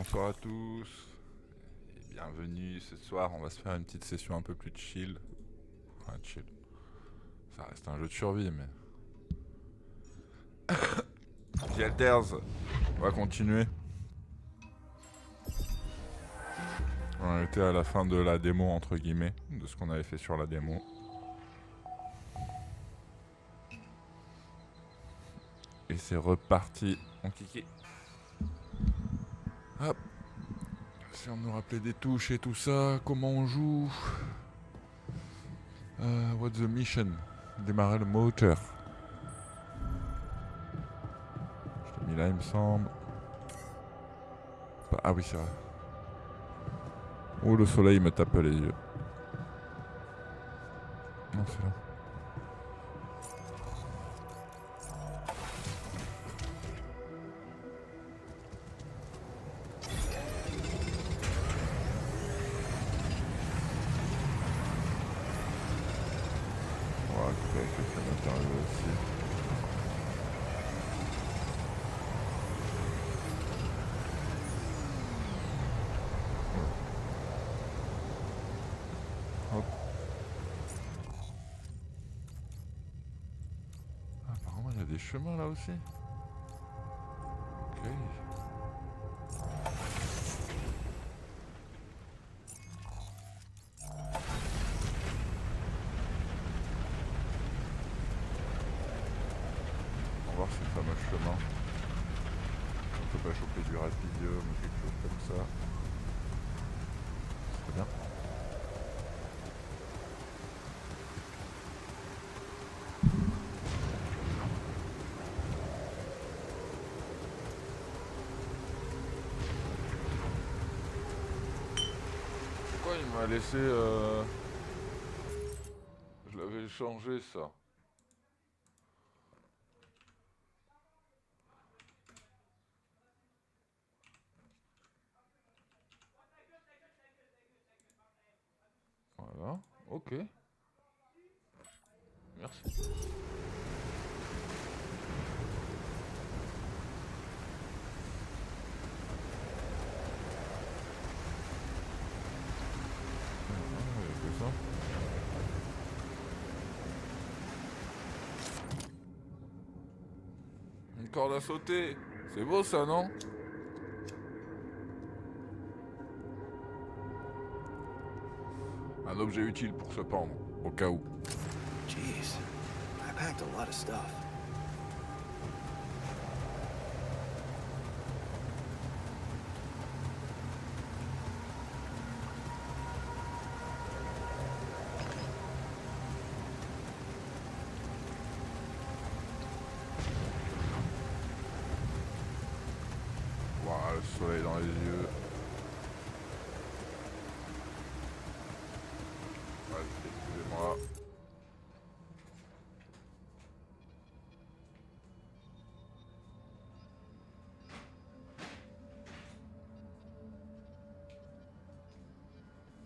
bonsoir à tous et bienvenue. Ce soir, on va se faire une petite session un peu plus chill. Enfin, chill. Ça reste un jeu de survie, mais. The Alters, on va continuer. On était à la fin de la démo, entre guillemets, de ce qu'on avait fait sur la démo. Et c'est reparti. On kiki. Hop. Si on nous rappelait des touches et tout ça, comment on joue. What's the mission? Démarrer le moteur. Je l'ai mis là, il me semble. Ah oui, c'est vrai. Oh, le soleil me tape les yeux. Non, c'est là. On va récupérer quelques matériaux aussi. Hop. Ah, apparemment, il y a des chemins là aussi. Ok. On va voir si le fameux chemin. On peut pas choper du rapidium ou quelque chose comme ça. C'est bien. Pourquoi il m'a laissé Je l'avais changé ça. Voilà, ok. Merci. Il y a que ça. Une corde à sauter. C'est beau ça, non? Un objet utile pour se pendre, au cas où. Jeez, I packed a lot of stuff. Waouh, le soleil dans les yeux. Ouais, excusez-moi.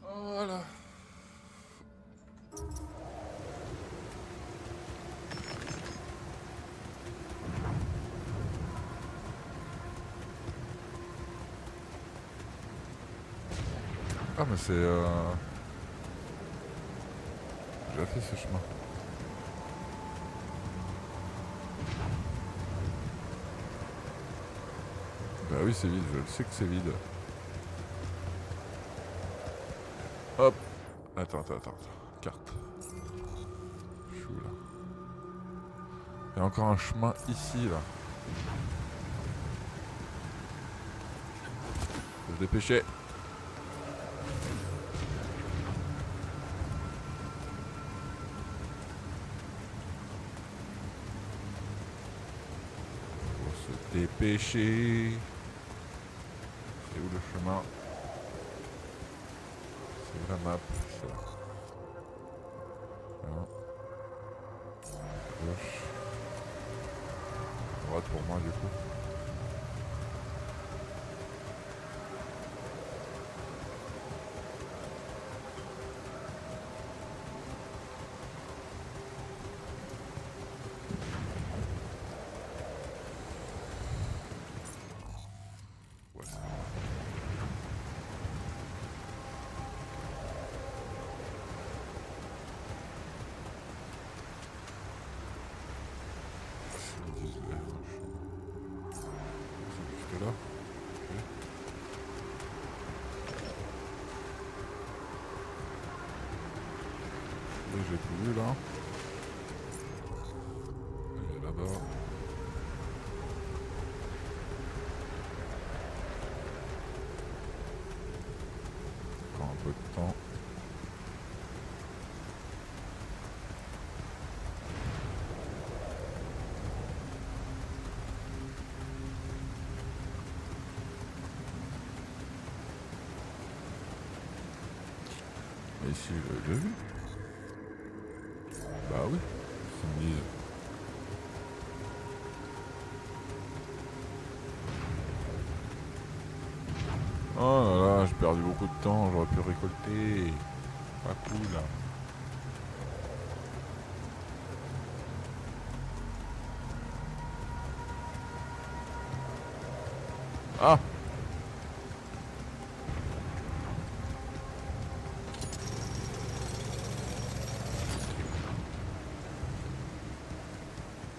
Voilà. Ah mais c'est j'ai fait ce chemin. Bah oui c'est vide, je le sais que c'est vide. Hop. Attends. Carte. Je suis où là? Il y a encore un chemin ici là. Faut se dépêcher. Dépêcher. C'est où le chemin? C'est la map. C'est là. Voilà. Gauche. Droite pour moi du coup. Ouais, là. Okay. Et j'ai tout vu là. Il est là-bas. Encore un peu de temps. Mais si, je l'ai vu. Bah oui, ils me disent. Oh là là, j'ai perdu beaucoup de temps, j'aurais pu récolter. Pas cool là. Ah!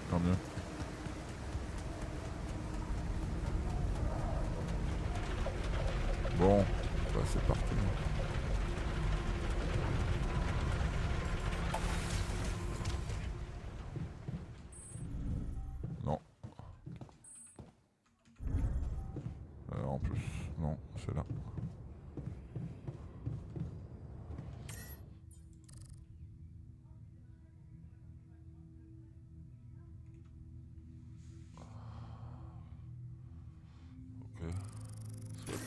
Tant mieux. Bon, bah c'est parti. Non. En plus, non, c'est là. Ok. Soit.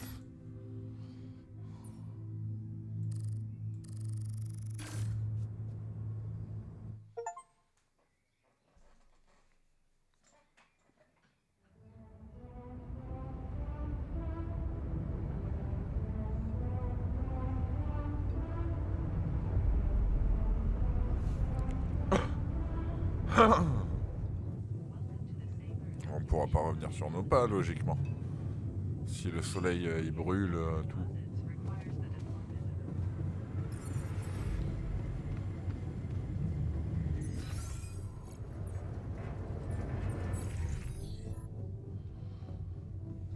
On pourra pas revenir sur nos pas, logiquement. Si le soleil il brûle tout.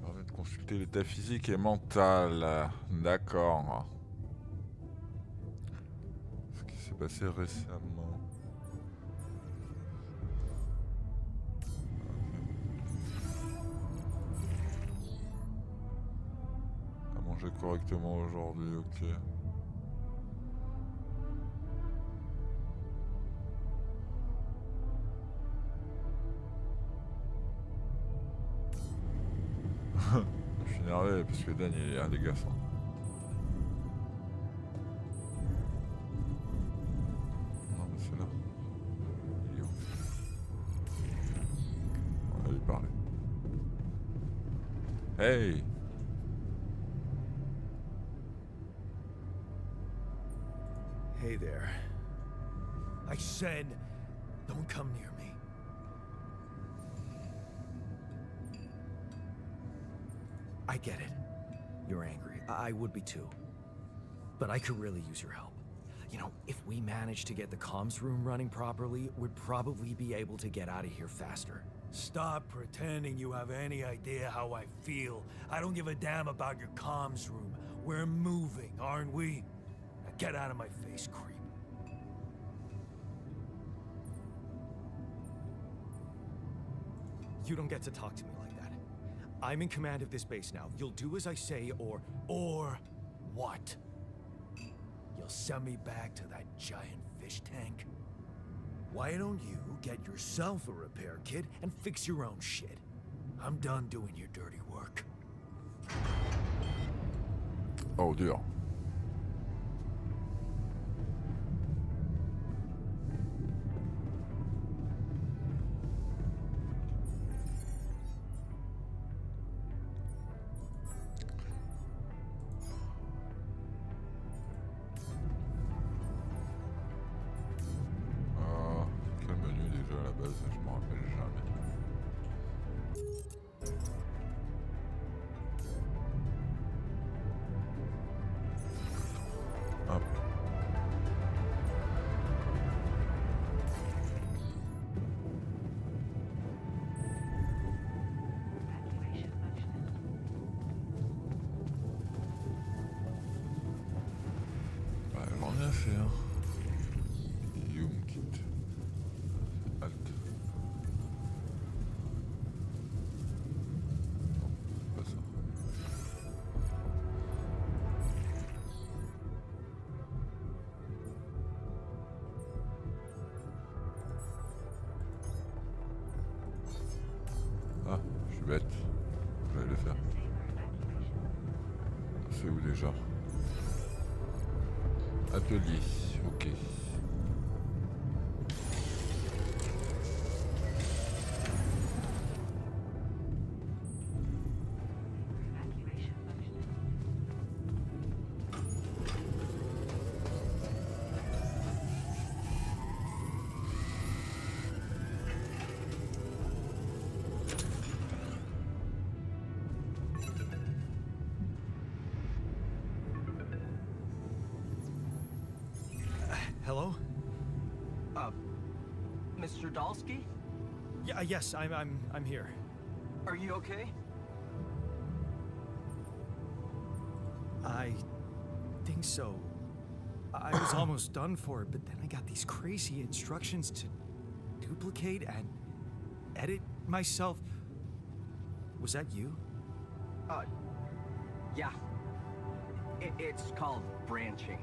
Permet de consulter l'état physique et mental. D'accord. Ce qui s'est passé récemment. À manger correctement aujourd'hui, ok. Je suis énervé parce que Dan il est indégassant. Non mais c'est là. Il est où? On va lui parler. Hey! Hey there. I said, don't come near me. I get it. You're angry. I would be too. But I could really use your help. You know, if we manage to get the comms room running properly, we'd probably be able to get out of here faster. Stop pretending you have any idea how I feel. I don't give a damn about your comms room. We're moving, aren't we? Now get out of my face, creep. You don't get to talk to me like that. I'm in command of this base now. You'll do as I say, or What? You'll send me back to that giant fish tank? Why don't you get yourself a repair kit and fix your own shit? I'm done doing your dirty work. Oh dur. Quel menu déjà à la base? Je m'en rappelle jamais. bête. J'allais le faire. C'est où déjà? Atelier, ok. Hello? Mr. Dalsky? Yeah, yes, I'm here. Are you okay? I think so. I was almost done for it, but then I got these crazy instructions to duplicate and edit myself. Was that you? Yeah. It's called branching.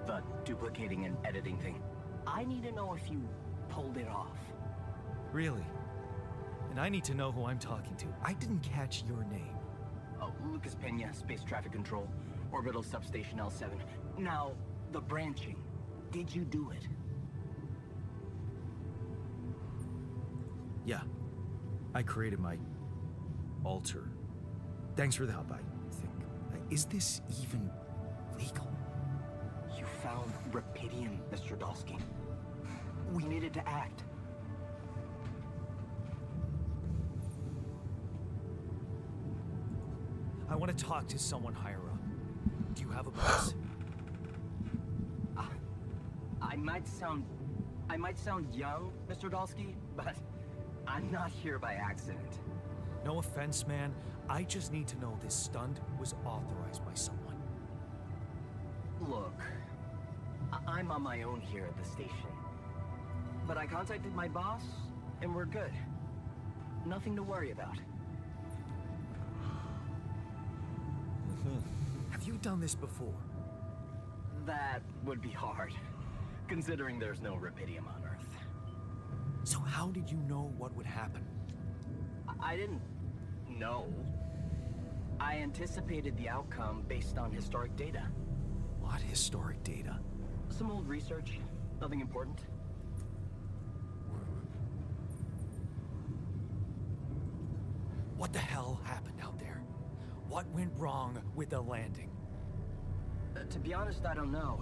The duplicating and editing thing. I need to know if you pulled it off. Really? And I need to know who I'm talking to. I didn't catch your name. Oh, Lucas Pena, Space Traffic Control, Orbital Substation L7. Now, the branching. Did you do it? Yeah. I created my alter. Thanks for the help, I think. Is this even legal? You found Rapidium, Mr. Dalsky. We needed to act. I want to talk to someone higher up. Do you have a boss? I might sound young, Mr. Dalsky, but I'm not here by accident. No offense, man. I just need to know this stunt was authorized by someone. Look, I'm on my own here at the station. But I contacted my boss, and we're good. Nothing to worry about. Have you done this before? That would be hard, considering there's no Rapidium on Earth. So how did you know what would happen? I didn't know. I anticipated the outcome based on historic data. What historic data? Some old research, nothing important. What the hell happened out there? What went wrong with the landing? To be honest, I don't know.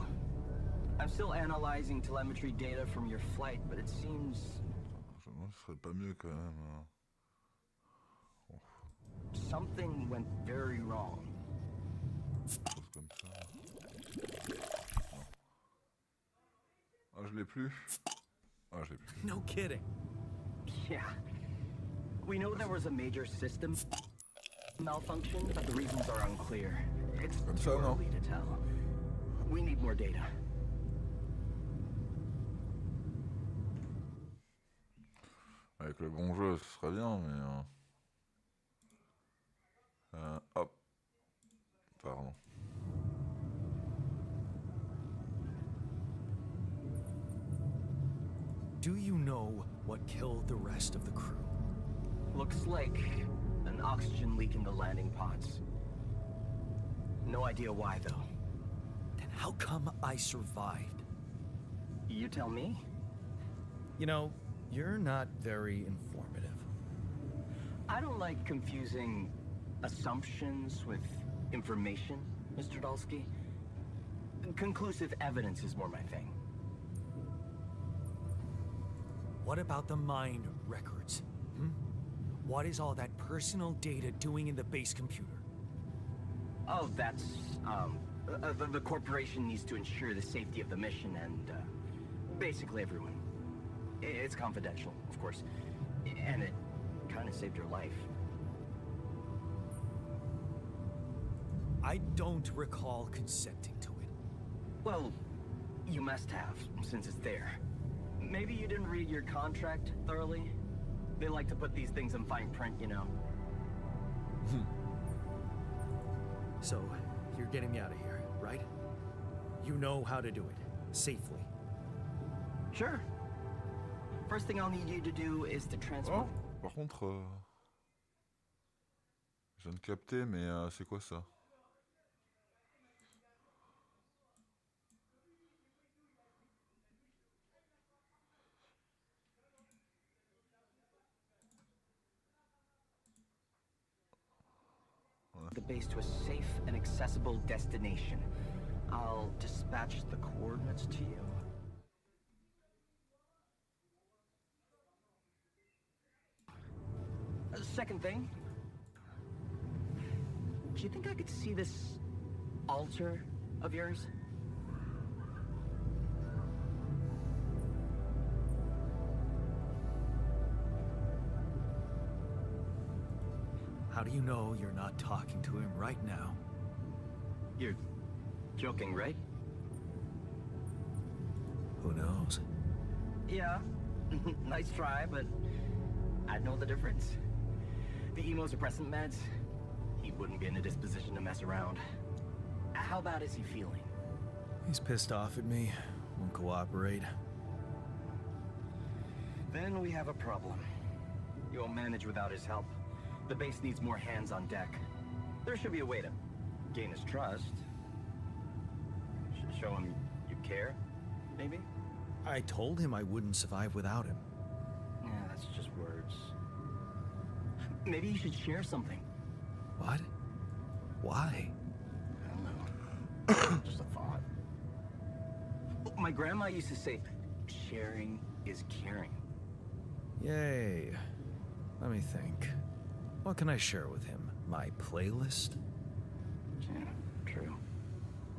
I'm still analyzing telemetry data from your flight, but it seems... Je me demande si ce serait pas mieux quand même. Something went very wrong. Chose comme ça. Non. Ah, je l'ai plus. Ah, je l'ai plus. No kidding. Yeah. We know there was a major system malfunction, but the reasons are unclear. It's Comme too ça, non? early to tell. We need more data. Avec le bon jeu, ce serait bien, mais... hop. Pardon. Do you know what killed the rest of the crew? Looks like an oxygen leak in the landing pods. No idea why, though. Then how come I survived? You tell me? You know, you're not very informative. I don't like confusing assumptions with information, Mr. Dalsky. Conclusive evidence is more my thing. What about the mind records? What is all that personal data doing in the base computer? Oh, that's, the corporation needs to ensure the safety of the mission and, basically everyone. It's confidential, of course. And it kind of saved your life. I don't recall consenting to it. Well, you must have, since it's there. Maybe you didn't read your contract thoroughly? They like to put these things in fine print, you know. So, you're getting me out of here, right? You know how to do it, safely. Sure. First thing I'll need you to do is to transfer... Oh, par contre... viens de capter, mais c'est quoi ça? The base to a safe and accessible destination. I'll dispatch the coordinates to you. Second thing, do you think I could see this altar of yours? How do you know you're not talking to him right now? You're joking, right? Who knows? Yeah, nice try, but I'd know the difference. The immunosuppressant meds, he wouldn't be in a disposition to mess around. How bad is he feeling? He's pissed off at me, won't cooperate. Then we have a problem. You won't manage without his help. The base needs more hands on deck. There should be a way to gain his trust. Show him you care, maybe? I told him I wouldn't survive without him. Yeah, that's just words. Maybe you should share something. What? Why? I don't know. Just a thought. My grandma used to say, sharing is caring. Yay. Let me think. What can I share with him? My playlist? Yeah, true.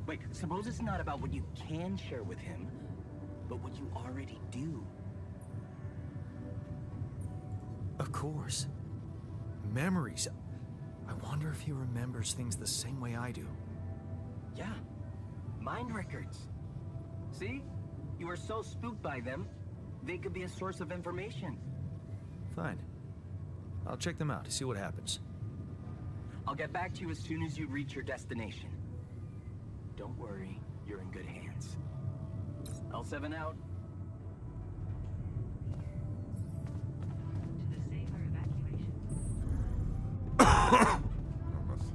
Wait, suppose it's not about what you can share with him, but what you already do. Of course. Memories. I wonder if he remembers things the same way I do. Yeah, mind records. See? You are so spooked by them, they could be a source of information. Fine. I'll check them out, see what happens. I'll get back to you as soon as you reach your destination. Don't worry, you're in good hands. L7 out. To the safer evacuation. Ah, mince.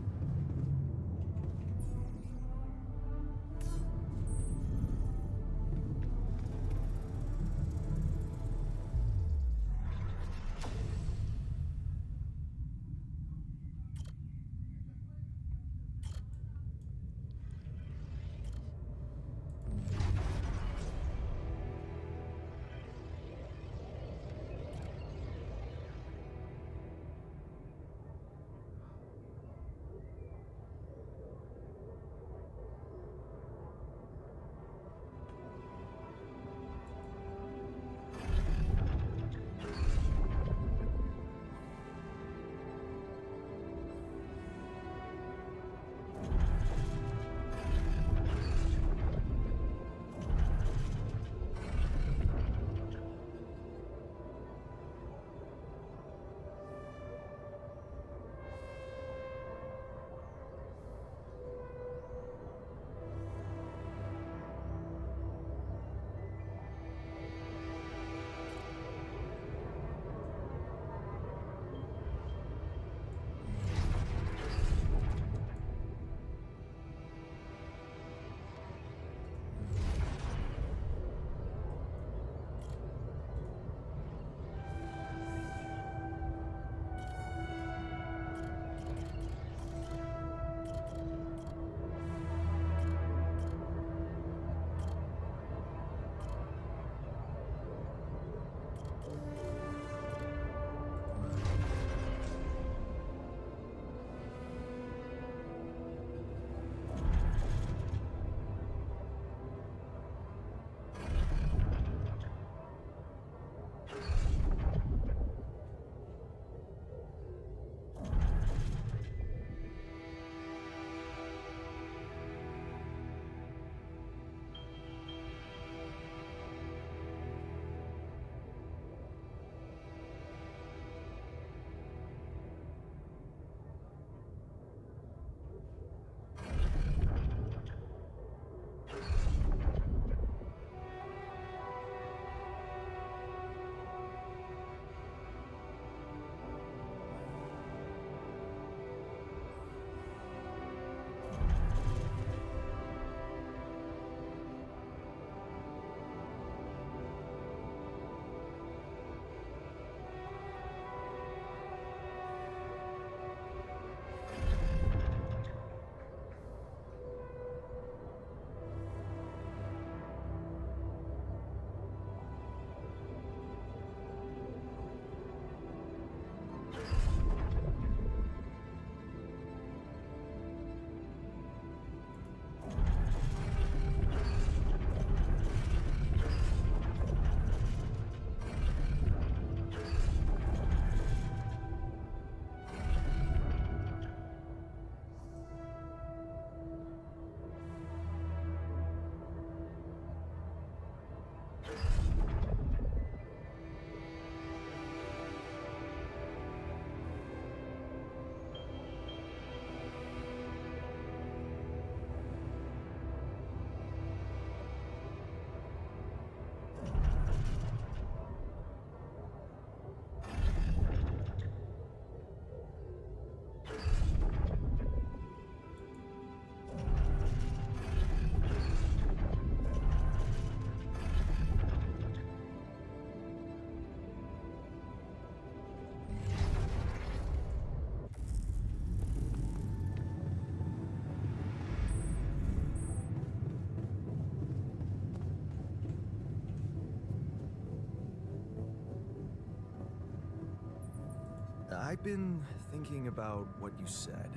I've been thinking about what you said.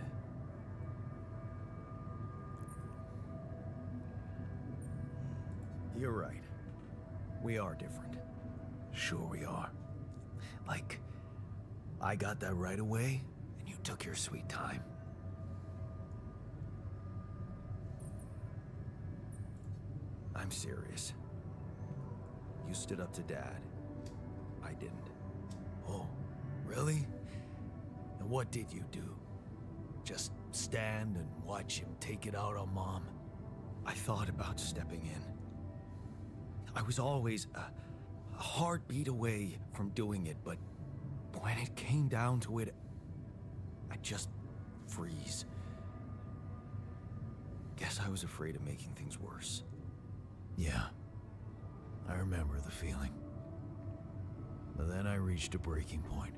You're right. We are different. Sure we are. Like, I got that right away, and you took your sweet time. I'm serious. You stood up to Dad. I didn't. Oh, really? And what did you do? Just stand and watch him take it out on Mom? I thought about stepping in. I was always a heartbeat away from doing it, but when it came down to it, I'd just freeze. Guess I was afraid of making things worse. Yeah, I remember the feeling. But then I reached a breaking point.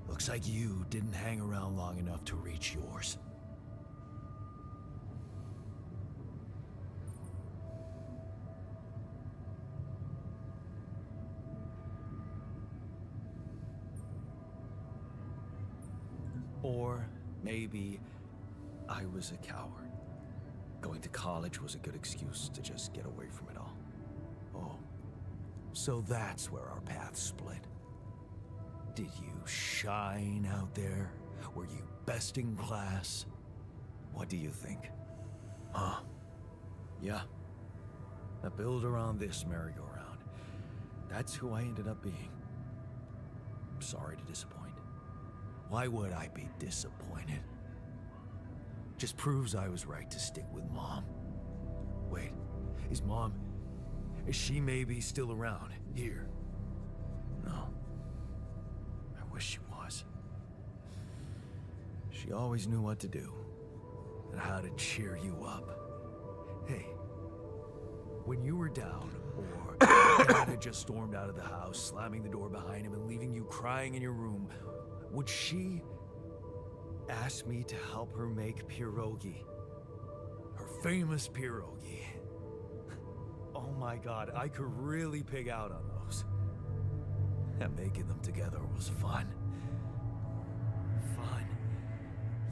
Looks like you didn't hang around long enough to reach yours. Or maybe I was a coward. Going to college was a good excuse to just get away from it all. Oh, so that's where our paths split. Did you shine out there? Were you best in class? What do you think? Huh? Yeah. I build around this merry-go-round. That's who I ended up being. Sorry to disappoint. Why would I be disappointed? Just proves I was right to stick with Mom. Wait, is she maybe still around here? No. I wish she was. She always knew what to do and how to cheer you up. Hey, when you were down, or Dad had just stormed out of the house, slamming the door behind him and leaving you crying in your room, would she ask me to help her make pierogi? Her famous pierogi. Oh my God, I could really pig out on those. And making them together was fun. Fun.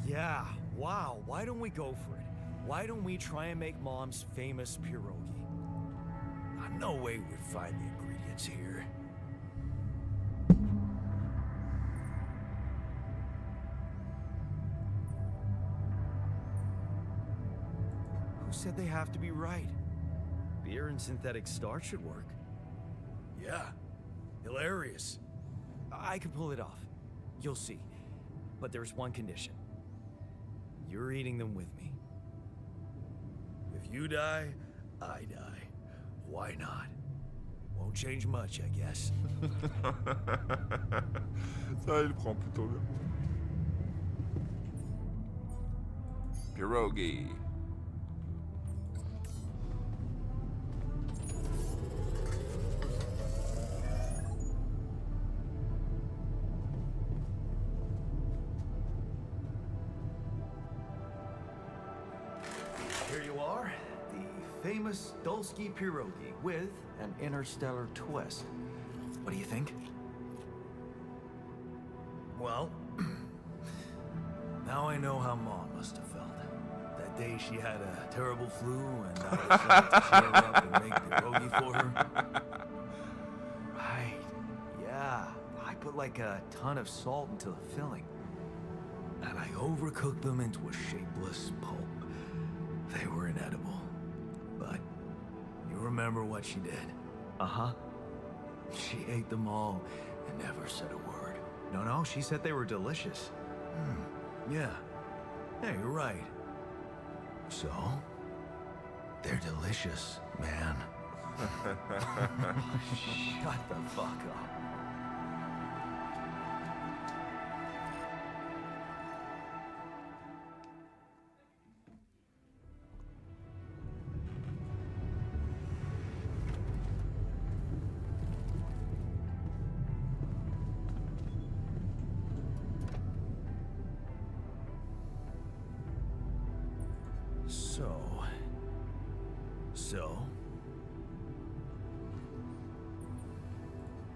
Yeah, wow, why don't we go for it? Why don't we try and make Mom's famous pierogi? No way we'd find the ingredients here. Who said they have to be right? Beer and synthetic starch should work. Yeah, hilarious. I can pull it off. You'll see. But there's one condition. You're eating them with me. If you die, I die. Why not? Won't change much, I guess. Ça, il prend plutôt bien. Pierogi. Here you are, the famous Dulski pierogi with an interstellar twist. What do you think? Well, now I know how Mom must have felt. That day she had a terrible flu and I decided to cheer her up and make pierogi for her. Right, yeah. I put like a ton of salt into the filling. And I overcooked them into a shapeless pulp. They were inedible. But you remember what she did? Uh-huh. She ate them all and never said a word. No, she said they were delicious. Yeah. Yeah, you're right. So, they're delicious, man. Shut the fuck up. So,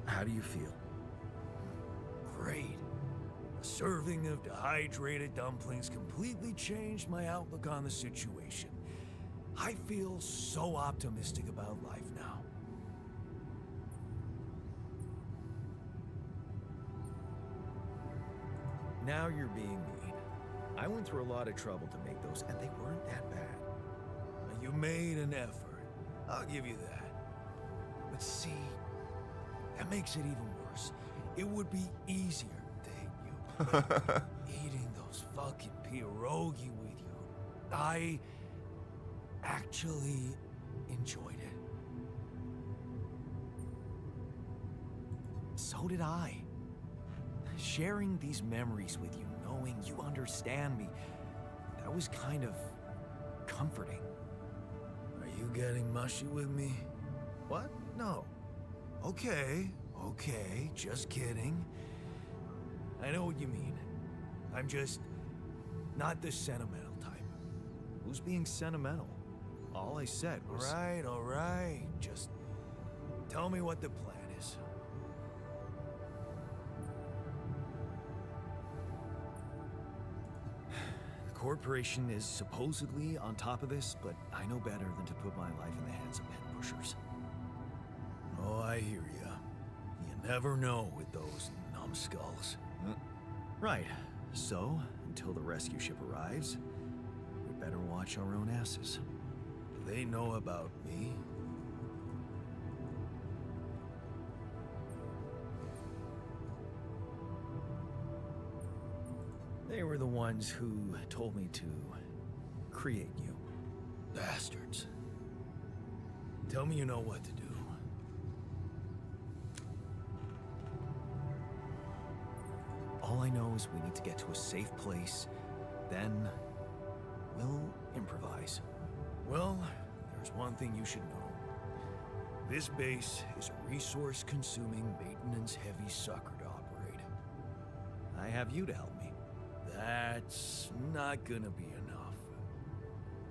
how do you feel? Great. A serving of dehydrated dumplings completely changed my outlook on the situation. I feel so optimistic about life now. Now you're being mean. I went through a lot of trouble to make those, and they weren't that bad. You made an effort. I'll give you that. But see, that makes it even worse. It would be easier, thank you, eating those fucking pierogi with you. I actually enjoyed it. So did I. Sharing these memories with you, knowing you understand me, that was kind of comforting. Are you getting mushy with me? What? No. Okay, just kidding. I know what you mean. I'm just not the sentimental type. Who's being sentimental? All I said was... All right. Just tell me what the plan is. The corporation is supposedly on top of this, but I know better than to put my life in the hands of pen pushers. Oh, I hear ya. You never know with those numbskulls. Right. So, until the rescue ship arrives, we better watch our own asses. Do they know about me? They were the ones who told me to create you. Bastards. Tell me you know what to do. All I know is we need to get to a safe place, then we'll improvise. Well, there's one thing you should know. This base is a resource-consuming, maintenance-heavy sucker to operate. I have you to help me. That's not gonna be enough.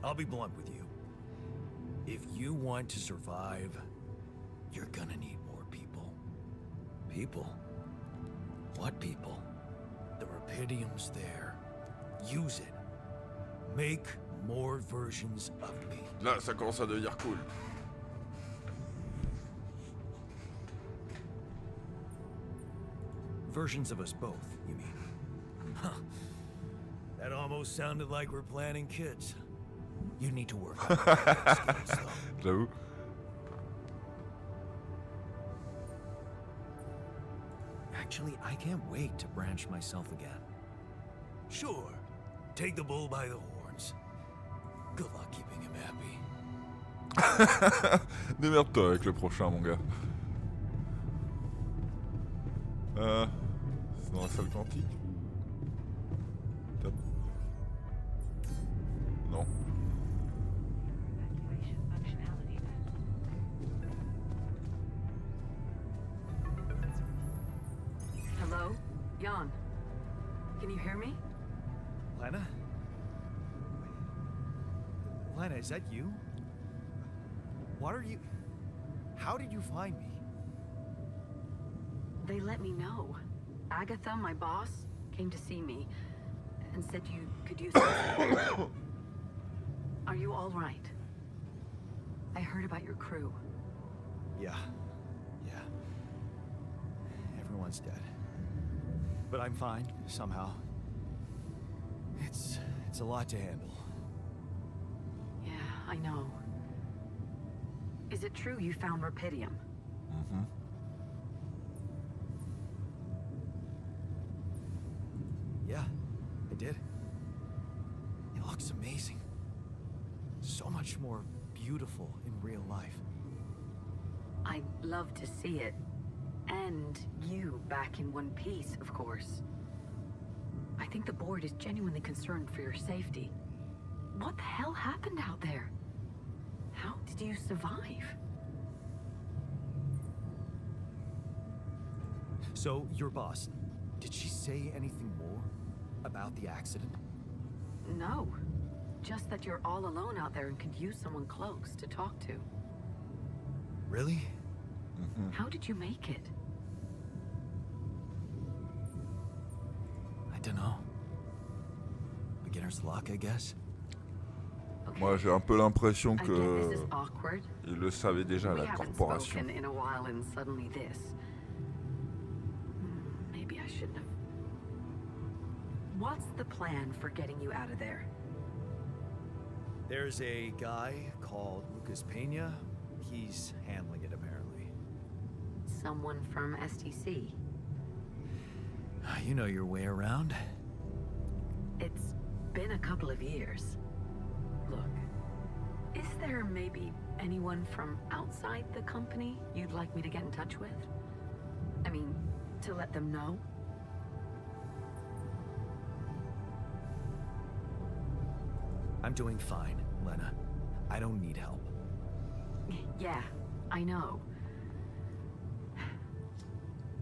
I'll be blunt with you. If you want to survive, you're gonna need more people. People? What people? The Rapidium's there. Use it. Make more versions of me. Là, ça commence à devenir cool. Versions of us both, you mean? Huh. That almost sounded like we're planning kids. You need to work on your skills, though. J'avoue. Actually, I can't wait to branch myself again. Sure. Take the bull by the horns. Good luck keeping him happy. Démerde-toi avec le prochain, mon gars. C'est dans la salle quantique ou... Top. Non. Hello? Jan. Can you hear me? Lena? Lena, is that you? What are you... How did you find me? They let me know. Agatha, my boss, came to see me and said you could use some. Are you all right? I heard about your crew. Yeah. Everyone's dead. But I'm fine, somehow. It's a lot to handle. Yeah, I know. Is it true you found Rapidium? Mm-hmm. Yeah, I did. It looks amazing. So much more beautiful in real life. I'd love to see it. And you back in one piece, of course. I think the board is genuinely concerned for your safety. What the hell happened out there? How did you survive? So, your boss, did she say anything more about the accident? No. Just that you're all alone out there and could use someone close to talk to. Really? How did you make it? beginner's luck, I guess. Okay. Moi j'ai un peu l'impression I get que this is awkward. il le savait déjà We la haven't corporation. spoken in a while and suddenly this. Maybe I shouldn't have. What's the plan for getting you out of there? There's a guy called Lucas Pena. He's handling it, apparently. Someone from STC. You know your way around. It's been a couple of years. Look, is there maybe anyone from outside the company you'd like me to get in touch with? I mean, to let them know? I'm doing fine, Lena. I don't need help. Yeah, I know.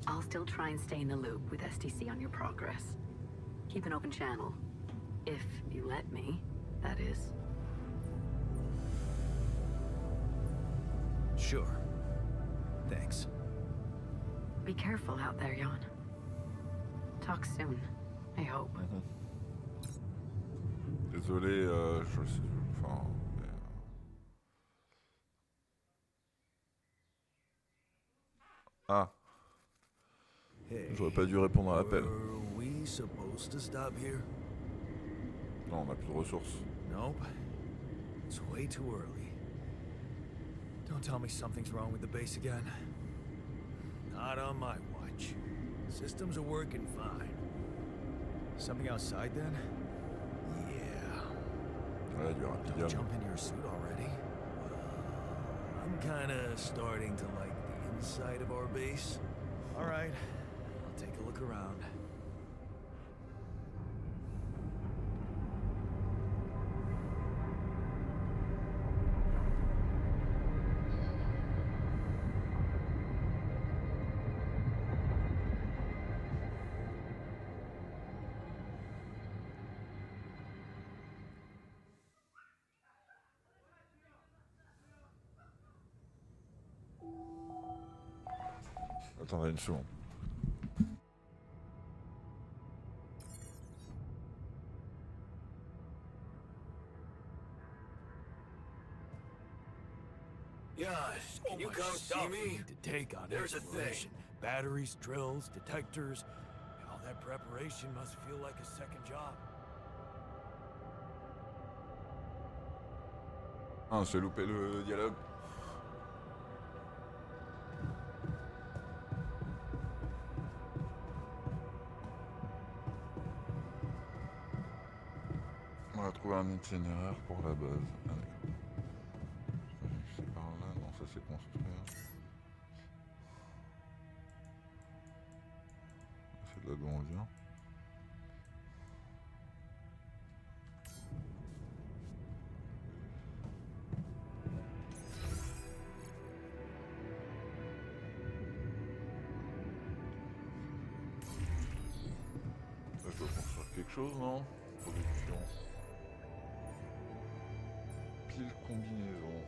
I'll still try and stay in the loop with STC on your progress. Keep an open channel. If you let me, that is. Sure. Thanks. Be careful out there, Jan. Talk soon, I hope. Désolé, je sais. Enfin. Ah. J'aurais pas dû répondre à l'appel. Were we supposed to stop here? Non, on a plus de ressources. Nope. It's way too early. Don't tell me something's wrong with the base again. Not on my watch. Systems are working fine. Something outside then? Yeah. Ouais, du Don't rapidien. jump into your suit already. I'm kinda starting to like the inside of our base. All right. I'll take a look around. Attendez une seconde. Yes, can you come see me? To take on There's exploration. Batteries, drills, detectors. All that preparation must feel like a second job. Ah, j'ai loupé le dialogue. On va trouver un itinéraire pour la base. Ah, d'accord. C'est par là, non, ça c'est construire. C'est de là d'où on vient. Là, je dois construire quelque chose, non? Production. Pile combinaison.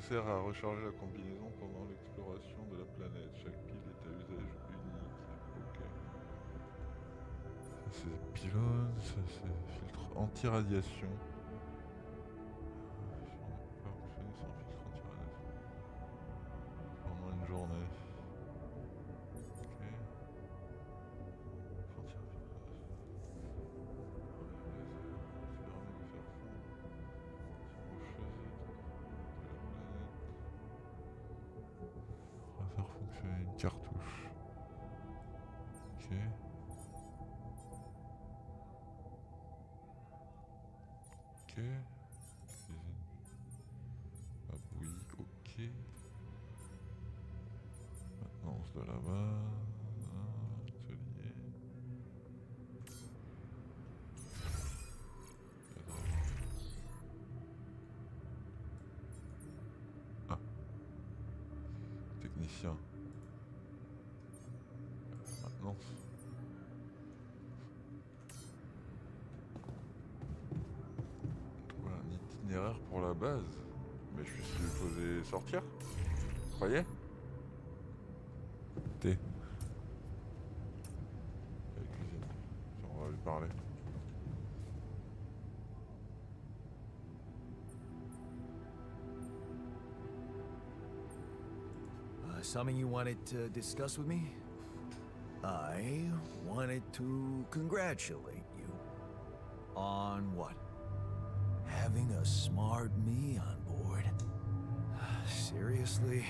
Sert à recharger la combinaison pendant l'exploration de la planète. Chaque pile est à usage unique. Ok. Ça c'est pylône, ça c'est filtre anti-radiation. Pas fonctionner sans filtre anti-radiation. Pendant une journée. Ok. On va faire fonctionner une cartouche. Ok. Ok. Cuisine. Ah oui, ok. Maintenance de là-bas. Atelier. Ah. Technicien. Maintenance. Trouver un itinéraire pour la base. Mais je suis supposé sortir. Vous croyez? T. La cuisine. On va lui parler. something you wanted to discuss with me? I wanted to congratulate you. On what? Having a smart me on board. Seriously?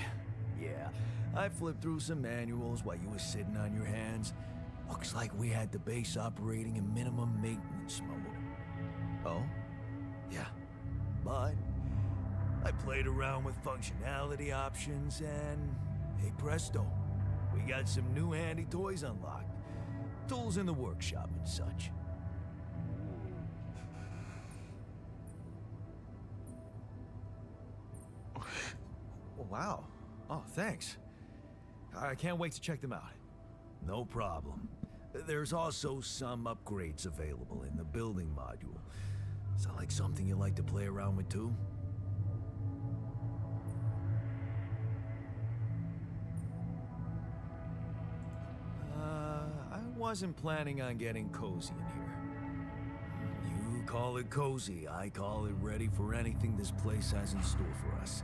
Yeah, I flipped through some manuals while you were sitting on your hands. Looks like we had the base operating in minimum maintenance mode. Oh? Yeah. But I played around with functionality options and, hey presto, we got some new handy toys unlocked. Tools in the workshop and such. Wow. Oh, thanks. I can't wait to check them out. No problem. There's also some upgrades available in the building module. Sound like something you like to play around with too? I wasn't planning on getting cozy in here. You call it cozy, I call it ready for anything this place has in store for us.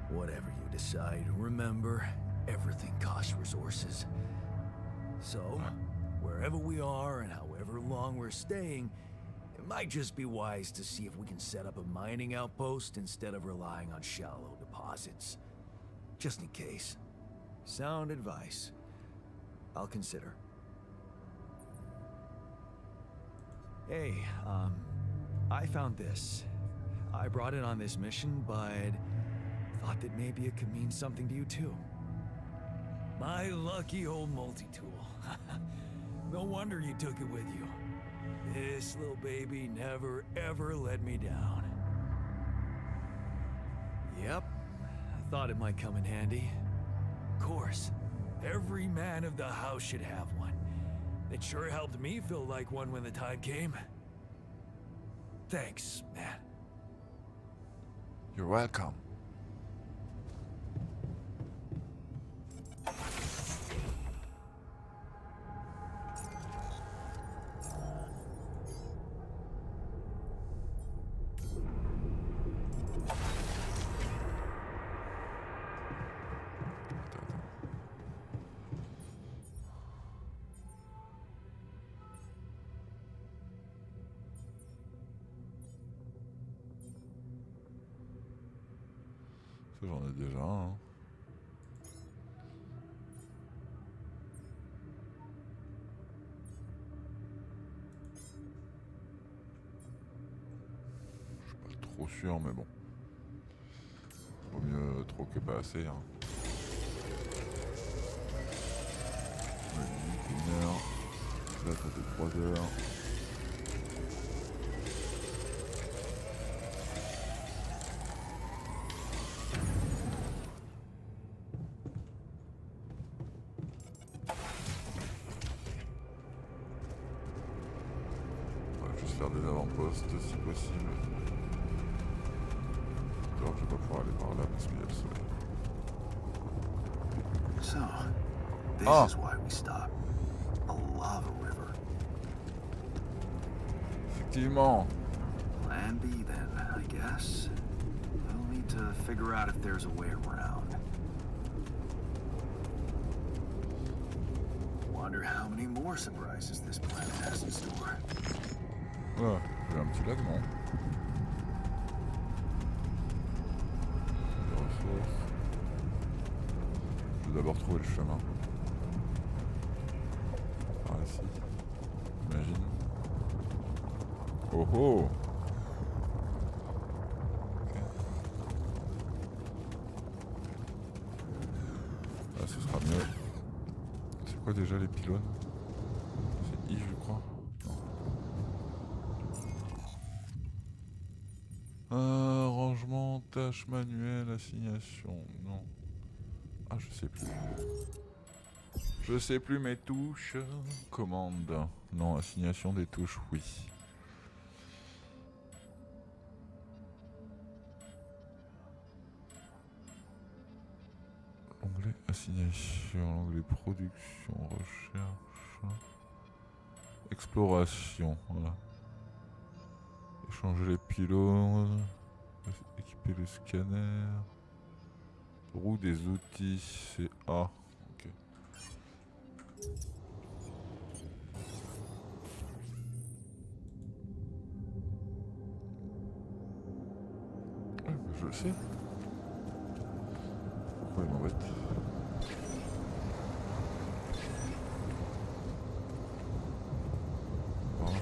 Whatever you decide, remember, everything costs resources. So, wherever we are and however long we're staying, it might just be wise to see if we can set up a mining outpost instead of relying on shallow deposits. Just in case. Sound advice. I'll consider. Hey, I found this. I brought it on this mission, but thought that maybe it could mean something to you too. My lucky old multi-tool. No wonder you took it with you. This little baby never ever let me down. Yep, I thought it might come in handy. Of course, every man of the house should have one. It sure helped me feel like one when the time came. Thanks, man. You're welcome. Ça j'en ai déjà un. Hein. Je suis pas trop sûr mais bon. Vaut mieux trop que pas assez. Hein. Une heure. Là ça fait 3 heures. Faire des avant-postes si possible. Alors je vais pas pouvoir aller par là parce qu'il y a le soleil. So, this is why we stopped. A lava river. Effectivement. Plan B then, I guess. We'll need to figure out if there's a way around. Wonder how many more surprises this planet has in store. Ouais, j'ai un petit lag, non? Des ressources. Je vais d'abord trouver le chemin. Par ici. J'imagine. Oh oh! Ok. Là, ce sera mieux. C'est quoi déjà les pylônes? C'est I, je crois. Rangement, tâches manuelles, assignation, non. Ah, je sais plus. Je sais plus mes touches. Commande. Non, assignation des touches, oui. L'onglet assignation, l'onglet production, recherche, exploration, voilà. Changer les pylônes, équiper le scanner, Roue des outils, c'est A. Ok. Ouais, je le sais. Pourquoi il m'embête? Voilà.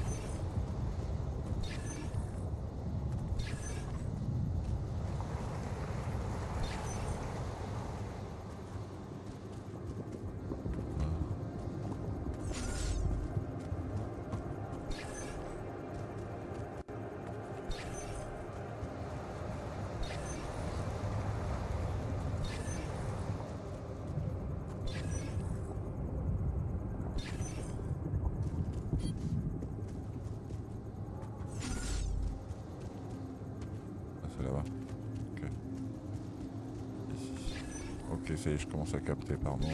Ah, c'est là-bas. Ok. Ici. Ok, ça y est, je commence à capter, pardon.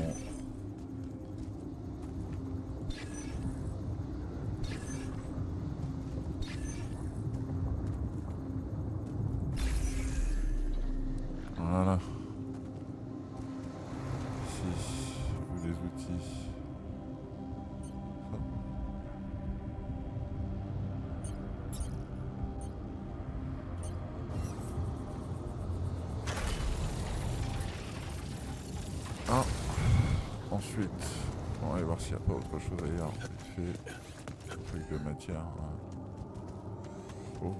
Voilà. Ici, ou les outils. Ça. Ah. Ensuite, on va aller voir s'il n'y a pas autre chose ailleurs. Vite fait. Truc de matière. Oh.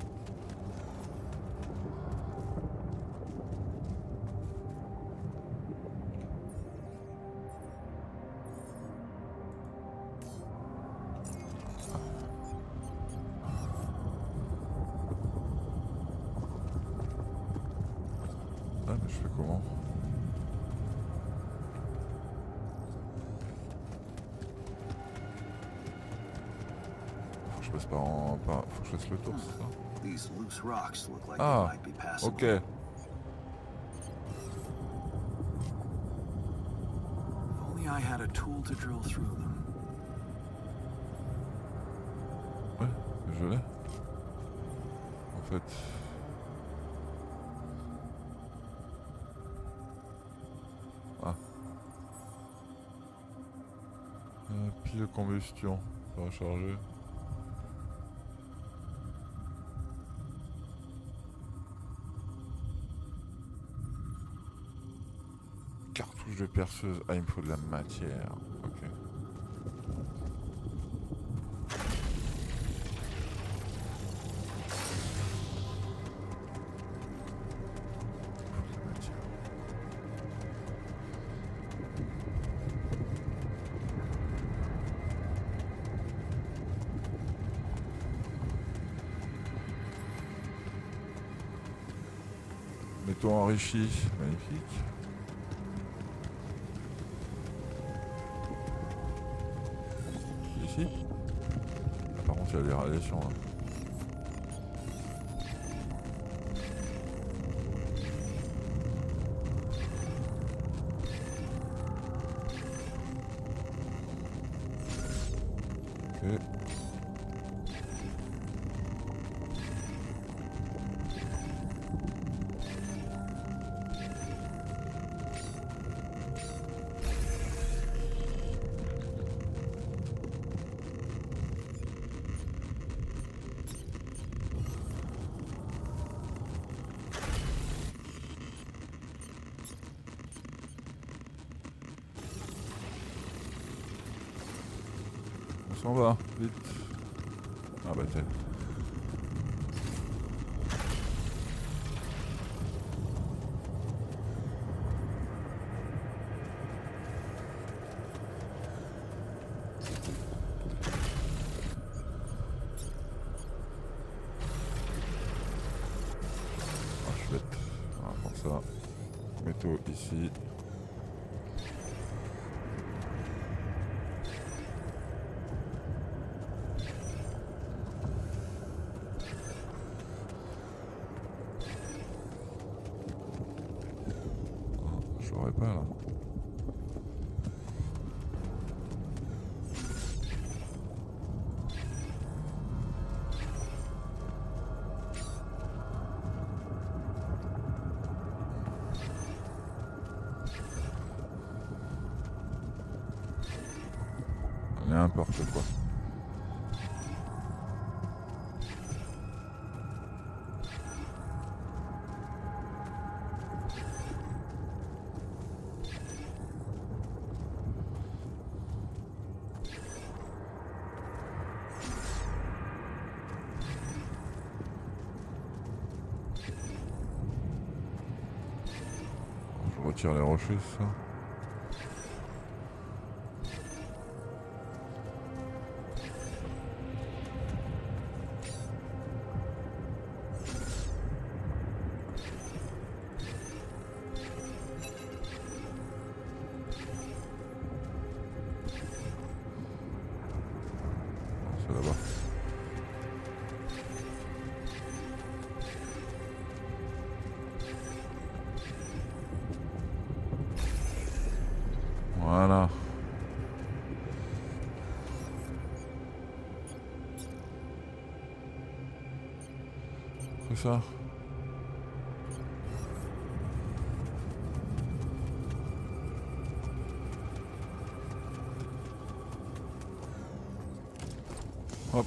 Ah, mais je fais comment? Faut que je passe faut que je fasse le tour, c'est ça? These loose rocks look like Ah, they might be passable. ok. If only I had a tool to drill through them. Ouais, je l'ai. En fait. Ah. Pile de combustion. Ça va charger. Cartouche de perceuse. Ah, il me faut de la matière. Ok. Métaux enrichis, magnifique. Ici. Ah, par contre, il y a des radiations là. Ok. On s'en va, vite. Ah bah t'es. Ah, je suis bête. On va prendre ça. Métaux ici. Je l'aurais pas là. n'importe quoi. Je retire les rochers, ça. C'est là-bas. Voilà. C'est ça. Hop.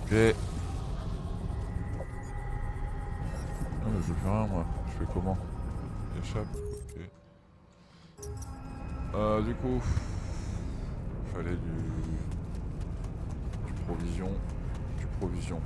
Ok. Non mais je fais rien moi. Je fais comment? J'échappe. Ok. Du coup, fallait du provision. Du provision.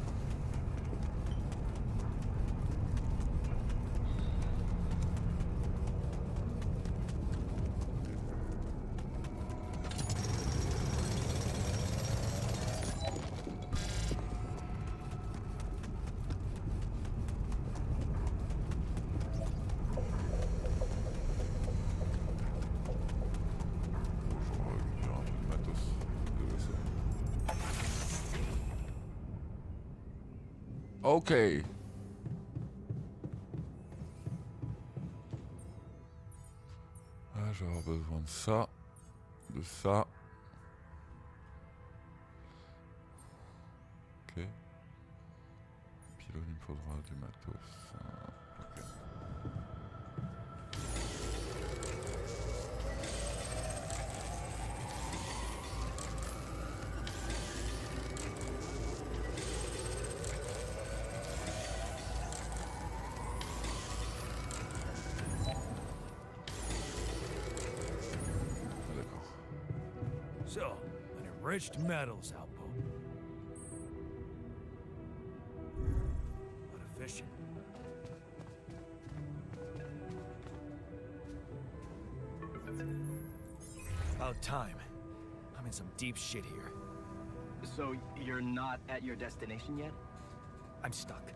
Ok. Ah, je vais avoir besoin de ça. De ça. Ok. Pylône, il me faudra du matos. Ok. So, an enriched metals output. Not efficient. About time. I'm in some deep shit here. So you're not at your destination yet? I'm stuck.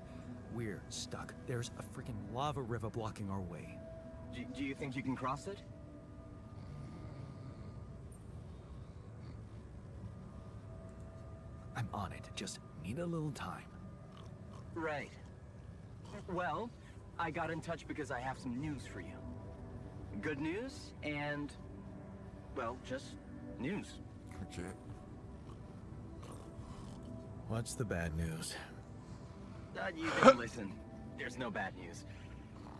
We're stuck. There's a freaking lava river blocking our way. Do you think you can cross it? I'm on it. Just need a little time. Right. Well, I got in touch because I have some news for you. Good news and, well, just news. Ok. What's the bad news? You didn't listen. There's no bad news.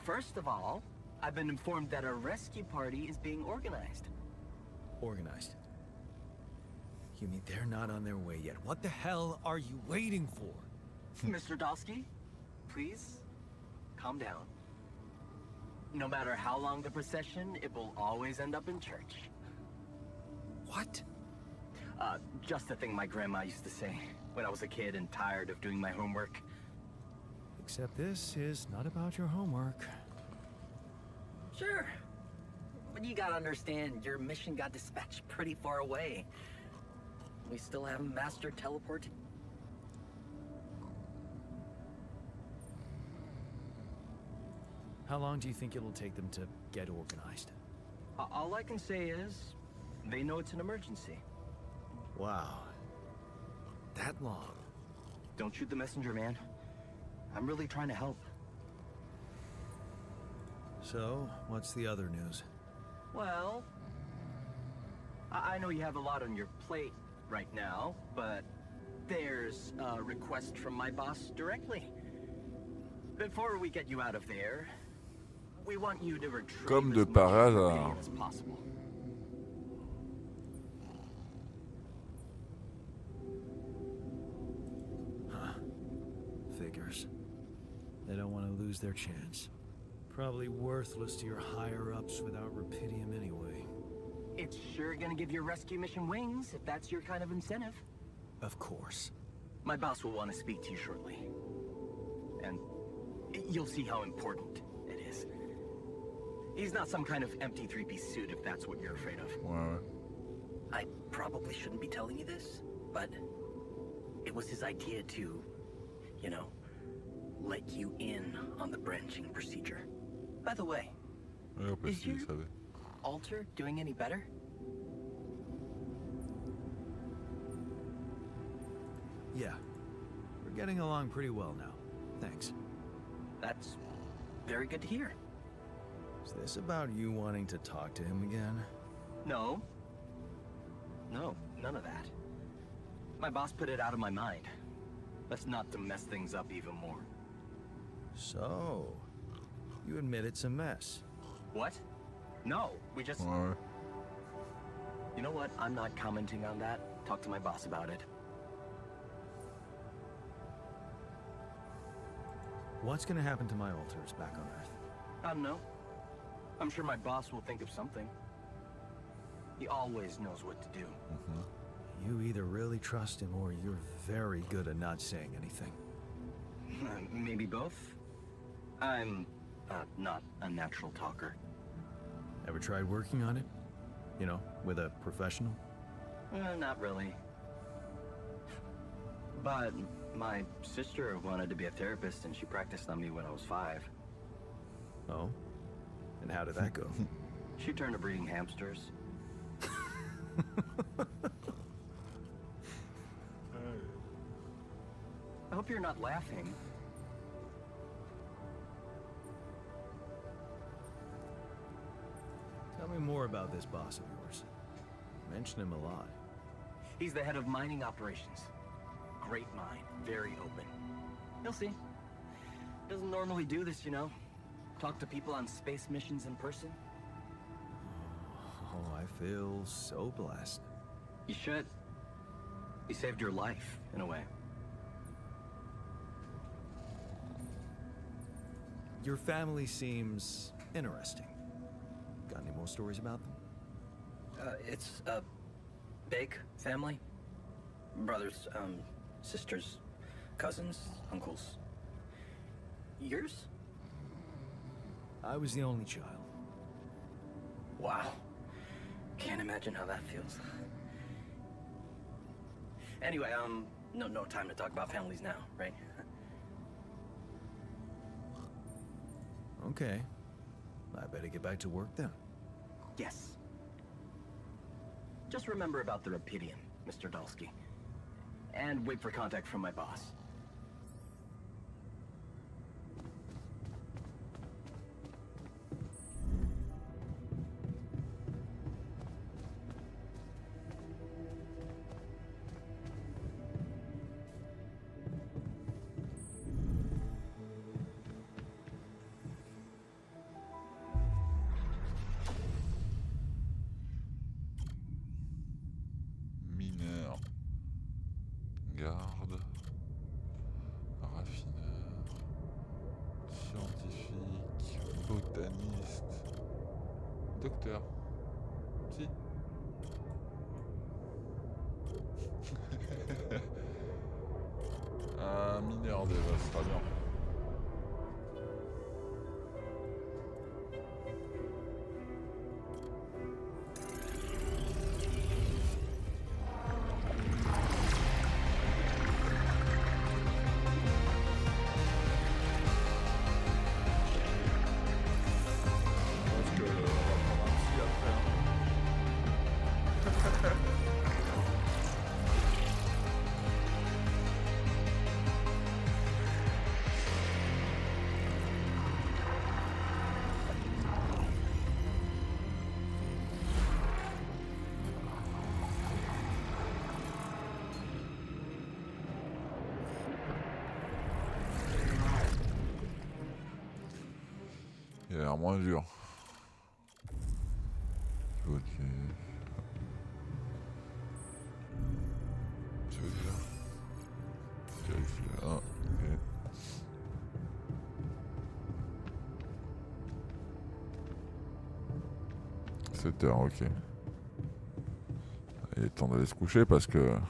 First of all, I've been informed that a rescue party is being organized. Organized. You mean they're not on their way yet? What the hell are you waiting for? Mr. Dosky, please, calm down. No matter how long the procession, it will always end up in church. What? Just a thing my grandma used to say when I was a kid and tired of doing my homework. Except this is not about your homework. Sure. But you gotta understand, your mission got dispatched pretty far away. We still haven't mastered teleport. How long do you think it'll take them to get organized? All I can say is, they know it's an emergency. Wow. That long? Don't shoot the messenger, man. I'm really trying to help. So, what's the other news? Well, I know you have a lot on your plate right now, but there's a request from my boss directly. Before we get you out of there, we want you to retrieve Comme de as much par hasard. information as possible. Figures. They don't want to lose their chance. Probably worthless to your higher-ups without Rapidium anyway. It's sure gonna give your rescue mission wings if that's your kind of incentive. Of course. My boss will want to speak to you shortly. And you'll see how important it is. He's not some kind of empty three-piece suit if that's what you're afraid of. Ouais, ouais. I probably shouldn't be telling you this, but it was his idea to, you know, let you in on the branching procedure. By the way, Ouais, parce Is qu'il you- savait. Alter doing any better? Yeah. We're getting along pretty well now. Thanks. That's very good to hear. Is this about you wanting to talk to him again? No. No, none of that. My boss put it out of my mind. That's not to mess things up even more. So, you admit it's a mess. What? No, we just... Ouais, ouais. You know what? I'm not commenting on that. Talk to my boss about it. What's gonna happen to my alters back on Earth? I don't know. I'm sure my boss will think of something. He always knows what to do. You either really trust him or you're very good at not saying anything. Maybe both? I'm not a natural talker. Ever tried working on it? You know, with a professional? Not really. But my sister wanted to be a therapist and she practiced on me when I was 5. Oh? And how did that go? She turned to breeding hamsters. I hope you're not laughing. Tell me more about this boss of yours. Mention him a lot. He's the head of mining operations. Great mind, very open. You'll see. Doesn't normally do this, you know. Talk to people on space missions in person. Oh, I feel so blessed. You should. He saved your life, in a way. Your family seems interesting. Got any more stories about them? It's a big family. Brothers, sisters, cousins, uncles. Yours? I was the only child. Wow. Can't imagine how that feels. Anyway, no time to talk about families now, right? Okay. I better get back to work then. Yes. Just remember about the Rapidium, Mr. Dalsky. And wait for contact from my boss. Mineur. Garde. Raffineur. Scientifique. Botaniste. Docteur. Si. Un mineur déjà, ce sera bien. Je pense que on va prendre un petit après. Hein. l'air moins dur. Ok. Celui-là. Vérifier. Ah, ok. 7 heures, ok. Il est temps d'aller se coucher parce que... Le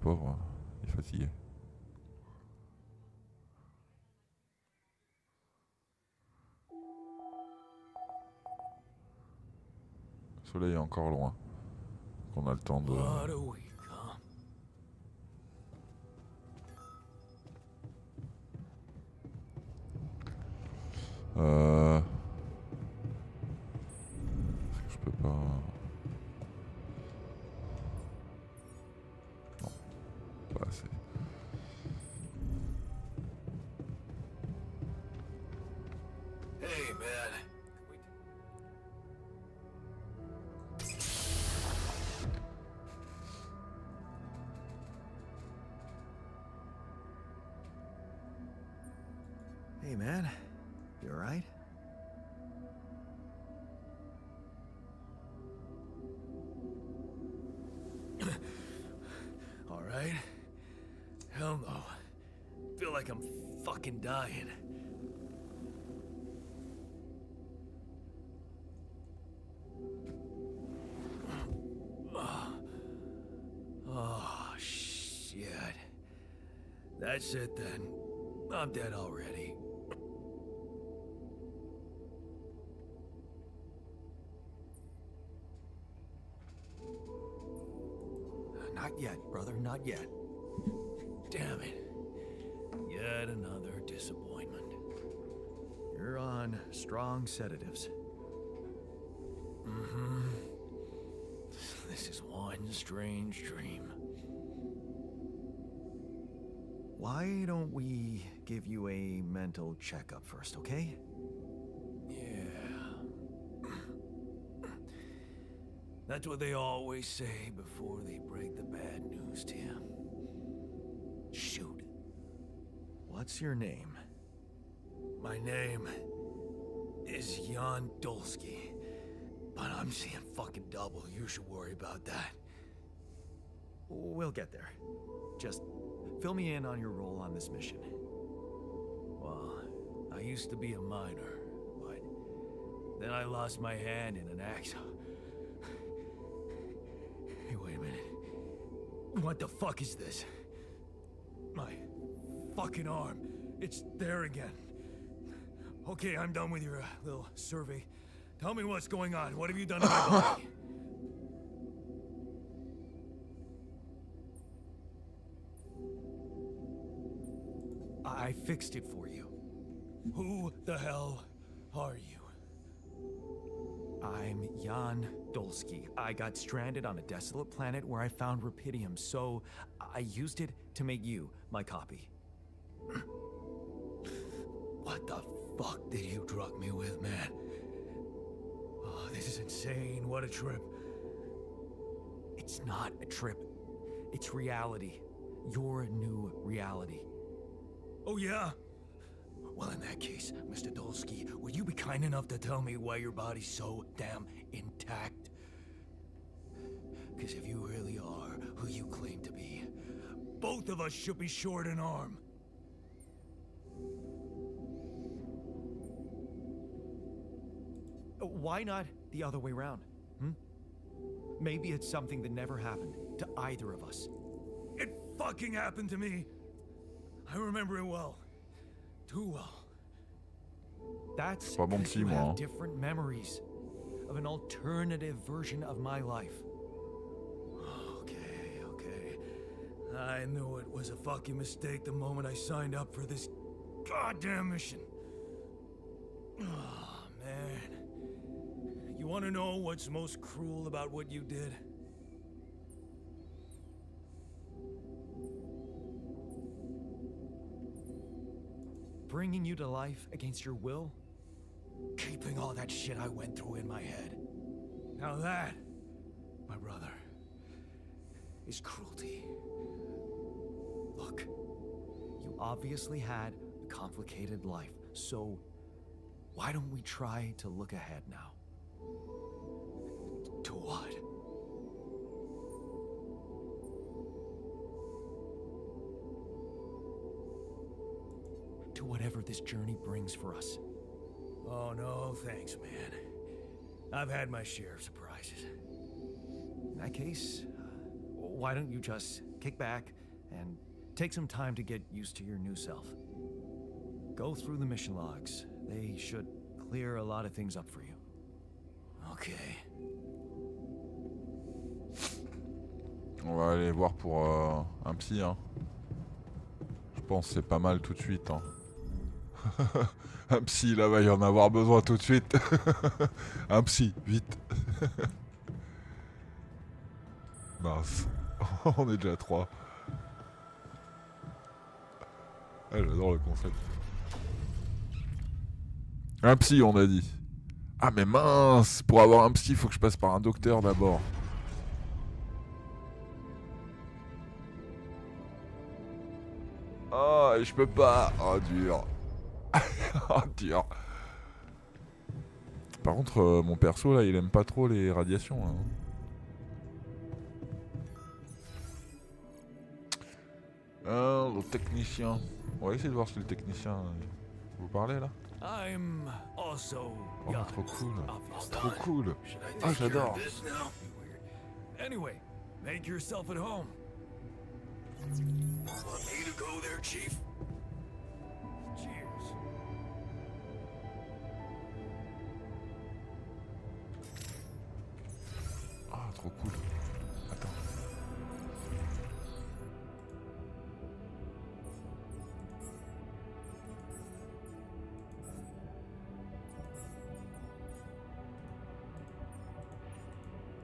pauvre, il est fatigué. Le soleil est encore loin. Donc on a le temps de... What a week, huh? Est-ce que je peux pas... Non, pas assez. Hey, man. Hey, man. You alright? Alright? Hell no. Feel like I'm fucking dying. Oh, shit. That's it then. I'm dead already. Not yet, brother, not yet. Damn it. Yet another disappointment. You're on strong sedatives. Mm-hmm. This is one strange dream. Why don't we give you a mental checkup first, okay? Yeah. That's what they always say before they break the bad news to you. Shoot. What's your name? My name is Jan Dolsky. But I'm seeing fucking double. You should worry about that. We'll get there. Just fill me in on your role on this mission. Well, I used to be a miner, but then I lost my hand in an accident. Hey, wait a minute. What the fuck is this? My fucking arm. It's there again. Okay, I'm done with your little survey. Tell me what's going on. What have you done to my body? I fixed it for you. Who the hell are you? I'm Jan Dolsky. I got stranded on a desolate planet where I found rupidium, so I used it to make you my copy. What the fuck did you drug me with, man? Oh, this is insane. What a trip. It's not a trip. It's reality. Your new reality. Oh, yeah? Well, in that case, Mr. Dolsky, would you be kind enough to tell me why your body's so damn intact? Because if you really are who you claim to be, both of us should be short an arm. Why not the other way around? Maybe it's something that never happened to either of us. It fucking happened to me. I remember it well. Too well. That's Pas bon because petit, you moi, have hein. different memories of an alternative version of my life. Okay. I knew it was a fucking mistake the moment I signed up for this goddamn mission. Oh, man. You want to know what's most cruel about what you did? Bringing you to life against your will? Keeping all that shit I went through in my head. Now that, my brother, is cruelty. Look, you obviously had a complicated life, so Why don't we try to look ahead now? To what? To whatever this journey brings for us. Oh, no, thanks, man. I've had my share of surprises. In that case, why don't you just kick back and take some time to get used to your new self? Go through the mission logs. They should clear a lot of things up for you. Okay. On va aller voir pour un psy. Hein. Je pense que c'est pas mal tout de suite. Hein. Un psy, là, va y en avoir besoin tout de suite. Un psy, vite. Mince. On est déjà 3. Ah, j'adore le concept. Un psy, on a dit. Ah, mais mince. Pour avoir un psy, il faut que je passe par un docteur d'abord. Oh, je peux pas. Oh, dur. Oh, dur. Par contre, mon perso, là, il aime pas trop les radiations. Hein. Le technicien. On va essayer de voir si le technicien... Vous parlez, là? I'm also Oh, young, trop cool. obviously. Trop cool. Should I Ah, take care j'adore. of this now? Anyway, make yourself at home. Want me to go there, Chief? Cheers. Ah, trop cool. Attends.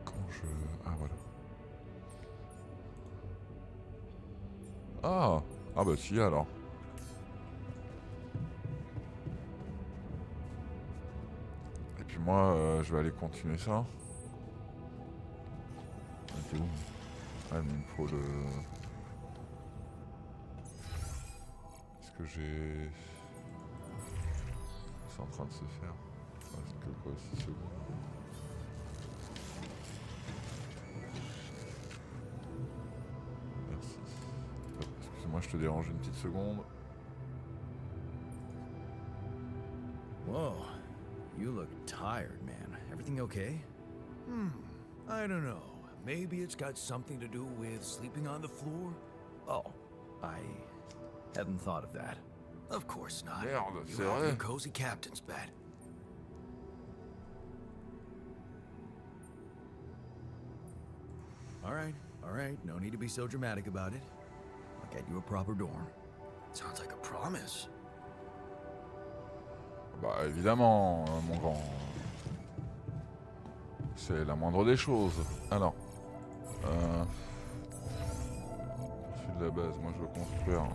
Quand je... Ah, voilà. Ah. Ah bah si, alors. Et puis moi, je vais aller continuer ça. Ah, t'es où? Ah, mais il me faut le... Est-ce que j'ai... C'est en train de se faire. Il reste que quoi, 6 secondes. Merci. Excuse-moi, je te dérange une petite seconde. Whoa, you look tired, man. Everything okay? I don't know. Maybe it's got something to do with sleeping on the floor? Oh, I hadn't thought of that. Of course not. Merde, You c'est have vrai. your cozy captain's bed. All right, no need to be so dramatic about it. I'll get you a proper dorm. Sounds like a promise. Bah évidemment, mon grand. C'est la moindre des choses. Alors. Profil de la base, moi je veux construire.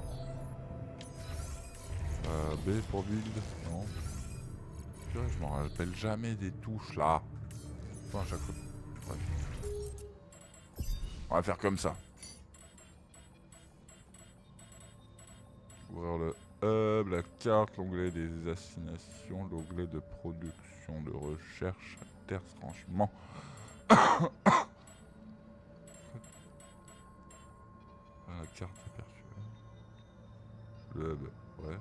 B pour build, non. Purée, je m'en rappelle jamais des touches là. Enfin, à chaque fois. Bref. On va faire comme ça. Ouvrir le hub, la carte, l'onglet des assignations, l'onglet de production, de recherche, interrangement. La carte aperçue. Le hub, ouais.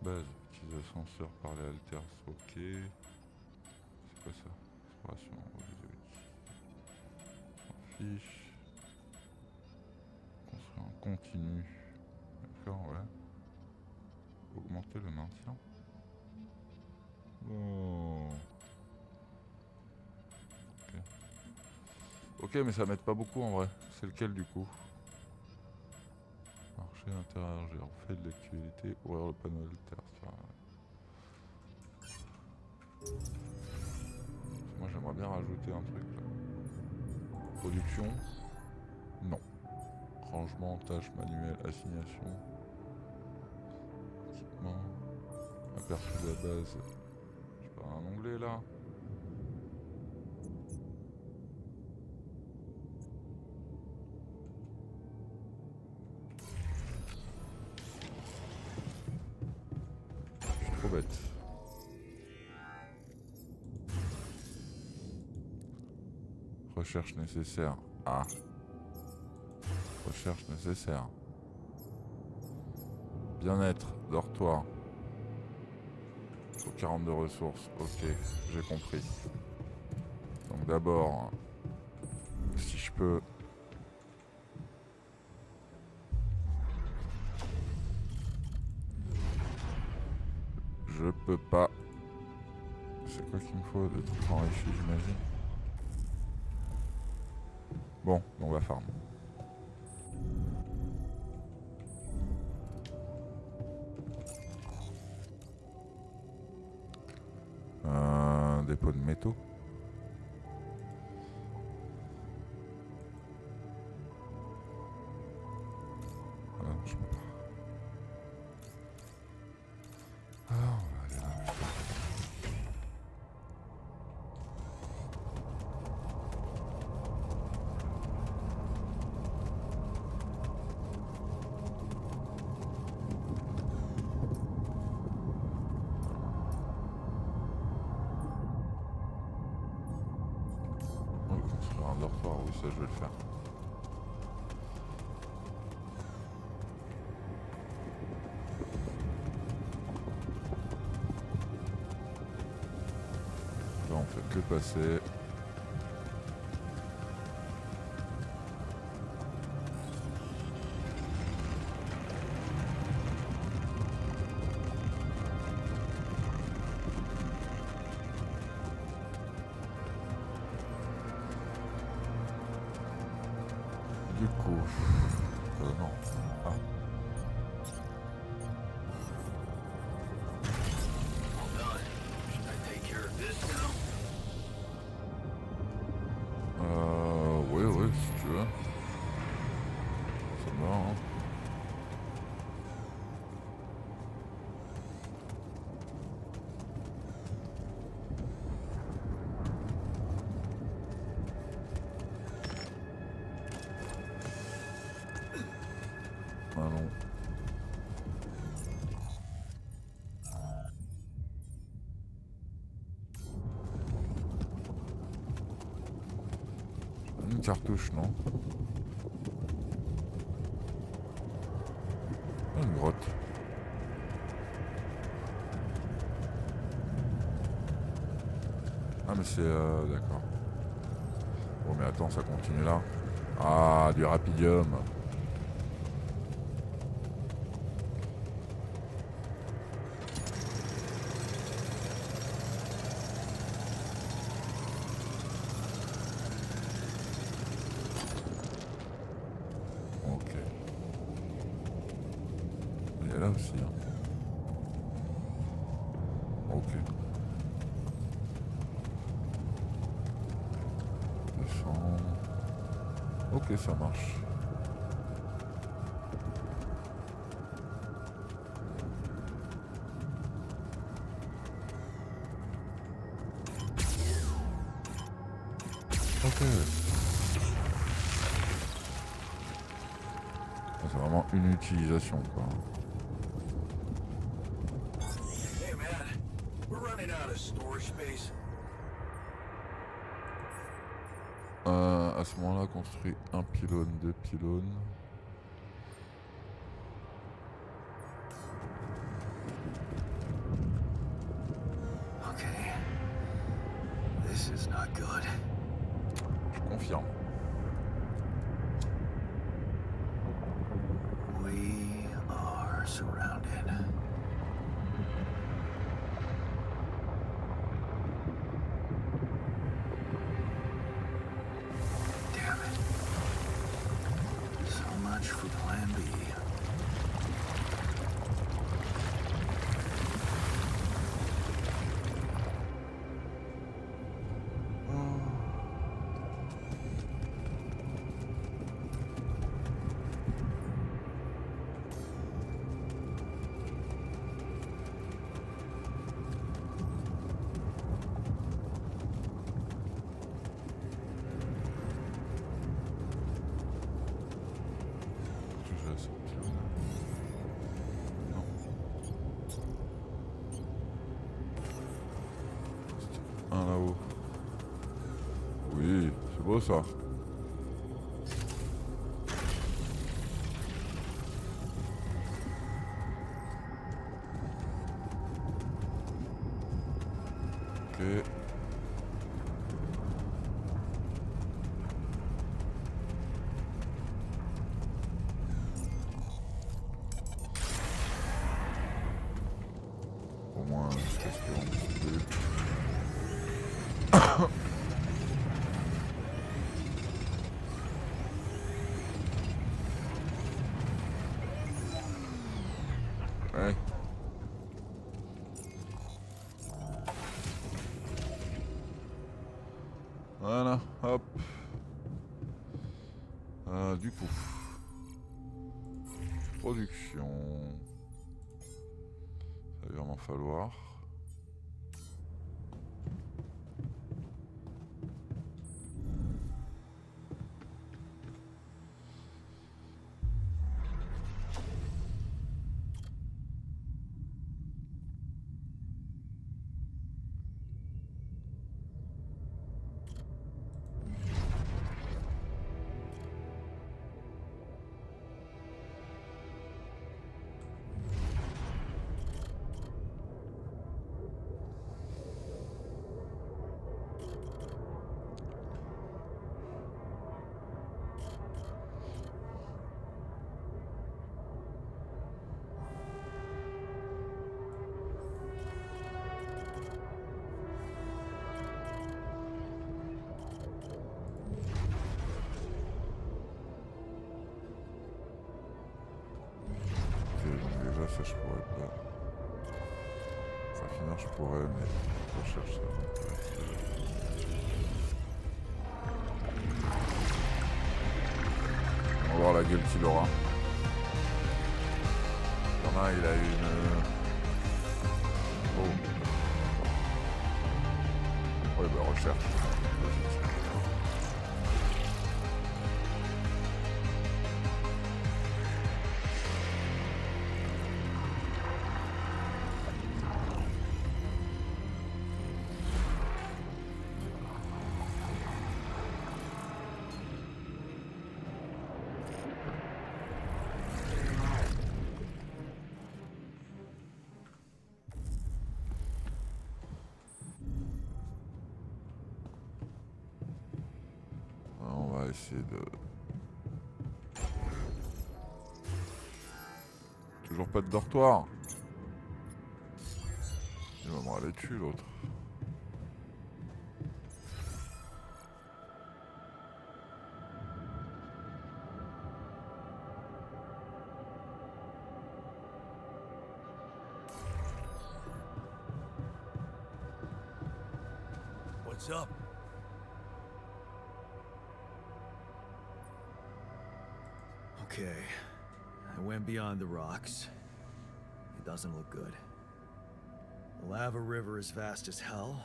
Base, utilise ascenseur, parler alters, ok. C'est quoi ça? Exploration, s'en fiche. Construire en continu. D'accord, ouais. Augmenter le maintien. Oh. Ok. Ok, mais ça m'aide pas beaucoup en vrai. C'est lequel du coup? Marché, interagir, fait de l'actualité, ouvrir le panneau alter. Moi j'aimerais bien rajouter un truc là. Production. Non. Rangement, tâches manuelles, assignation. Équipement. Aperçu de la base. J'ai pas un onglet là. fait. Recherche nécessaire. Ah. Recherche nécessaire. Bien-être, dortoir. Faut 42 ressources. Ok, j'ai compris. Donc d'abord, si je peux... Je peux pas. C'est quoi qu'il me faut? Des trucs enrichis, j'imagine. Bon, on va farm. Un dépôt de métaux. Ah non, je peux pas. Ah, on va aller là. Oh, construire un dortoir, oui, ça je vais le faire. Là, on fait que passer. Du coup... non. Ah. Oui, oui, si tu veux. Ça me va, hein. Allons. Une cartouche, non? Une grotte. Ah mais c'est... d'accord. Bon mais attends, ça continue là. Ah, du rapidium. Ok. Il y a là aussi. Hein. Ok. Descends. Ok, ça marche. Ok. C'est vraiment une utilisation, quoi. Hey man, we're running out of storage space. À ce moment-là, construit un pylône, deux pylônes. Okay. This is not good. Je confirme. We are surrounded. Damn it. So much for plan B. Un là-haut. Oui, c'est beau ça. Ok. Au moins, je espérons plus. Ouais. Voilà, hop. Du coup. Production. Ça va vraiment falloir. Ça je pourrais pas. Enfin finir je pourrais mais je cherche ça. On va voir la gueule qu'il aura. Il y en a, il a une. Oh. Ouais bah recherche. On va essayer de... Toujours pas de dortoir. Il va me râler dessus l'autre. What's up? Okay, I went beyond the rocks. It doesn't look good. The lava river is vast as hell.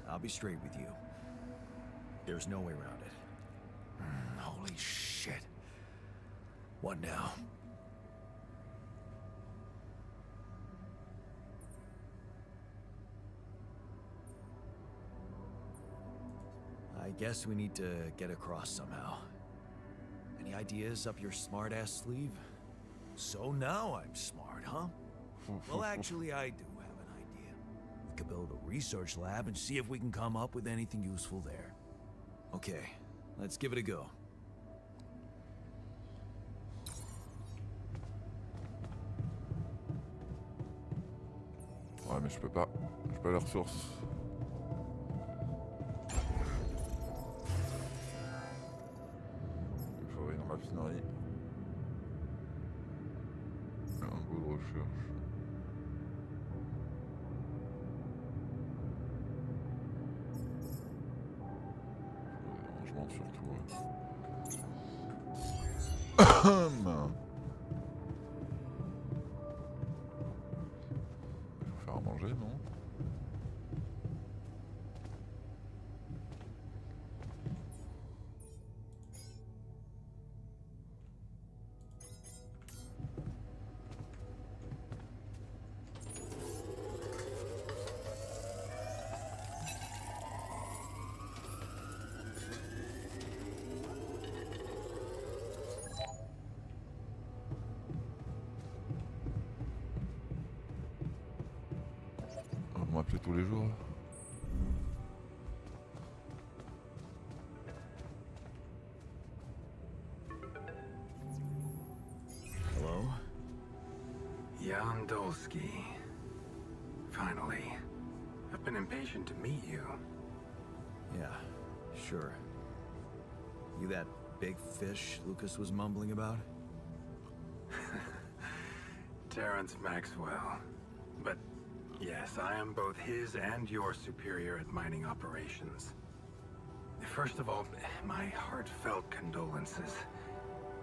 I'll be straight with you. There's no way around it. Holy shit. What now? I guess we need to get across somehow. Any ideas up your smart-ass sleeve? So now I'm smart, huh? Well, actually, I do have an idea. We could build a research lab and see if we can come up with anything useful there. Okay, let's give it a go. Ouais mais je peux pas. J'ai pas les ressources. Il faudrait une raffinerie. Un goût de recherche. Rangement surtout. Il faut faire à manger, non? tous les jours. Hello? Jan Dolsky. Finally. I've been impatient to meet you. Yeah, sure. You that big fish Lucas was mumbling about? Terrence Maxwell. But yes, I am both his and your superior at mining operations. First of all, my heartfelt condolences.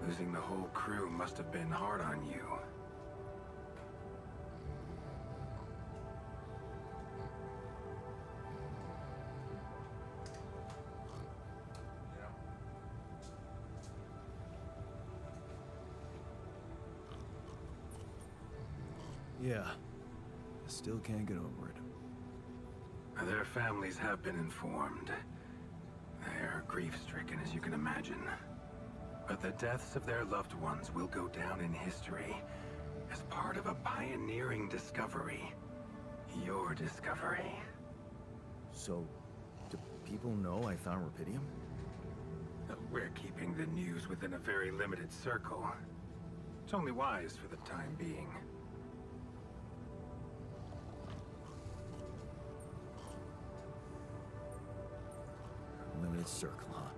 Losing the whole crew must have been hard on you. Yeah. I still can't get over it. Their families have been informed. They're grief-stricken, as you can imagine. But the deaths of their loved ones will go down in history as part of a pioneering discovery. Your discovery. So, do people know I found Rapidium? We're keeping the news within a very limited circle. It's only wise for the time being. Limited circle, huh?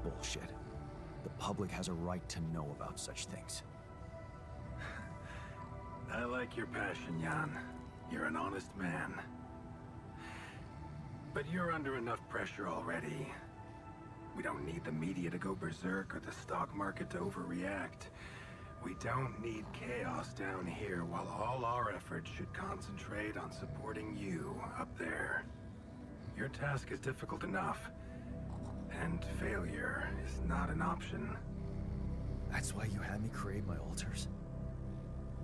Bullshit. The public has a right to know about such things. I like your passion, Jan. You're an honest man. But you're under enough pressure already. We don't need the media to go berserk or the stock market to overreact. We don't need chaos down here while all our efforts should concentrate on supporting you up there. Your task is difficult enough, and failure is not an option. That's why you had me create my altars?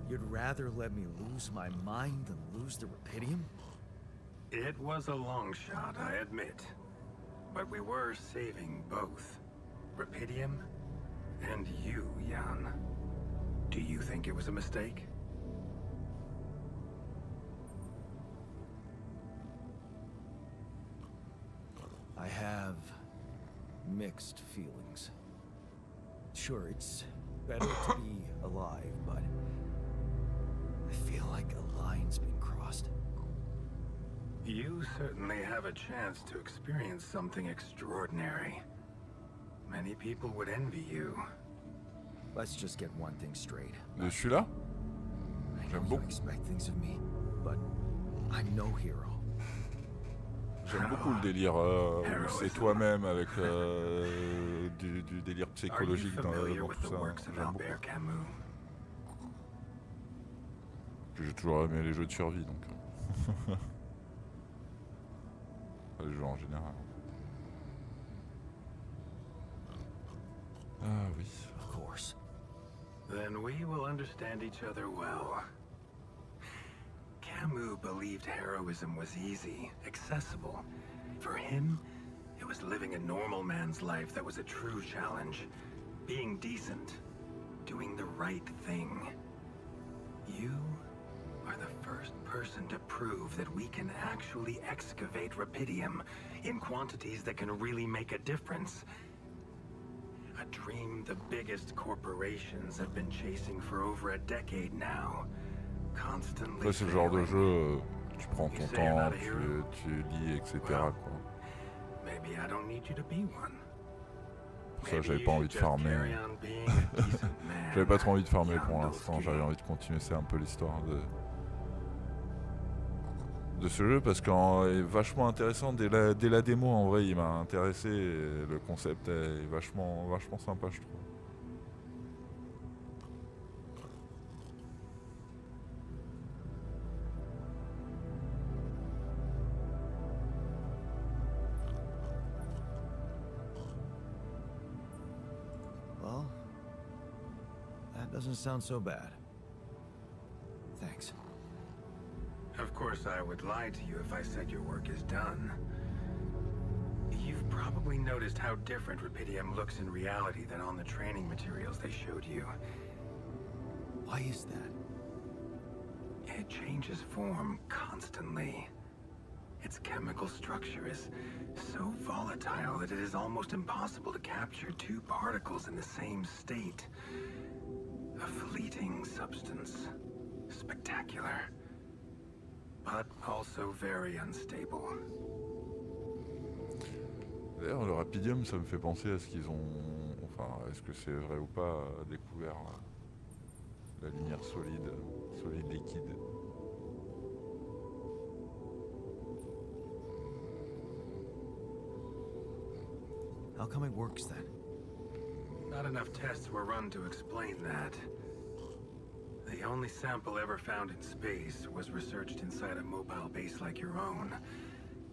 You'd rather let me lose my mind than lose the Rapidium? It was a long shot, I admit. But we were saving both. Rapidium and you, Jan. Do you think it was a mistake? I have mixed feelings. Sure, it's better to be alive, but I feel like a line's been crossed. You certainly have a chance to experience something extraordinary. Many people would envy you. Let's just get one thing straight. De celui-là? I know J'aime you beaucoup. expect things of me, but I'm no hero. J'aime beaucoup le délire où c'est toi-même avec du délire Are you psychologique dans familiar tout with the ça. works of J'aime Albert beaucoup. Camus? J'ai toujours aimé les jeux de survie donc. Les jeux en général. Ah oui. Of course. Then we will understand each other well. Camus believed heroism was easy, accessible. For him, it was living a normal man's life that was a true challenge. Being decent. Doing the right thing. You are the first person to prove that we can actually excavate Rapidium in quantities that can really make a difference. A dream the biggest corporations have been chasing for over a decade now. Constantly Après c'est le genre de failing. jeu, tu prends ton temps, tu lis, etc. quoi. Maybe I don't need you to be one. Ça Maybe j'avais you pas envie should de just farmer. carry on being a decent man. J'avais pas trop envie de farmer Jan pour l'instant, Dolsky. j'avais envie de continuer, c'est un peu l'histoire de ce jeu parce qu'il est vachement intéressant dès la démo en vrai il m'a intéressé et le concept est vachement sympa je trouve. Well, that doesn't sound so bad. Thanks. Of course, I would lie to you if I said your work is done. You've probably noticed how different Rapidium looks in reality than on the training materials they showed you. Why is that? It changes form constantly. Its chemical structure is so volatile that it is almost impossible to capture two particles in the same state. A fleeting substance. Spectacular. But also very unstable. D'ailleurs, le rapidium, ça me fait penser à ce qu'ils ont... Enfin, est-ce que c'est vrai ou pas, découvert la lumière solide liquide. How come it works then? Not enough tests were run to explain that. The only sample ever found in space was researched inside a mobile base like your own,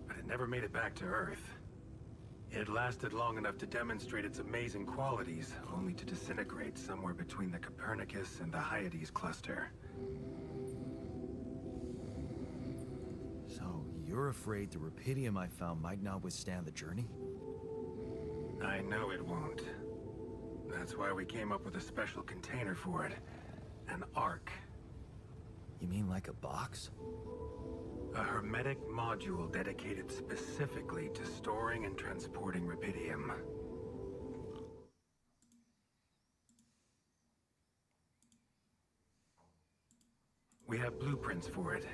but it never made it back to Earth. It lasted long enough to demonstrate its amazing qualities, only to disintegrate somewhere between the Copernicus and the Hyades cluster. So, you're afraid the rupidium I found might not withstand the journey? I know it won't. That's why we came up with a special container for it. An Ark. You mean like a box? A hermetic module dedicated specifically to storing and transporting rupidium. We have blueprints for it.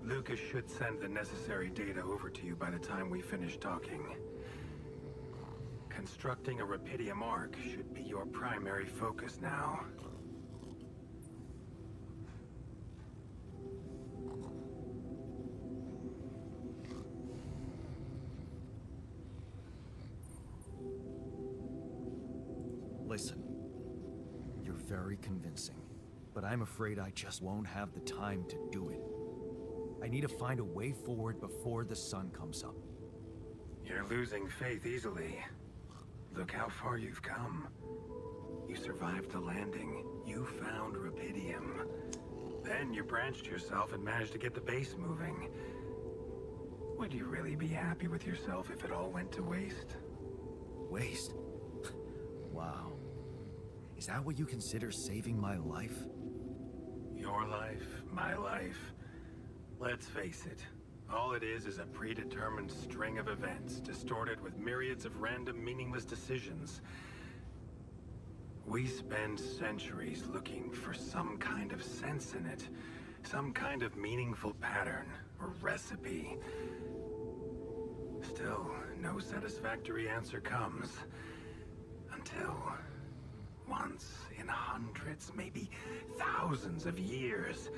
Lucas should send the necessary data over to you by the time we finish talking. Constructing a rupidium Ark should be your primary focus now. Listen, you're very convincing, but I'm afraid I just won't have the time to do it. I need to find a way forward before the sun comes up. You're losing faith easily. Look how far you've come. You survived the landing. You found rupidium. Then you branched yourself and managed to get the base moving. Would you really be happy with yourself if it all went to waste? Waste? Wow. Is that what you consider saving my life? Your life, my life. Let's face it. All it is a predetermined string of events, distorted with myriads of random, meaningless decisions. We spend centuries looking for some kind of sense in it, some kind of meaningful pattern or recipe. Still, no satisfactory answer comes. Until, once in hundreds, maybe thousands of years,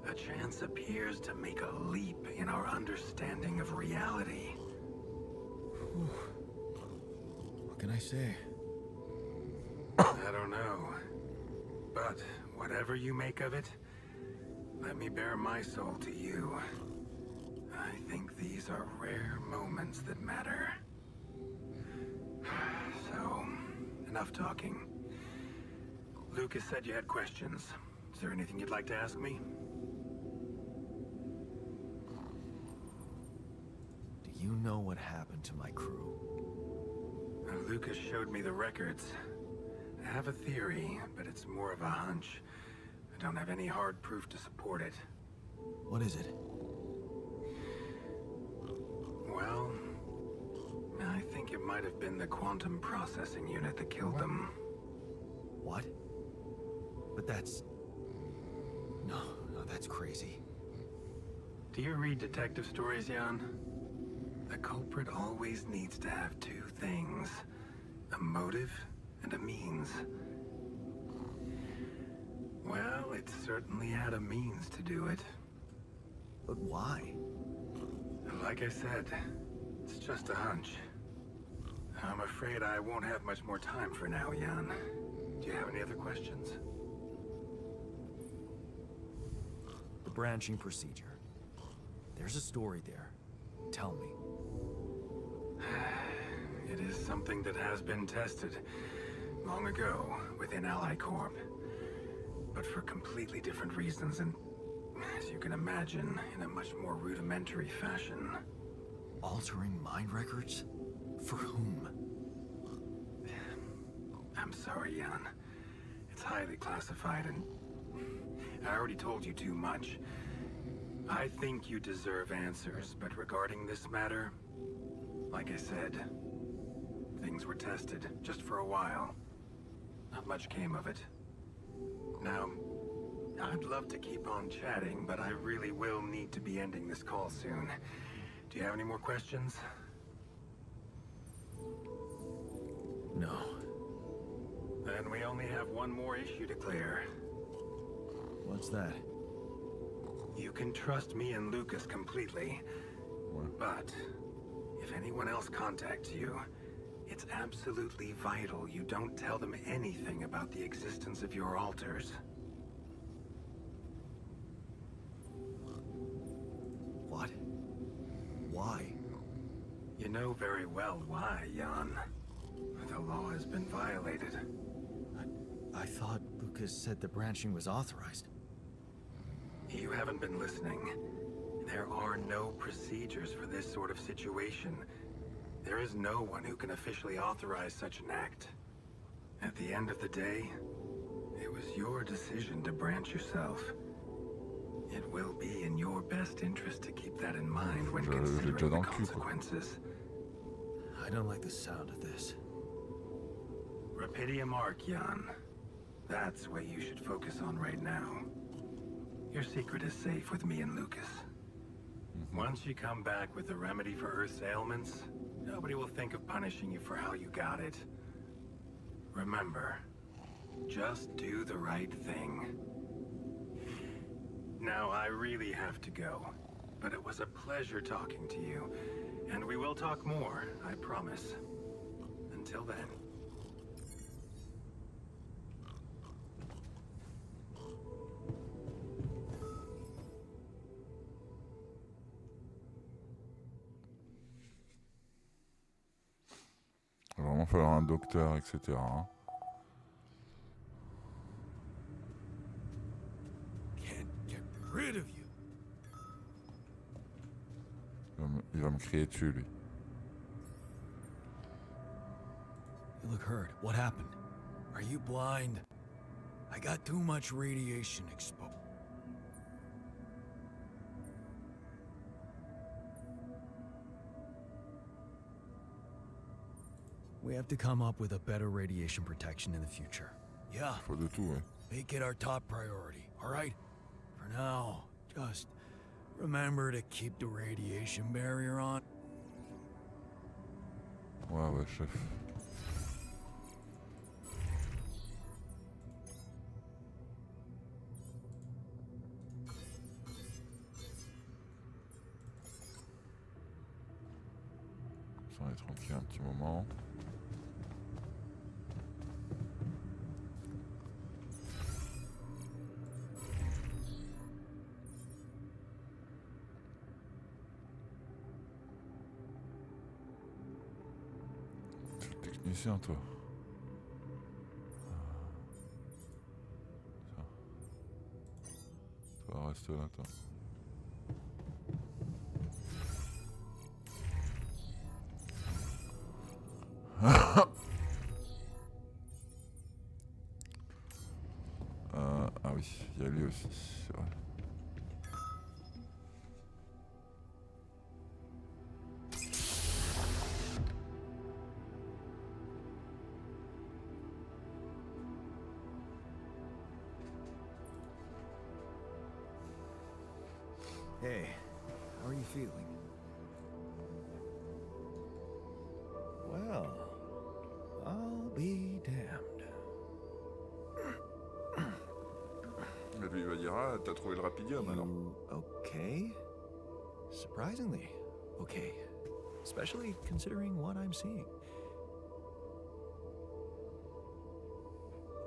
a chance appears to make a leap in our understanding of reality. What can I say? I don't know. But whatever you make of it, let me bare my soul to you. I think these are rare moments that matter. So, enough talking. Lucas said you had questions. Is there anything you'd like to ask me? Do you know what happened to my crew? Lucas showed me the records. I have a theory, but it's more of a hunch. I don't have any hard proof to support it. What is it? Well, I think it might have been the quantum processing unit that killed them. What? But that's... No, that's crazy. Do you read detective stories, Jan? The culprit always needs to have two things. A motive and a means. Well, it certainly had a means to do it. But why? Like I said, it's just a hunch. I'm afraid I won't have much more time for now, Jan. Do you have any other questions? The branching procedure. There's a story there. Tell me. It is something that has been tested long ago within Ally Corp. But for completely different reasons and, as you can imagine, in a much more rudimentary fashion. Altering mind records? For whom? I'm sorry, Jan. It's highly classified and I already told you too much. I think you deserve answers, but regarding this matter, like I said, things were tested, just for a while. Not much came of it. Now, I'd love to keep on chatting, but I really will need to be ending this call soon. Do you have any more questions? No. Then we only have one more issue to clear. What's that? You can trust me and Lucas completely, but if anyone else contacts you, it's absolutely vital you don't tell them anything about the existence of your altars. What? Why? You know very well why, Jan. The law has been violated. I thought Lucas said the branching was authorized. You haven't been listening. There are no procedures for this sort of situation. There is no one who can officially authorize such an act. At the end of the day, it was your decision to branch yourself. It will be in your best interest to keep that in mind when considering the consequences. I don't like the sound of this. Rapidium Arc, Jan. That's what you should focus on right now. Your secret is safe with me and Lucas. Once you come back with a remedy for Earth's ailments, nobody will think of punishing you for how you got it. Remember, just do the right thing. Now, I really have to go, but it was a pleasure talking to you, and we will talk more, I promise. Until then. Il va vraiment falloir un docteur, etc. Hein. Can't get rid of you. Il va me crier dessus, lui. You look hurt. What happened? Are you blind? I got too much radiation exposed. We have to come up with a better radiation protection in the future. Yeah, Faut de tout, ouais. make it our top priority, all right? For now, just remember to keep the radiation barrier on. Ouais, ouais, chef. Ça va être tranquille un petit moment. C'est le technicien, toi. Ça. Toi, reste là, toi. Ah oui, il y a lui aussi, c'est vrai. Hey, how are you feeling? Well, I'll be damned. Mais lui, il va dire, ah, t'as trouvé le rapidium, alors. You okay? Surprisingly, okay. Especially considering what I'm seeing.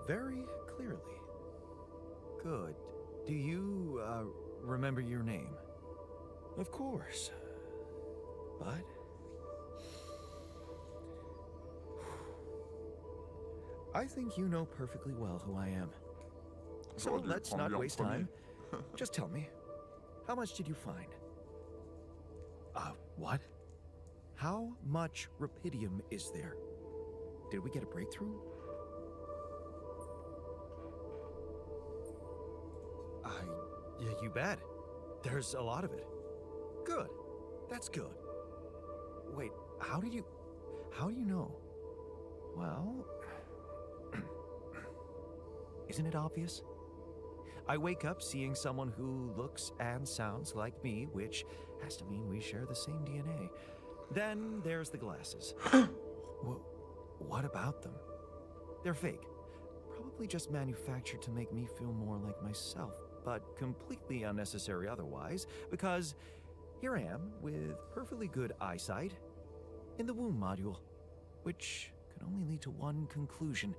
Very clearly. Good. Do you, remember your name? Of course. But... I think you know perfectly well who I am. So J'aurais dû let's prendre not lui en waste premier. time. Just tell me, how much did you find? What? How much rapidium is there? Did we get a breakthrough? Yeah, you bet. There's a lot of it. Good. That's good. Wait, how do you know? Well, isn't it obvious? I wake up seeing someone who looks and sounds like me, which has to mean we share the same DNA. Then there's the glasses. What about them? They're fake. Probably just manufactured to make me feel more like myself, but completely unnecessary otherwise, because here I am with perfectly good eyesight in the womb module, which can only lead to one conclusion: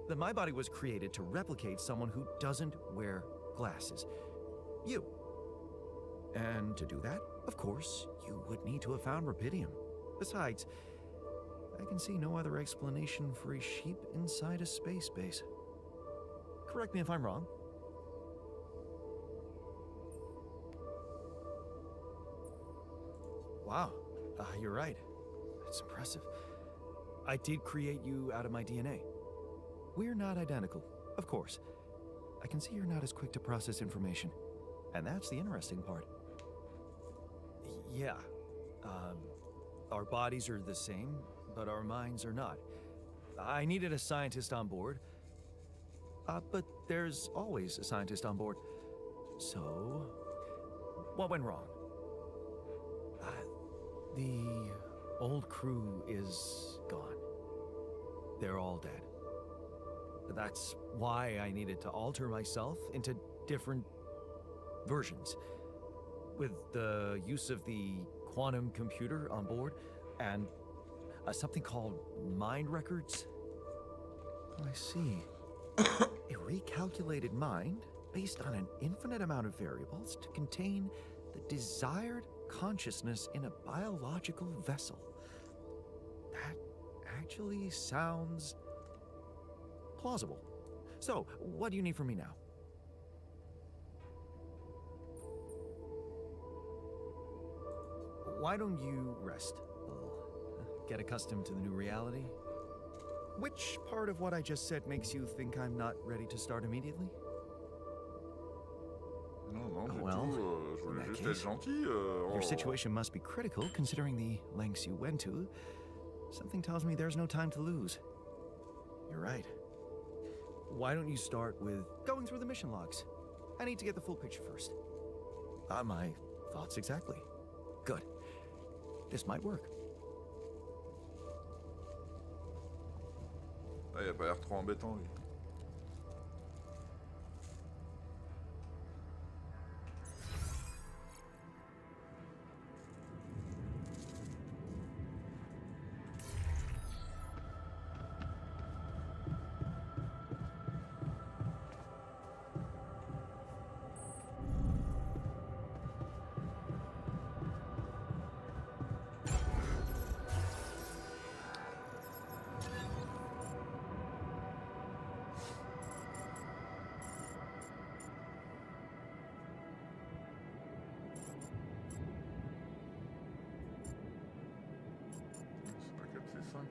that my body was created to replicate someone who doesn't wear glasses. You. And to do that, of course, you would need to have found rubidium. Besides, I can see no other explanation for a sheep inside a space base. Correct me if I'm wrong. Wow, you're right. It's impressive. I did create you out of my DNA. We're not identical, of course. I can see you're not as quick to process information. And that's the interesting part. Yeah. Our bodies are the same, but our minds are not. I needed a scientist on board. But there's always a scientist on board. So, what went wrong? The old crew is gone. They're all dead. That's why I needed to alter myself into different versions. With the use of the quantum computer on board and something called mind records. I see. A recalculated mind based on an infinite amount of variables to contain the desired consciousness in a biological vessel. That actually sounds plausible. So, what do you need from me now? Why don't you rest a little? Get accustomed to the new reality? Which part of what I just said makes you think I'm not ready to start immediately? Non, du well, tout, je voulais in that juste case, être gentil. Your situation must be critical considering the lengths you went to. Something tells me there's no time to lose. You're right. Why don't you start with going through the mission logs? I need to get the full picture first. My thoughts exactly. Good. This might work. Ah, il a pas l'air trop embêtant, lui. C'est pas 4, c'est 5.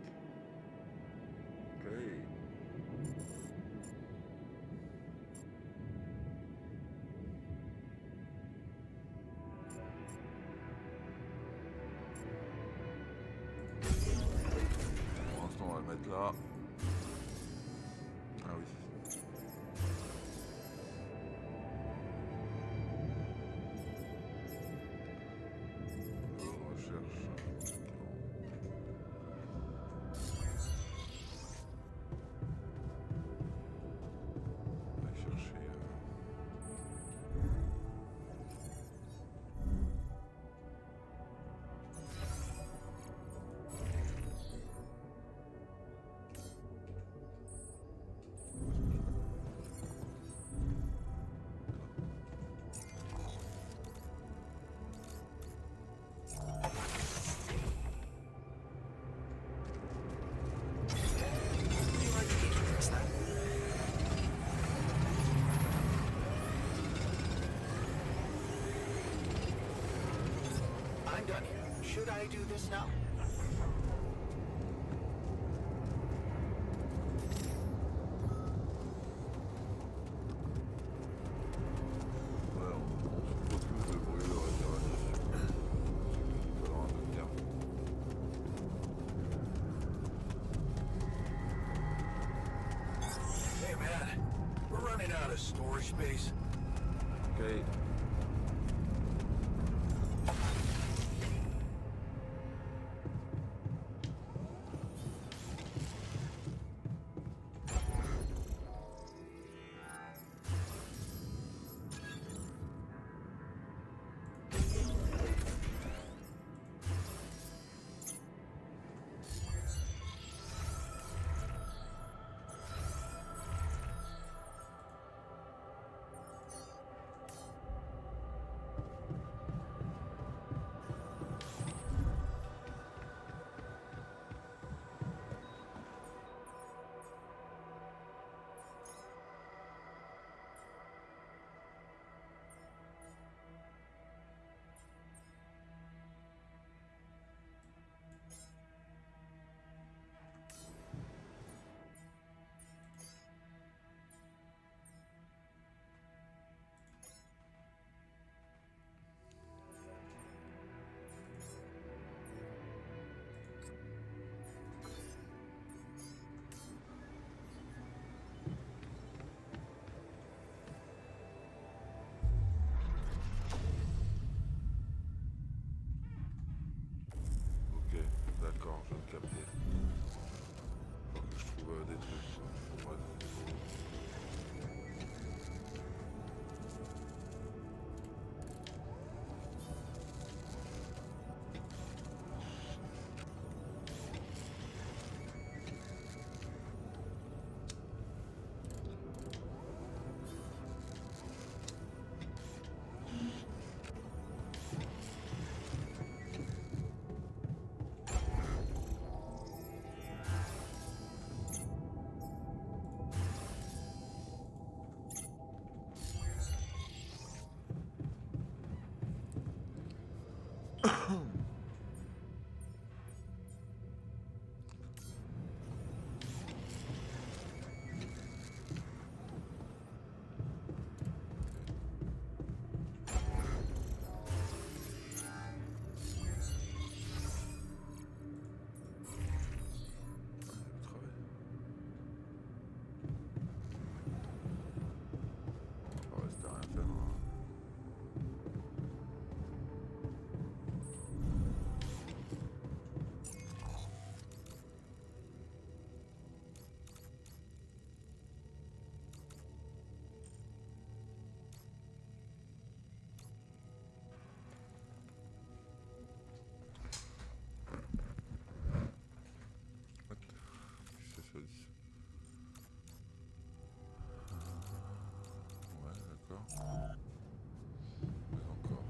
Ok. Pour l'instant, on va le mettre là. Ah oui. Recherche. On va chercher. I'm done here. Should I do this now? Ouais, on boys. Ok. Ok, d'accord, je vais capter. Faut que je trouve des trucs. Ouais. On va rester à rien faire. Ok. Qu'est-ce que ça dit? Ouais, d'accord. Mais encore.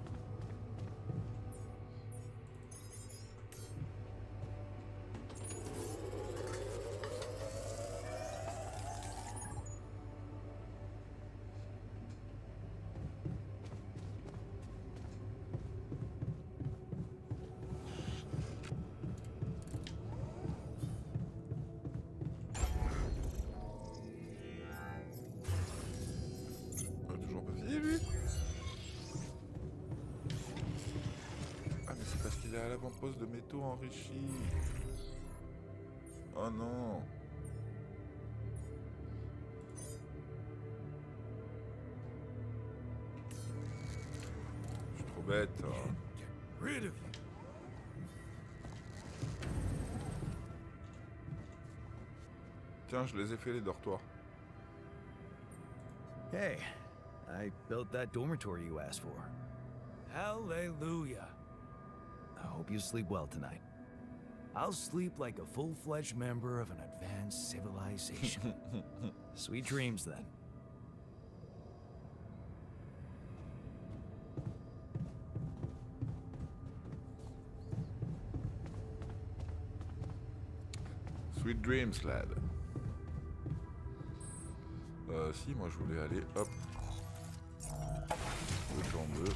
Toujours pas fini lui? Ah mais c'est parce qu'il est à l'avant-poste de métaux enrichis. Oh non. Je suis trop bête. Hein. Get rid of you. Tiens, je les ai fait les dortoirs. Hey, I built that dormitory you asked for. Hallelujah. I hope you sleep well tonight. I'll sleep like a full-fledged member of an advanced civilization. Sweet dreams then. Sweet dreams, lad. Si, moi je voulais aller, hop. Le plan bleu.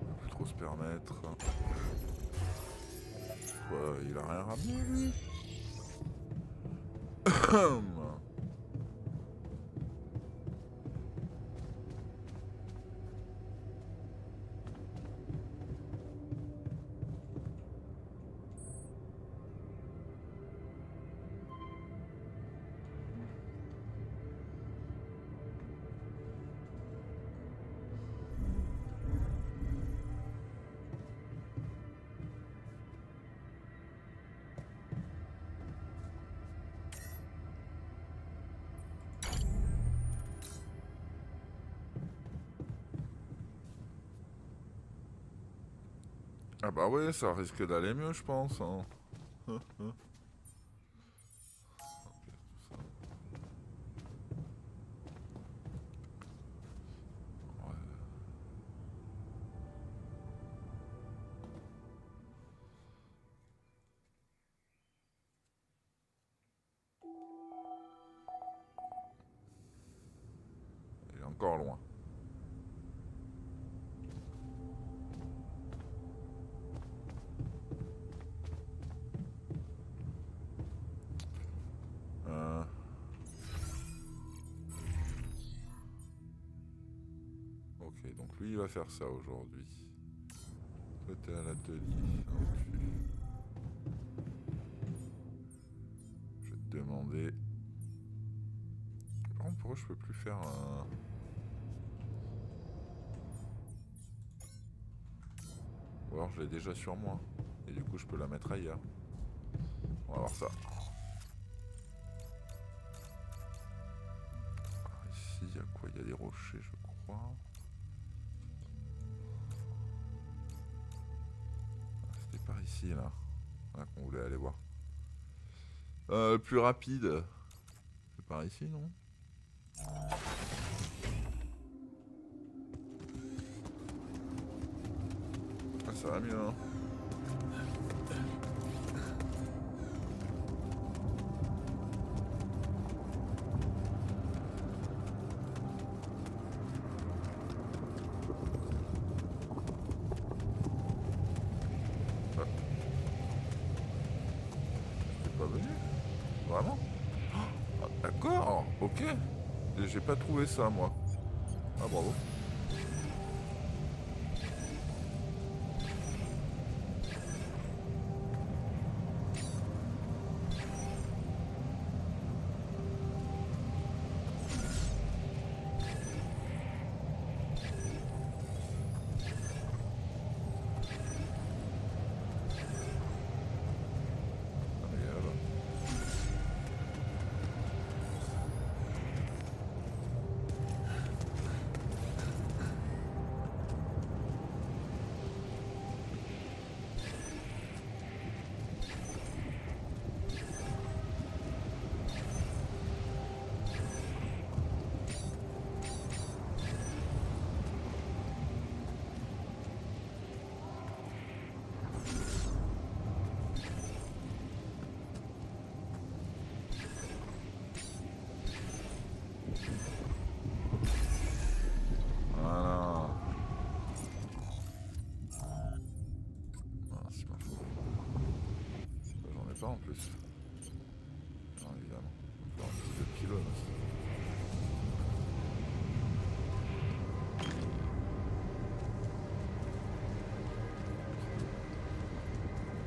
On peut plus trop se permettre. Il a rien ramené, lui. Ah bah ouais, ça risque d'aller mieux, je pense. Hein. Il est encore loin. Ok, donc lui il va faire ça aujourd'hui. Toi t'es à l'atelier. Je vais te demander. Par contre, pourquoi je peux plus faire un. Ou alors je l'ai déjà sur moi. Et du coup je peux la mettre ailleurs. On va voir ça. Ici il y a quoi? Il y a des rochers je crois. C'était par ici là. Là qu'on voulait aller voir. Plus rapide. C'est par ici non? Ah, ça va mieux hein. Vraiment? Ah, d'accord, ok. J'ai pas trouvé ça moi. Ah bravo. Ça en plus. Non, évidemment. On peut en plus de pylône aussi.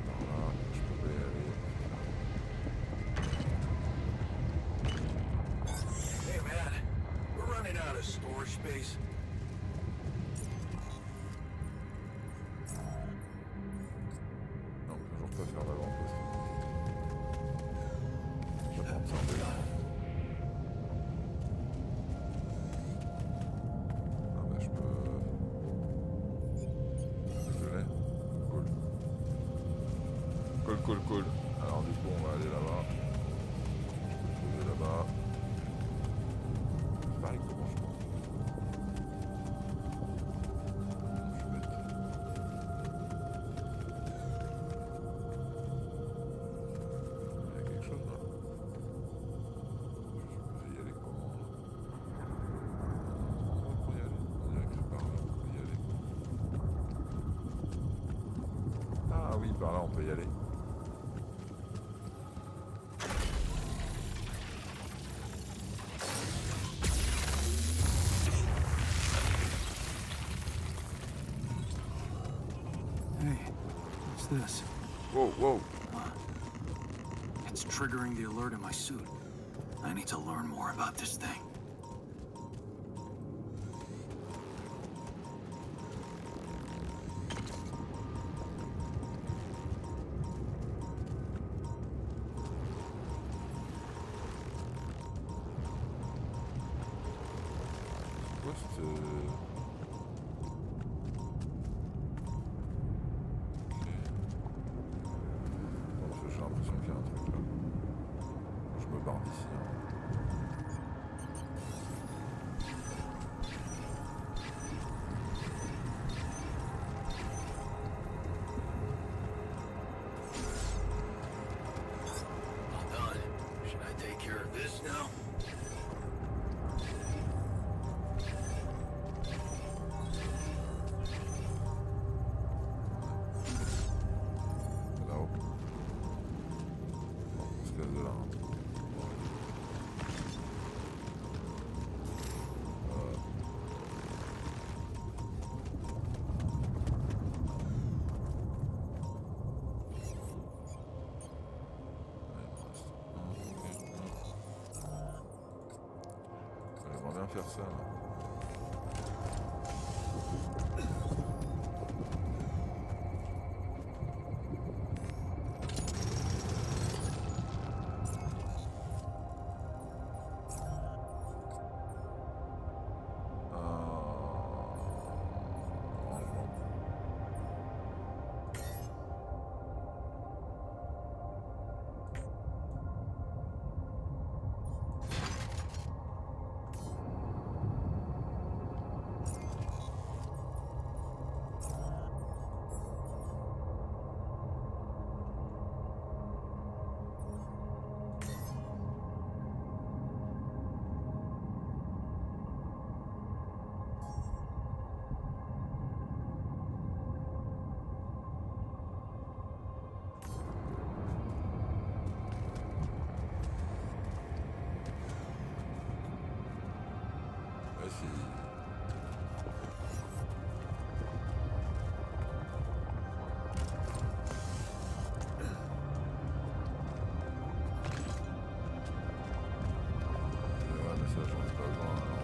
Voilà, je peux pas y aller. Hey man, we're running out of storage space. Non, on peut toujours pas faire l'avant-poste. Je vais prendre ça en délire. Ah bah je peux... Je l'ai. Cool. Cool. Alors du coup on va aller là-bas. Je peux trouver là-bas. Pareil comment je pense. Je suis bête. Il y a quelque chose là. Je vais y aller comment là? On peut y aller. On dirait que c'est par là on peut y aller. Ah oui par là on peut y aller. What's this? Whoa, whoa. It's triggering the alert in my suit. I need to learn more about this thing. Quoi cette... Ok. Bon, j'ai l'impression qu'il y a un truc là. Je me barre d'ici. Hein. All done. Should I take care of this now? C'est là-haut. Bon, on se casse de là. Hein. J'aimerais bien faire ça là. Rangement. Vas-y. Ouais, mais ça, j'en ai pas besoin. Alors.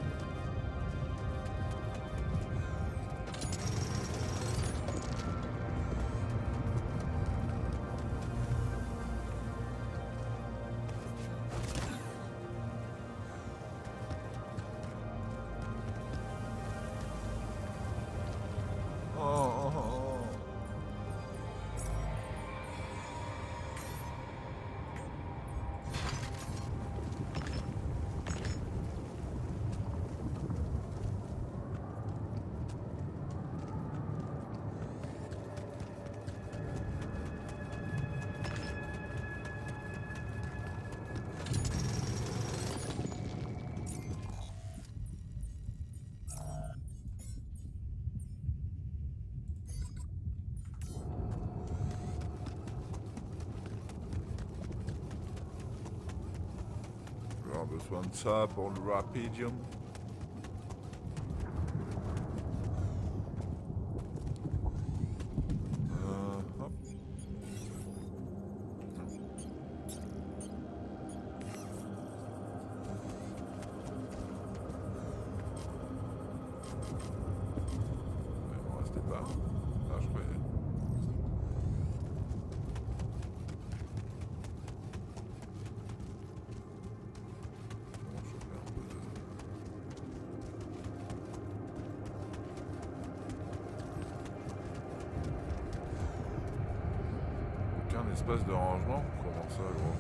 Oh, oh, oh, oh. Je vais avoir besoin de ça pour le Rapidium. Hop. Mais bon, restez pas. Ah, je croyais. Bon, je fais un peu de... Aucun espace de rangement? Comment ça, gros?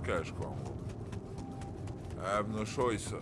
blocage quoi en gros. I have no choice.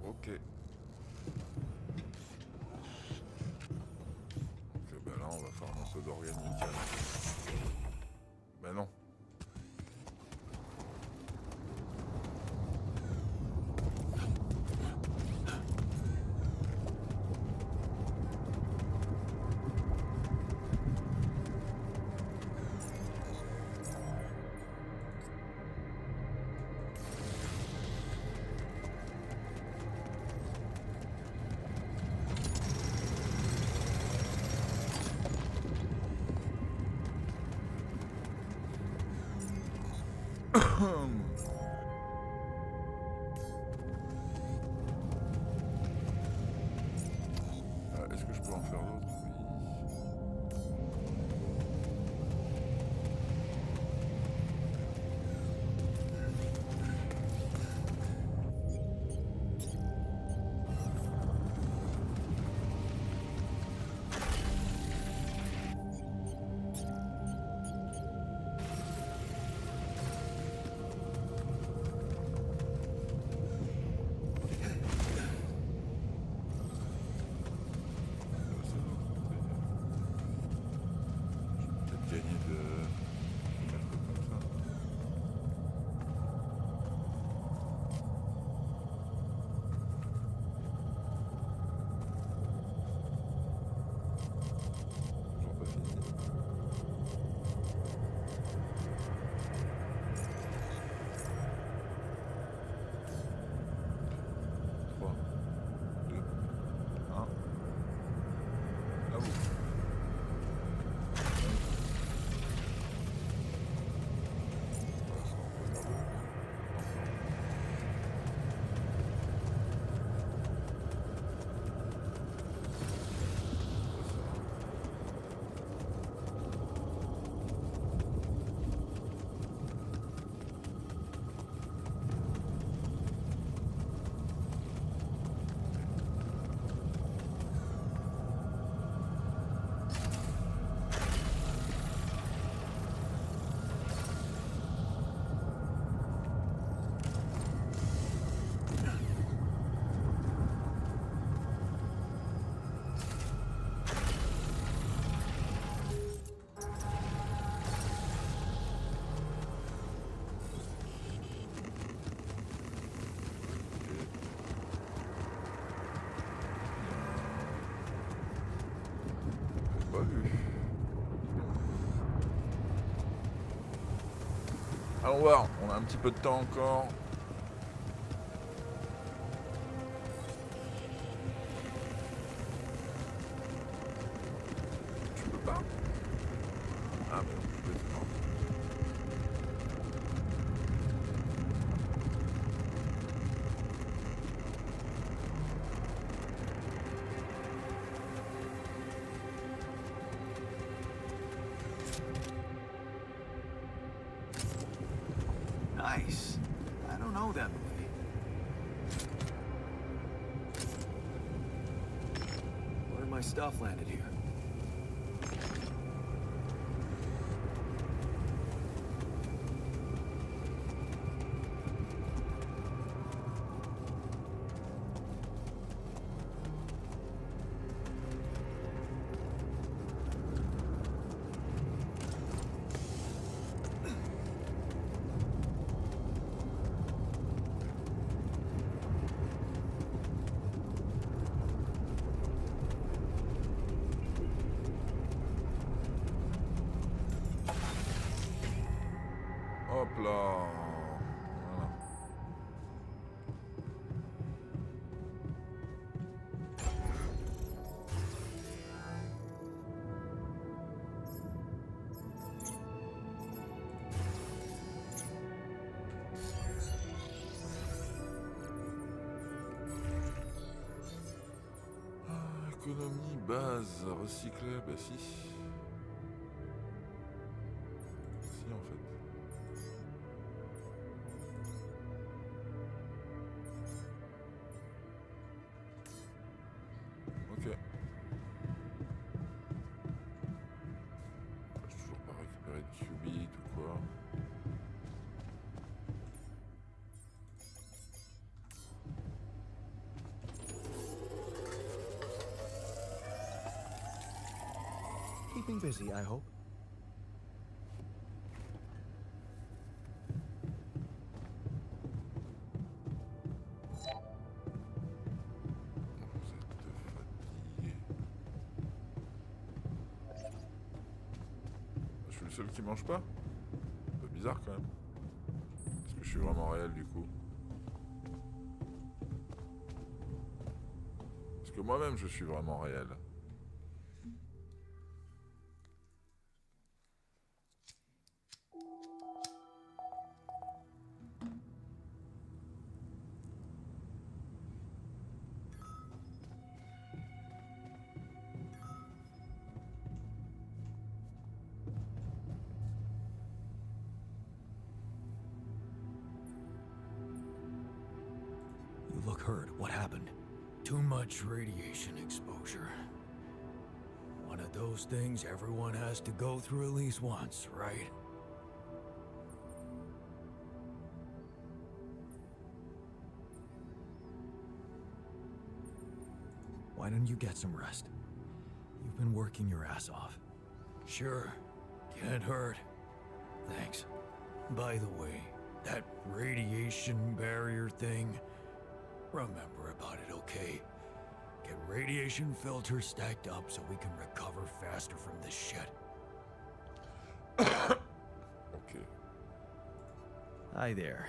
Ok. Ok, bah là on va faire un peu d'organique. Bah non. Est-ce que je peux en faire d'autres? Allons voir, on a un petit peu de temps encore. Je peux pas. Ah mais non, je peux pas. Nice. I don't know that movie. Where my stuff landed here? Hop là. Voilà. Économie, base, recycler, bah si. Si en fait. Ok. J'ai toujours pas récupéré de qubit ou quoi. Keeping busy, I hope. Vous êtes fatigué. Je suis le seul qui mange pas? Un peu bizarre quand même. Est-ce que je suis vraiment réel du coup? Est-ce que moi-même je suis vraiment réel? You look hurt. What happened? Too much radiation exposure. One of those things everyone has to go through at least once, right? Why don't you get some rest? You've been working your ass off. Sure. Can't hurt. Thanks. By the way, that radiation barrier thing, remember about it, okay? Get radiation filters stacked up so we can recover faster from this shit. Ok. Hi there.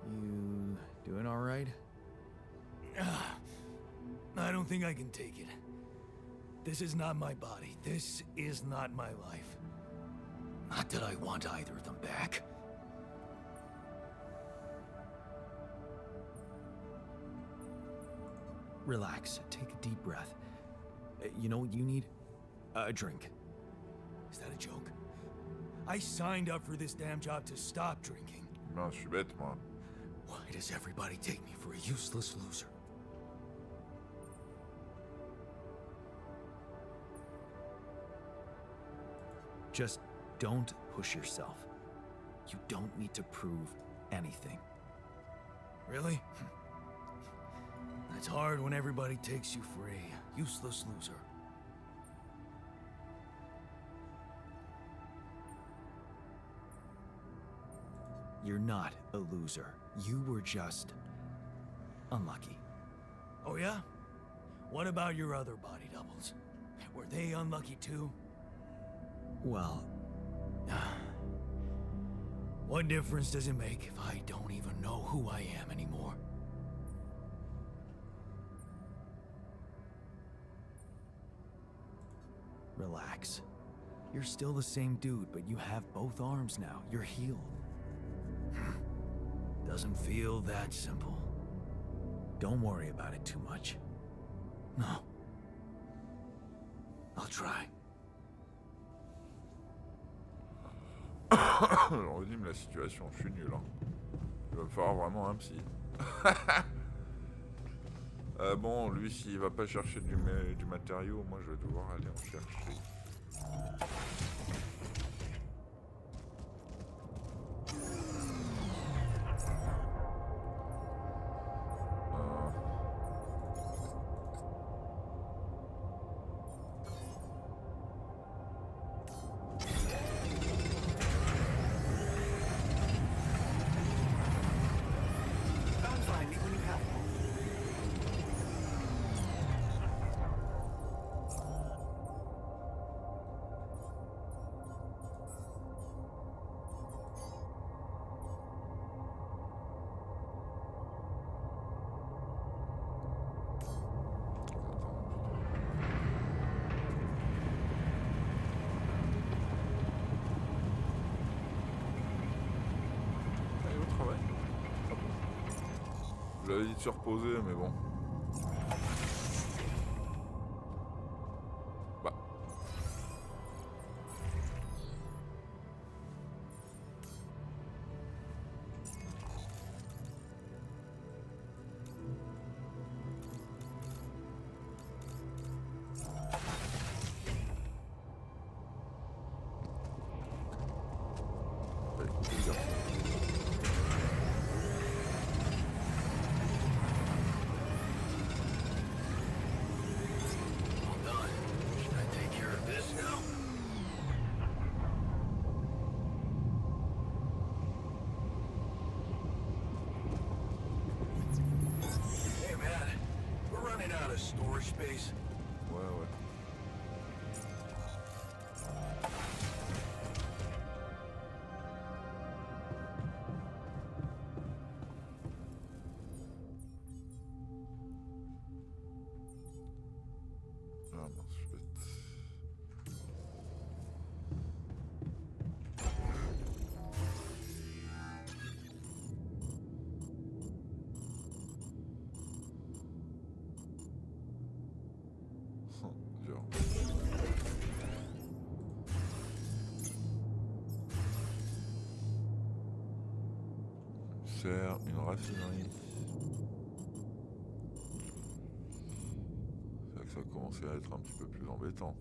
You doing all right? I don't think I can take it. This is not my body. This is not my life. Not that I want either of them back. Relax. Take a deep breath. You know what you need? A drink. Is that a joke? I signed up for this damn job to stop drinking. Non, je suis bête moi. Why does everybody take me for a useless loser? Just don't push yourself. You don't need to prove anything. Really? That's hard when everybody takes you for a useless loser. You're not a loser. You were just unlucky. Oh yeah? What about your other body doubles? Were they unlucky too? Well, what difference does it make if I don't even know who I am anymore? relax. You're still the same dude, but you have both arms now. You're healed. Doesn't feel that simple. Don't worry about it too much. No. I'll try. On redime la situation, je suis nul. Hein. Il va me falloir vraiment un psy. Bon, lui, s'il va pas chercher du matériau, moi je vais devoir aller en chercher. J'avais dit de se reposer, mais bon. Bah. Bah, écoutez, les garçons. Hey man, we're running out of storage space. Ouais, ouais. Ah mince, je suis bête. Dur. Faire une raffinerie. C'est vrai que ça a commencé à être un petit peu plus embêtant.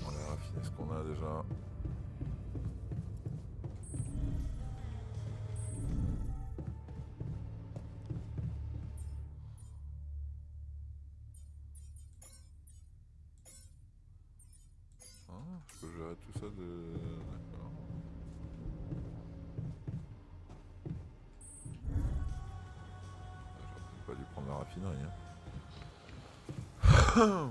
On va raffiner ce qu'on a déjà. Ah, je peux gérer tout ça de... D'accord. J'aurais peut-être pas dû prendre la raffinerie. Hein.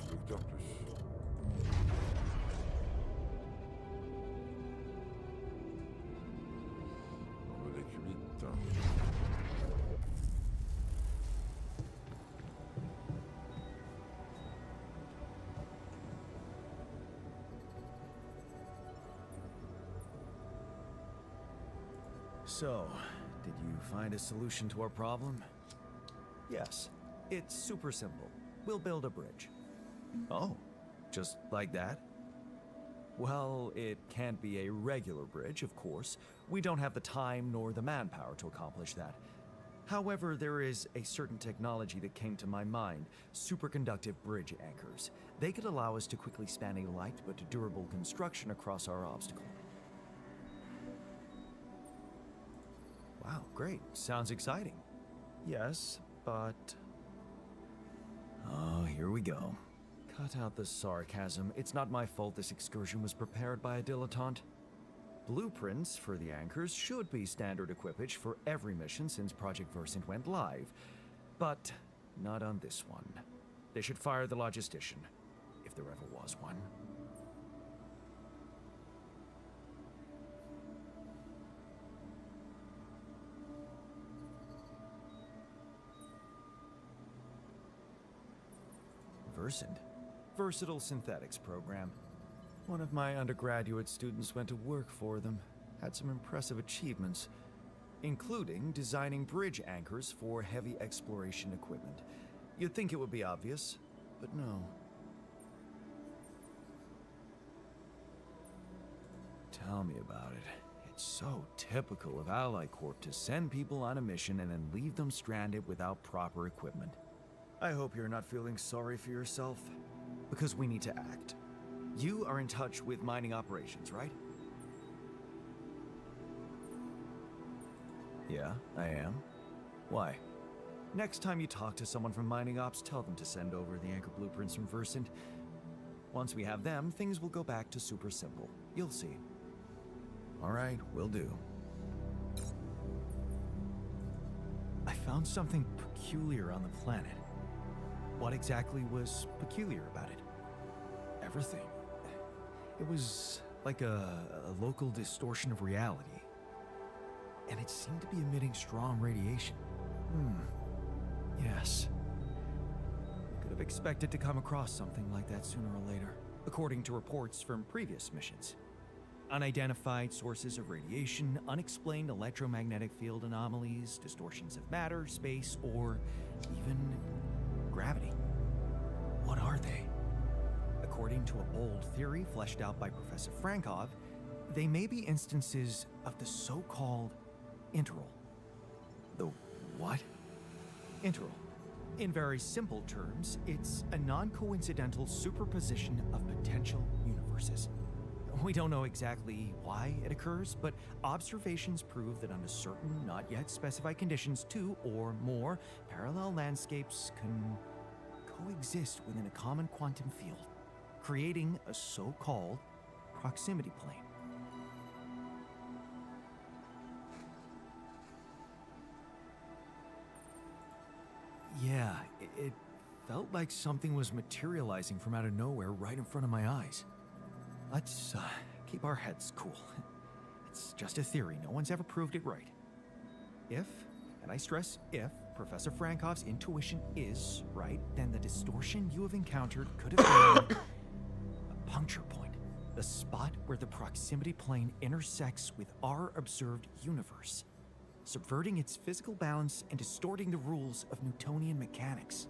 Docteur plus. On veut des qubits. So, did you find a solution to our problem? Yes. It's super simple. We'll build a bridge. Oh, just like that? Well, it can't be a regular bridge, of course. We don't have the time nor the manpower to accomplish that. However, there is a certain technology that came to my mind, superconductive bridge anchors. They could allow us to quickly span a light but durable construction across our obstacle. Wow, great. Sounds exciting. Yes, but... Oh, here we go. Cut out the sarcasm. It's not my fault this excursion was prepared by a dilettante. Blueprints for the anchors should be standard equipage for every mission since Project Versant went live, but not on this one. They should fire the logistician, if there ever was one. Versant? Versatile Synthetics program. One of my undergraduate students went to work for them. Had some impressive achievements, including designing bridge anchors for heavy exploration equipment. You'd think it would be obvious, but no. Tell me about it. It's so typical of Ally Corp to send people on a mission and then leave them stranded without proper equipment. I hope you're not feeling sorry for yourself, because we need to act. You are in touch with mining operations, right? Yeah, I am. Why? Next time you talk to someone from mining ops, tell them to send over the anchor blueprints from Versant. Once we have them, things will go back to super simple. You'll see. All right, will do. I found something peculiar on the planet. What exactly was peculiar about it? Everything. It was like a local distortion of reality. And it seemed to be emitting strong radiation. Yes. I could have expected to come across something like that sooner or later, according to reports from previous missions. Unidentified sources of radiation, unexplained electromagnetic field anomalies, distortions of matter, space, or even gravity. What are they? According to a bold theory fleshed out by Professor Frankov, they may be instances of the so-called interval. The what? Interval. In very simple terms, it's a non-coincidental superposition of potential universes. We don't know exactly why it occurs, but observations prove that under certain, not yet specified conditions, two or more parallel landscapes can coexist within a common quantum field, creating a so-called proximity plane. Yeah, it felt like something was materializing from out of nowhere right in front of my eyes. Let's keep our heads cool. It's just a theory. No one's ever proved it right. If, and I stress if, Professor Frankov's intuition is right, then the distortion you have encountered could have been a puncture point. The spot where the proximity plane intersects with our observed universe, subverting its physical balance and distorting the rules of Newtonian mechanics.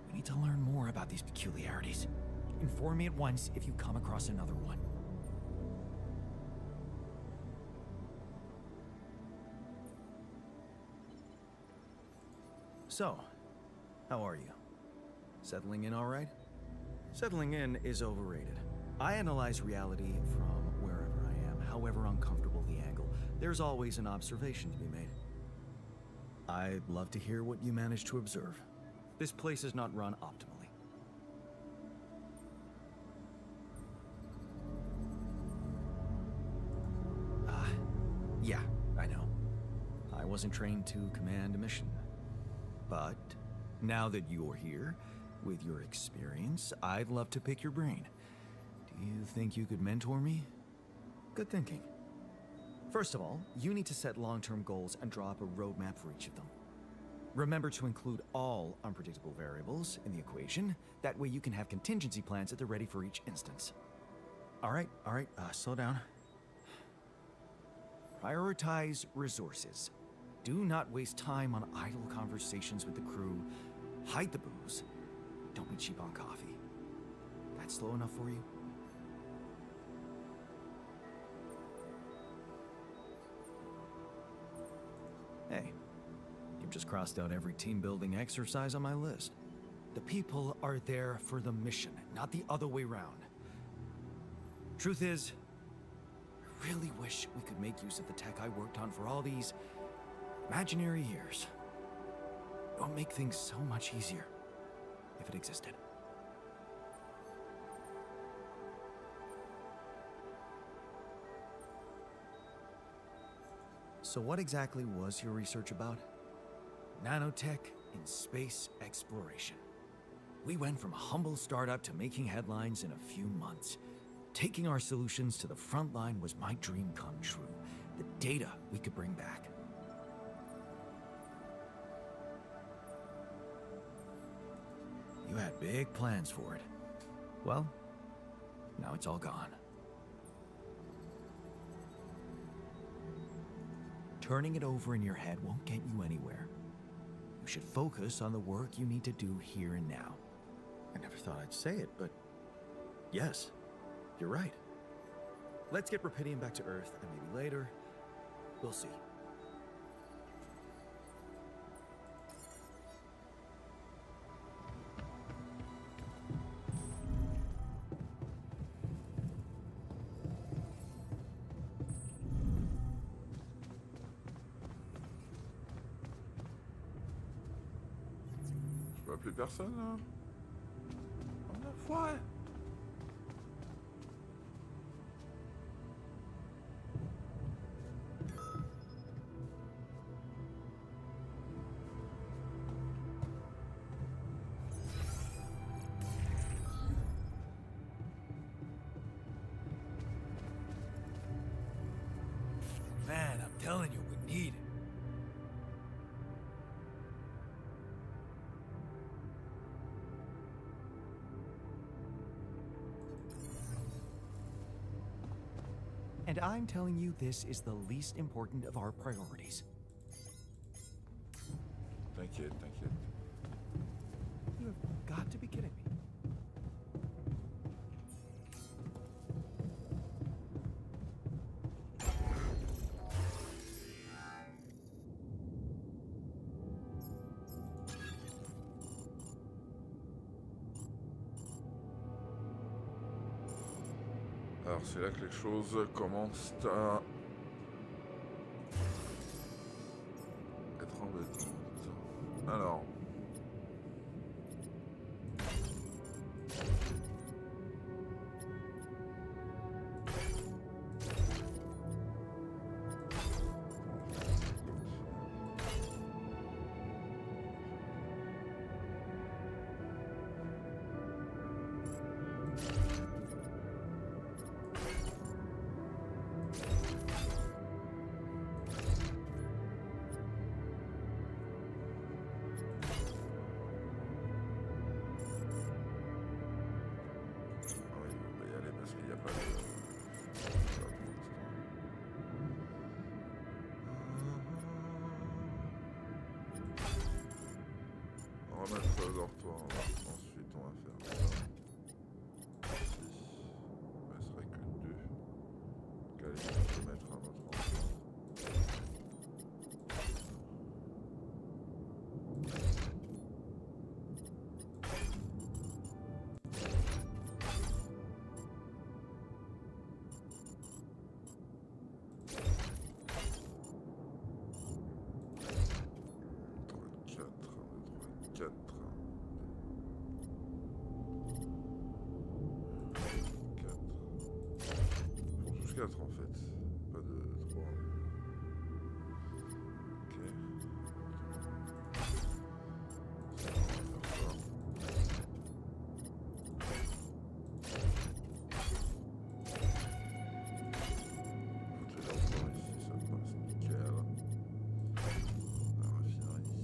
We need to learn more about these peculiarities. Inform me at once if you come across another one. So, how are you? Settling in all right? Settling in is overrated. I analyze reality from wherever I am, however uncomfortable the angle. There's always an observation to be made. I'd love to hear what you managed to observe. This place is not run optimally. Yeah, I know. I wasn't trained to command a mission. But now that you're here, with your experience, I'd love to pick your brain. Do you think you could mentor me? Good thinking. First of all, you need to set long-term goals and draw up a roadmap for each of them. Remember to include all unpredictable variables in the equation. That way you can have contingency plans at the ready for each instance. All right, slow down. Prioritize resources. Do not waste time on idle conversations with the crew. Hide the booze. Don't be cheap on coffee. That's slow enough for you? Hey, you've just crossed out every team-building exercise on my list. The people are there for the mission, not the other way around. Truth is, I really wish we could make use of the tech I worked on for all these Imaginary ears. It would make things so much easier if it existed. So what exactly was your research about? Nanotech in space exploration. We went from a humble startup to making headlines in a few months. Taking our solutions to the front line was my dream come true. The data we could bring back. You had big plans for it. Well, now it's all gone. Turning it over in your head won't get you anywhere. You should focus on the work you need to do here and now. I never thought I'd say it, but yes, you're right. Let's get Rapidium back to Earth, and maybe later, we'll see. Je vois plus personne là. Oh l'enfoiré. Man, I'm telling you, we need it. And I'm telling you this is the least important of our priorities. T'inquiète, t'inquiète. You've got to be kidding me. Alors c'est là que les choses commencent à être embêtantes. Alors. Remettre le dortoir. Ensuite, on va faire ça. Ici, il ne resterait que deux. Allez, on peut mettre un autre endroit. Plus 4 en fait, pas de 3. Ok. Ça, on va faire ça. Foutre les dortoirs ici, ça passe nickel. La raffinerie.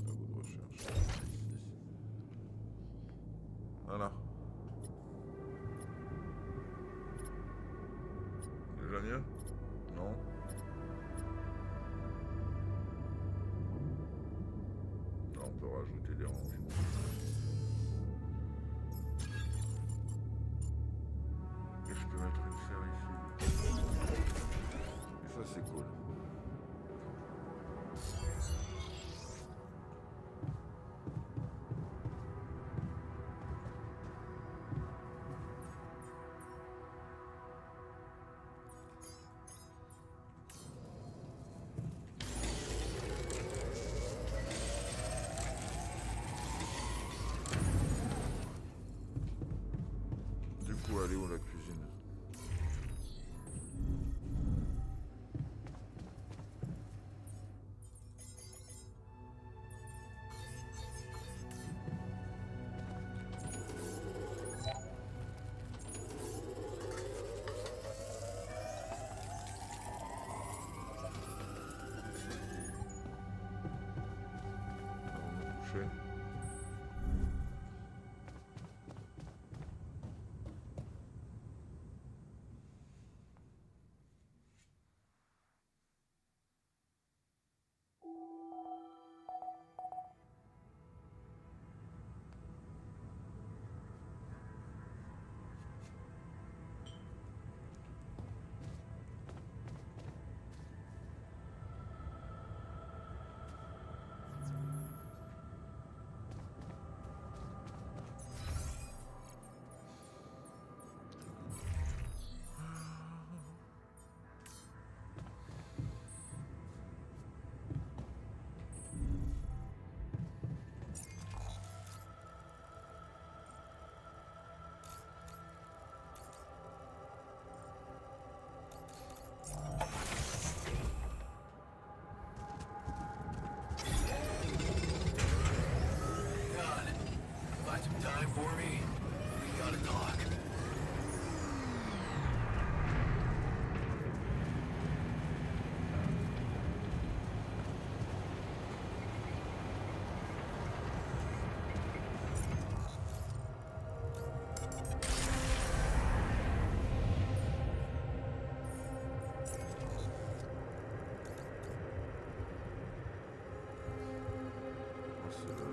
Labo de recherche ici. Voilà. Déjà mieux? Non. Là, on peut rajouter des rangements. Et je peux mettre une serre ici. Et ça, c'est cool. j'imagine. Avant de me coucher. Find some time for me. We gotta talk. Oh, c'est bizarre.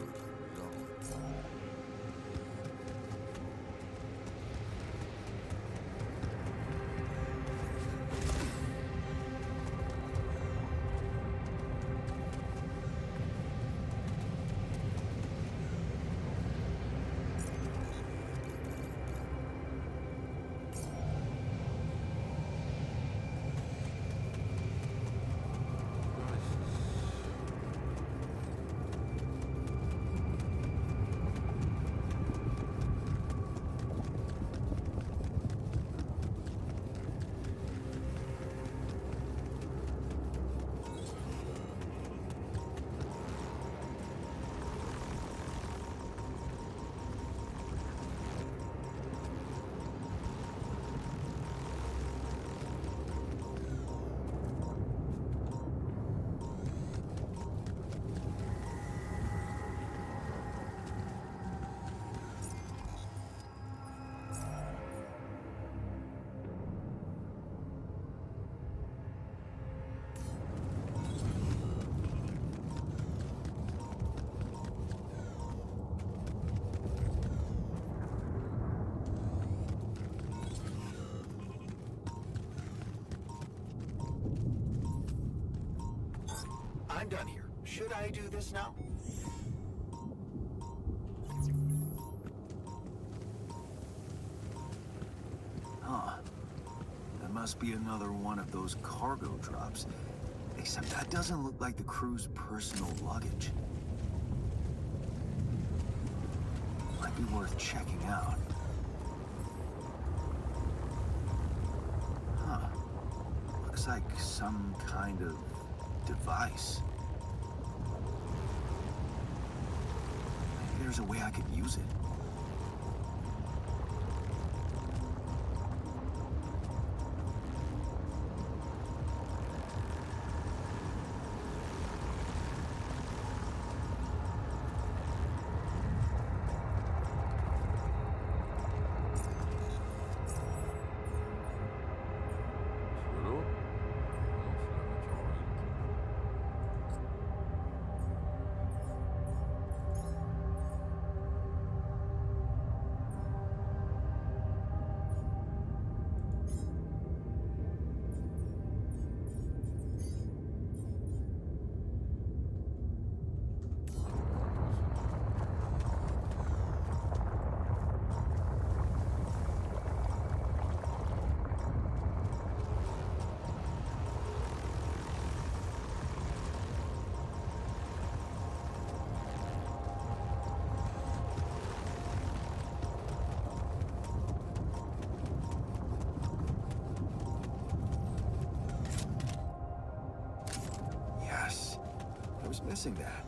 I'm done here. Should I do this now? Huh. That must be another one of those cargo drops. Except that doesn't look like the crew's personal luggage. Might be worth checking out. Huh. Looks like some kind of device. Maybe there's a way I could use it. C'est de l'eau? Non, c'est la nature organique. missing that.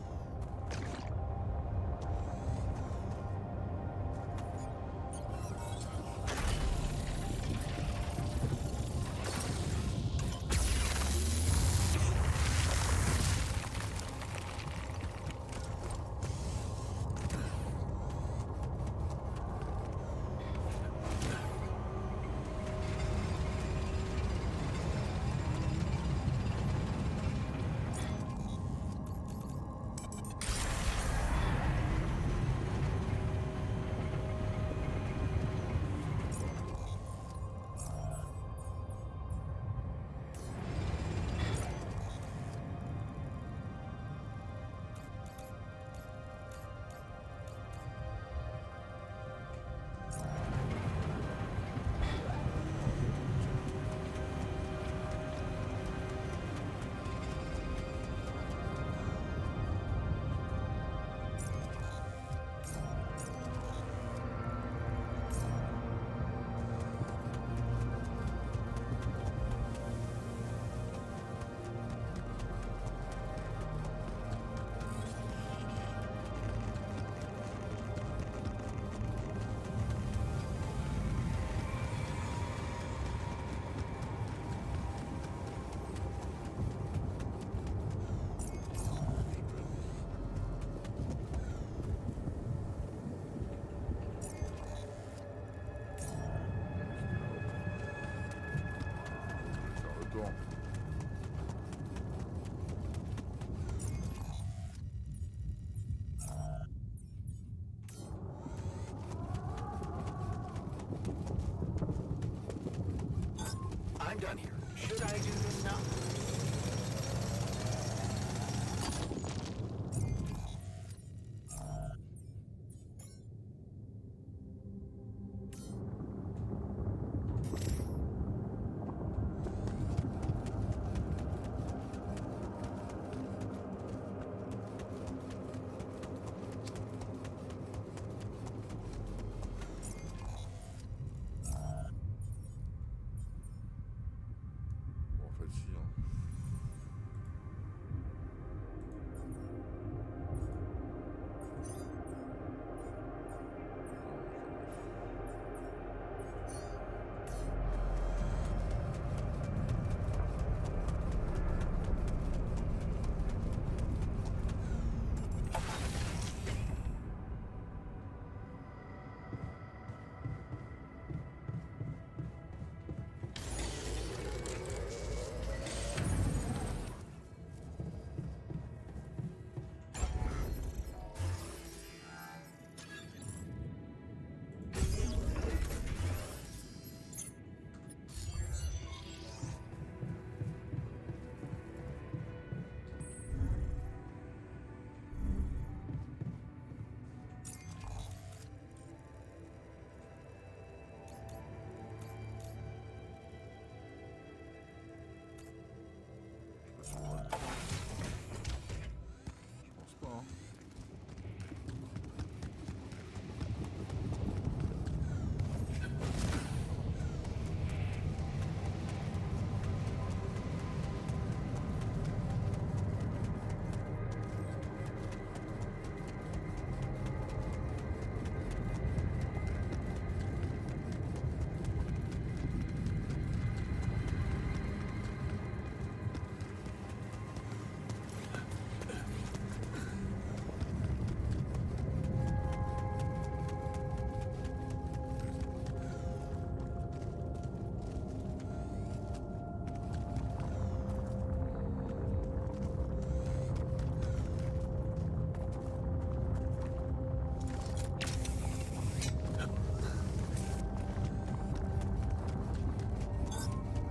I'm done here. Should I do this now?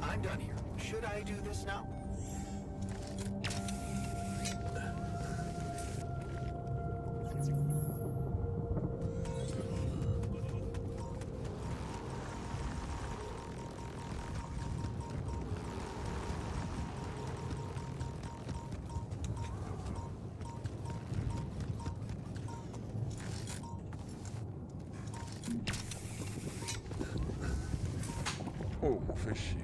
I'm done here. Should I do this now? Oh, m'en fait chier.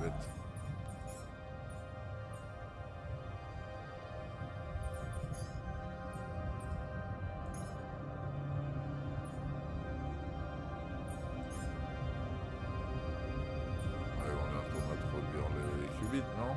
bête. Ouais, on est retourné à introduire les qubits, non?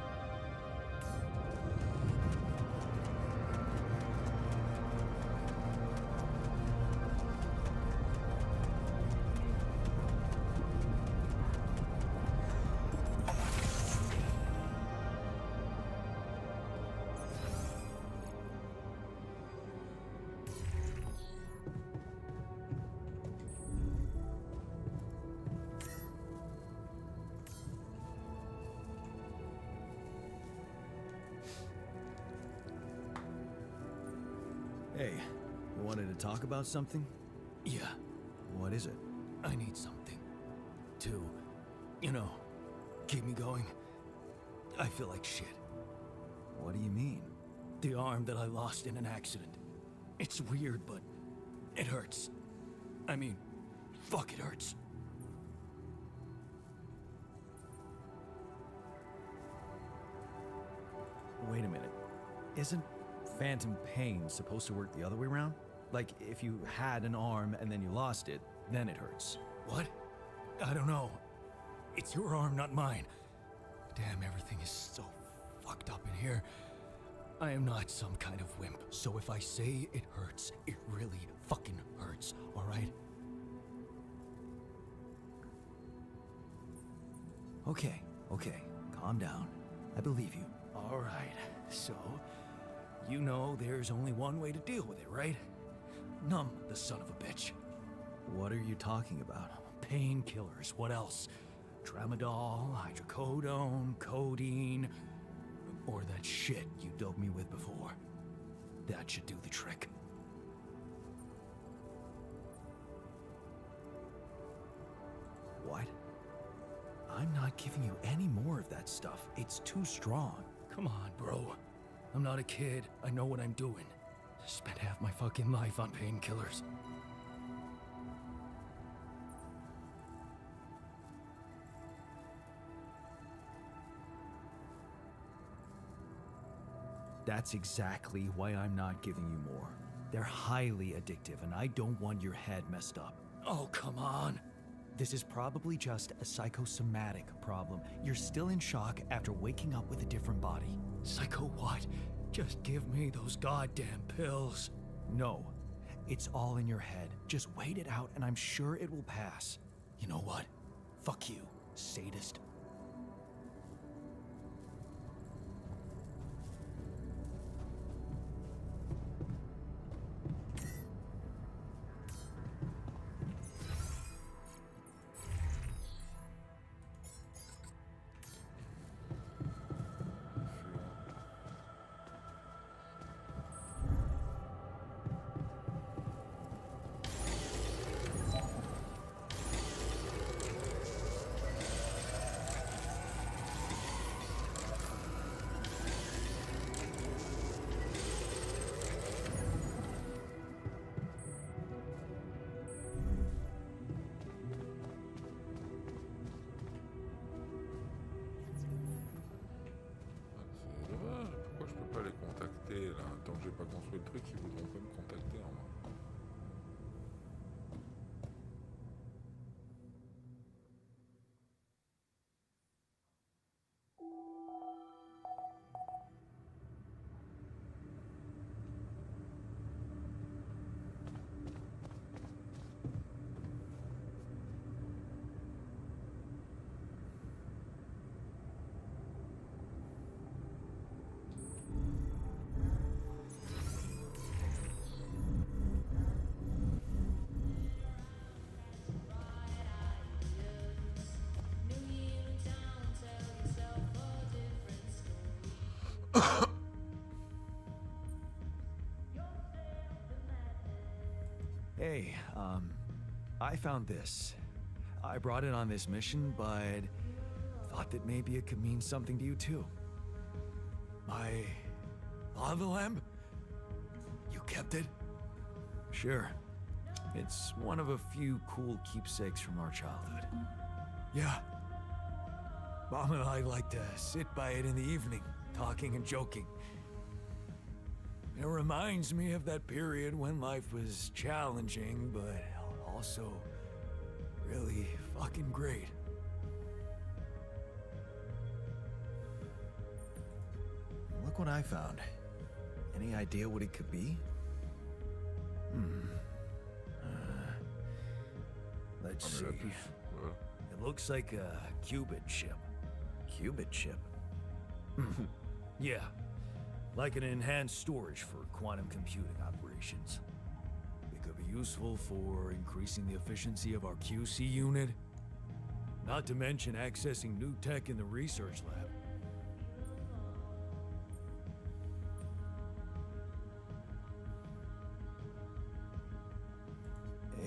Hey, you wanted to talk about something? Yeah, What is it? I need something to, you know, keep me going. I feel like shit. What do you mean? The arm that I lost in an accident. It's weird, but it hurts. I mean, fuck, it hurts. Wait a minute. Isn't phantom pain supposed to work the other way around? Like, if you had an arm and then you lost it, then it hurts. What? I don't know. It's your arm, not mine. Damn, everything is so fucked up in here. I am not some kind of wimp, so if I say it hurts, it really fucking hurts, alright? Okay, calm down. I believe you. Alright, so, you know there's only one way to deal with it, right? Numb the son of a bitch. What are you talking about? Painkillers, what else? Tramadol, hydrocodone, codeine, or that shit you doped me with before. That should do the trick. What? I'm not giving you any more of that stuff. It's too strong. Come on, bro. I'm not a kid. I know what I'm doing. Spent half my fucking life on painkillers. That's exactly why I'm not giving you more. They're highly addictive, and I don't want your head messed up. Oh, come on. This is probably just a psychosomatic problem. You're still in shock after waking up with a different body. Psycho what? Just give me those goddamn pills. No, it's all in your head. Just wait it out, and I'm sure it will pass. You know what? Fuck you, sadist. C'est dommage, pourquoi je peux pas les contacter là? Tant que j'ai pas construit le truc, ils voudront pas me contacter en moi. Hey, I found this. I brought it on this mission, but thought that maybe it could mean something to you too. My lava lamp? You kept it? Sure. It's one of a few cool keepsakes from our childhood. Yeah. Mom and I like to sit by it in the evening, talking and joking. It reminds me of that period when life was challenging, but also really fucking great. Look what I found. Any idea what it could be? Let's see. La puce. Voilà. It looks like a qubit chip. Qubit chip. Yeah, like an enhanced storage for quantum computing operations. It could be useful for increasing the efficiency of our QC unit. Not to mention accessing new tech in the research lab.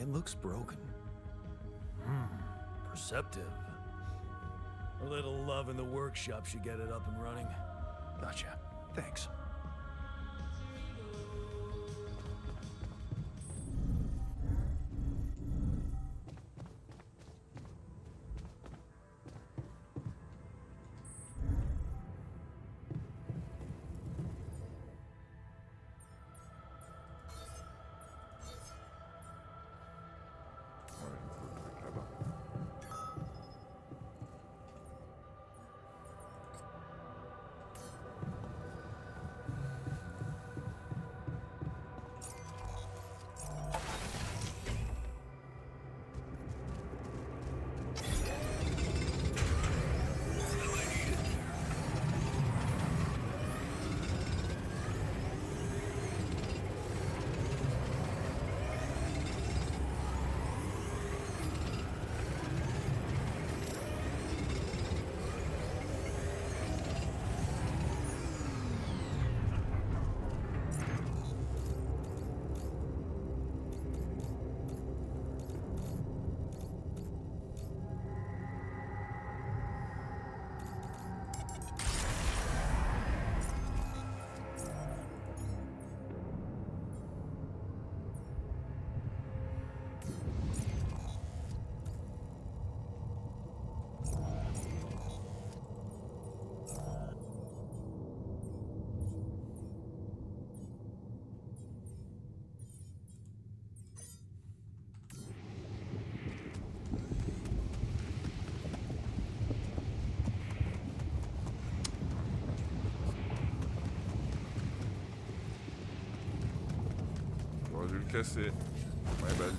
It looks broken. Perceptive. A little love in the workshop should get it up and running. Gotcha. Thanks. Ouais, il faut le truc là-bas. J'aurais dû le casser. My bad.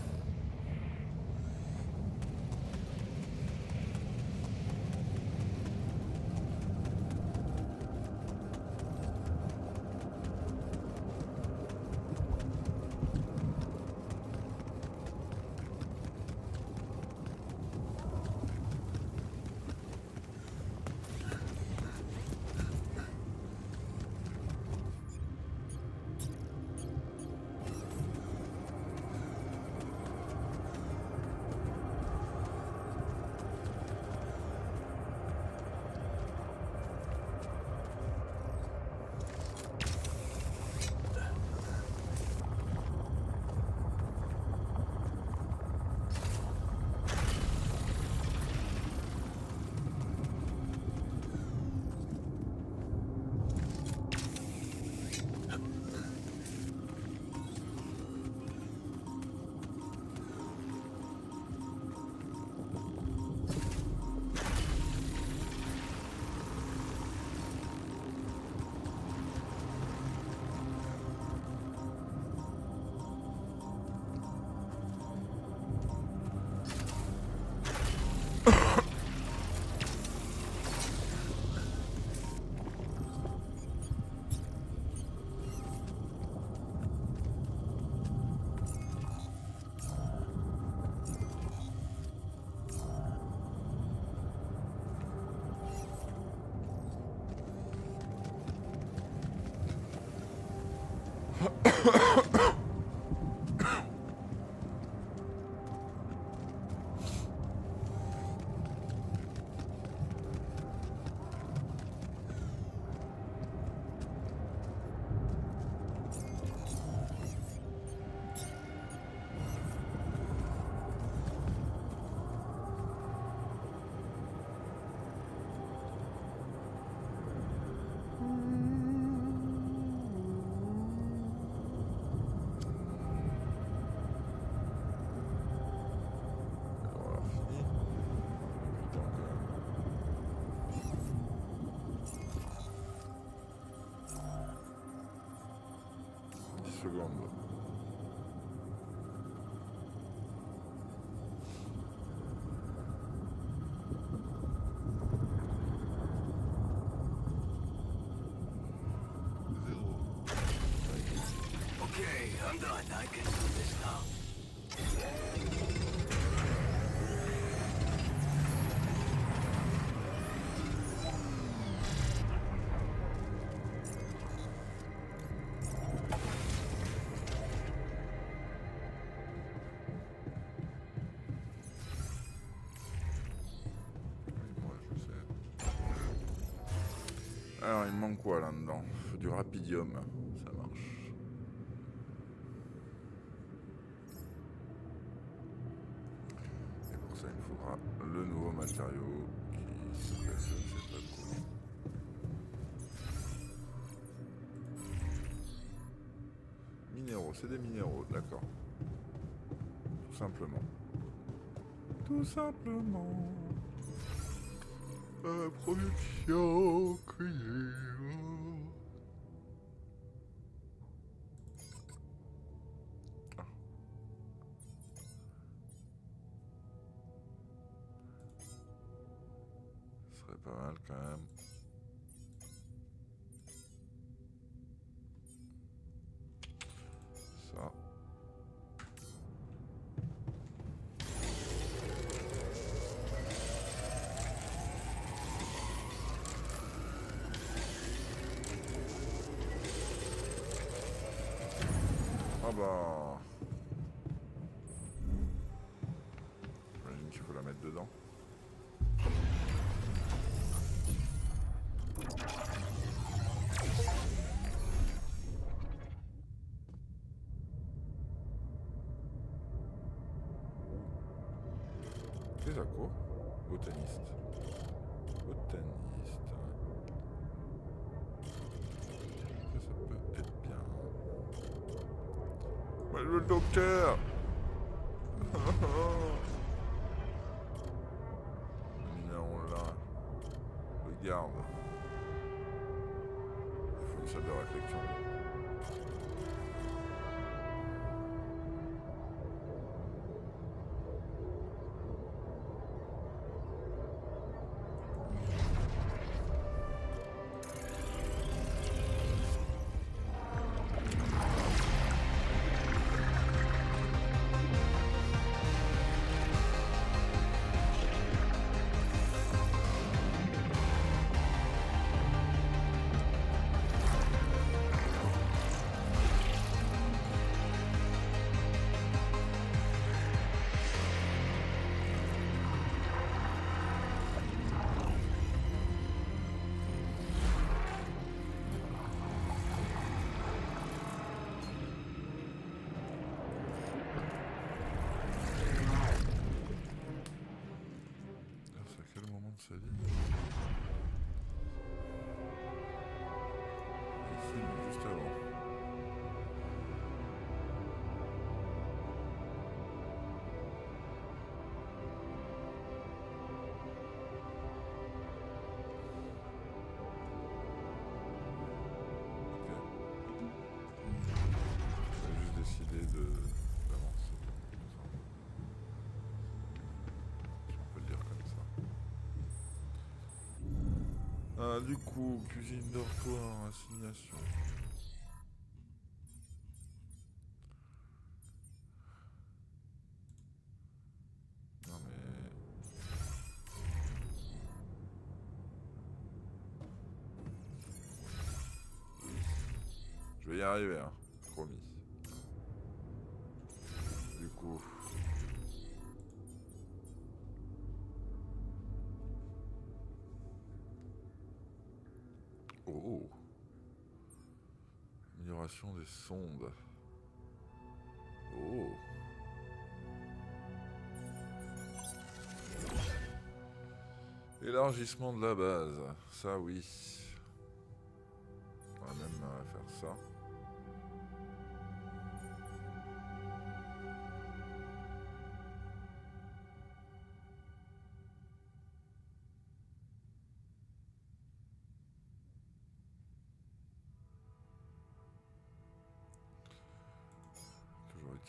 secondes. Okay, I'm done. I can do this now. Alors, il me manque quoi là-dedans? Faut du rapidium, ça marche. Et pour ça, il me faudra le nouveau matériau qui s'appelle, je ne sais pas trop. Minéraux, c'est des minéraux, d'accord. Tout simplement. Tout simplement. Production criée. Ah. Ce serait pas mal quand même. Ça. Ah bah... J'imagine qu'il faut la mettre dedans. Les accos. Botaniste. Botaniste. Ça peut être bien. Moi je veux le docteur. Le minéraux là. Le garde. Il faut une salle de réflexion. C'est à quel moment de sa vie? Ici, mais juste avant. J'ai juste décidé d'avancer. Si on peut le dire comme ça. Ah, du coup, cuisine, dortoir, assignation. Non mais... Je vais y arriver, hein. Promis. Du coup... Oh. Amélioration des sondes. Oh. Élargissement de la base. Ça, oui. On va même faire ça.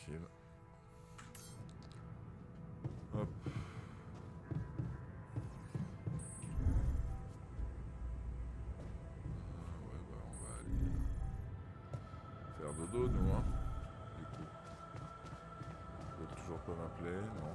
tranquille. Hop. Ouais, bah on va aller faire dodo, nous, hein. Du coup. Ils veulent toujours pas m'appeler, non.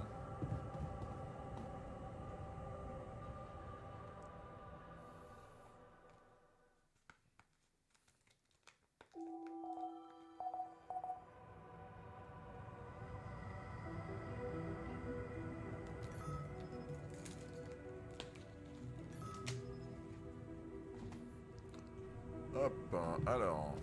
Hop, alors.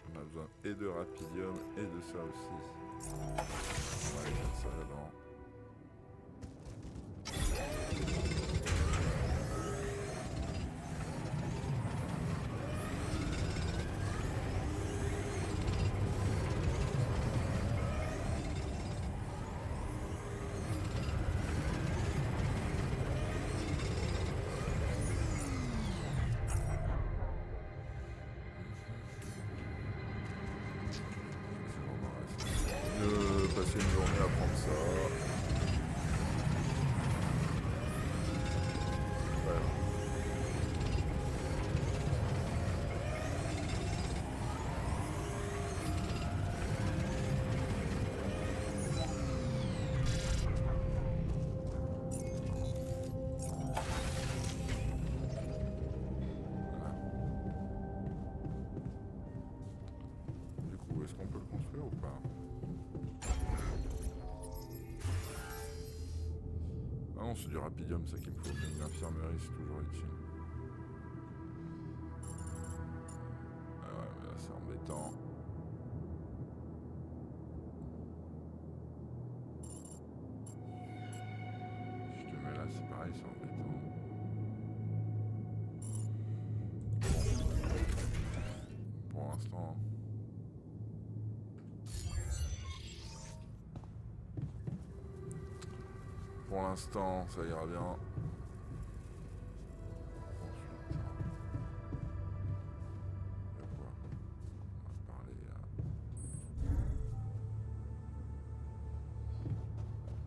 On a besoin et de rapidium et de ça aussi. On va aller mettre ça là-dedans. Passer une journée à prendre ça. Voilà. Du coup, est-ce qu'on peut le construire ou pas? Ah non, c'est du rapidium, ça qu'il me faut. Mais une infirmerie, c'est toujours utile. Ah ouais, mais là, c'est embêtant. Si je te mets là, c'est pareil, c'est embêtant. Pour l'instant. Pour l'instant, ça ira bien. Ensuite, il y a quoi? On va parler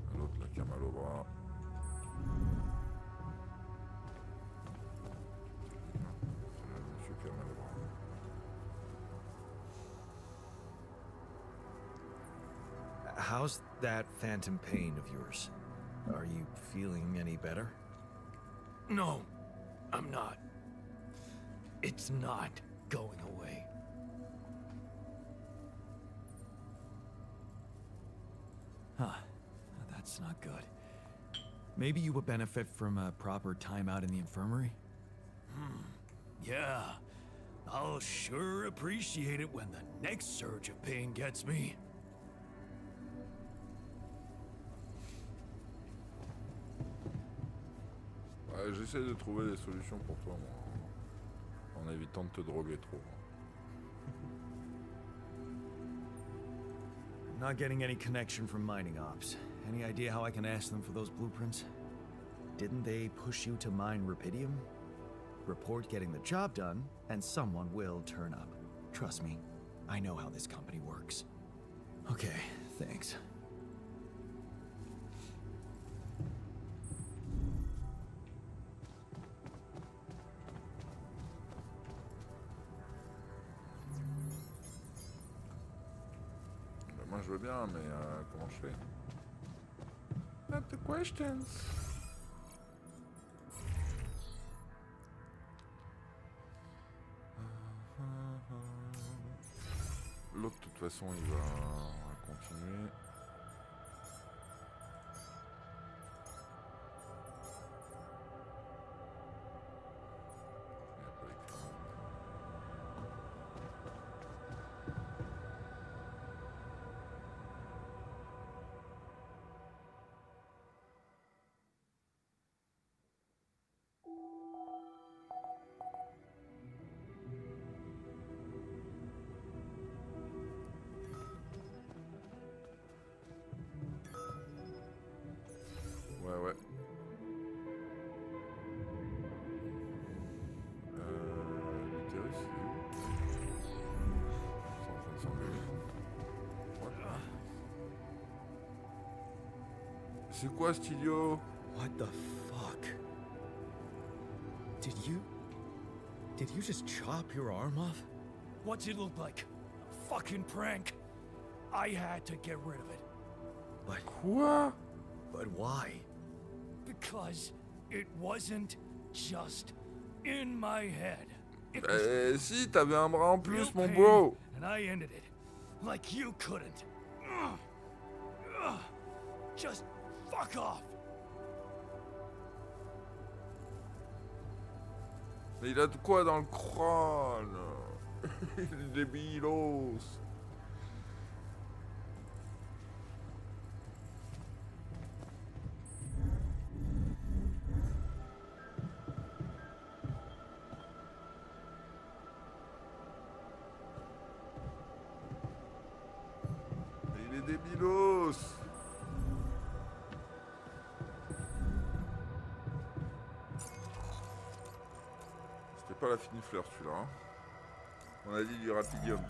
à l'autre là qui a mal au bras. C'est le monsieur qui a mal au bras. How's that phantom pain of yours? Are you feeling any better? No, I'm not. It's not going away. Huh. That's not good. Maybe you would benefit from a proper timeout in the infirmary? Yeah, I'll sure appreciate it when the next surge of pain gets me. Ouais, j'essaie de trouver des solutions pour toi, moi, en évitant de te droguer trop. Not getting any connection from mining ops. Any idea how I can ask them for those blueprints? Didn't they push you to mine rupidium? Report getting the job done, and someone will turn up. Trust me, I know how this company works. Okay, thanks. Moi je veux bien, mais comment je fais? Not the questions. L'autre de toute façon il va continuer. Il n'y a pas d'écran. C'est quoi cet idiot? What the fuck? Did you just chop your arm off? What's it look like? A fucking prank. I had to get rid of it. Quoi? But why? Because it wasn't just in my head. It Eh was si, t'avais un bras en real plus, mon pain, bro. and I ended it. Like you couldn't. Just fuck off. Mais il a de quoi dans le crâne? Il est débilos. Il est débilos. C'était pas la fine fleur celui-là. Hein. On a dit du rapidium.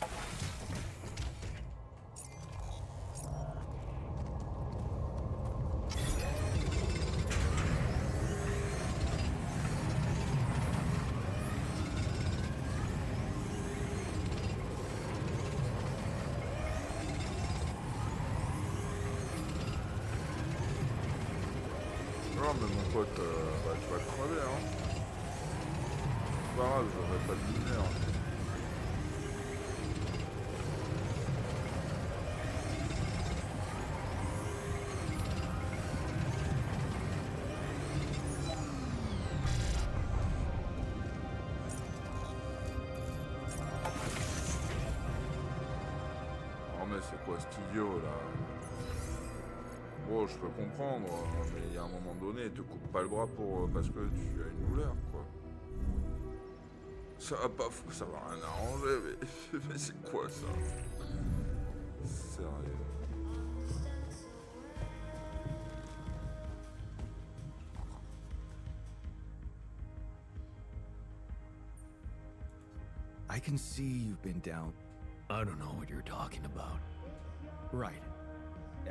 Non mais mon pote, bah, tu vas te crever hein. C'est pas grave, j'aurais pas de lumière. Oh mais c'est quoi cet idiot là? Bon, je peux comprendre, mais il y a un moment donné, te coupe pas le bras parce que tu as une douleur, quoi. Ça va pas, ça va rien arranger, mais c'est quoi ça? Sérieux. I can see you've been down. I don't know what you're talking about. Right.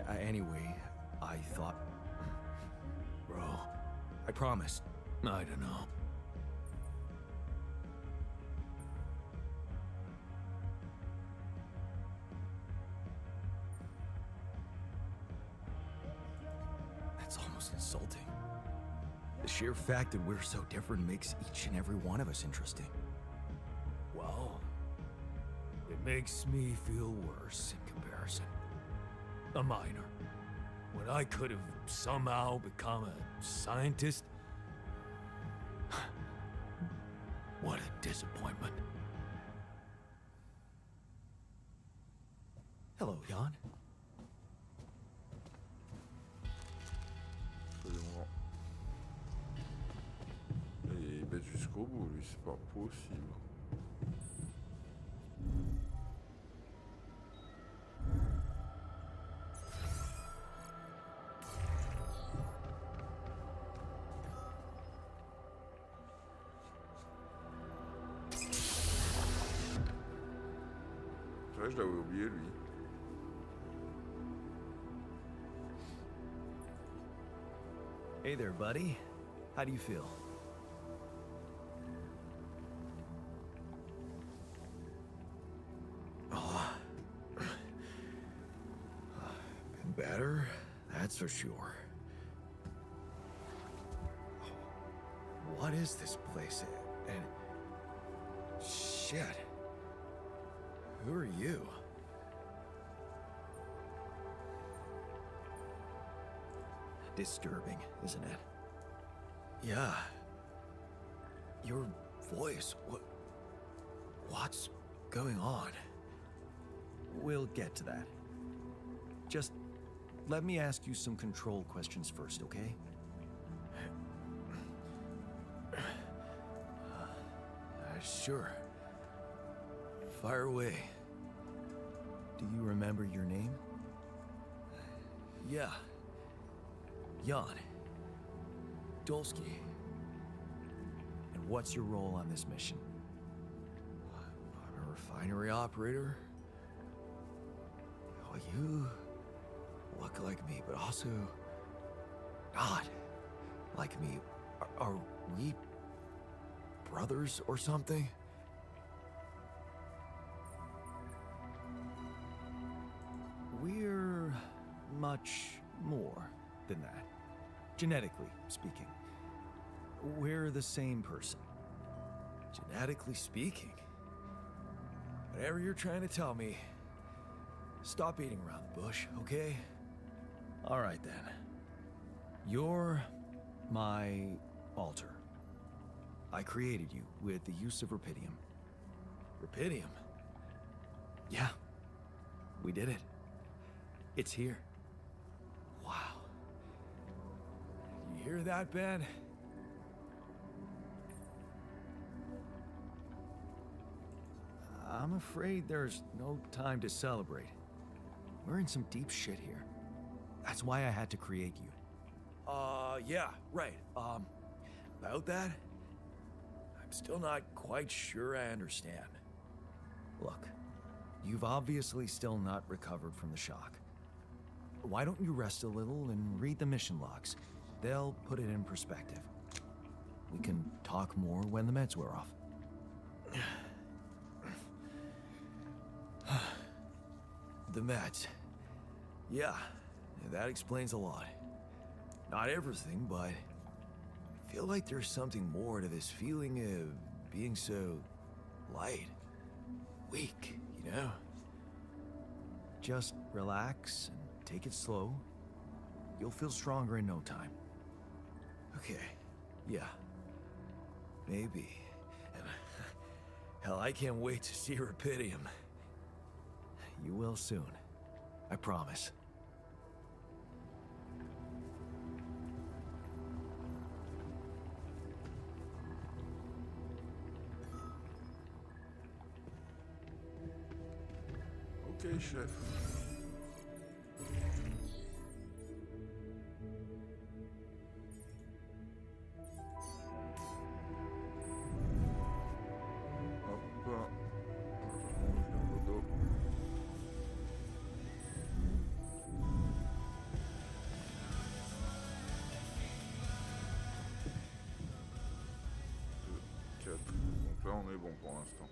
Anyway, I thought... Bro, I promise. I don't know. That's almost insulting. The sheer fact that we're so different makes each and every one of us interesting. Well, it makes me feel worse in comparison. A minor. When I could have somehow become a scientist. What a disappointment. Hello, Jan. Absolument. Et il bête jusqu'au bout, lui, c'est pas possible. C'est vrai, je l'avais oublié, lui. Hey there, buddy. How do you feel? Oh. Been better, that's for sure. What is this place? And... shit. Who are you? Disturbing, isn't it? Yeah. Your voice, what's going on? We'll get to that. Just let me ask you some control questions first, okay? Sure. Fire away. Do you remember your name? Yeah. Jan. Dolsky. And what's your role on this mission? I'm a refinery operator. Oh, you look like me, but also God. Like me. Are we brothers or something? We're much more than that. Genetically speaking. We're the same person. Genetically speaking? Whatever you're trying to tell me, stop beating around the bush, okay? Alright then. You're my alter. I created you with the use of Rapidium. Rapidium? Yeah. We did it. It's here. Wow. You hear that, Ben? I'm afraid there's no time to celebrate. We're in some deep shit here. That's why I had to create you. Yeah, right. About that? I'm still not quite sure I understand. Look, you've obviously still not recovered from the shock. Why don't you rest a little and read the mission logs? They'll put it in perspective. We can talk more when the meds wear off. The meds. Yeah, that explains a lot. Not everything, but I feel like there's something more to this feeling of being so light, weak, you know? Just relax and take it slow. You'll feel stronger in no time. Okay, yeah. Maybe. And hell, I can't wait to see Rapidium. You will soon. I promise. Ok, chef. Hop. Le dos. Deux, 4. Donc là on est bon pour l'instant.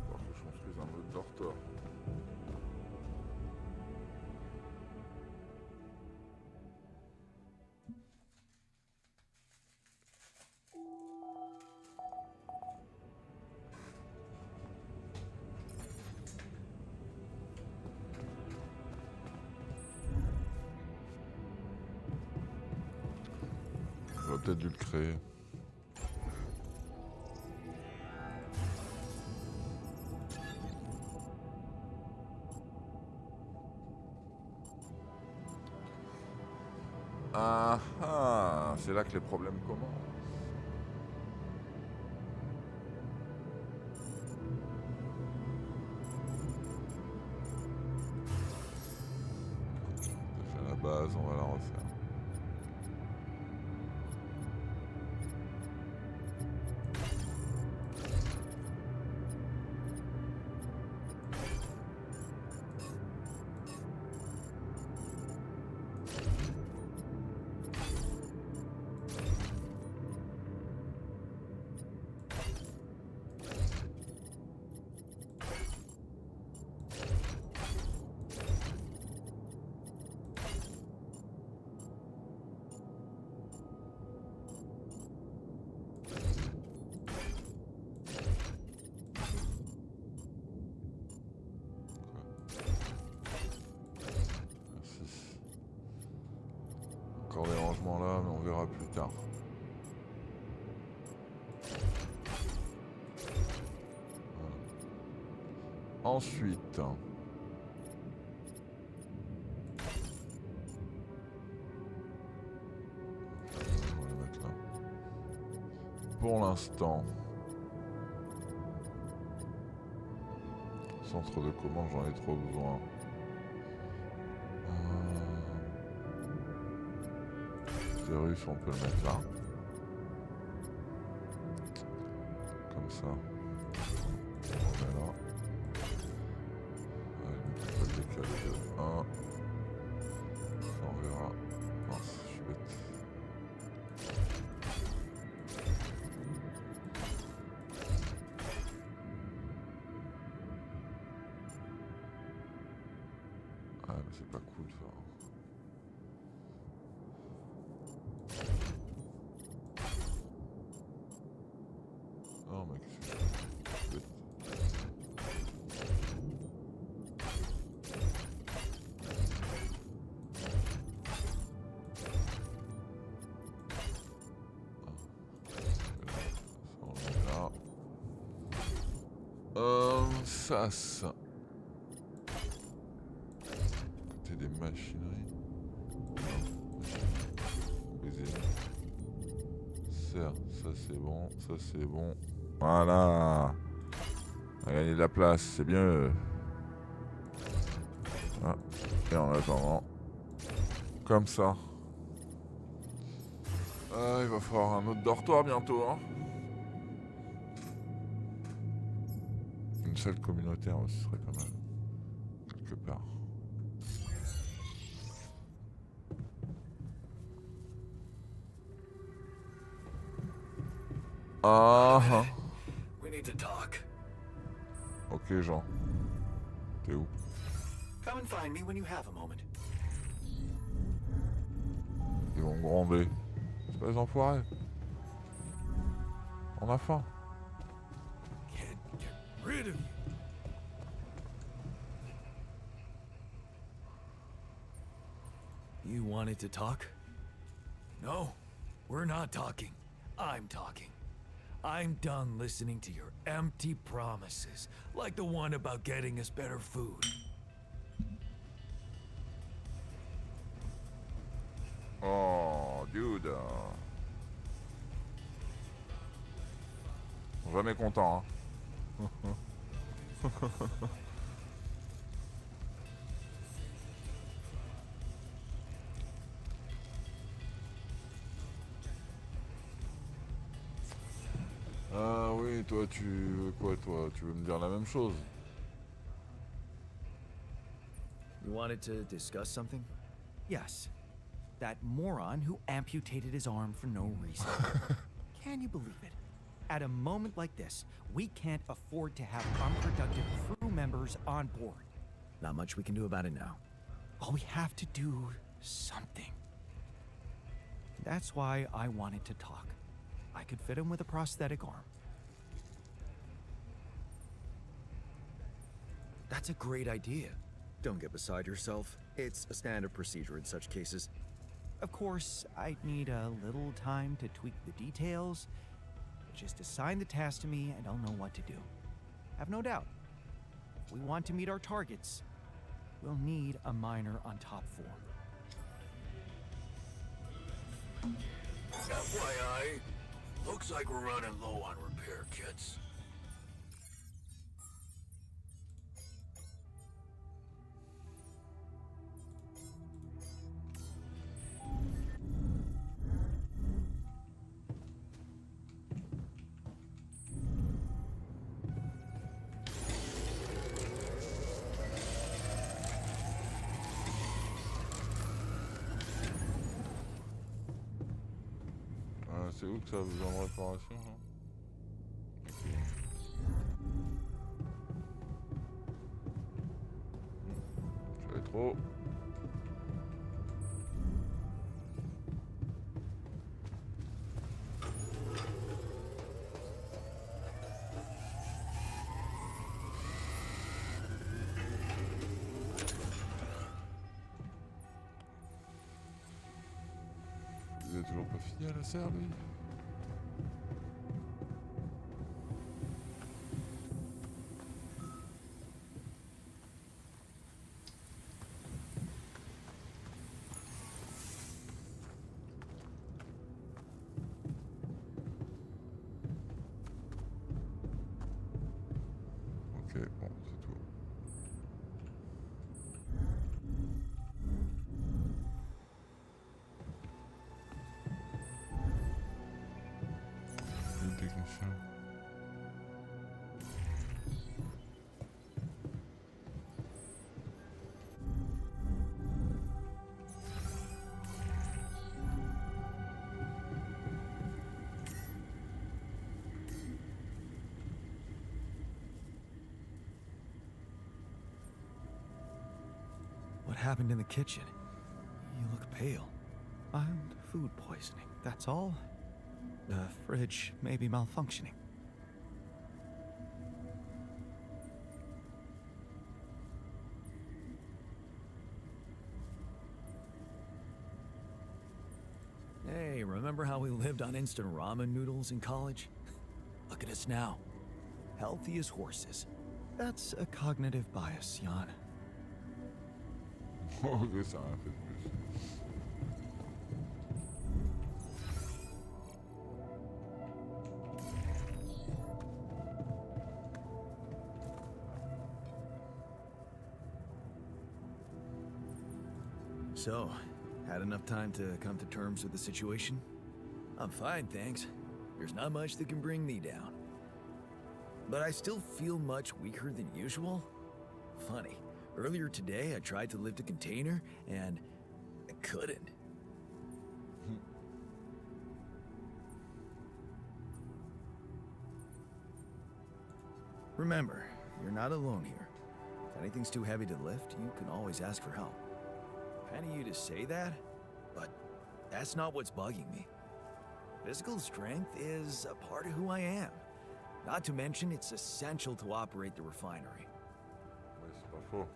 Alors que je construise un mode dortoir. J'aurais peut-être dû le créer. Ah ah, c'est là que les problèmes commencent. Déjà la base, on va la refaire. Encore des rangements là, mais on verra plus tard. Voilà. Ensuite, on va les mettre là. Pour l'instant, centre de commande, j'en ai trop besoin. Virus, on peut le mettre là. Comme ça. On met là. Allez, on peut le décaler de 1. Ah mais c'est pas cool ça. Oh mec, c'est bête. Ça. Côté des machineries. Baiser. Serre, ça c'est bon, ça c'est bon. Voilà. On a gagné de la place, c'est bien. Ah. Et en attendant, comme ça. Ah, il va falloir un autre dortoir bientôt, hein. Une salle communautaire, ce serait pas mal. Quelque part. Ah. We need to talk. Ok, Jean. T'es où? Come and find me when you have a moment. Ils vont me gronder. C'est pas les enfoirés. On a faim. Can't get rid of you. You wanted to talk? No, we're not talking. I'm talking. I'm done listening to your empty promises, like the one about getting us better food. Oh, dude. Jamais content, hein. Ah oui, toi tu veux quoi toi? Tu veux me dire la même chose? You wanted to discuss something? Yes. That moron who amputated his arm for no reason. Can you believe it? At a moment like this, we can't afford to have unproductive crew members on board. Not much we can do about it now. All we have to do something. That's why I wanted to talk. I could fit him with a prosthetic arm. That's a great idea. Don't get beside yourself. It's a standard procedure in such cases. Of course, I'd need a little time to tweak the details. Just assign the task to me and I'll know what to do. Have no doubt. If we want to meet our targets, we'll need a miner on top form. FYI, looks like we're running low on repair kits. C'est où que ça a besoin de réparation, hein? Ok. J'avais trop. Vous avez toujours pas fini à la serre, lui? Ok, bon, c'est tout. Le technicien. happened in the kitchen? You look pale. Mild food poisoning, that's all. The fridge may be malfunctioning. Hey, remember how we lived on instant ramen noodles in college? Look at us now. Healthy as horses. That's a cognitive bias, Jan. Ok, ça a rien fait de plus. So, had enough time to come to terms with the situation? I'm fine, thanks. There's not much that can bring me down. But I still feel much weaker than usual. Funny, earlier today I tried to lift a container and I couldn't. Remember, you're not alone here. If anything's too heavy to lift, you can always ask for help. Kind of you to say that, but that's not what's bugging me. Physical strength is a part of who I am. Not to mention, it's essential to operate the refinery. Ouais, c'est pas faux.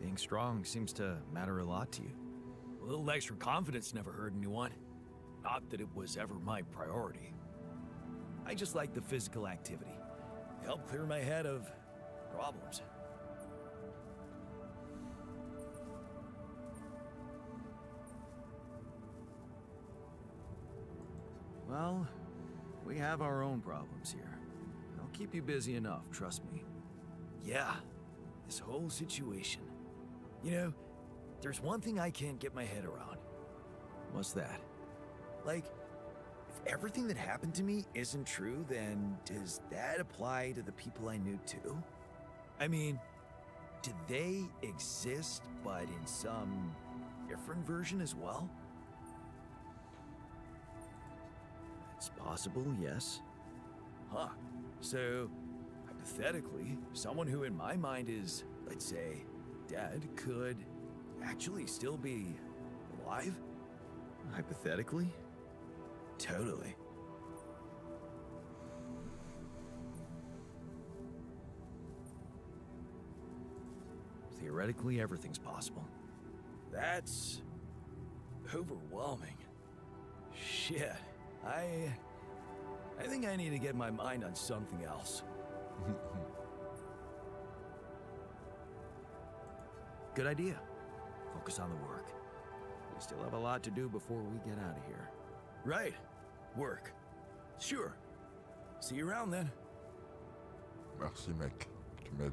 Being strong seems to matter a lot to you. A little extra confidence never hurt anyone. Not that it was ever my priority. I just like the physical activity. Help clear my head of problems. Well, we have our own problems here. I'll keep you busy enough, trust me. Yeah, this whole situation. You know, there's one thing I can't get my head around. What's that? Like, if everything that happened to me isn't true, then does that apply to the people I knew too? I mean, do they exist, but in some different version as well? It's possible, yes. Huh. So, hypothetically, someone who in my mind is, let's say, dead could actually still be alive? Hypothetically? Totally. Theoretically, everything's possible. That's overwhelming. Shit. I think I need to get my mind on something else. Good idea. Focus on the work. We still have a lot to do before we get out of here. Right. Work. Sure. See you around then. Merci mec, tu m'aides.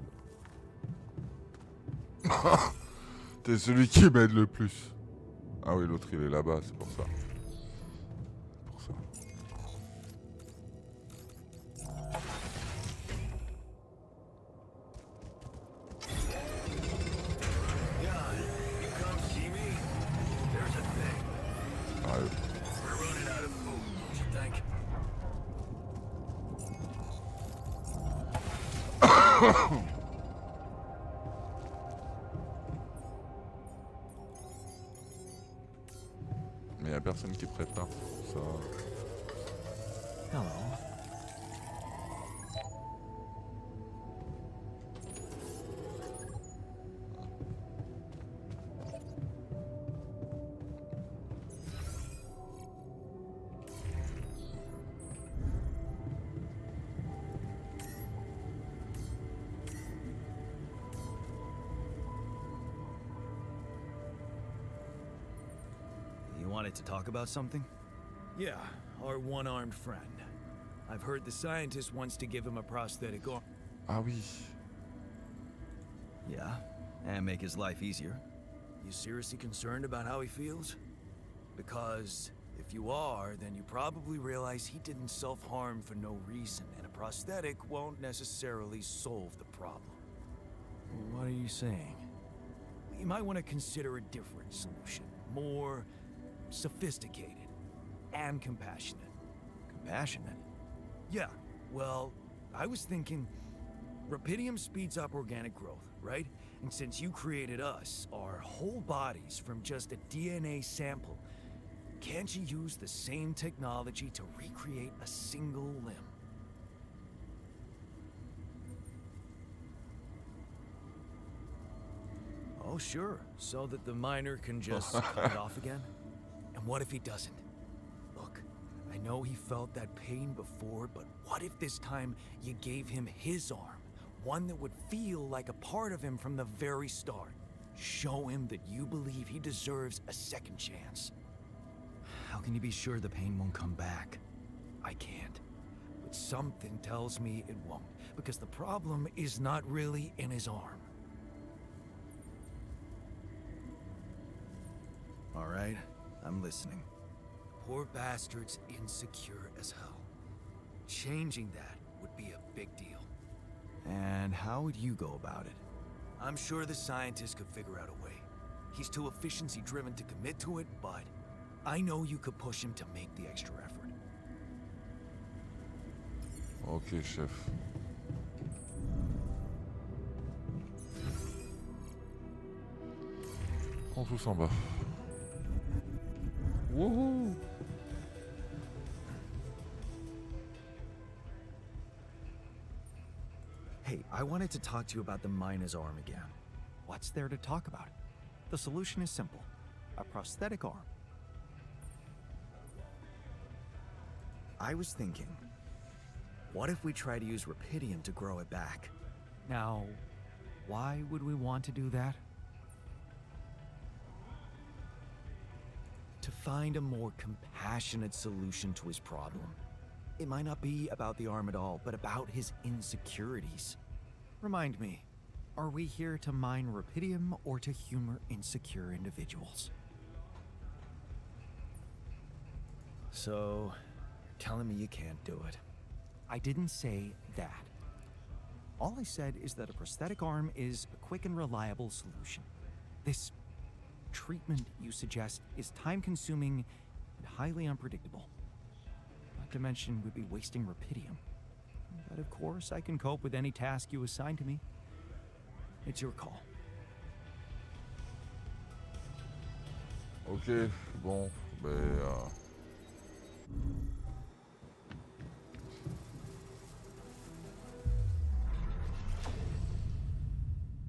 T'es celui qui m'aide le plus. Ah oui, l'autre il est là-bas, c'est pour ça. Pour ça. Mais y a personne qui prépare ça. Hello. Wanted to talk about something? Yeah, our one-armed friend. I've heard the scientist wants to give him a prosthetic arm. Ah oui. Yeah, and make his life easier. You seriously concerned about how he feels? Because if you are, then you probably realize he didn't self-harm for no reason, and a prosthetic won't necessarily solve the problem. What are you saying? You might want to consider a different solution. More sophisticated and compassionate. Compassionate? Yeah, well, I was thinking, Rapidium speeds up organic growth, right? And since you created us, our whole bodies from just a DNA sample, can't you use the same technology to recreate a single limb? Oh, sure. So that the miner can just cut it off again? And what if he doesn't? Look, I know he felt that pain before, but what if this time you gave him his arm? One that would feel like a part of him from the very start. Show him that you believe he deserves a second chance. How can you be sure the pain won't come back? I can't. But something tells me it won't, because the problem is not really in his arm. All right, I'm listening. Poor bastard's insecure as hell. Changing that would be a big deal. And how would you go about it? I'm sure the scientist could figure out a way. He's too efficiency-driven to commit to it, but I know you could push him to make the extra effort. Ok, chef. Prends tous en bas. Wouhou! Hey, I wanted to talk to you about the miner's arm again. What's there to talk about? The solution is simple. A prosthetic arm. I was thinking, what if we try to use Rapidium to grow it back? Now, why would we want to do that? To find a more compassionate solution to his problem. It might not be about the arm at all, but about his insecurities. Remind me, are we here to mine Rapidium or to humor insecure individuals? So, you're telling me you can't do it. I didn't say that. All I said is that a prosthetic arm is a quick and reliable solution. This treatment you suggest is time-consuming and highly unpredictable. Not to mention we'd be wasting Rapidium. But of course, I can cope with any task you assign to me. It's your call. Ok, bon, ben...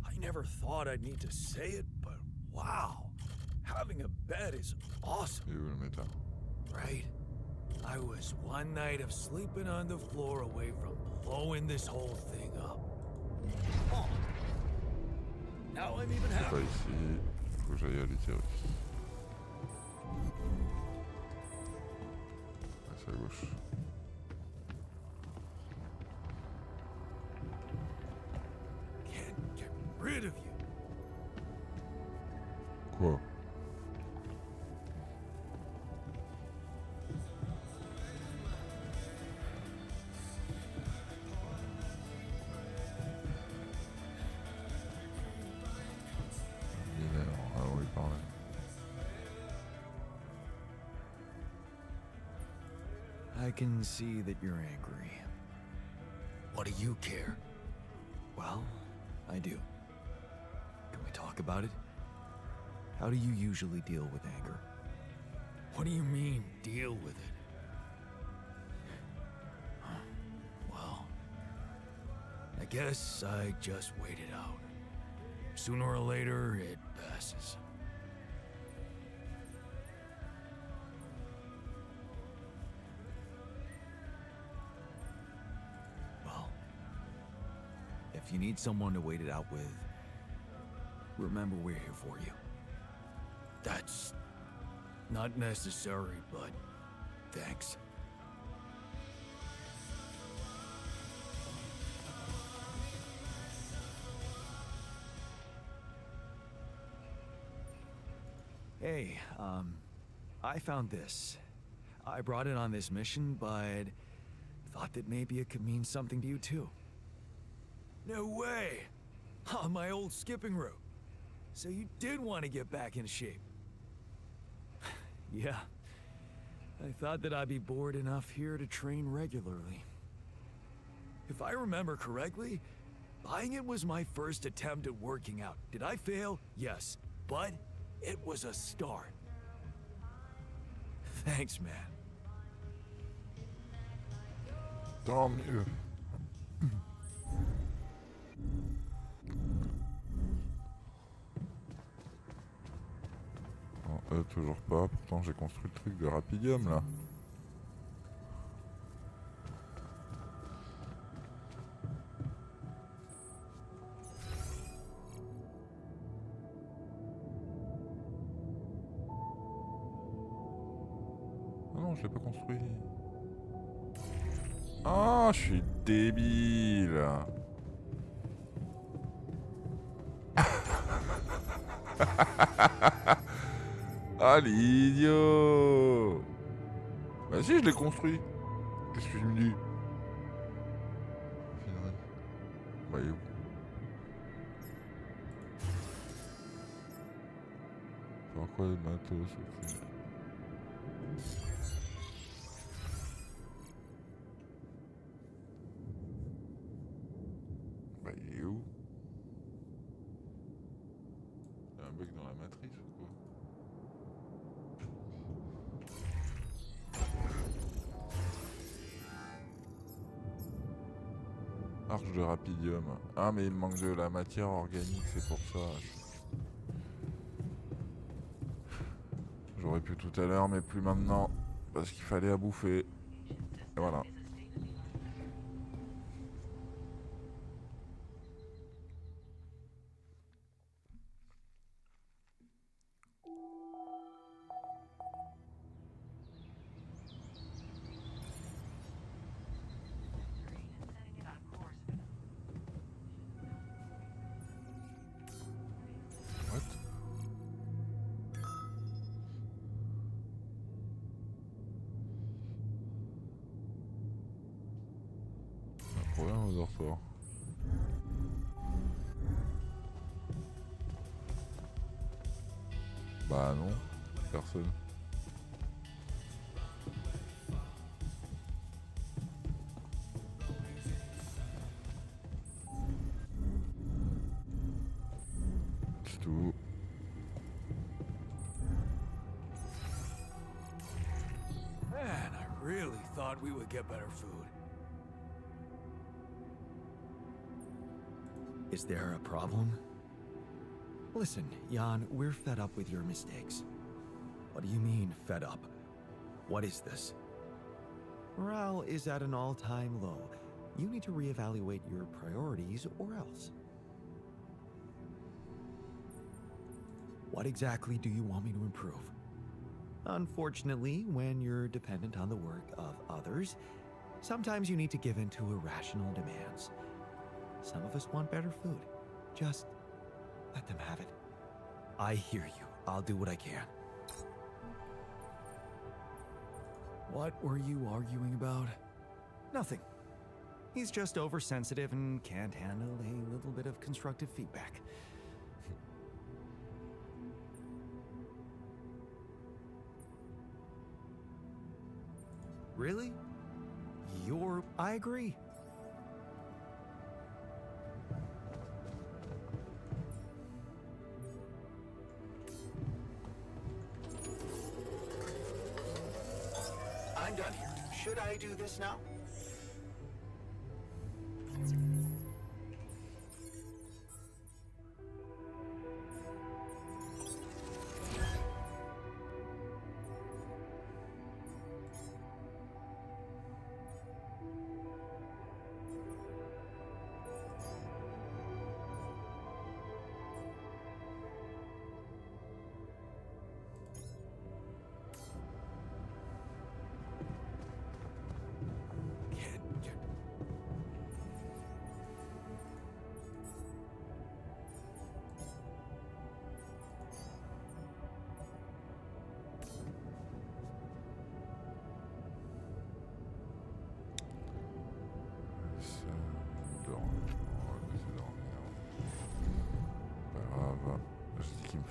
I never thought I'd need to say it, but wow. Having a bed is awesome, Il est où le métal? right? I was one night of sleeping on the floor away from blowing this whole thing up. Oh. Now I'm even C'est pas happier. ici, faut que j'aille à l'utérus. Ah, c'est à gauche. Can't get rid of you. Quoi? I can see that you're angry. What do you care? Well, I do. Can we talk about it? How do you usually deal with anger? What do you mean, deal with it? Well, I guess I just wait it out. Sooner or later, it passes. Well, if you need someone to wait it out with, remember we're here for you. That's not necessary, but thanks. Hey, I found this. I brought it on this mission, but thought that maybe it could mean something to you too. No way! On my old skipping route. So you did want to get back in shape. Yeah. I thought that I'd be bored enough here to train regularly. If I remember correctly, Buying it was my first attempt at working out. Did I fail? Yes. But it was a start. Thanks, man. Tant mieux. Non, toujours pas. Pourtant j'ai construit le truc de Rapidium là. Ah non, je l'ai pas construit. Ah, je suis débile. Ah, l'idiot. Bah si, je l'ai construit. Qu'est-ce que tu me dis? Bah, il est où? Faire quoi le matos aussi? Bah, il est où? Il y a un bug dans la matrice ou quoi? Arche de Rapidium. Ah, mais il manque de la matière organique, c'est pour ça. J'aurais pu tout à l'heure, mais plus maintenant. Parce qu'il fallait à bouffer. Et voilà. What? Un problème au dortoir. Bah non, personne. C'est tout. Man, I really thought we would get better food. Is there a problem? Listen, Jan, we're fed up with your mistakes. What do you mean, fed up? What is this? Morale is at an all-time low. You need to reevaluate your priorities or else. What exactly do you want me to improve? Unfortunately, when you're dependent on the work of others, sometimes you need to give in to irrational demands. Some of us want better food. Just let them have it. I hear you. I'll do what I can. What were you arguing about? Nothing. He's just oversensitive and can't handle a little bit of constructive feedback. Really? I agree. I'm done here. Should I do this now?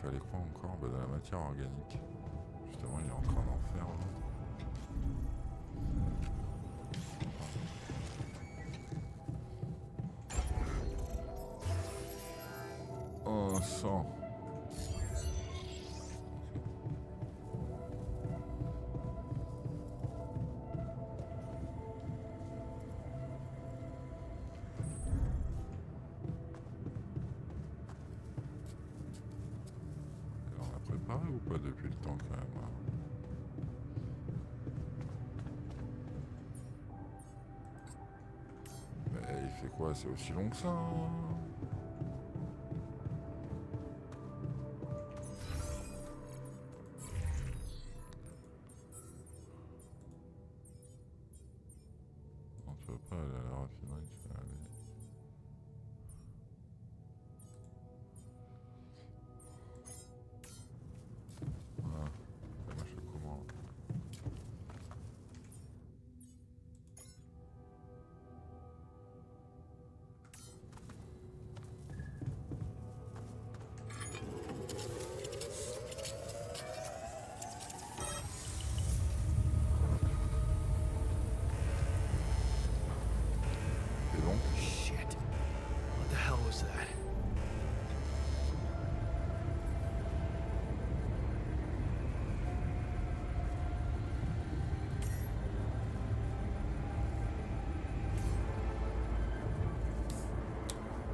Fallait quoi encore? Bah, de la matière organique. Justement, il est en train d'en faire. sang. On l'a préparé ou pas depuis le temps quand même hein. Mais il fait quoi? C'est aussi long que ça hein. Non, tu vas pas aller à la raffinerie, tu vas aller... Voilà, ça marche comment là? Et donc, Shit. What the hell was that?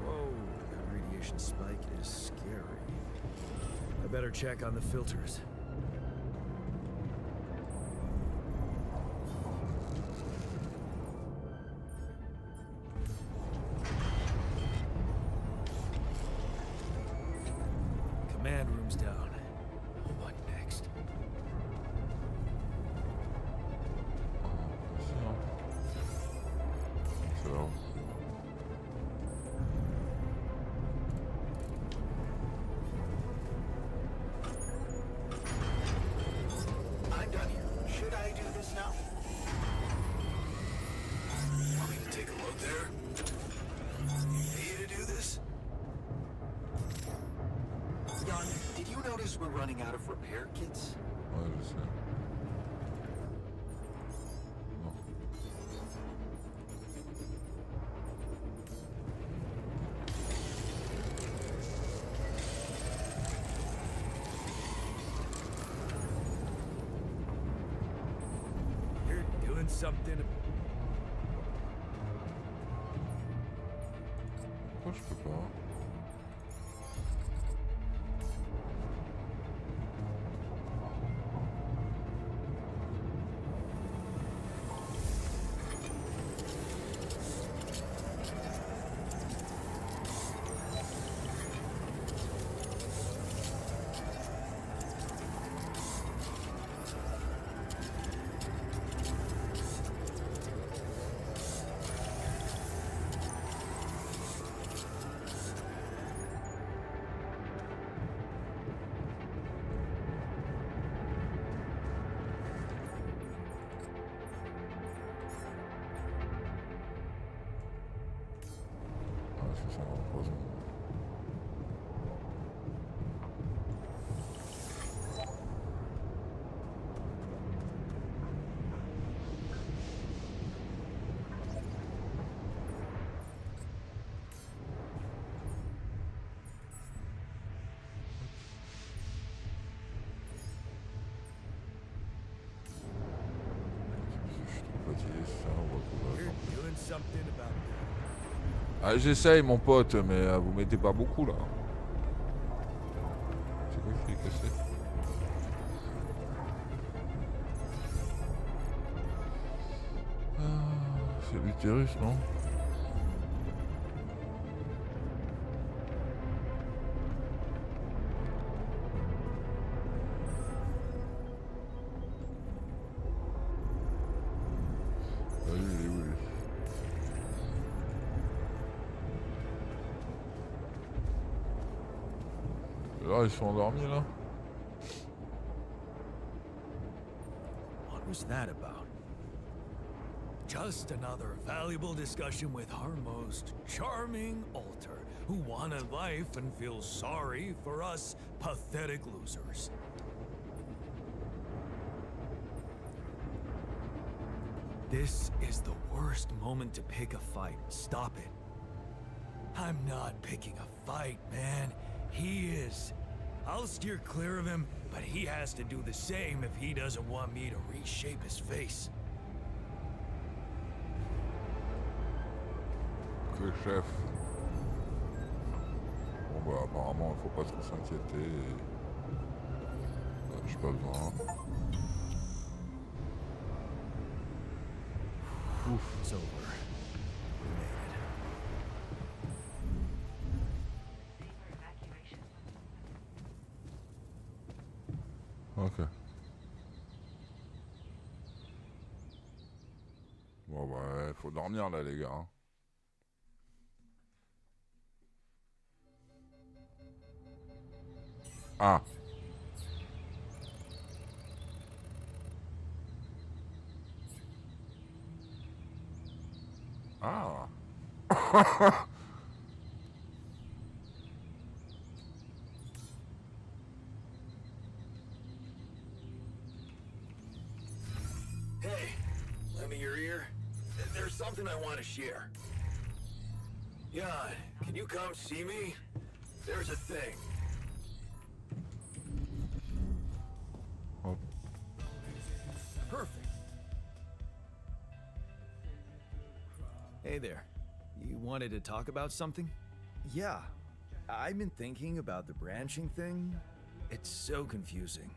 Whoa, that radiation spike is scary. I better check on the filters. Command room's down. What next? ici hein. C'est là. I'm done here. Should I do this now? Want me to take a look there? Need to do this? Jan, did you notice we're running out of repair kits? Ouais, je sais. Non. You're doing something. Pourquoi je peux pas? Ah, c'est ça, heureusement. Je suis trop fatigué, c'est ça, on va trouver. You're doing something about that. Ah, j'essaye mon pote, mais vous mettez pas beaucoup là. C'est quoi qui est cassé? Ah, c'est l'utérus, non? Ah oui, il est où lui? Là, ils sont endormis là. What was that about? Just another valuable discussion with our most charming alter, who wanted life and feels sorry for us pathetic losers. This is the worst moment to pick a fight. Stop it. I'm not picking a fight, man. He is. I'll steer clear of him, but he has to do the same if he doesn't want me to reshape his face. Que chef. Bon bah apparemment il faut pas trop s'inquiéter et... j'ai pas besoin. Ouf. It's over. We made it. Ok. Bon bah faut dormir là les gars. Hein. Ah. Ah. Hey, lend me your ear. There's something I want to share. Jan, can you come see me? There's a thing. Hop. Perfect. Hey there. You wanted to talk about something? Yeah. I've been thinking about the branching thing. It's so confusing.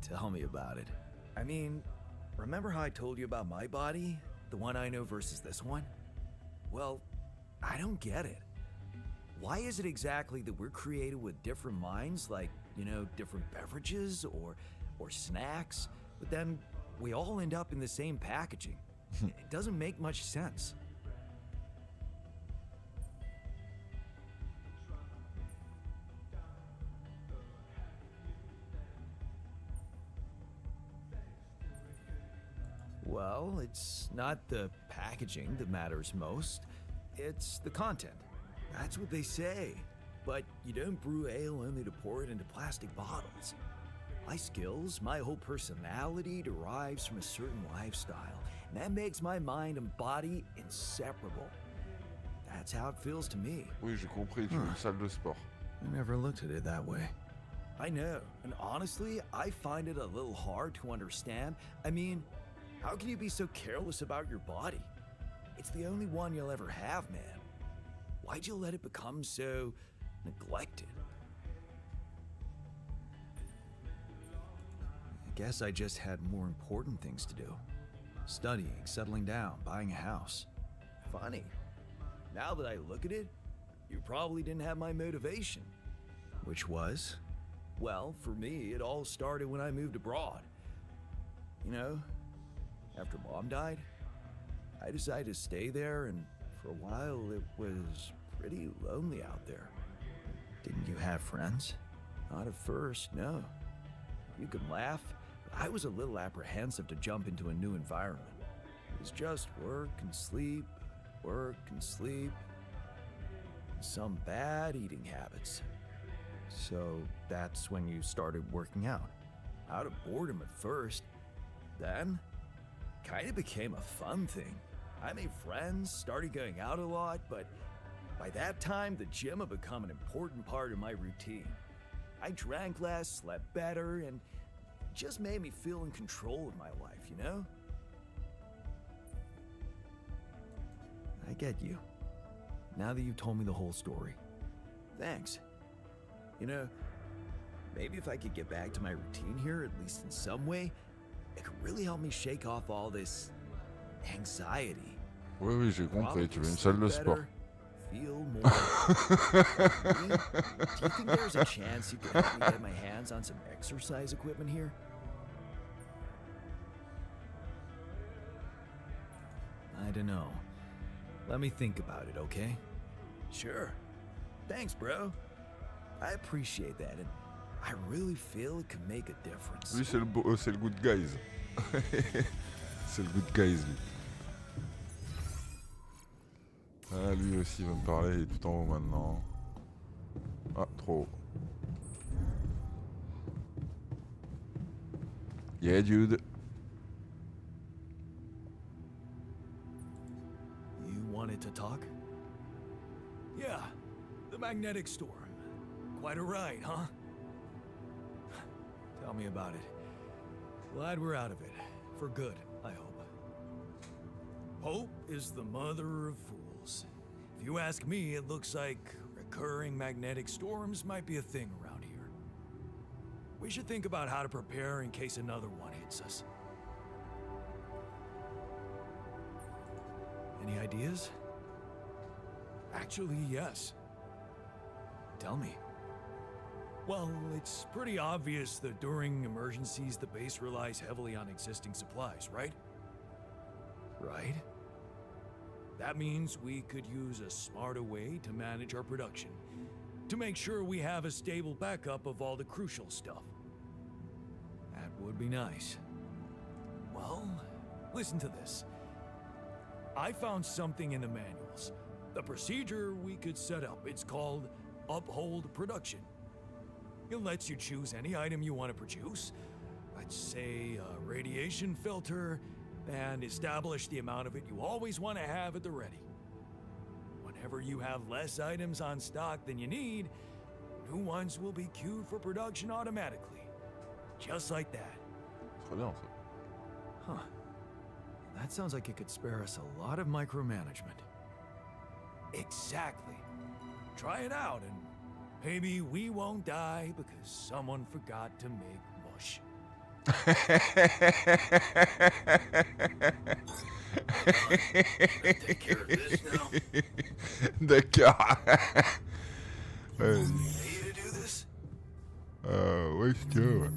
Tell me about it. I mean, remember how I told you about my body? The one I know versus this one? Well, I don't get it. Why is it exactly that we're created with different minds, like, you know, different beverages or snacks, but then we all end up in the same packaging? It doesn't make much sense. Well, it's not the packaging that matters most. It's the content. That's what they say. But you don't brew ale only to pour it into plastic bottles. My skills, my whole personality derives from a certain lifestyle. And that makes my mind and body inseparable. That's how it feels to me. Oui, j'ai compris, tu veux une salle de sport. I never looked at it that way. I know, and honestly, I find it a little hard to understand. I mean, how can you be so careless about your body? It's the only one you'll ever have, man. Why'd you let it become so neglected? I guess I just had more important things to do. Studying, settling down, buying a house. Funny. Now that I look at it, you probably didn't have my motivation. Which was? Well, for me, it all started when I moved abroad. You know, after Mom died, I decided to stay there, and for a while it was pretty lonely out there. Didn't you have friends? Not at first, no. You can laugh, but I was a little apprehensive to jump into a new environment. It was just work and sleep, and some bad eating habits. So that's when you started working out. Out of boredom at first. Then, kind of became a fun thing. I made friends, started going out a lot, but by that time, the gym had become an important part of my routine. I drank less, slept better, and it just made me feel in control of my life, you know? I get you. Now that you've told me the whole story. Thanks. You know, maybe if I could get back to my routine here, at least in some way, it could really help me shake off all this anxiety. Oui, oui, j'ai compris. Tu veux une salle de sport. Feel more. Do you think there's a chance you could help me get my hands on some exercise equipment here? I don't know. Let me think about it, okay? Sure. Thanks, bro. I appreciate that, and I really feel it could make a difference. Lui, c'est le good guys. C'est le good guys, lui. Ah, lui aussi va me parler, il est tout en haut maintenant. Ah, trop haut. Yeah, dude. You wanted to talk? Yeah, the magnetic storm. Quite a ride, huh? Tell me about it. Glad we're out of it. For good, I hope. Hope is the mother of fools. If you ask me, it looks like recurring magnetic storms might be a thing around here. We should think about how to prepare in case another one hits us. Any ideas? Actually, yes. Tell me. Well, it's pretty obvious that during emergencies, the base relies heavily on existing supplies, right? Right? That means we could use a smarter way to manage our production, to make sure we have a stable backup of all the crucial stuff. That would be nice. Well, listen to this. I found something in the manuals. The procedure we could set up. It's called Uphold Production. It lets you choose any item you want to produce. Let's say a radiation filter, and establish the amount of it you always want to have at the ready. Whenever you have less items on stock than you need, new ones will be queued for production automatically. Just like that. Très bien ça. Huh. That sounds like it could spare us a lot of micromanagement. Exactly. Try it out and maybe we won't die because someone forgot to make mush. Take care of this now. D'accord. Pay to do this? Ouais, si tu veux, ouais.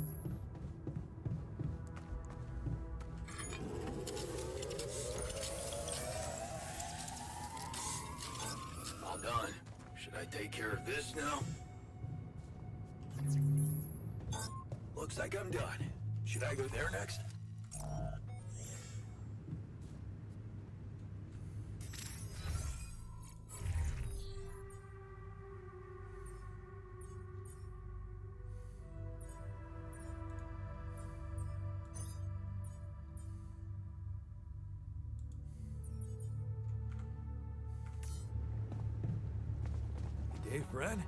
All done. Should I take care of this now? Looks like I'm done. Should I go there next? Good day, friend.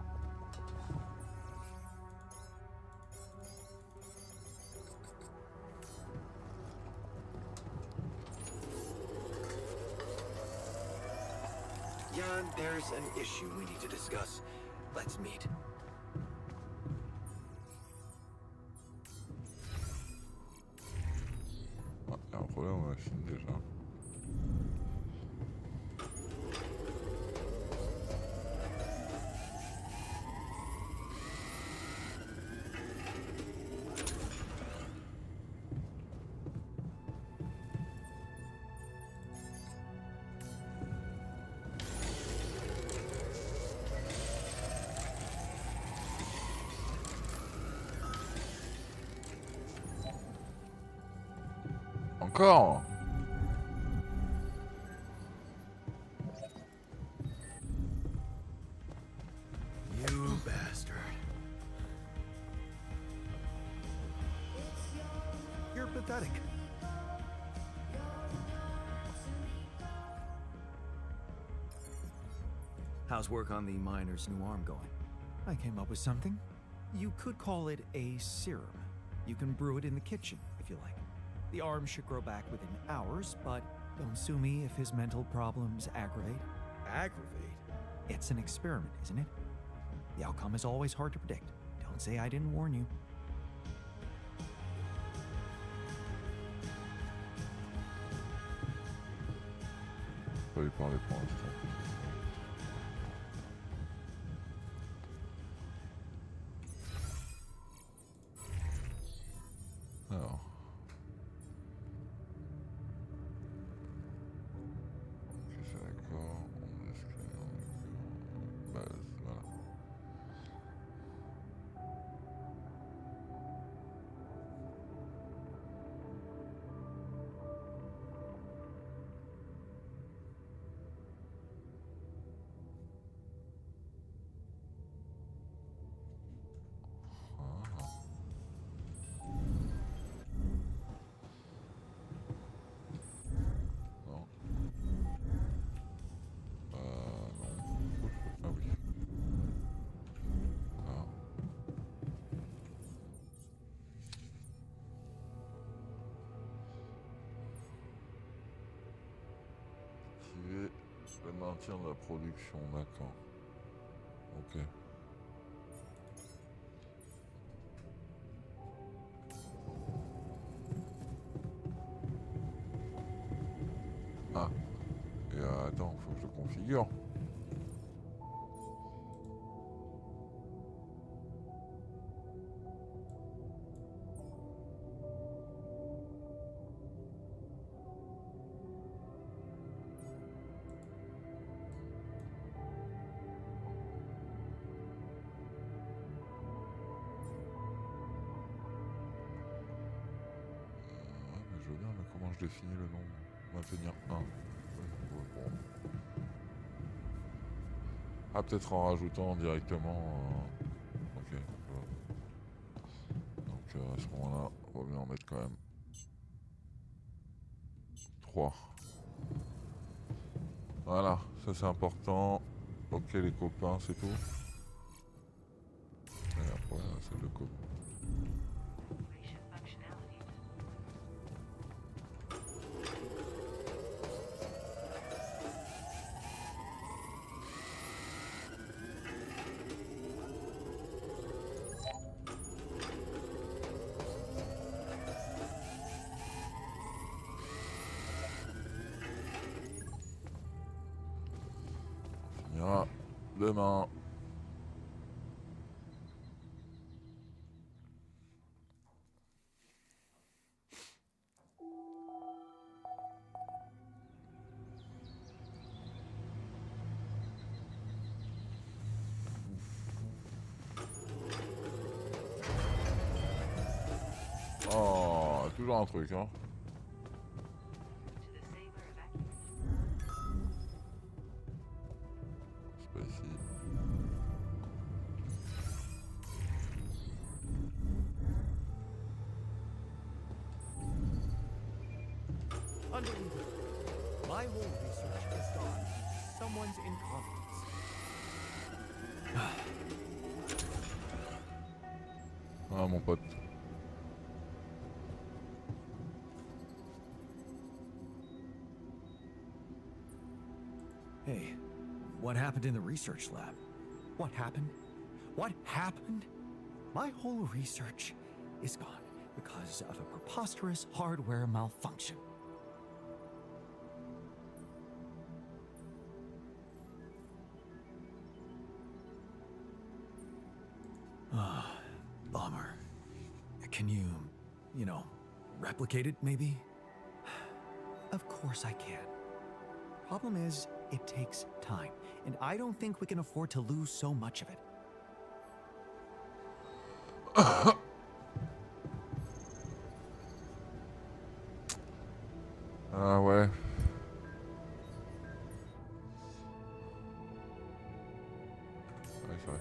Jan, there's an issue we need to discuss. Let's meet. Ah, y a un problème, on a fini déjà. Encore? You bastard. You're pathetic. How's work on the miner's new arm going? I came up with something. You could call it a serum. You can brew it in the kitchen, if you like. The arm should grow back within hours, but don't sue me if his mental problems aggravate. Aggravate? It's an experiment, isn't it? The outcome is always hard to predict. Don't say I didn't warn you. Pas lui parler pour l'instant. Alors. Ok, c'est d'accord. On escalade, base, voilà. Le maintien de la production, d'accord. Ok. Ah. Et attends, faut que je le configure. Ouais, mais je veux bien, mais comment je définis le nombre? Maintenir 1. Ouais, bon. Ah, peut-être en rajoutant directement. Ok. Donc à ce moment-là, on va bien en mettre quand même 3. Voilà, ça c'est important. Ok les copains, c'est tout. Et après, c'est le copain. On finira demain. Oh, toujours un truc, hein. C'est pas ici. Unbelievable. My whole research is gone. Someone's incompetence. Ah mon pote. Hey, what happened in the research lab? What happened? What happened? My whole research is gone because of a preposterous hardware malfunction. Bummer. Can you, replicate it maybe? Of course I can. Problem is, it takes time, and I don't think we can afford to lose so much of it. Ah ouais. Ouais, c'est vrai.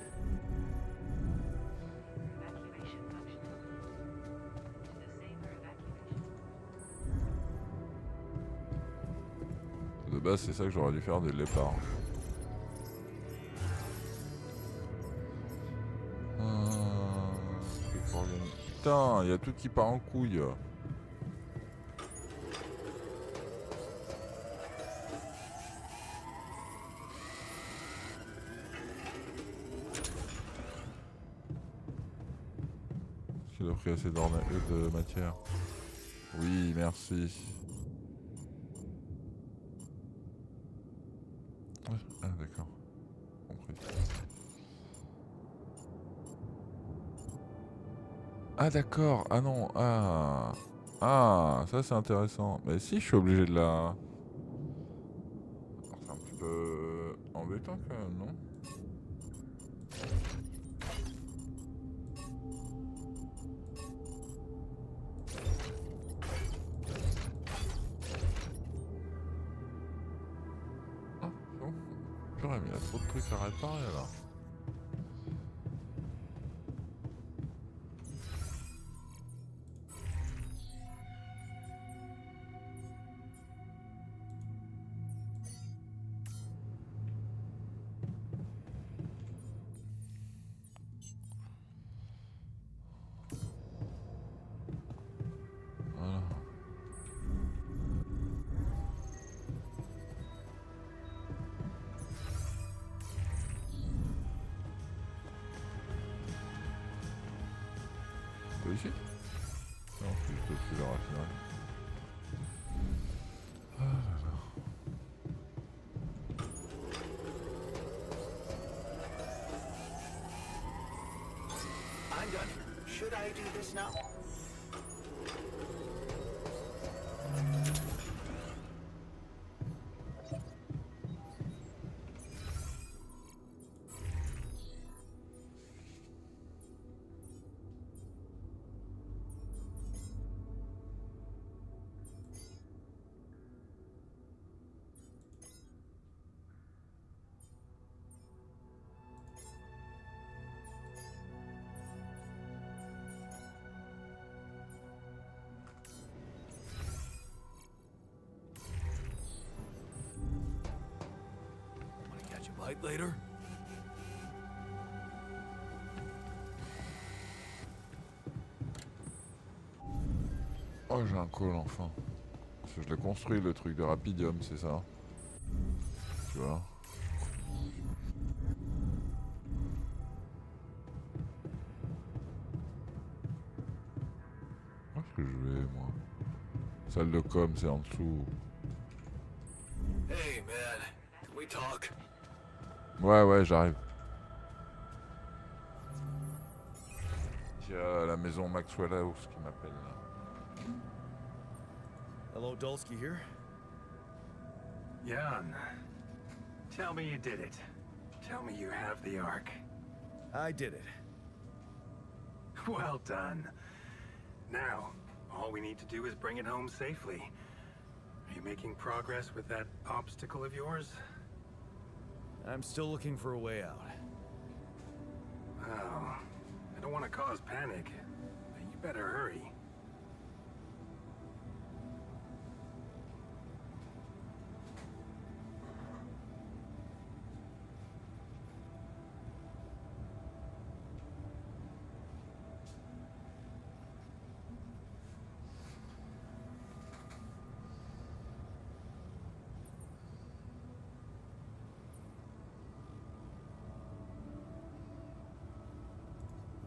De base, c'est ça que j'aurais dû faire dès le départ. Putain, il y a tout qui part en couille. Est-ce qu'il a pris assez de matière? Oui, merci. Ah, d'accord. Compris. Ah, d'accord. Ah non. Ah. Ah, ça c'est intéressant. Mais si, je suis obligé de la... Alors, c'est un petit peu embêtant quand même, non? Ah, bon. Purée, mais il y a trop de trucs à réparer là. Voilà. ici? Non, c'est juste au-dessus de la raffinerie. Ah là là. I'm done. Should I do this now? Wanna catch a bite later? Oh, j'ai un call enfin. Parce que je l'ai construit le truc de Rapidium, c'est ça? Tu vois? Où est-ce que je vais, moi? Salle de com, c'est en dessous. Hey, man. Can we talk? Ouais, j'arrive. Il y a la maison Maxwell House qui m'appelle là. Hello, Dulski here. Jan, tell me you did it. Tell me you have the Ark. I did it. Well done. Now, all we need to do is bring it home safely. Are you making progress with that obstacle of yours? I'm still looking for a way out. Oh, I don't want to cause panic, but you better hurry.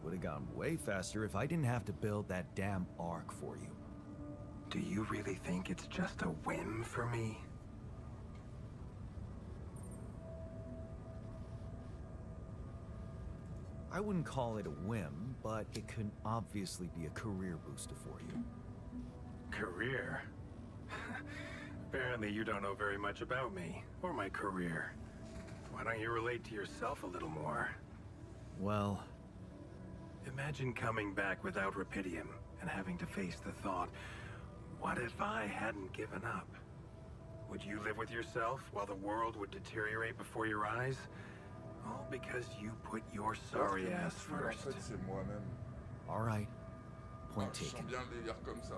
Would have gone way faster if I didn't have to build that damn Ark for you. Do you really think it's just a whim for me? I wouldn't call it a whim, but it could obviously be a career booster for you. Career? Apparently you don't know very much about me, or my career. Why don't you relate to yourself a little more? Well, Imagine coming back without Rapidium and having to face the thought, what if I hadn't given up? Would you live with yourself while the world would deteriorate before your eyes? All because you put your sorry ass En first. fait, c'est moi-même. all right. Point Je sens taken. bien le délire comme ça.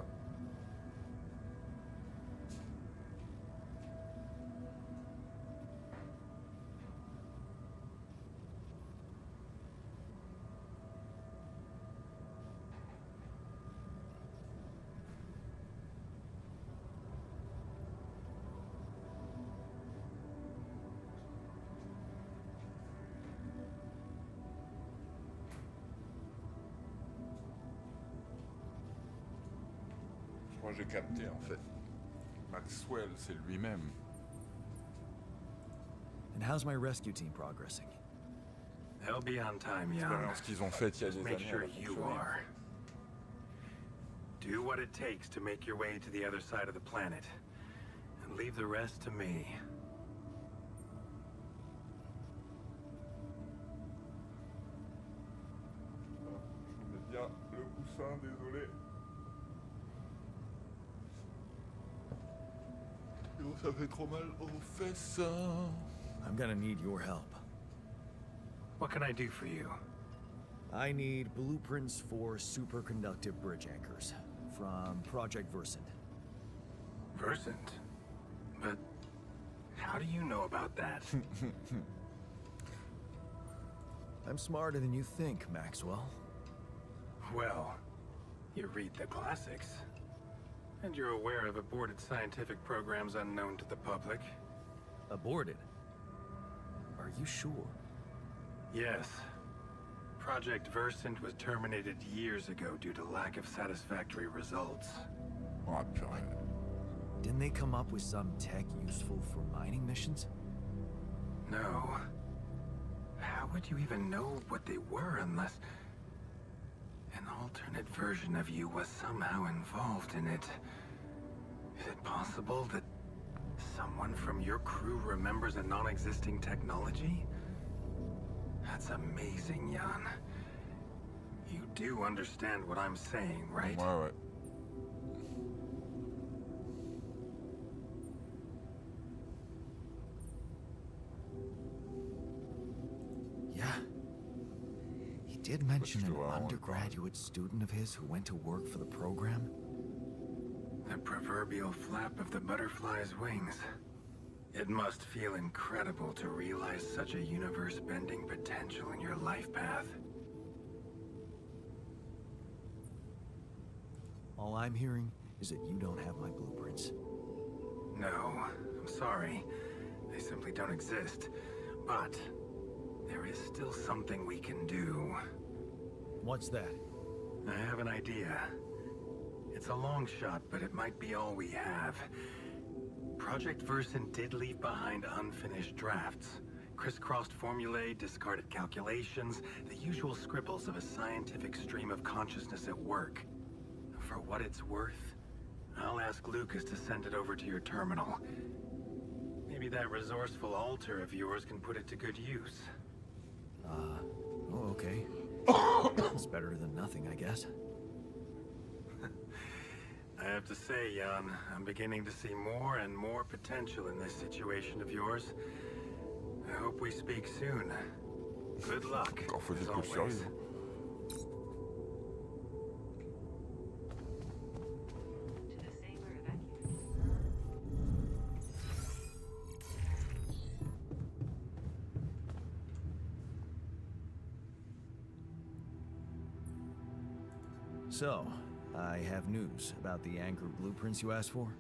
Moi j'ai capté en fait. Maxwell, c'est lui-même. And how's my rescue team progressing? They'll be on time, Jan. L'expérience qu'ils ont faite il y a Just des make années. sure elle a you fonctionné. are. Do what it takes to make your way to the other side of the planet. And leave the rest to me. Je mets bien le coussin, désolé. Oh, ça fait trop mal aux fesses. I'm gonna need your help. What can I do for you? I need blueprints for superconductive bridge anchors from Project Versant. Versant? But how do you know about that? I'm smarter than you think, Maxwell. Well, you read the classics. And you're aware of aborted scientific programs unknown to the public. Aborted? Are you sure? Yes. Project Versant was terminated years ago due to lack of satisfactory results. Ah, purée. Didn't they come up with some tech useful for mining missions? No. How would you even know what they were unless an alternate version of you was somehow involved in it? Is it possible that someone from your crew remembers a non-existing technology? That's amazing, Jan. You do understand what I'm saying, right? Ouais, ouais. Yeah. He did mention je an dois en undergraduate student of his who went to work for the program. The proverbial flap of the butterfly's wings. It must feel incredible to realize such a universe-bending potential in your life path. All I'm hearing is that you don't have my blueprints. No, I'm sorry. They simply don't exist. But there is still something we can do. What's that? I have an idea. It's a long shot, but it might be all we have. Project Versant did leave behind unfinished drafts. Crisscrossed formulae, discarded calculations, the usual scribbles of a scientific stream of consciousness at work. For what it's worth, I'll ask Lucas to send it over to your terminal. Maybe that resourceful alter of yours can put it to good use. Oh, okay. It's better than nothing, I guess. I have to say, Jan, I'm beginning to see more and more potential in this situation of yours. I hope we speak soon. Good luck, Encore faut-il as que je always. survive. So, I have news about the Anchor blueprints you asked for?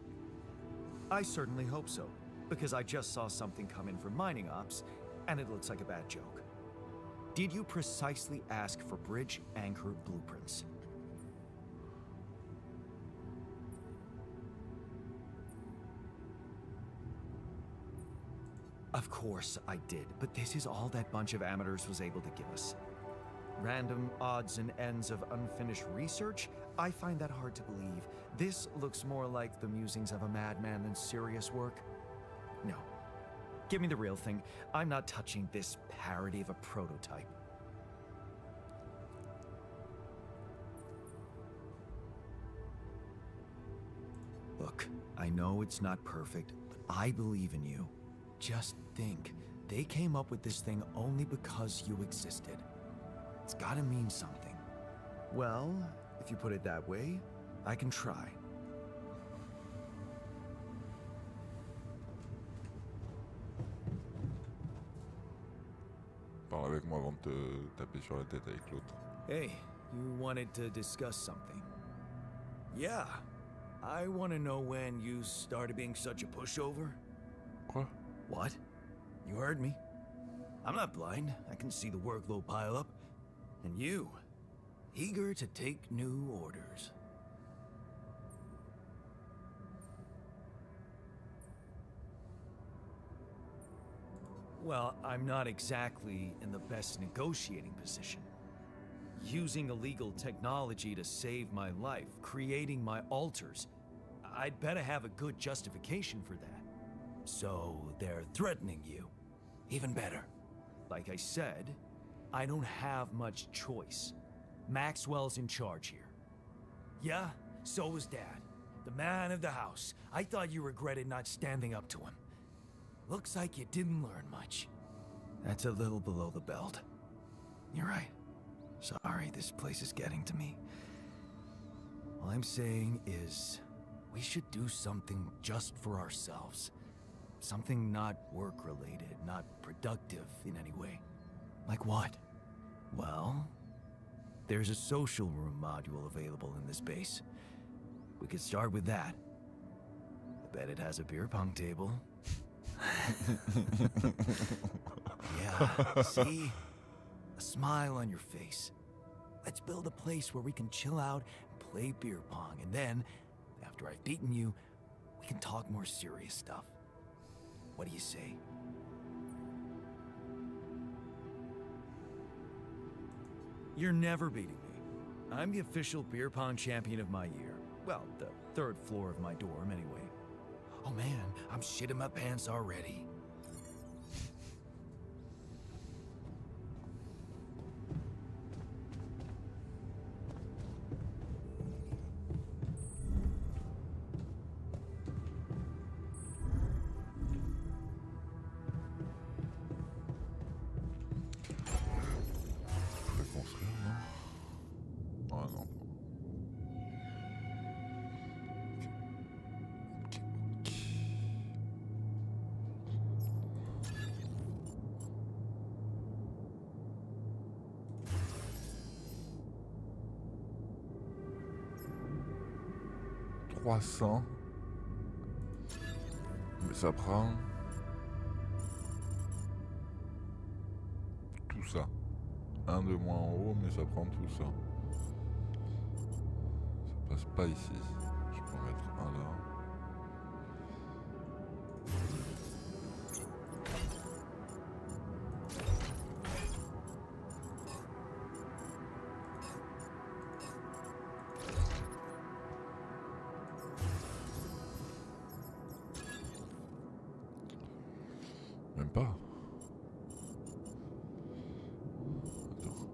I certainly hope so, because I just saw something come in from mining ops, and it looks like a bad joke. Did you precisely ask for bridge anchor blueprints? Of course I did, but this is all that bunch of amateurs was able to give us. Random odds and ends of unfinished research? I find that hard to believe. This looks more like the musings of a madman than serious work. No. Give me the real thing. I'm not touching this parody of a prototype. Look, I know it's not perfect, but I believe in you. Just think, they came up with this thing only because you existed. It's gotta mean something. Well, if you put it that way, I can try. Parle avec moi avant de te taper sur la tête avec l'autre. Hey, you wanted to discuss something. Yeah, I want to know when you started being such a pushover. Quoi? What? You heard me. I'm not blind. I can see the workload pile up. And you, eager to take new orders. Well, I'm not exactly in the best negotiating position. Using illegal technology to save my life, creating my alters, I'd better have a good justification for that. So they're threatening you. Even better. Like I said, I don't have much choice. Maxwell's in charge here. Yeah, so was Dad. The man of the house. I thought you regretted not standing up to him. Looks like you didn't learn much. That's a little below the belt. You're right. Sorry, this place is getting to me. All I'm saying is, we should do something just for ourselves. Something not work-related, not productive in any way. Like what? Well, there's a social room module available in this base. We could start with that. I bet it has a beer pong table. Yeah, see? A a smile on your face. Let's build a place where we can chill out and play beer pong, and then, after I've beaten you, we can talk more serious stuff. What do you say? You're never beating me. I'm the official beer pong champion of my year. Well, the third floor of my dorm, anyway. Oh man, I'm shitting my pants already. Je vais construire, non? Ah non. Ok. 300. Mais ça prend tout ça. Un de moins en haut, mais ça prend tout ça. Ça passe pas ici. Je peux en mettre un là. Même pas. Attends.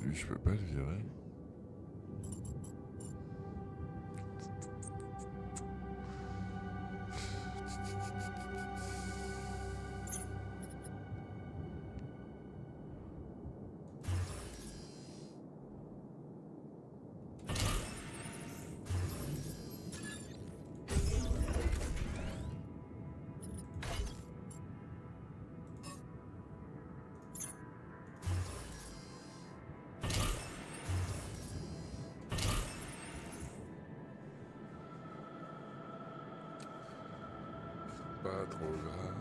Lui, je peux pas le virer. Pas trop grave.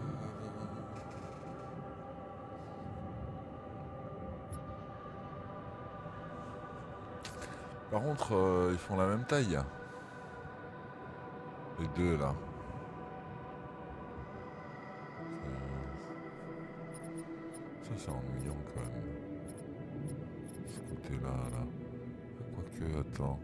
Par contre, ils font la même taille. Les deux là. Ça c'est ennuyant quand même. Ce côté-là, là. Quoique, attends.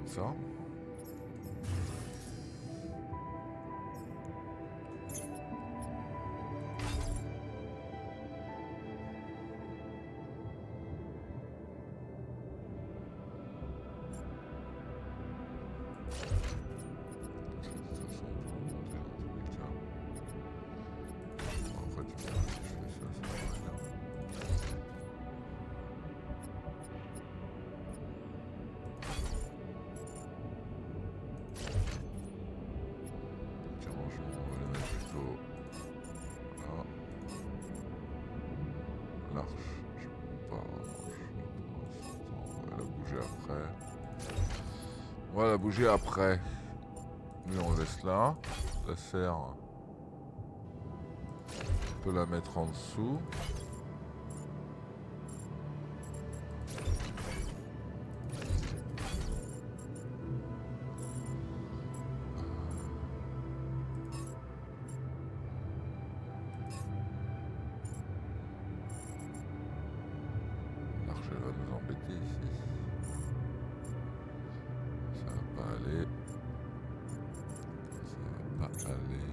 Ça. On va la bouger après. Lui on le laisse là. La serre. On peut la mettre en dessous. L'arche elle va nous embêter ici. Ça va pas aller. Ça va pas aller.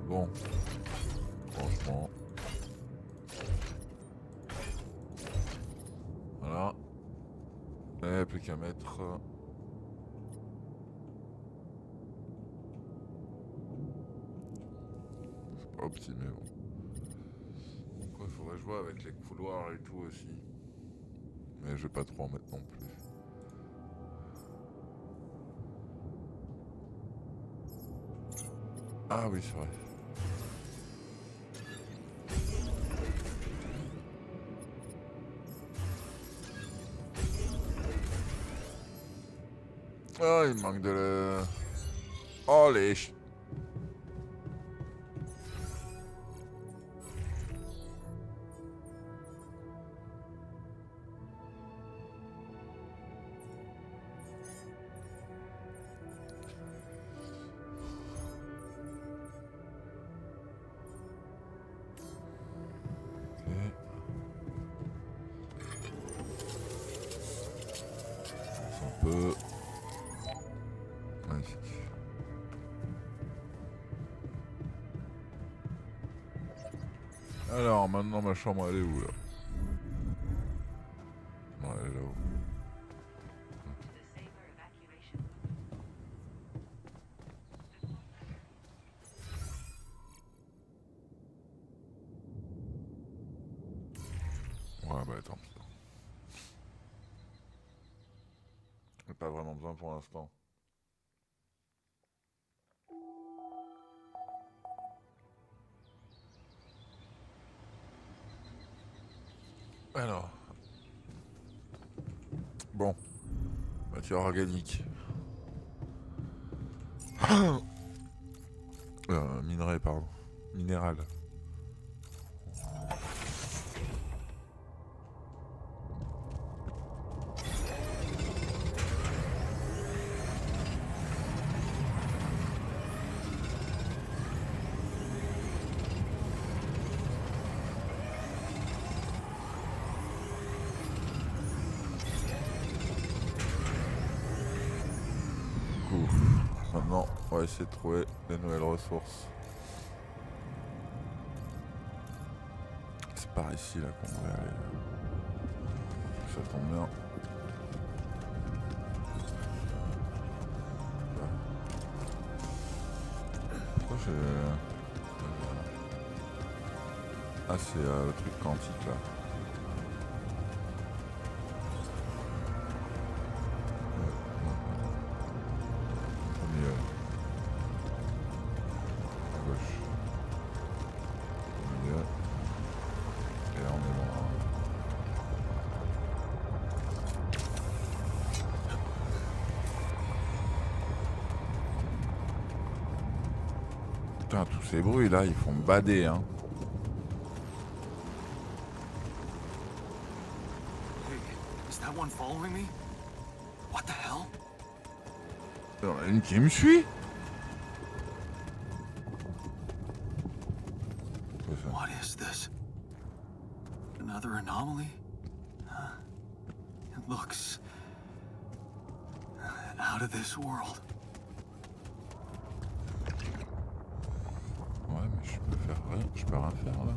Bon. Franchement. Voilà. Et plus qu'à mettre sorti, mais bon. Donc il faudrait jouer avec les couloirs et tout aussi. Mais je vais pas trop en mettre non plus. Ah oui, c'est vrai. Ah, il me manque de le... Oh les... Un peu... Magnifique. Alors, maintenant ma chambre elle est où là? Non, elle est là-haut. Ouais, bah tant pis. J'ai pas vraiment besoin pour l'instant. Alors. Bon. Matière organique. Minerai, pardon. Minéral. Maintenant, on va essayer de trouver des nouvelles ressources. C'est par ici là qu'on devrait aller. Ça tombe bien. Pourquoi j'ai... Ah, c'est le truc quantique là. Putain, tous ces bruits là, ils font me bader, hein. Hey, is that one following me? What the hell? Il y en a une qui me suit. What is this? Another anomaly? It looks out of this world. Ouais, mais je peux faire rien, je peux rien faire là.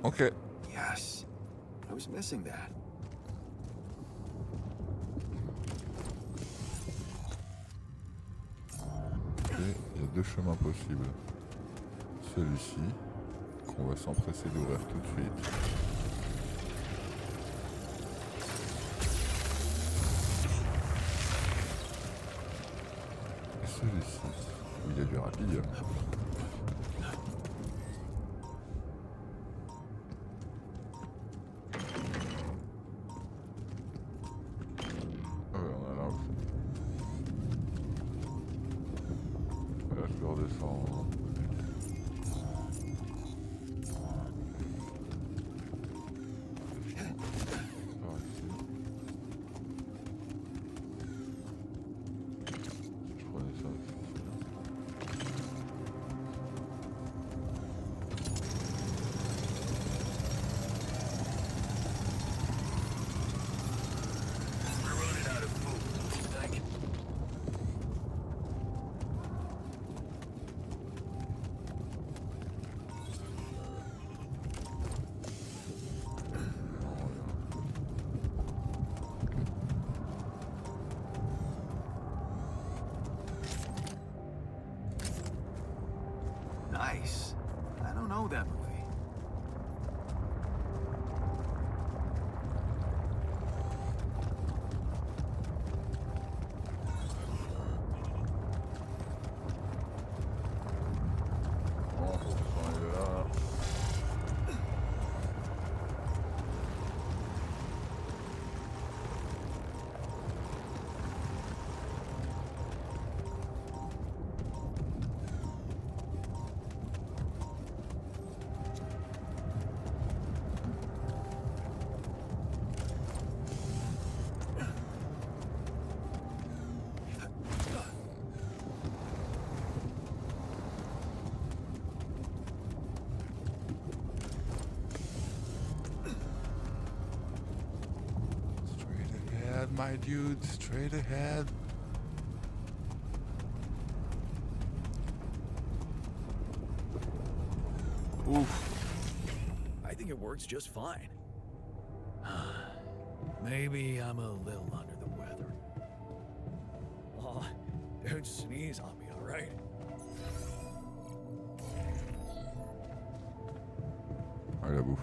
Ok. Yes. I was missing that. Et il y a deux chemins possibles. Celui-ci, qu'on va s'empresser d'ouvrir tout de suite. Et celui-ci, où il y a du rapide. my dude, straight ahead. Oof. I think it works just fine. Maybe I'm a little under the weather. Oh, don't sneeze on me, all right? Ah, la bouffe.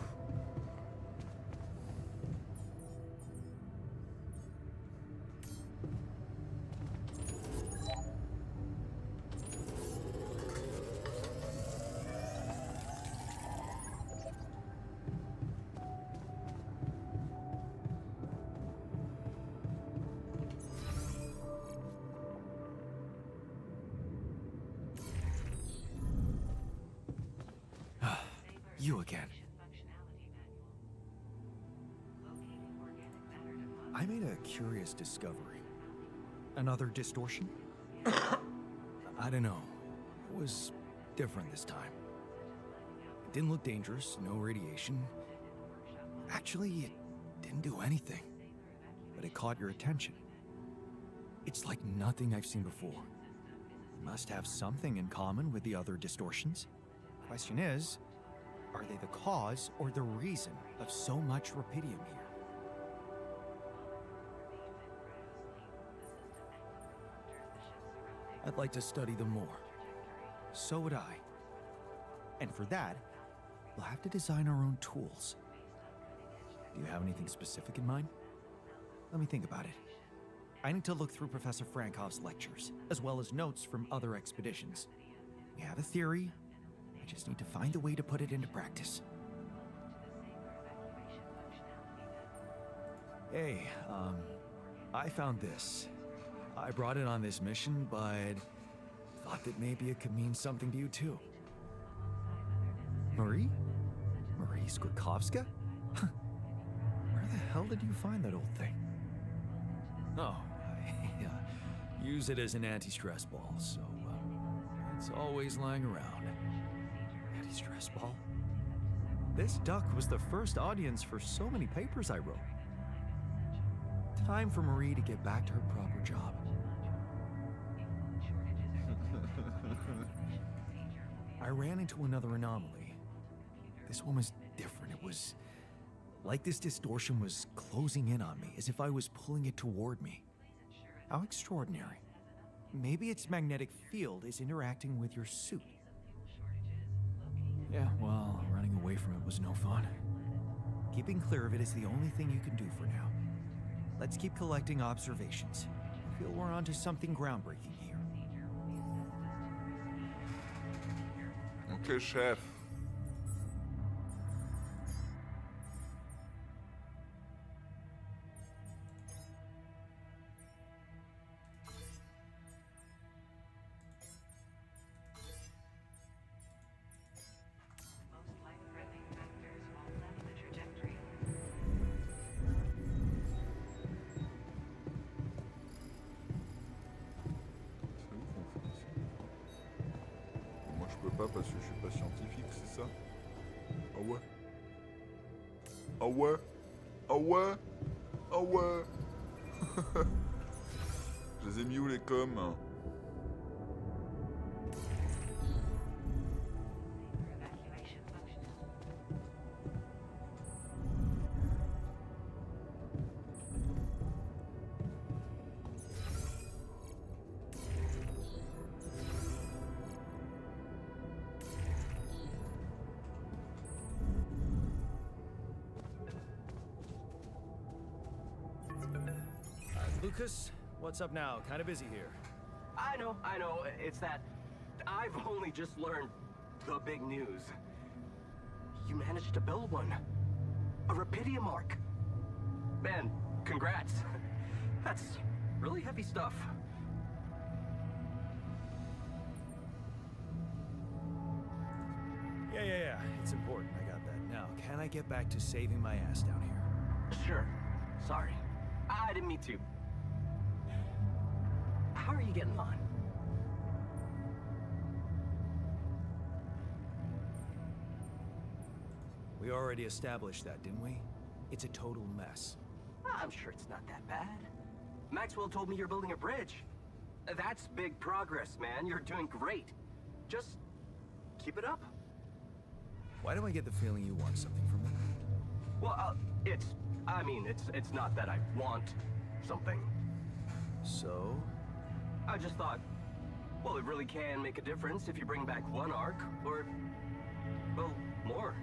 You again. I made a curious discovery. Another distortion? I don't know. It was different this time. It didn't look dangerous, no radiation. Actually, it didn't do anything. But it caught your attention. It's like nothing I've seen before. It must have something in common with the other distortions. Question is, are they the cause or the reason of so much rupidium here? I'd like to study them more. So would I. And for that, we'll have to design our own tools. Do you have anything specific in mind? Let me think about it. I need to look through Professor Frankov's lectures, as well as notes from other expeditions. We have a theory. I just need to find a way to put it into practice. Hey, I found this. I brought it on this mission, but thought that maybe it could mean something to you too. Marie? Marie Skrzydkowska? Where the hell did you find that old thing? Oh, I use it as an anti-stress ball, so it's always lying around. Anti-stress ball? This duck was the first audience for so many papers I wrote. Time for Marie to get back to her proper job. I ran into another anomaly. This one was different. It was like this distortion was closing in on me, as if I was pulling it toward me. How extraordinary. Maybe its magnetic field is interacting with your suit. Yeah, well, running away from it was no fun. Keeping clear of it is the only thing you can do for now. Let's keep collecting observations. I feel we're onto something groundbreaking here. Ok, chef. Moi je peux pas parce que je suis pas scientifique, c'est ça? Ah ouais? Ah ouais? Ah ouais? Ah ouais? Je les ai mis où les coms? Lucas, what's up now? Kind of busy here. I know. It's that I've only just learned the big news. You managed to build one. A Rupidium Arc. Man, congrats. That's really heavy stuff. Yeah. It's important. I got that. Now, can I get back to saving my ass down here? Sure. Sorry. I didn't mean to. How are you getting on? We already established that, didn't we? It's a total mess. I'm sure it's not that bad. Maxwell told me you're building a bridge. That's big progress, man. You're doing great. Just keep it up. Why do I get the feeling you want something from me? Well, it's not that I want something. So? I just thought, well, it really can make a difference if you bring back one arc, or, well, more.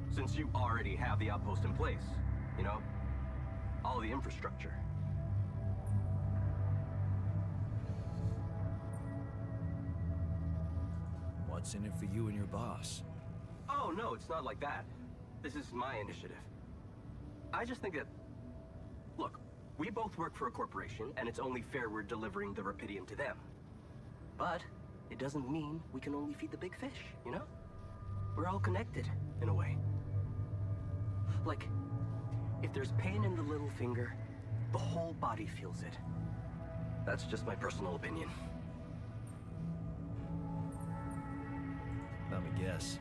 Since you already have the outpost in place, you know? All the infrastructure. What's in it for you and your boss? Oh, no, it's not like that. This is my initiative. I just think that... Look, we both work for a corporation, and it's only fair we're delivering the Rapidium to them. But it doesn't mean we can only feed the big fish, you know? We're all connected, in a way. Like, if there's pain in the little finger, the whole body feels it. That's just my personal opinion. Let me guess.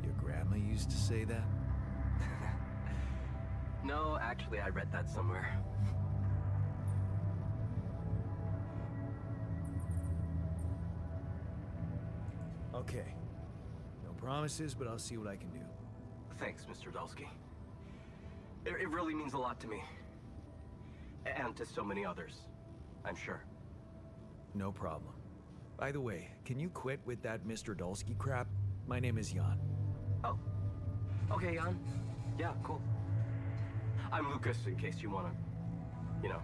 Your grandma used to say that? No, actually, I read that somewhere. Okay. No promises, but I'll see what I can do. Thanks, Mr. Dulski. It really means a lot to me. And to so many others, I'm sure. No problem. By the way, can you quit with that Mr. Dulski crap? My name is Jan. Oh. Okay, Jan. Yeah, cool. I'm Lucas, in case you wanna... you know.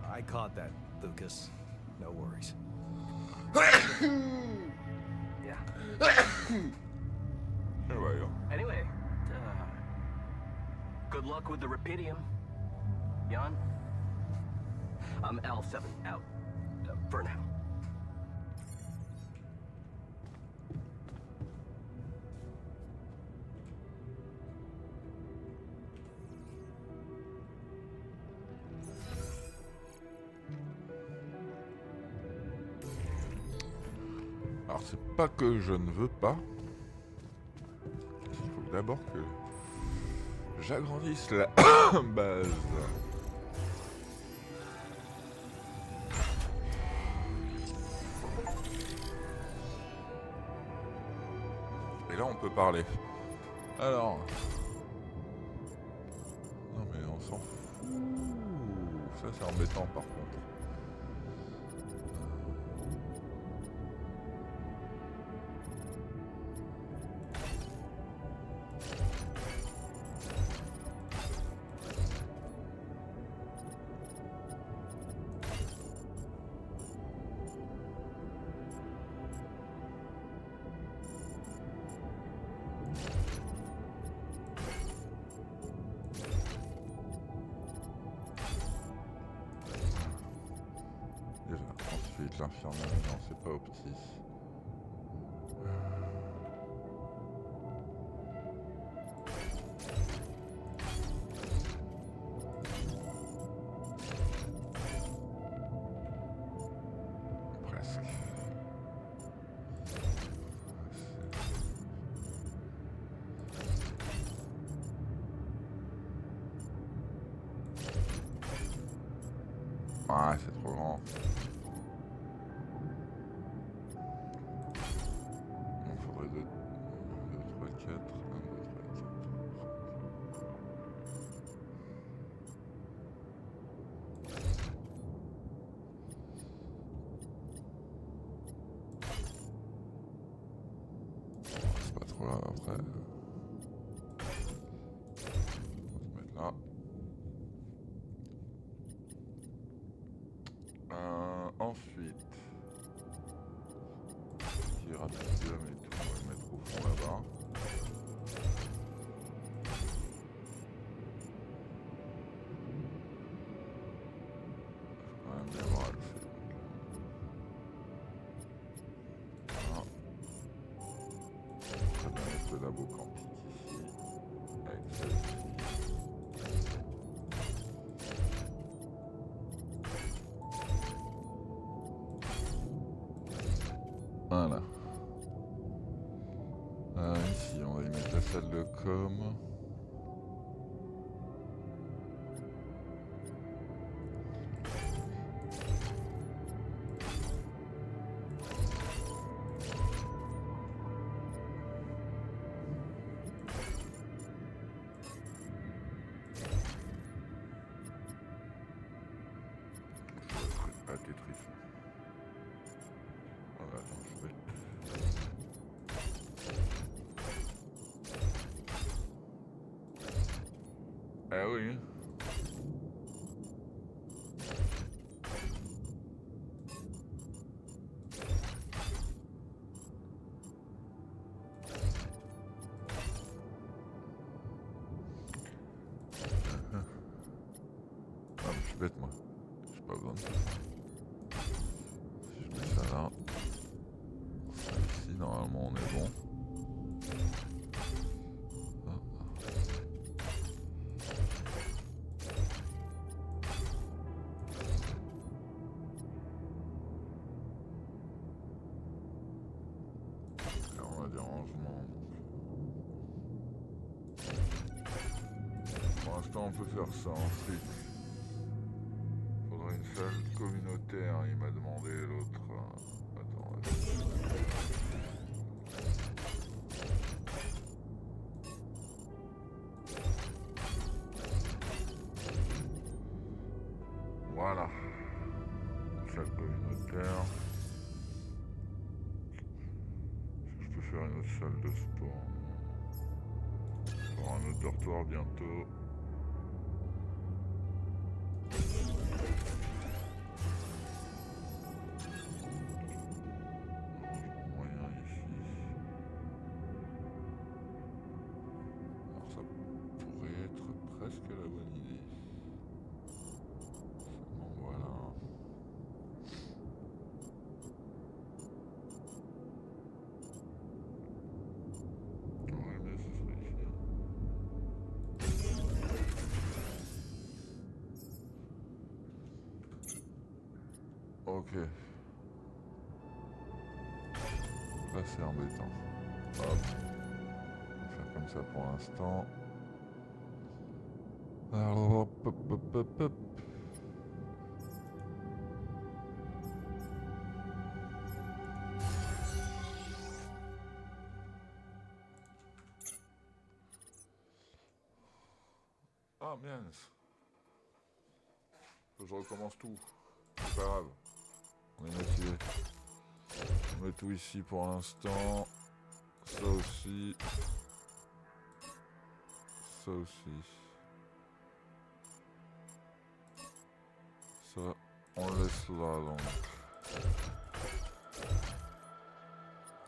I caught that, Lucas. No worries. Yeah. Anyway, Anyway, good luck with the Rapidium, Jan. I'm L7 out, for now. alors c'est pas que je ne veux pas. Il faut d'abord que j'agrandisse la base. Et là on peut parler. Alors... Non mais on s'en fout. Ça c'est embêtant par contre. Ensuite l'infirmerie, non c'est pas opti. Presque. Ah c'est trop grand. C'est pas trop là après. On va se mettre là. Ensuite, petit rapidium et tout, on va le mettre au fond là-bas. Faut quand même bien voir le fait. Voilà. Très bien mettre le labo quantique ici. Avec celle-ci. Voilà. Ici, on va y mettre la salle de com. Eh oui. Ah, mais je suis bête moi. J'ai pas besoin de tout ça. Si je mets ça là. Ça ici, normalement on est bon. On a des rangements. Pour l'instant, on peut faire ça. Ensuite, il faudrait une salle communautaire. Il m'a demandé l'autre. Attends, voilà. Une salle communautaire. Je peux faire une autre salle de sport. Pour un autre dortoir bientôt. Moyen ici. Alors ça pourrait être presque la bonne idée. Seulement voilà. Ouais, mais ce serait ici. Ok. Là c'est embêtant. Hop. On va faire comme ça pour l'instant. Alors hop hop hop hop hop. Ah mince. Faut que je recommence tout. C'est pas grave. On est motivé. On met tout ici pour l'instant. Ça aussi. Ça aussi. Ça, on le laisse là donc.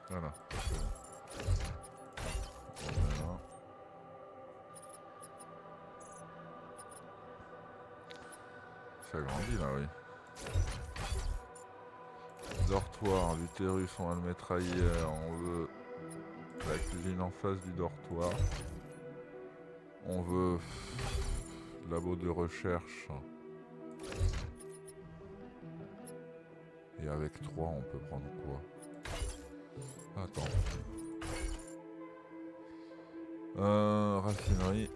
Voilà. On met là. Ça grandit là, oui. Dortoir, l'utérus, on va le mettre ailleurs. On veut la cuisine en face du dortoir. On veut labo de recherche. Et avec 3, on peut prendre quoi? Attends. Raffinerie.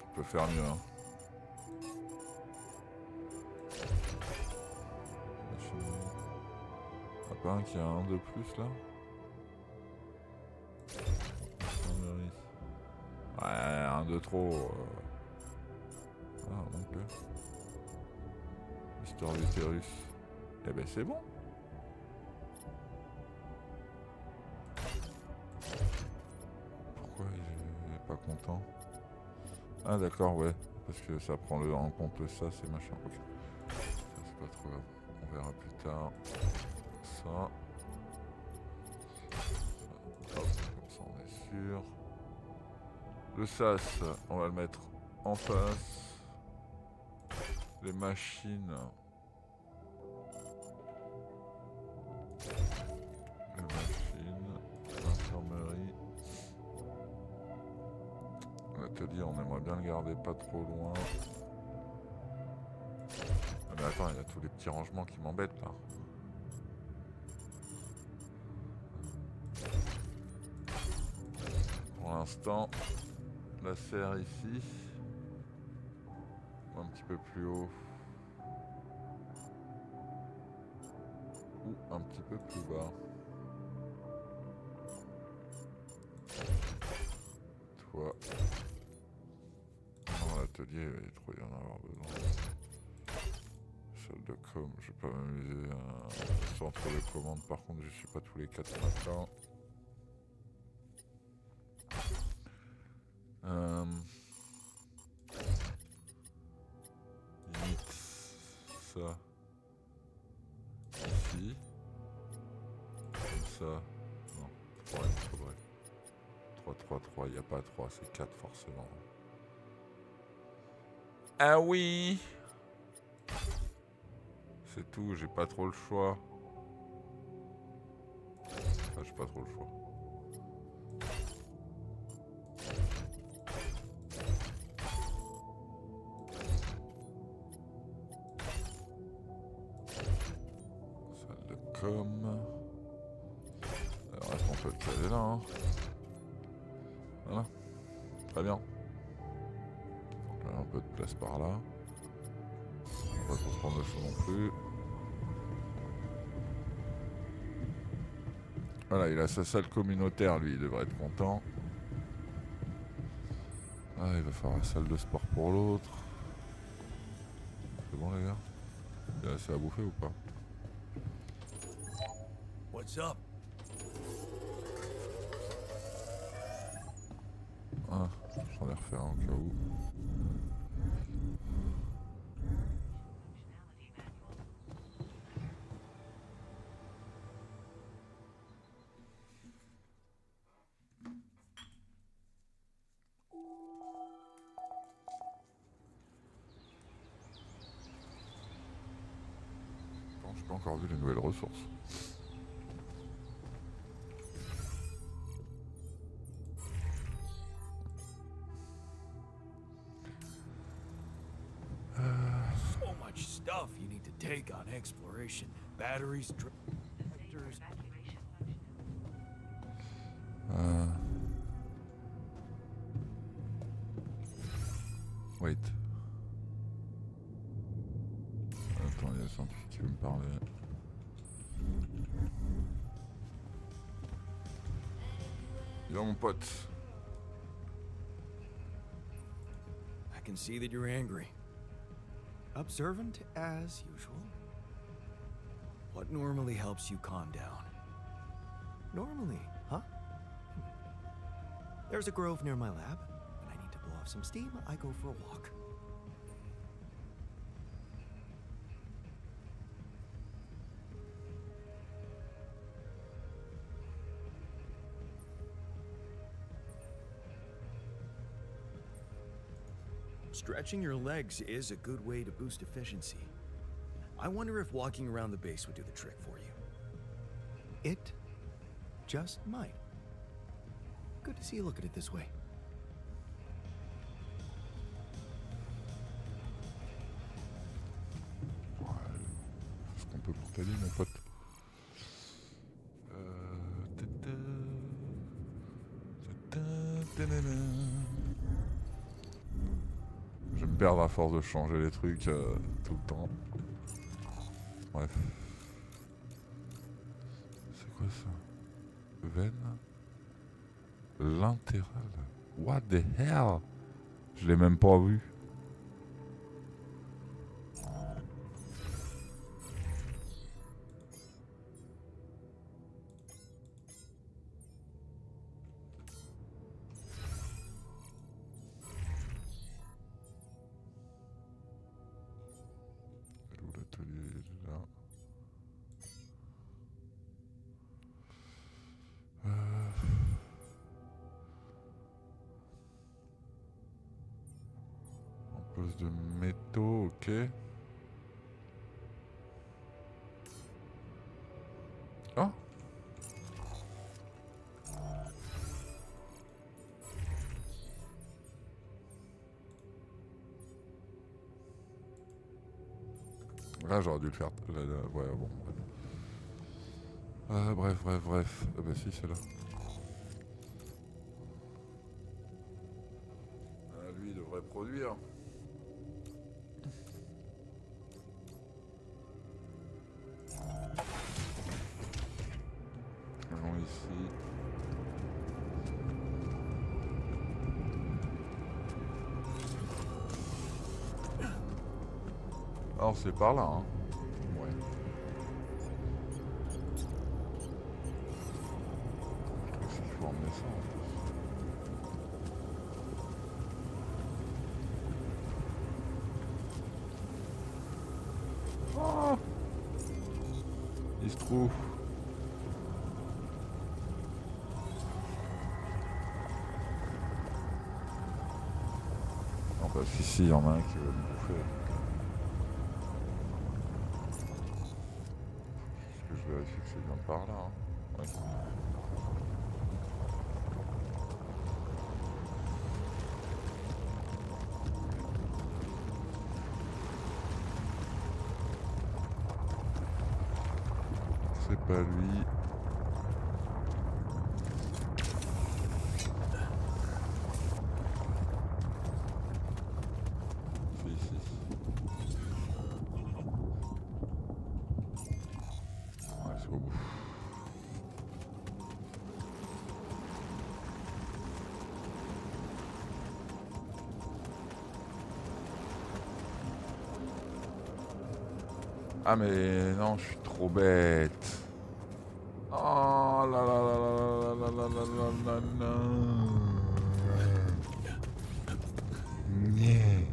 On peut faire mieux, hein. Y'a pas un qui a un de plus là? Ouais, un de trop. Ah, donc. Histoire d'utérus. Eh ben c'est bon. Pourquoi il est pas content? Ah d'accord, ouais. Parce que ça prend en compte ça, c'est machin. Ok. Ça c'est pas trop grave. On verra plus tard. Ça. Hop, comme ça on est sûr. Le sas, on va le mettre en face. Les machines. L'infirmerie. L'atelier, on aimerait bien le garder pas trop loin. Ah mais attends, il y a tous les petits rangements qui m'embêtent là. Pour l'instant, la serre ici. Un petit peu plus haut. Ou un petit peu plus bas. Toi. Non, l'atelier, il va trop y en avoir besoin. salle de com, je vais pas m'amuser à centre de commande, par contre je suis pas tous les 4 matins. Limite ça ici. Comme ça. Non, 3 il faudrait. 3, 3, 3, il n'y a pas 3, c'est 4 forcément. Ah oui! C'est tout, j'ai pas trop le choix. Ah, j'ai pas trop le choix. Salle de com. Alors, est-ce qu'on peut le caler là, hein? Voilà. Très bien. Un peu de place par là. On va pas trop prendre le chaud non plus. Voilà, il a sa salle communautaire, lui, il devrait être content. Ah, il va faire la salle de sport pour l'autre. C'est bon, les gars? Il y a assez à bouffer ou pas? What's up? Ah, j'en ai refait un au cas où. Bon, j'ai pas encore vu les nouvelles ressources. So much stuff you need to take on exploration. Batteries, tractors. Wait. Attends, il y a le scientifique qui veut me parler. Yo, mon pote. I can see that you're angry. Observant as usual. What normally helps you calm down? Normally, huh? There's a grove near my lab. When I need to blow off some steam, I go for a walk. Stretching your legs is a good way to boost efficiency. I wonder if walking around the base would do the trick for you. It just might. Good to see you look at it this way. Ouais, c'est ce qu'on peut pour t'aider, mon pote. Je vais me perdre à force de changer les trucs tout le temps. Bref. C'est quoi ça? Veine? Latéral? What the hell? Je l'ai même pas vu. L'atelier est là. En pose de métaux, ok. Ah! Là, j'aurais dû le faire. Ouais, bon. Bref. Ah bah si, c'est là. Lui, il devrait produire. Allons ici. Alors c'est par là, hein. faut emmener ça en plus. Oh, il se trouve. Non, parce qu'ici, il y en a un qui veut me bouffer. Est-ce que je vérifie que c'est bien par là, hein? Ouais. C'est pas lui. C'est ici. Ouais, c'est au bout. Ah mais non, je suis trop bête. Oh là là là là là là là là là là. Nyeh.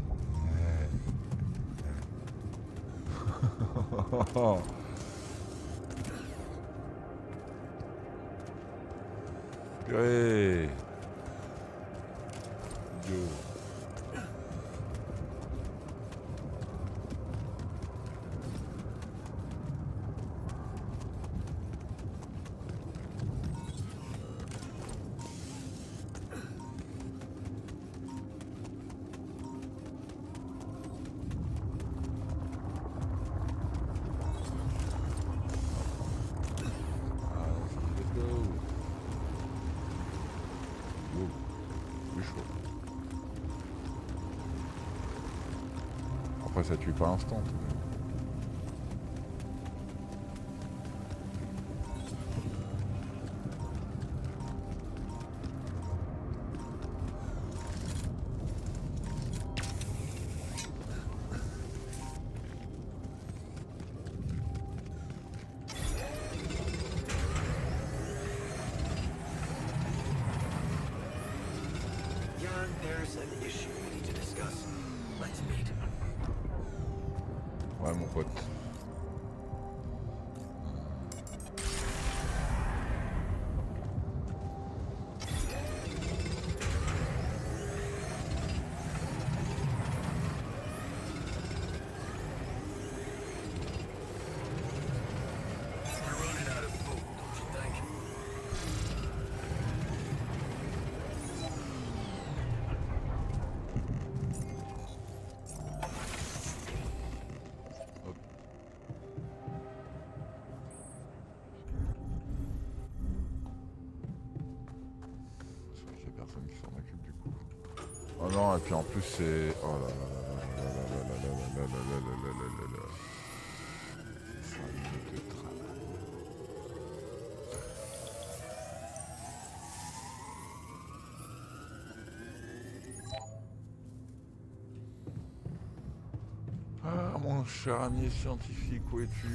Purée. Dieu. Let's go. Wow, plus chaud. Après ça tue pas instant. Jan, there's an issue we need to discuss. Let's meet. Ouais mon pote. We're running out of food, don't you think? Je crois qu'il y a personne qui s'en occupe du coup. Oh non, et puis en plus c'est... Oh là là là là là là là là là là là là là là là. 5 minutes de travail. Ah mon cher ami scientifique, où es-tu?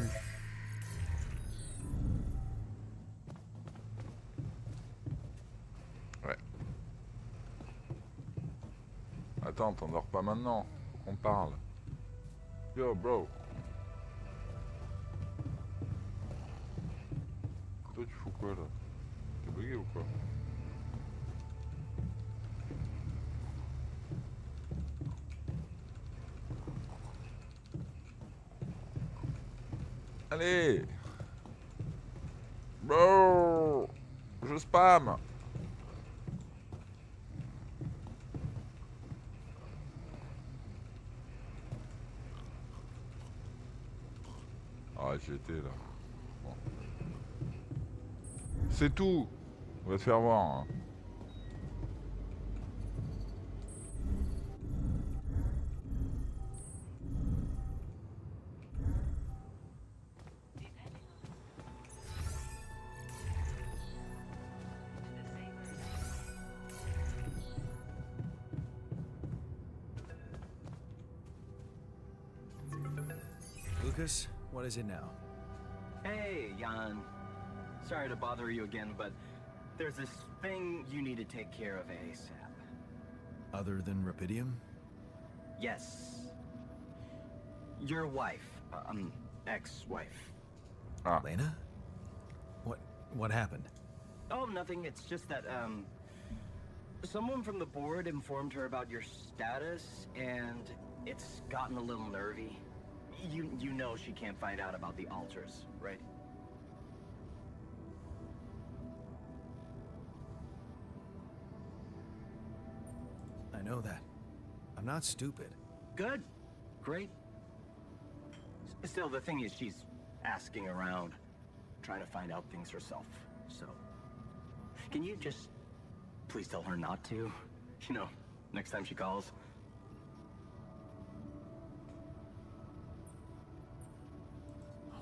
Ouais. Attends, t'endors pas maintenant. Faut qu'on parle. Yo, bro. Toi, tu fous quoi, là? T'es bugué ou quoi? Allez! Bro! Je spam! Ah, j'y étais là. Bon. C'est tout! On va te faire voir. Hein. Lucas, what is it now? Hey, Jan. Sorry to bother you again, but There's this thing you need to take care of ASAP. Other than Rapidium? Yes. Your wife, ex-wife. Ah, Lena? What happened? Oh, nothing. It's just that, someone from the board informed her about your status, and it's gotten a little nervy. You know she can't find out about the altars, right? I know that. I'm not stupid. Good. Great. Still, the thing is, she's asking around, trying to find out things herself. So, can you just please tell her not to? You know, next time she calls.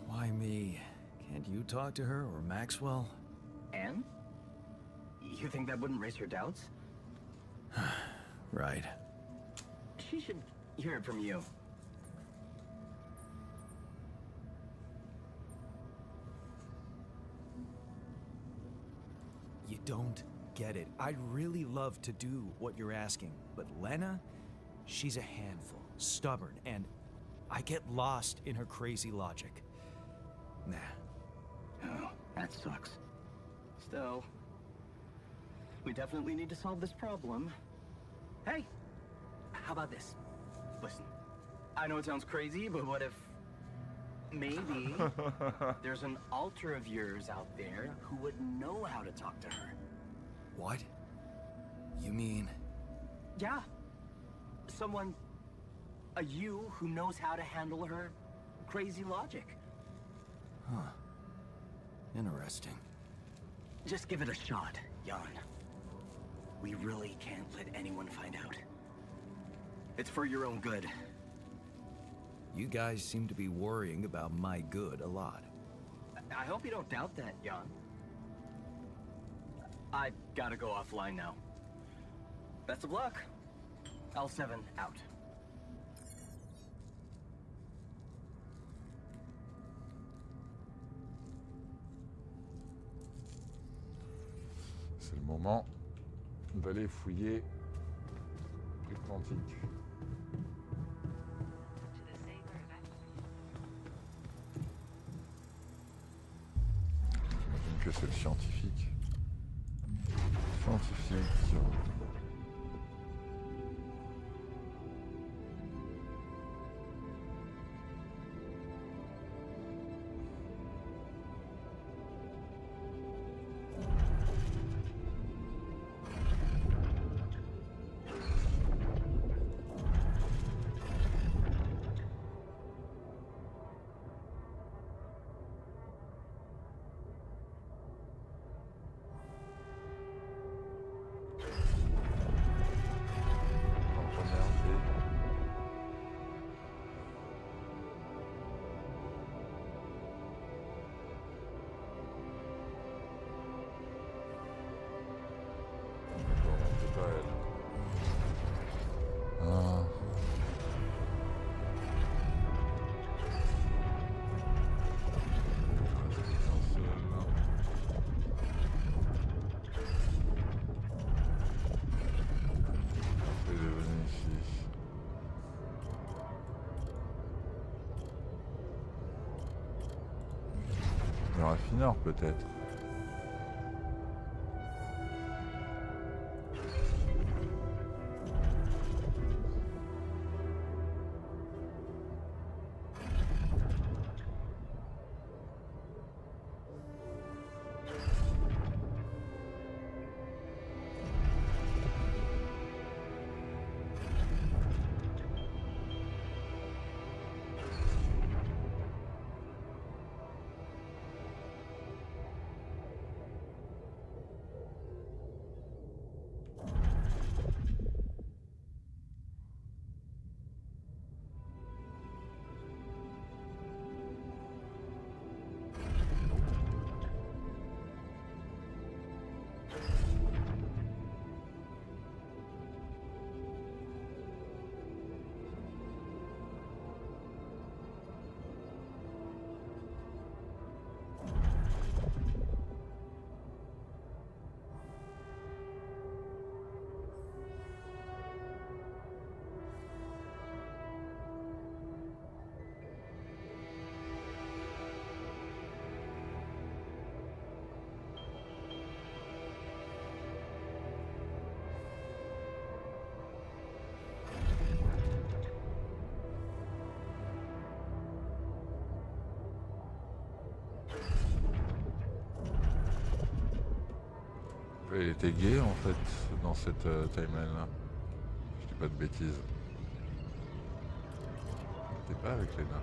Why me? Can't you talk to her or Maxwell? Anne? You think that wouldn't raise her doubts? Right. She should hear it from you. You don't get it. I'd really love to do what you're asking, but Lena, she's a handful, stubborn, and I get lost in her crazy logic. Nah. Oh, that sucks. Still, we definitely need to solve this problem. Hey, how about this? Listen, I know it sounds crazy, but what if maybe there's an alter of yours out there who would know how to talk to her? What? You mean... Yeah. Someone, a you who knows how to handle her crazy logic. Huh. Interesting. Just give it a shot, Jan. We really can't let anyone find out. It's for your own good. You guys seem to be worrying about my good a lot. I hope you don't doubt that, Jan. I gotta go offline now. Best of luck. L7 out. c'est le moment d'aller fouiller le quantique. J'imagine que c'est le scientifique. Scientifique. Le raffineur peut-être. Il était gay en fait dans cette timeline là. Je dis pas de bêtises. Il était pas avec les nains.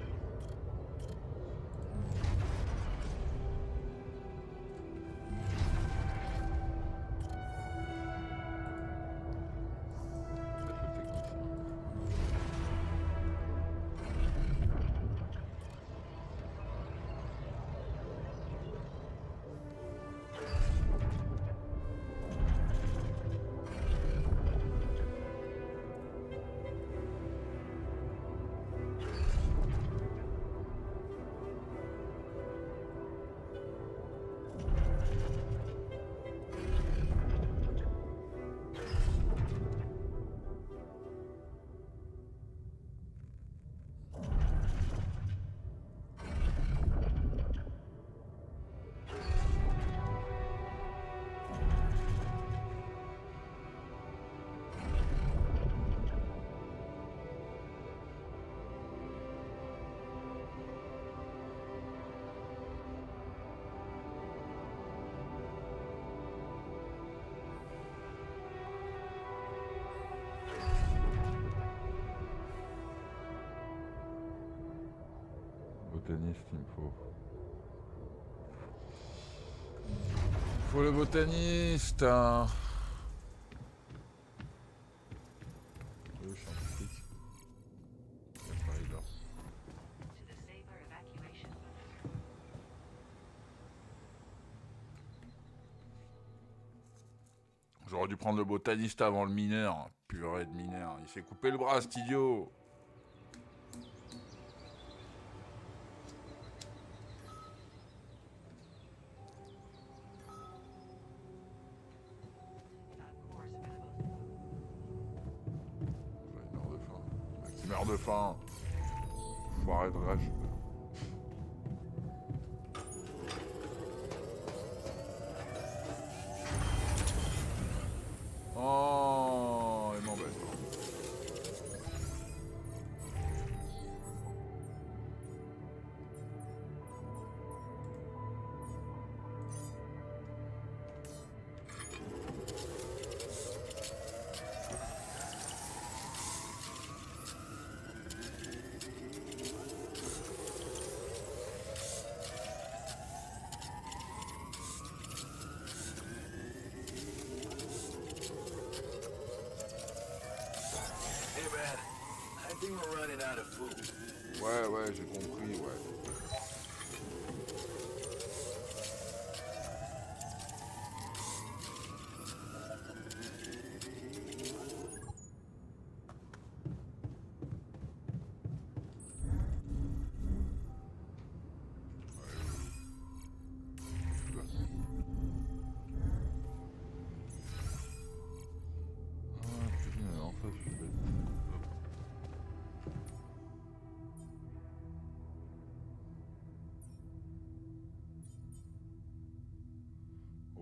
Peut-être le technicien. Botaniste, il me faut. Faut le botaniste. Hein. Le scientifique. Il y a pareil là. J'aurais dû prendre le botaniste avant le mineur. Purée de mineur. Il s'est coupé le bras, cet idiot. Il meurt de faim. Foiré de rage. Oh, il m'embête. Hey man, I think we're running out of food. Ouais, j'ai compris, ouais.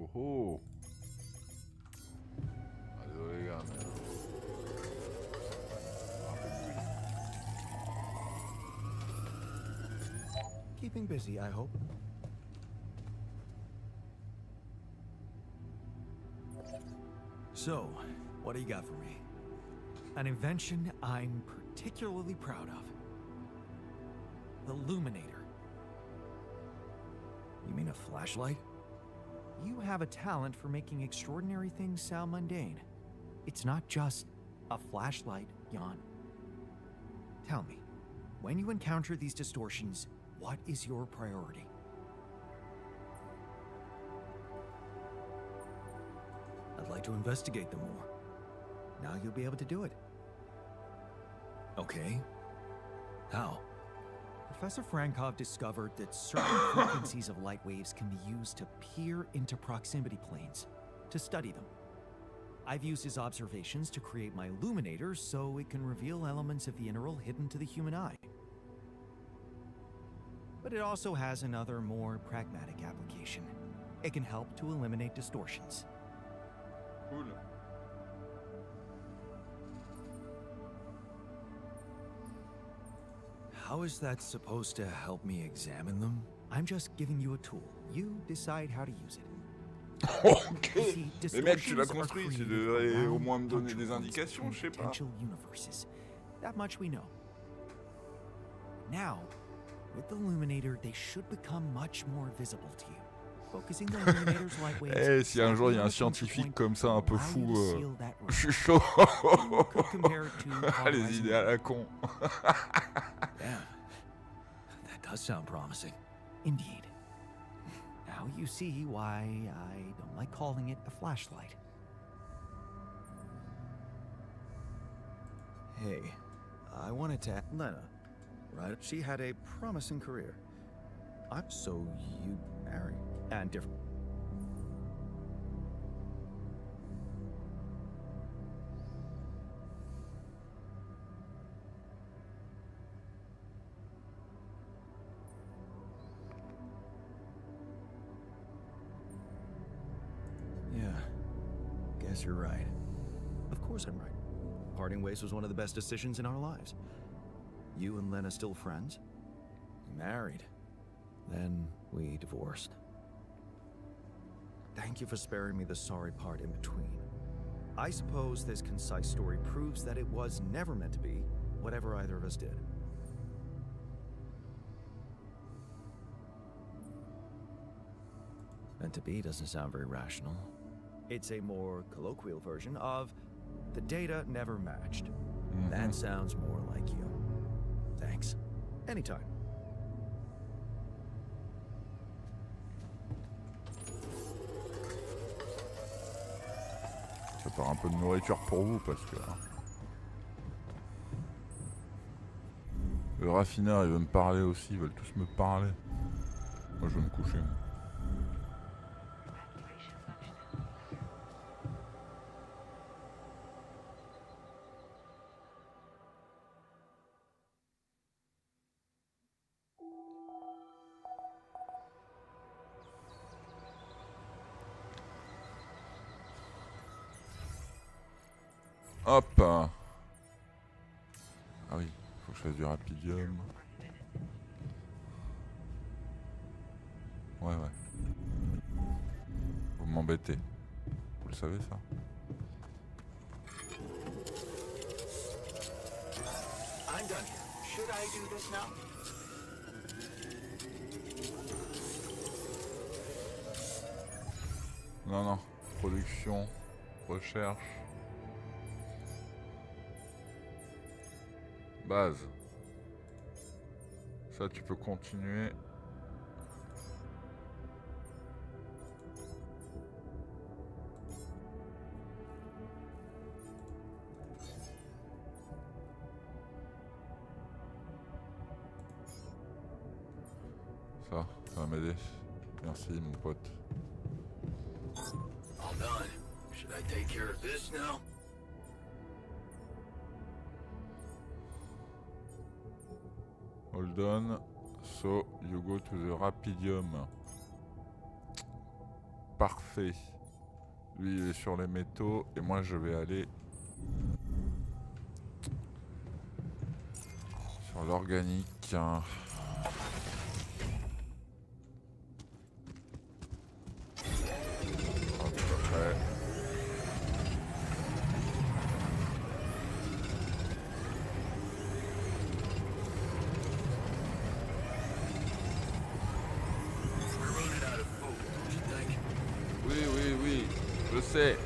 Oh oh. Ah, désolé les gars, mais... Un peu de bruit. Keeping busy, I hope. So, what do you got for me? An invention I'm particularly proud of. The Luminator. You mean a flashlight? You have a talent for making extraordinary things sound mundane. It's not just a flashlight, Jan. Tell me, when you encounter these distortions, what is your priority? I'd like to investigate them more. Now you'll be able to do it. Okay. How? Professor Frankov discovered that certain frequencies of light waves can be used to peer into proximity planes, to study them. I've used his observations to create my illuminator so it can reveal elements of the integral hidden to the human eye. But it also has another, more pragmatic application. It can help to eliminate distortions. Cool. How is that supposed to help me examine them? I'm just giving you a tool. You decide how to use it. Ok. You see, Mais mec, tu l'as distortions are construit, tu created devrais au around moins me donner des puncture points indications, in je sais pas. potential universes. That much we know. Now, with the Illuminator, they should become much more visible to you. Focusing the Illuminator's light waves. Eh, si un jour il y a un exactly on the scientifique point comme ça, un peu allow you fou, to seal that room. je suis chaud. You could compare it to Ah, les cauterizing idées à la con. Damn. That does sound promising. Indeed. Now you see why I don't like calling it a flashlight. Hey, I wanted to... Lena, right? She had a promising career. So you marry. And different... Yeah, guess you're right. Of course I'm right. Parting ways was one of the best decisions in our lives. You and Lena still friends? We married. Then we divorced. Thank you for sparing me the sorry part in between. I suppose this concise story proves that it was never meant to be whatever either of us did. Meant to be doesn't sound very rational. It's a more colloquial version of the data never matched. That sounds more like you. Thanks. Anytime. Ça part un peu de nourriture pour vous parce que... Le raffineur il veut me parler aussi, ils veulent tous me parler. Moi je vais me coucher. Moi. Hop. Ah oui, faut que je fasse du rapidium. Ouais. Vous m'embêtez. Vous le savez ça? I'm done here. Should I do this now? Non. Production. Recherche. Base. Ça tu peux continuer. Ça va m'aider. Merci mon pote. All done. Should I take care of this now? Hold on. So you go to the rapidium. Parfait. Lui il est sur les métaux et moi je vais aller sur l'organique. Oui, je sais.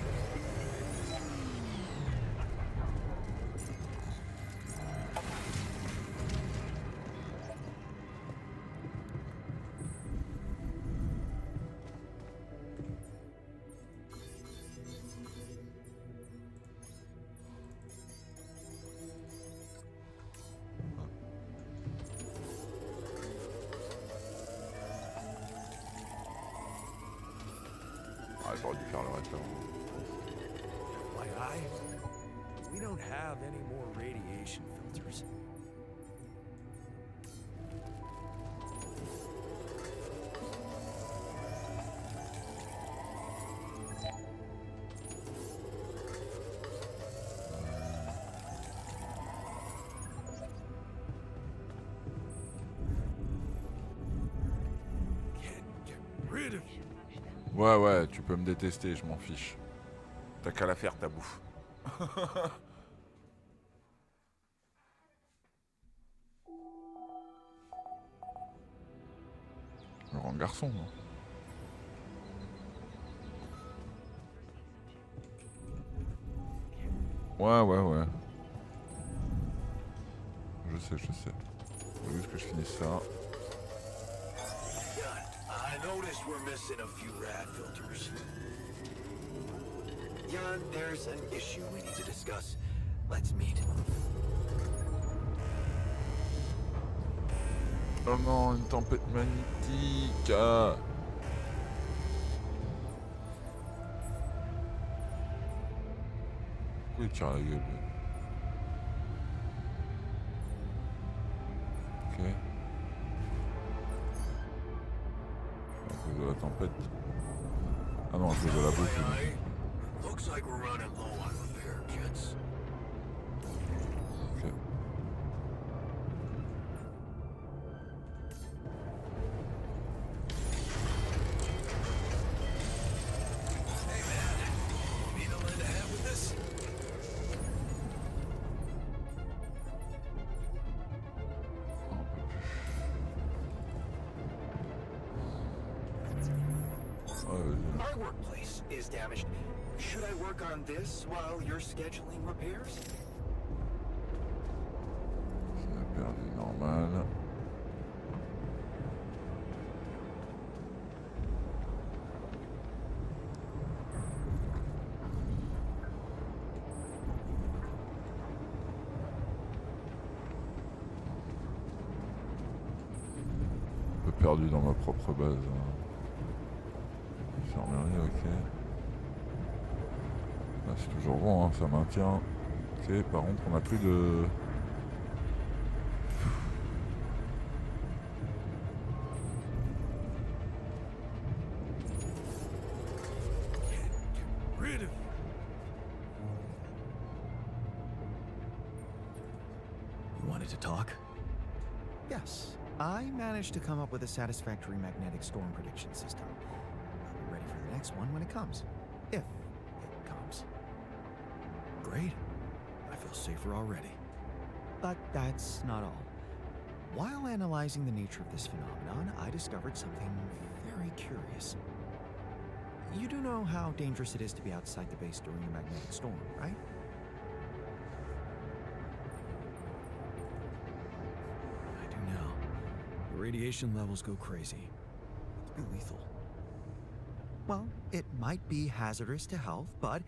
J'aurais dû faire le reste avant. FYI, we don't have any more radiation filters. Can't get rid of you. Ouais, ouais, tu peux me détester, je m'en fiche. T'as qu'à la faire, ta bouffe. Grand garçon, non? Ouais, ouais, ouais. Je sais, je sais. Faut juste que je finisse ça. I noticed we're missing a few rad filters. Jan, there's an issue we need to discuss. Let's meet. Oh non, une tempête magnétique. Ah. Pourquoi il tire la gueule lui? Ok. À cause de la tempête. Ah non, à cause de la bouffe. Looks like we're running low on repair kits. Ok. Hey man, you need a lend a hand with this? Our workplace is damaged. Should I work on this while you're scheduling repairs? C'est perdu normal. Un peu perdu dans ma propre base. Infirmerie, ok. Là c'est toujours bon, hein, ça maintient. Ok, par contre on a plus de... Rid of you wanted to talk? Yes, I managed to come up with a satisfactory magnetic storm prediction system. I'll be ready for the next one when it comes. If it comes. Great. I feel safer already. But that's not all. While analyzing the nature of this phenomenon, I discovered something very curious. You do know how dangerous it is to be outside the base during a magnetic storm, right? I do now. The radiation levels go crazy. It could be lethal. Well, it might be hazardous to health, but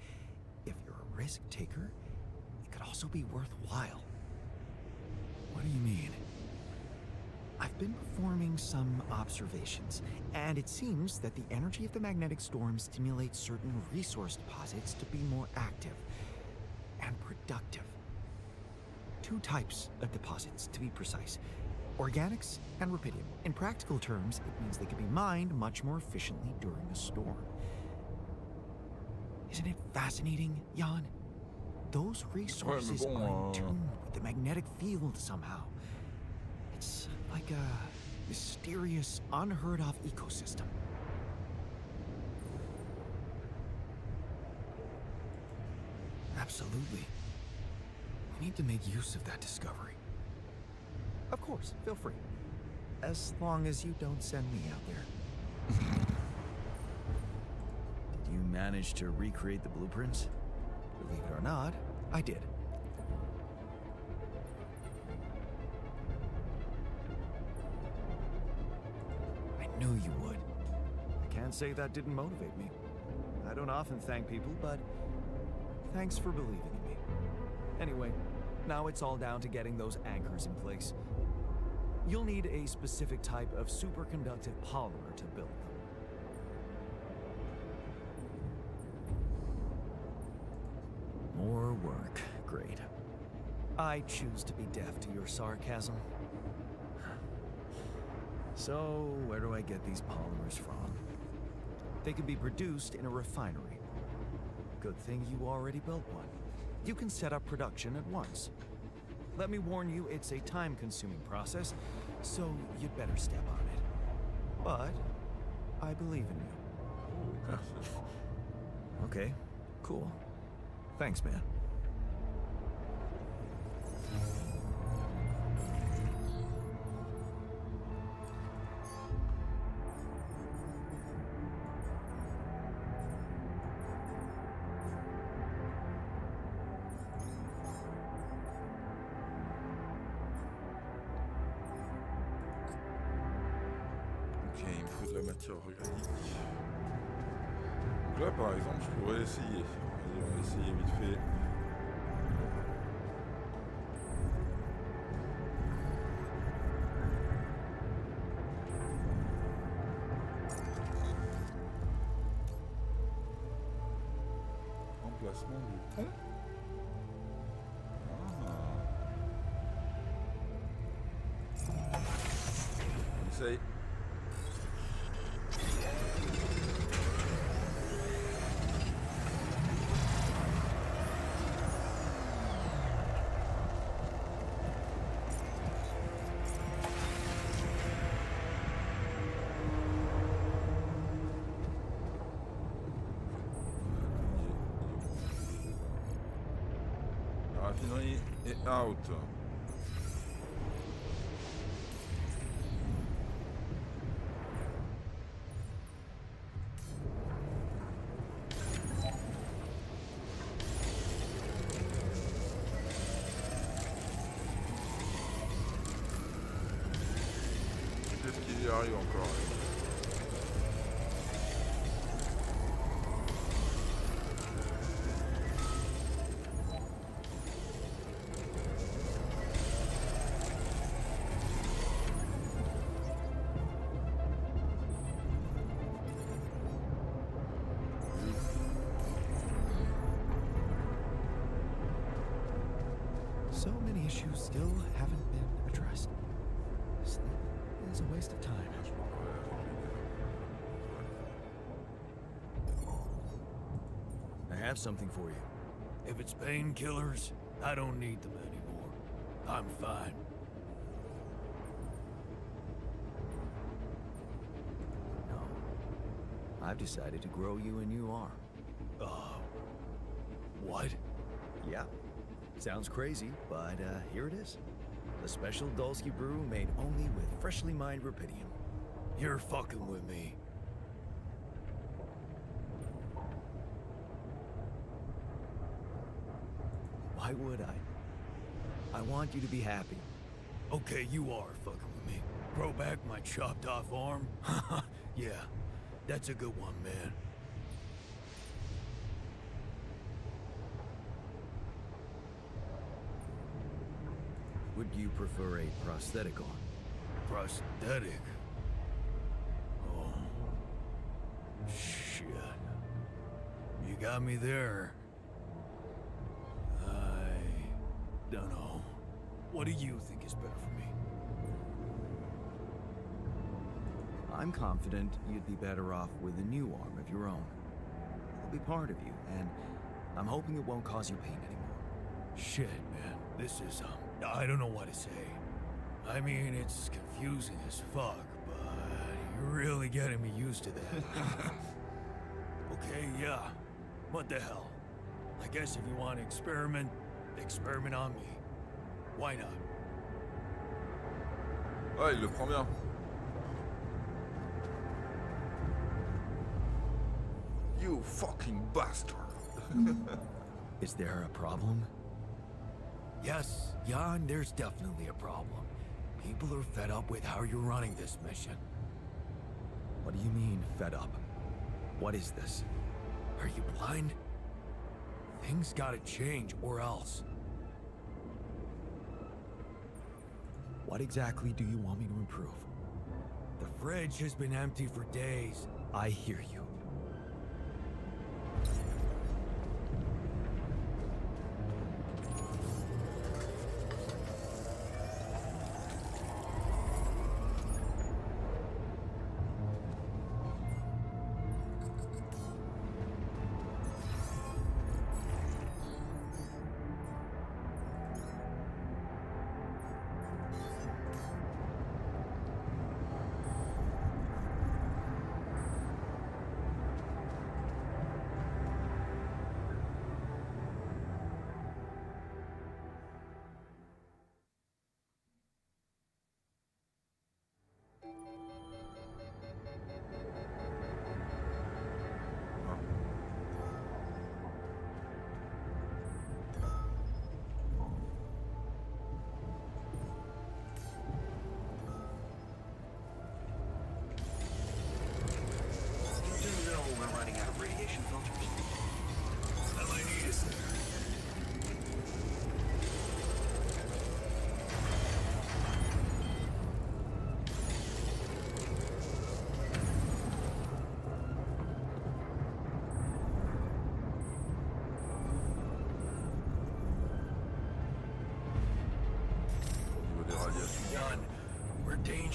if you're a risk taker, it could also be worthwhile. What do you mean? I've been performing some observations, and it seems that the energy of the magnetic storm stimulates certain resource deposits to be more active and productive. Two types of deposits, to be precise. Organics and rubidium. In practical terms, it means they can be mined much more efficiently during a storm. Isn't it fascinating, Jan? Those resources bon, are in tune with the magnetic field somehow. It's like a mysterious, unheard-of ecosystem. Absolutely. We need to make use of that discovery. Of course, feel free. As long as you don't send me out there. Did you manage to recreate the blueprints? Believe it or not, I did. I knew you would. I can't say that didn't motivate me. I don't often thank people, but thanks for believing in me. Anyway, now it's all down to getting those anchors in place. You'll need a specific type of superconductive polymer to build them. More work. Great. I choose to be deaf to your sarcasm. So, where do I get these polymers from? They can be produced in a refinery. Good thing you already built one. You can set up production at once. Let me warn you, it's a time-consuming process, so you'd better step on it. But I believe in you. Merci. Okay, cool. Thanks, man. Ok, il me faut de la matière organique. Donc là, par exemple, je pourrais essayer. Vas-y, on va essayer vite fait. Emplacement du pont. Ah. On essaye. La raffinerie est out. Peut-être qu'il y arrive encore. So many issues still haven't been addressed. Sleep is a waste of time. I have something for you. If it's painkillers, I don't need them anymore. I'm fine. No. I've decided to grow you a new arm. What? Yeah. Sounds crazy, but here it is. A special Dulski brew made only with freshly mined rubidium. You're fucking with me. Why would I? I want you to be happy. Okay, you are fucking with me. Grow back my chopped off arm? Yeah, that's a good one, man. Would you prefer a prosthetic arm? Prosthetic? Oh. Shit. You got me there. I don't know. What do you think is better for me? I'm confident you'd be better off with a new arm of your own. It'll be part of you, and I'm hoping it won't cause you pain anymore. Shit, man. This is, I don't know what to say. I mean, it's confusing as fuck, but you're really getting me used to that. Okay, yeah. What the hell? I guess if you want to experiment on me. Why not? Ah, il le prend bien. You fucking bastard. Is there a problem? Yes, Jan, there's definitely a problem. People are fed up with how you're running this mission. What do you mean, fed up? What is this? Are you blind? Things gotta change, or else. What exactly do you want me to improve? The fridge has been empty for days. I hear you.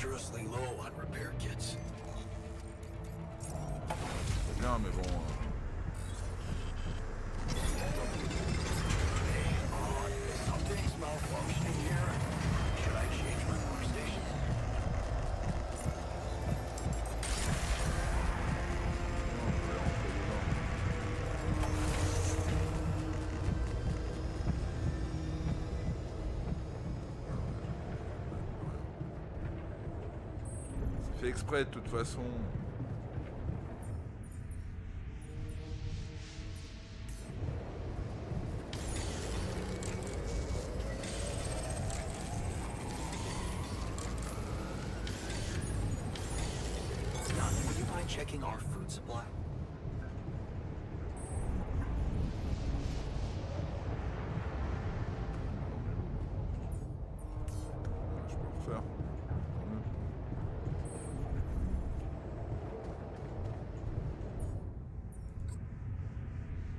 dangerously low on repair kits. C'est bien, mais bon. Something's malfunctioning here. Should I change my workstation? C'est fait exprès de toute façon. Would you mind checking our food supply? Je peux refaire. Tant mieux.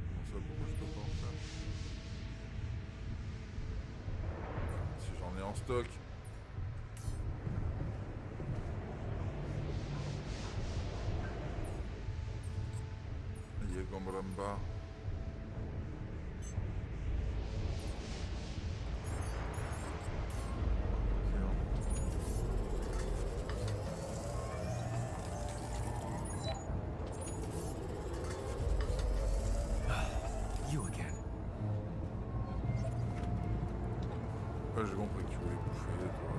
Comment ça, pourquoi je peux pas en faire? Si j'en ai en stock. Yegombramba. You again. Ouais, j'ai compris que tu voulais bouffer, toi.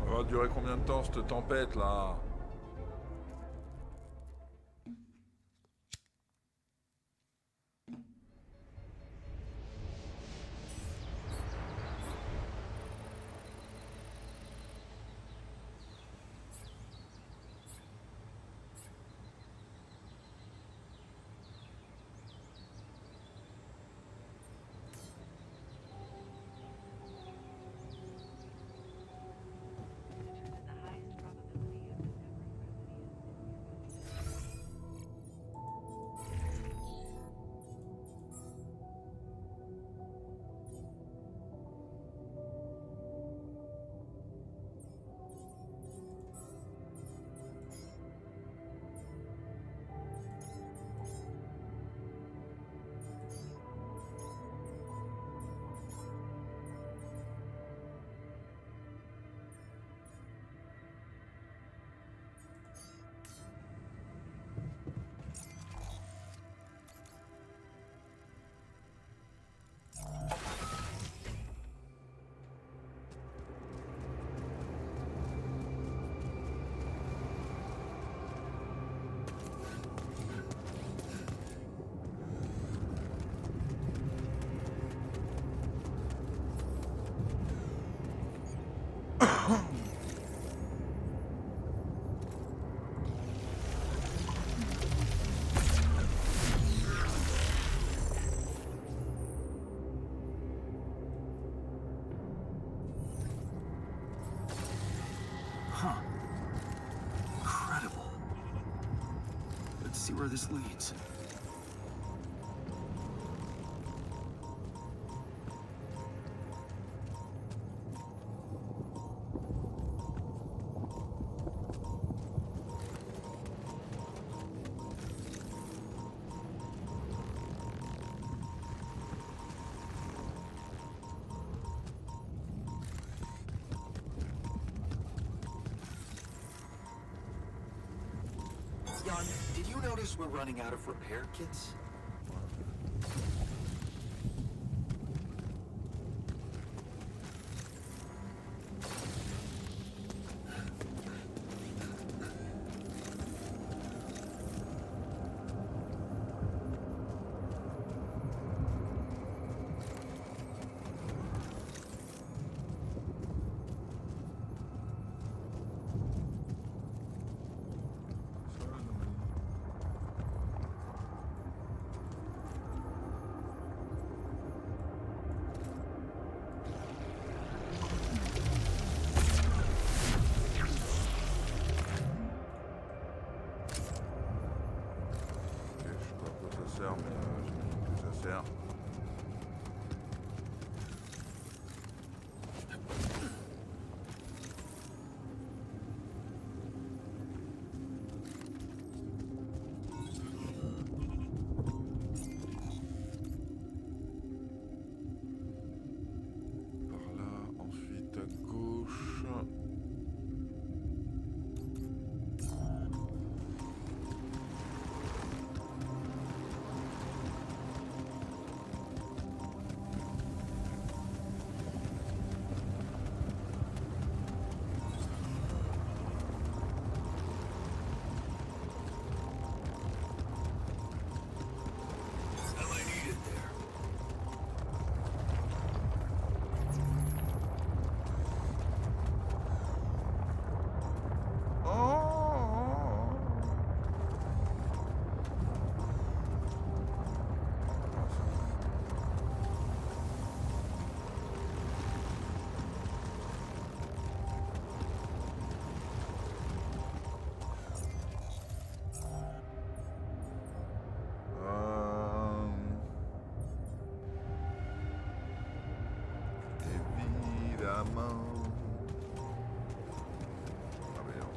Ça va durer combien de temps cette tempête là? Huh. Incredible. Let's see where this leads. Jan, did you notice we're running out of repair kits? sert, mais j'imagine que ça sert. Par là, ensuite à gauche. I might eat it there. Évidemment. Ah mais non.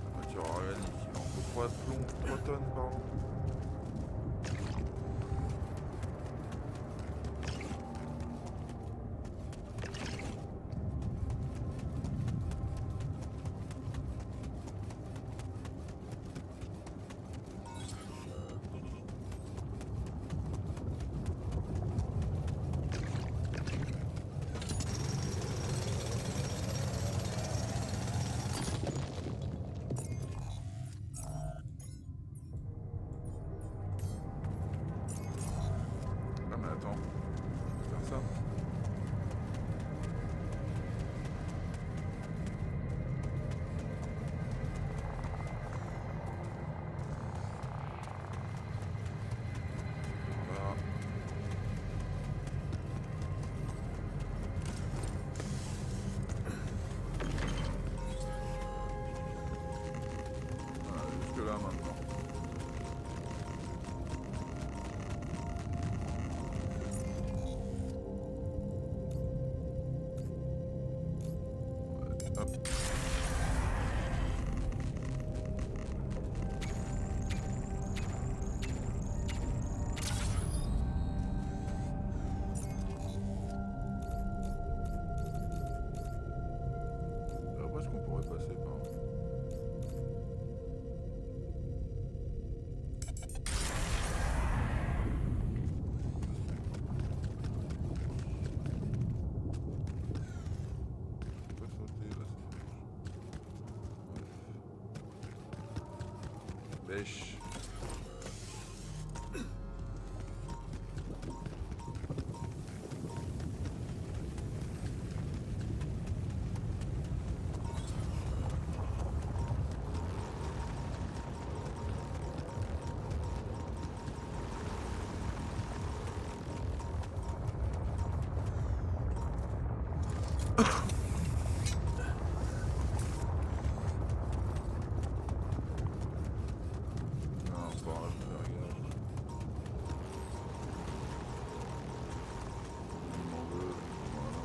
La matière organique, il en faut 3 tonnes, pardon. Ah mais attends, on peut faire ça. Voilà. Voilà, jusque là maintenant. Hop. Où est-ce qu'on pourrait passer par là? On peut sauter là, c'est Bref. Pêche. Non, pas là, je me regarde. Il m'en veut. Voilà.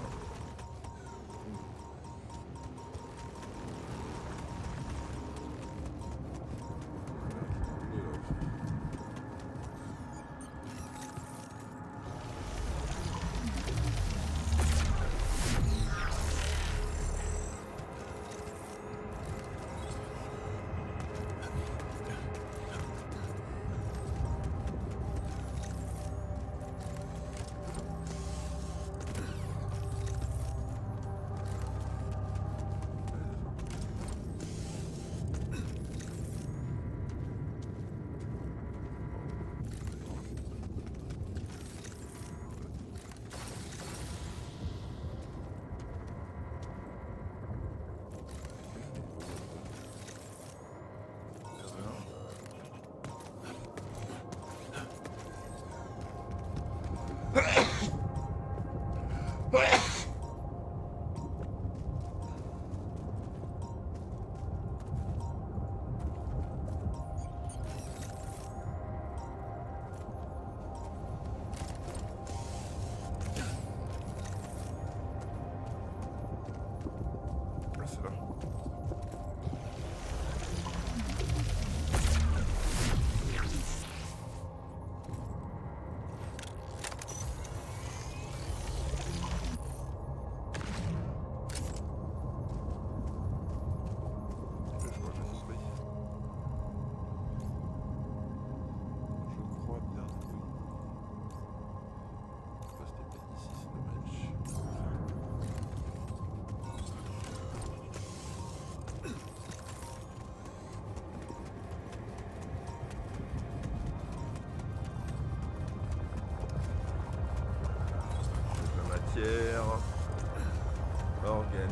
Organique.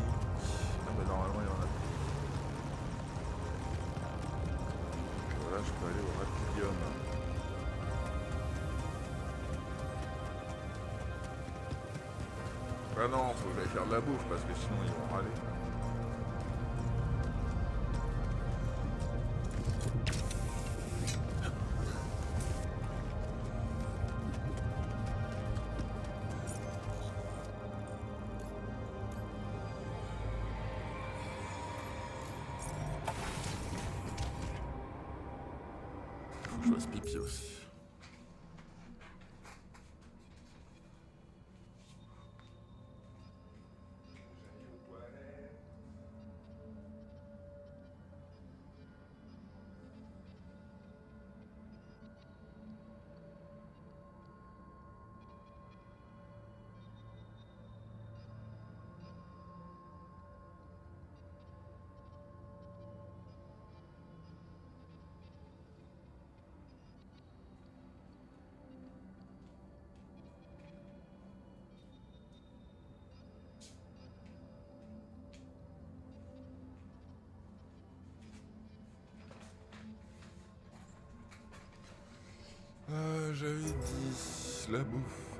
Ah bah normalement il y en a plus. Voilà, je peux aller au Rapidium. Ah non, faut que j'aille faire de la bouffe parce que sinon ils vont râler. Faut que je fasse pipi aussi. J'avais dit la bouffe.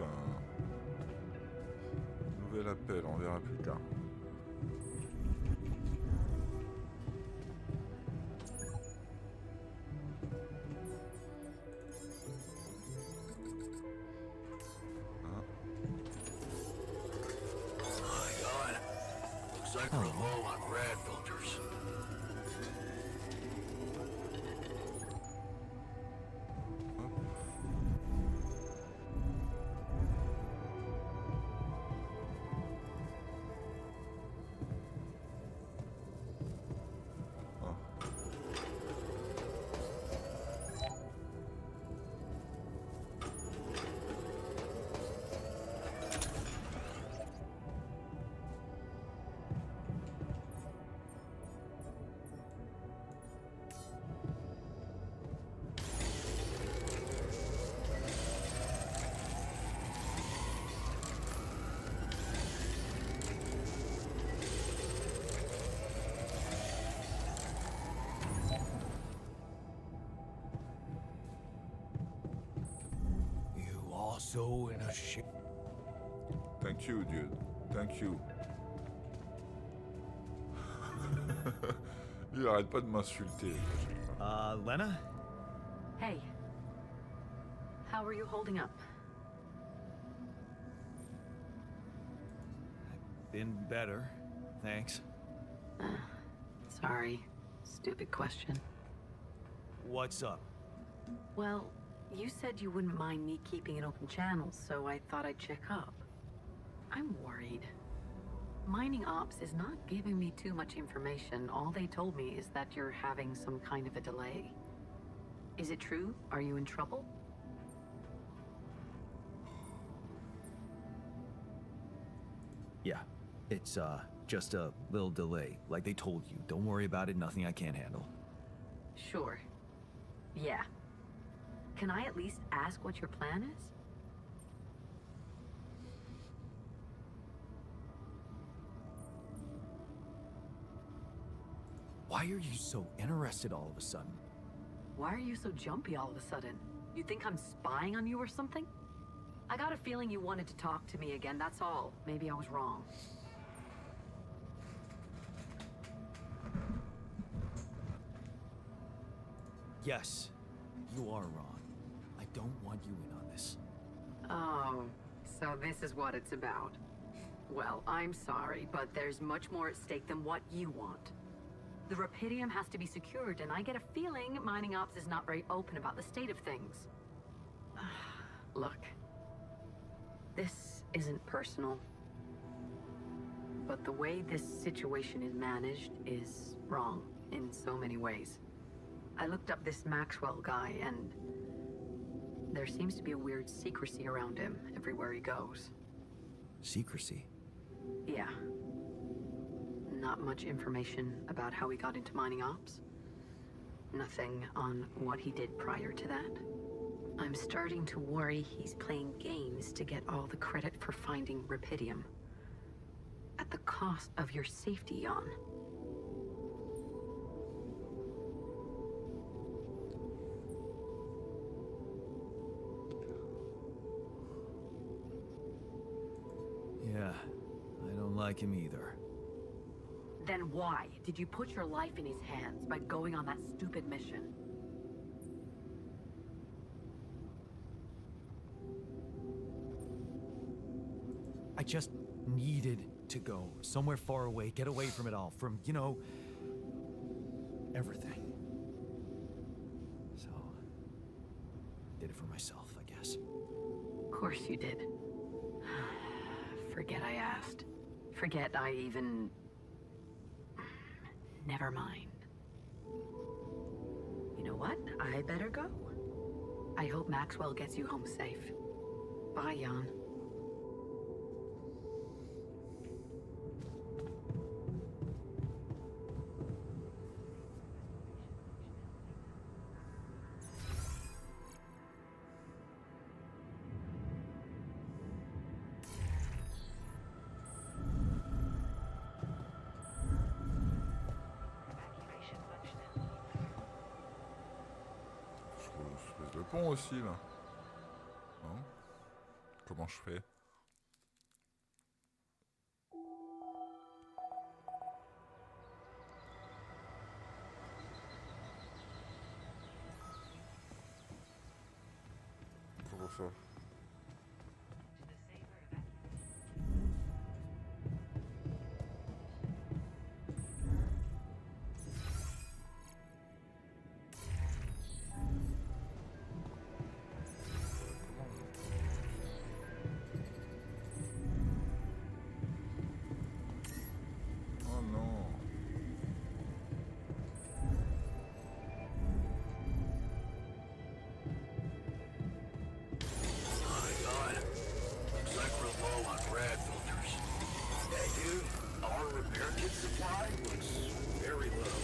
Nouvel appel, on verra plus tard. My God. Looks like we're low on rad filters. You also in a shit. Thank you, dude. Thank you. Il arrête pas de m'insulter. Lena? Hey. How are you holding up? Been better, thanks. Sorry. Stupid question. What's up? Well, you said you wouldn't mind me keeping an open channel, so I thought I'd check up. I'm worried. Mining Ops is not giving me too much information. All they told me is that you're having some kind of a delay. Is it true? Are you in trouble? Yeah, it's just a little delay, like they told you. Don't worry about it, nothing I can't handle. Sure. Yeah. Can I at least ask what your plan is? Why are you so interested all of a sudden? Why are you so jumpy all of a sudden? You think I'm spying on you or something? I got a feeling you wanted to talk to me again, that's all. Maybe I was wrong. Yes, you are wrong. I don't want you in on this. Oh, so this is what it's about. Well, I'm sorry, but there's much more at stake than what you want. The Rapidium has to be secured, and I get a feeling Mining Ops is not very open about the state of things. Look, this isn't personal, but the way this situation is managed is wrong in so many ways. I looked up this Maxwell guy, and there seems to be a weird secrecy around him everywhere he goes. Secrecy? Yeah. Not much information about how he got into Mining Ops. Nothing on what he did prior to that. I'm starting to worry he's playing games to get all the credit for finding Rapidium. At the cost of your safety, Jan. Yeah, I don't like him either. Then why did you put your life in his hands by going on that stupid mission? I just needed to go somewhere far away, get away from it all, from, you know, everything. So, did it for myself, I guess. Of course you did. Forget I asked. Forget I even... Never mind. You know what? I better go. I hope Maxwell gets you home safe. Bye, Jan. Je trouve une espèce de pont aussi là. Non? Comment je fais? Comment ça? Oh non. My God. Looks like we're low on rad filters. Hey, dude. Our repair kit supply looks very low.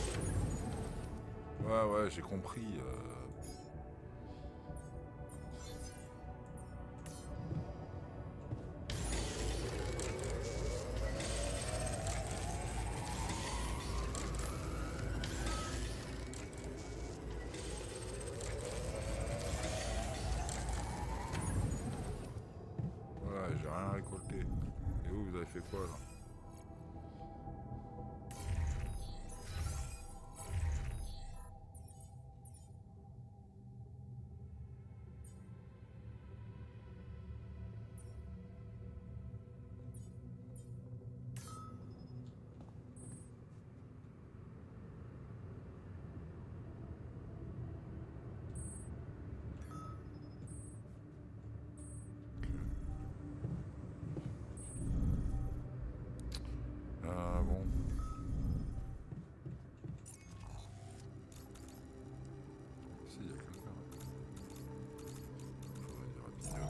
Ouais, j'ai compris. Voilà, j'ai rien récolté. Et vous avez fait quoi là? Bon. Si, il y a quelqu'un. Faudrait dire à Mignon.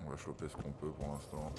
On va choper ce qu'on peut pour l'instant.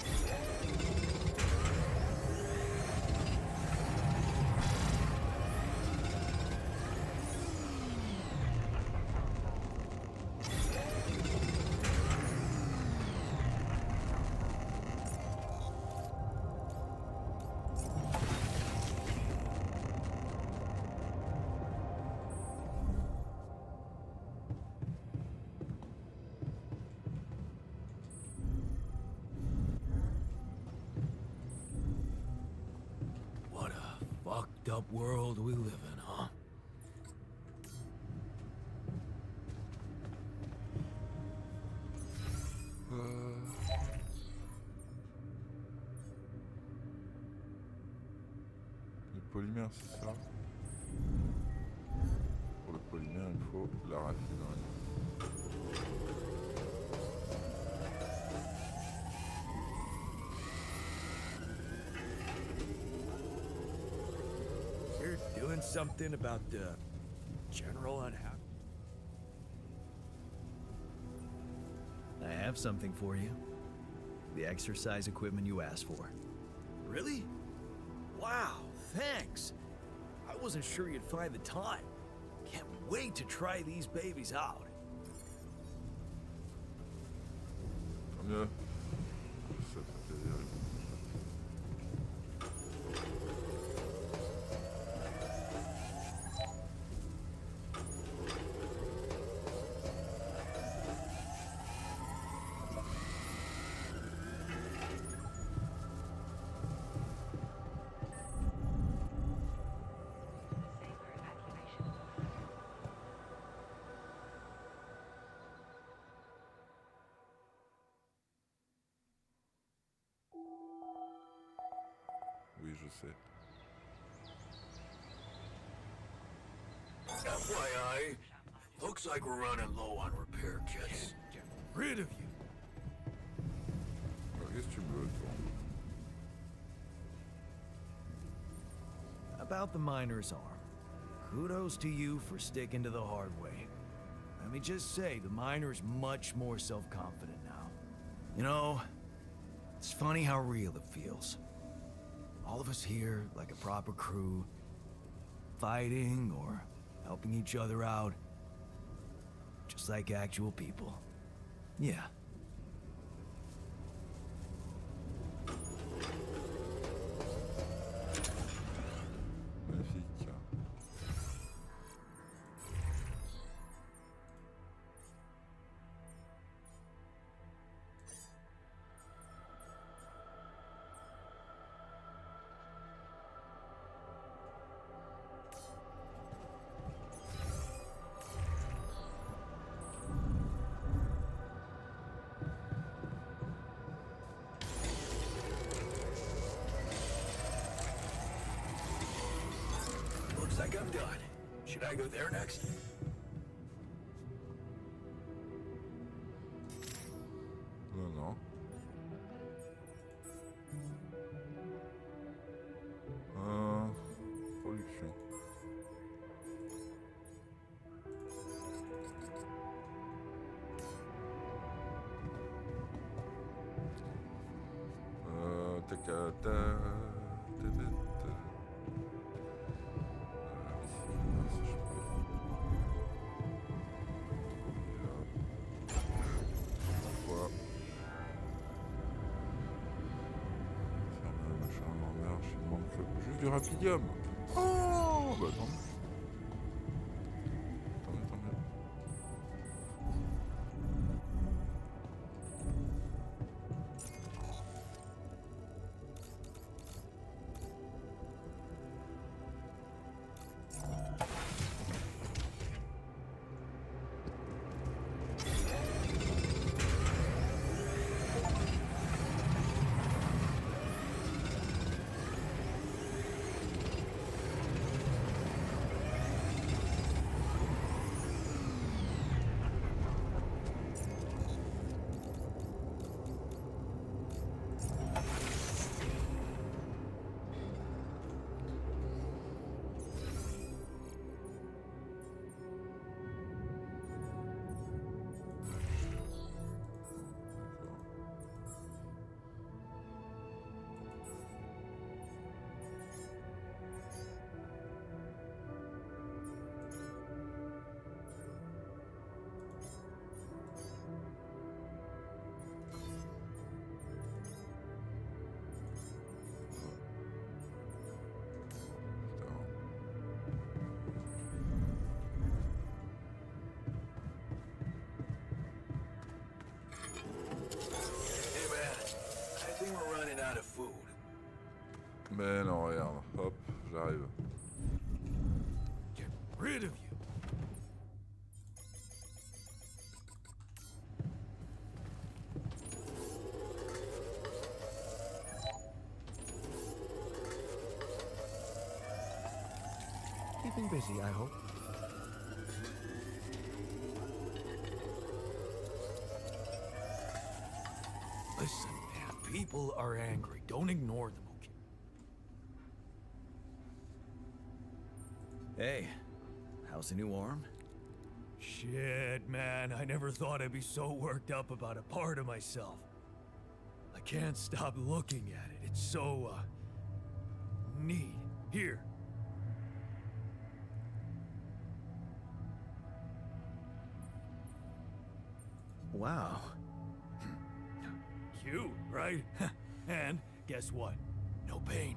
What a fucked up world we live in, huh? Le polymère, c'est ça. Pour le polymère, il faut la raffinerie. You're doing something about the general unhappy. I have something for you. The exercise equipment you asked for. Really? Wow, thanks. I wasn't sure you'd find the time. Can't wait to try these babies out. Tant mieux. Ça fait plaisir. Oui, je sais. FYI, looks like we're running low on repair kits. Get rid of you. Qu'est-ce que tu me veux, toi? About the miner's arm. Kudos to you for sticking to the hard way. Let me just say, the miner's much more self-confident now. You know, it's funny how real it feels. All of us here, like a proper crew, fighting or helping each other out. Just like actual people. Yeah. Magnifique. Looks like I'm done. Should I go there next? Non, non. Production. Tac, ta, ta, ta, ta. Voilà. Fermer le machin à l'envers, il manque juste du rapidium. Oh, bah tant mieux. Tant mieux, tant mieux. Hey man, I think we're running out of food. Mais non, regarde. Hop, j'arrive. Get rid of you. Keeping busy, I hope. Listen, man, people are angry. Don't ignore them, okay? Hey, how's the new arm? Shit, man, I never thought I'd be so worked up about a part of myself. I can't stop looking at it. It's so, neat. Here. Wow. Cute, right? And guess what? No pain.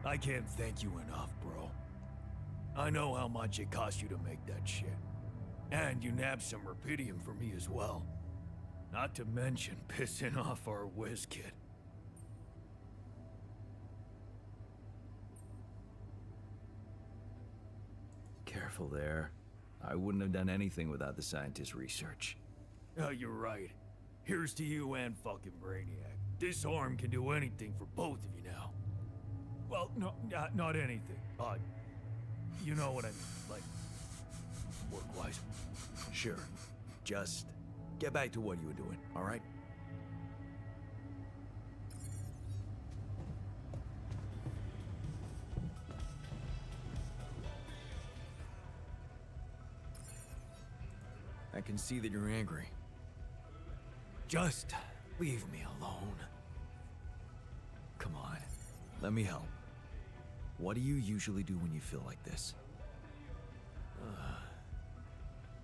I can't thank you enough, bro. I know how much it cost you to make that shit. And you nabbed some rupidium for me as well. Not to mention pissing off our whiz kid. Careful there. I wouldn't have done anything without the scientist's research. Oh, you're right. Here's to you and fucking Brainiac. This arm can do anything for both of you now. Well, no, not anything. You know what I mean, like, work-wise. Sure. Just get back to what you were doing, all right? I can see that you're angry. Just leave me alone. Come on, let me help. What do you usually do when you feel like this?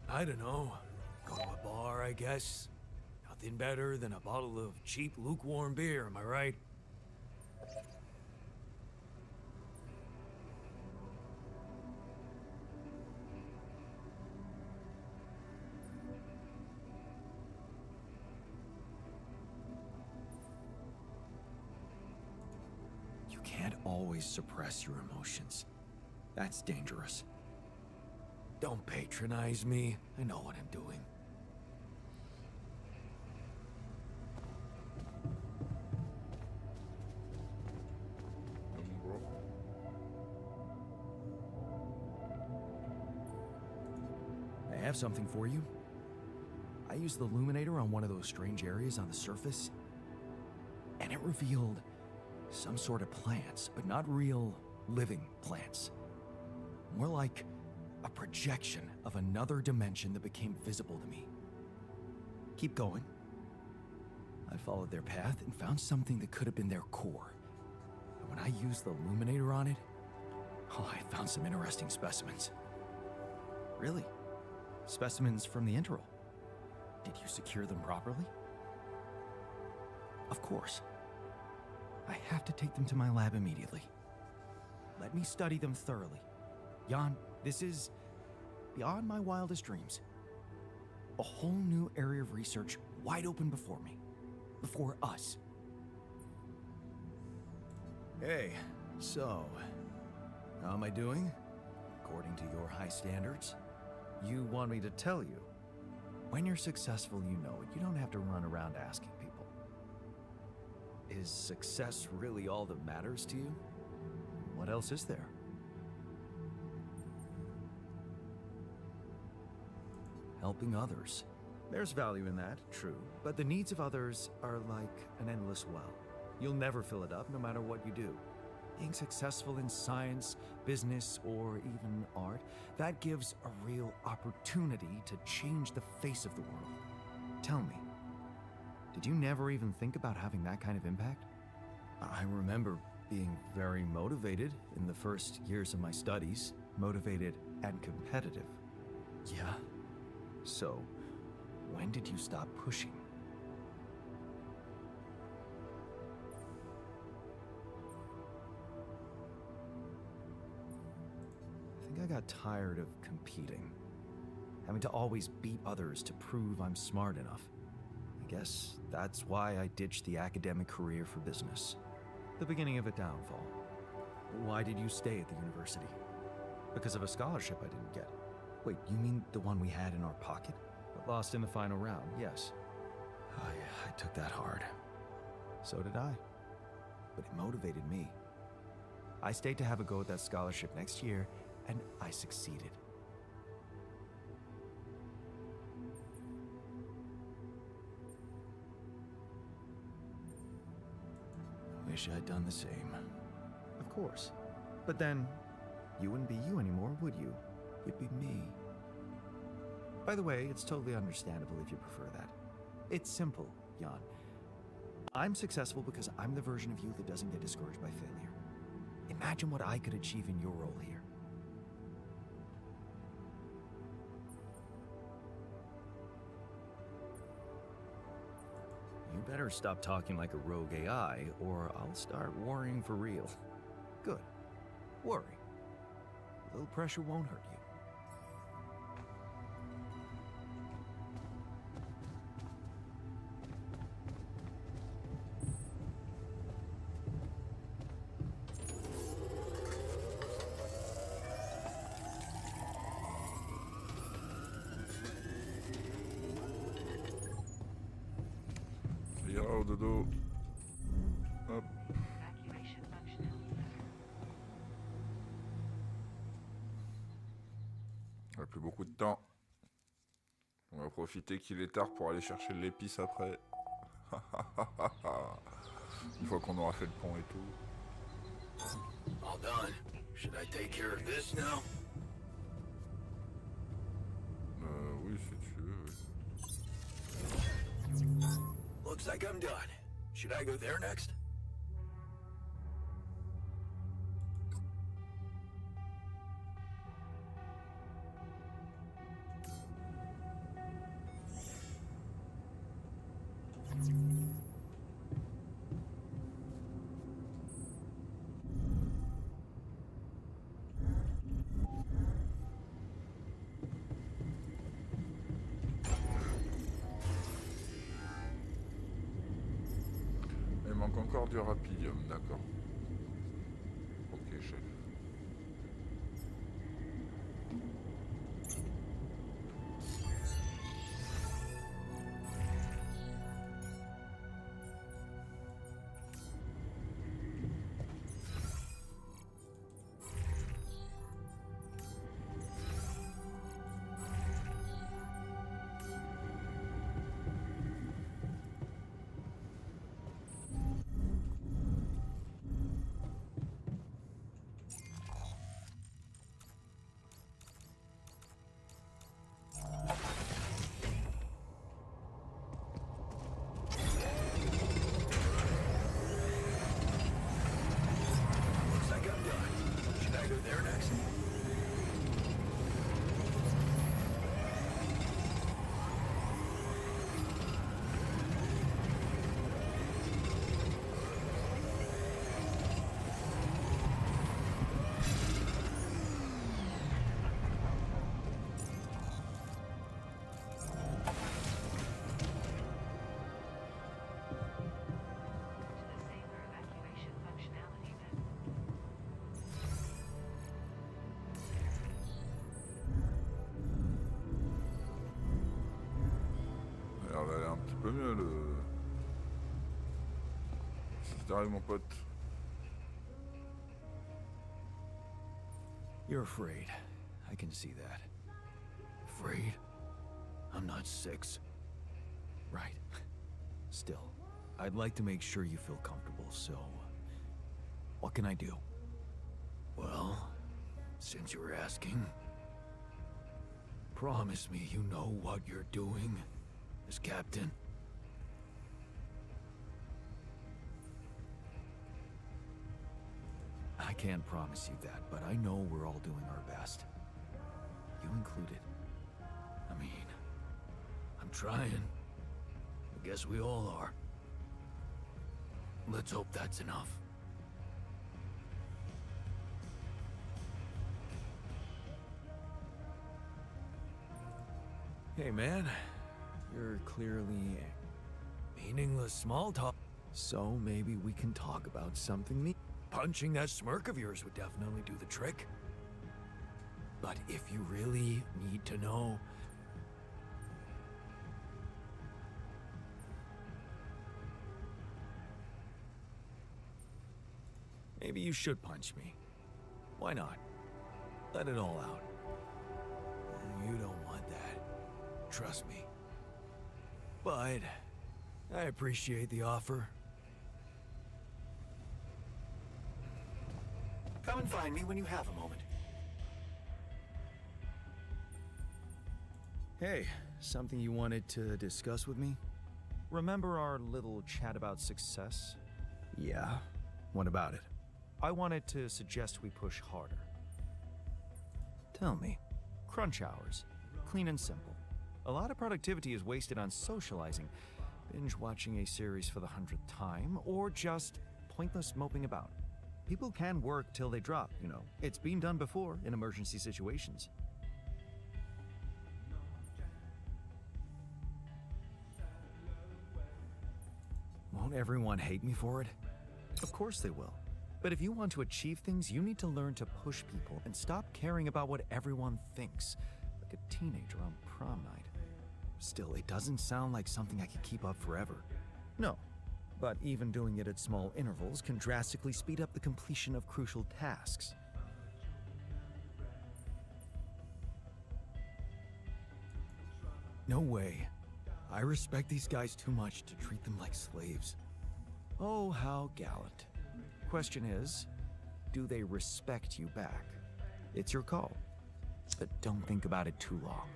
I don't know. Go to a bar, I guess. Nothing better than a bottle of cheap, lukewarm beer, am I right? You can't always suppress your emotions. That's dangerous. Don't patronize me. I know what I'm doing. Bro. I have something for you. I used the illuminator on one of those strange areas on the surface, and it revealed some sort of plants, but not real living plants. More like a projection of another dimension that became visible to me. Keep going. I followed their path and found something that could have been their core. And when I used the illuminator on it, I found some interesting specimens. Really? Specimens from the interval. Did you secure them properly? Of course. I have to take them to my lab immediately. Let me study them thoroughly. Jan, this is beyond my wildest dreams. A whole new area of research wide open before me. Before us. Hey, so, how am I doing? According to your high standards? You want me to tell you? When you're successful, you know it. You don't have to run around asking people. Is success really all that matters to you? What else is there? Helping others. There's value in that, true. But the needs of others are like an endless well. You'll never fill it up, no matter what you do. Being successful in science, business, or even art, that gives a real opportunity to change the face of the world. Tell me, did you never even think about having that kind of impact? I remember being very motivated in the first years of my studies. Motivated and competitive. Yeah. So, when did you stop pushing? I think I got tired of competing. Having to always beat others to prove I'm smart enough. I guess that's why I ditched the academic career for business. The beginning of a downfall. Why did you stay at the university? Because of a scholarship I didn't get. Wait, you mean the one we had in our pocket? But lost in the final round, yes. I took that hard. So did I. But it motivated me. I stayed to have a go at that scholarship next year, and I succeeded. Wish I'd done the same. Of course. But then, you wouldn't be you anymore, would you? You'd be me. By the way, it's totally understandable if you prefer that. It's simple, Jan. I'm successful because I'm the version of you that doesn't get discouraged by failure. Imagine what I could achieve in your role here. You better stop talking like a rogue AI, or I'll start worrying for real. Good. Worry. A little pressure won't hurt you. Yo, dodo. Hop. Evacuation functional. plus beaucoup de temps. On va profiter qu'il est tard pour aller chercher de l'épice après. Une fois qu'on aura fait le pont et tout. All done. Should I take care of this now? Oui, si tu veux, oui. Looks like I'm done. Should I go there next? Il manque encore du rapidium, d'accord. Ok, chef. Looks like I'm done. Should I go there next? Alors là, elle est un petit peu mieux le... Si t'arrives mon pote. You're afraid. I can see that. Afraid? I'm not 6. Right. Still, I'd like to make sure you feel comfortable, so... What can I do? Well, since you're asking, promise me you know what you're doing as captain. I can't promise you that, but I know we're all doing our best. You included. I mean, I'm trying. I guess we all are. Let's hope that's enough. Hey, man. You're clearly... Meaningless small talk. So maybe we can talk about something neat. Punching that smirk of yours would definitely do the trick. But if you really need to know... Maybe you should punch me. Why not? Let it all out. You don't want that. Trust me. But I appreciate the offer. Come and find me when you have a moment. Hey, something you wanted to discuss with me? Remember our little chat about success? Yeah. What about it? I wanted to suggest we push harder. Tell me. Crunch hours. Clean and simple. A lot of productivity is wasted on socializing, binge watching a series for the 100th time, or just pointless moping about. People can work till they drop, you know. It's been done before in emergency situations. Won't everyone hate me for it? Of course they will. But if you want to achieve things, you need to learn to push people and stop caring about what everyone thinks, like a teenager on prom night. Still, it doesn't sound like something I can keep up forever. No, but even doing it at small intervals can drastically speed up the completion of crucial tasks. No way. I respect these guys too much to treat them like slaves. Oh, how gallant. Question is, do they respect you back? It's your call. But don't think about it too long.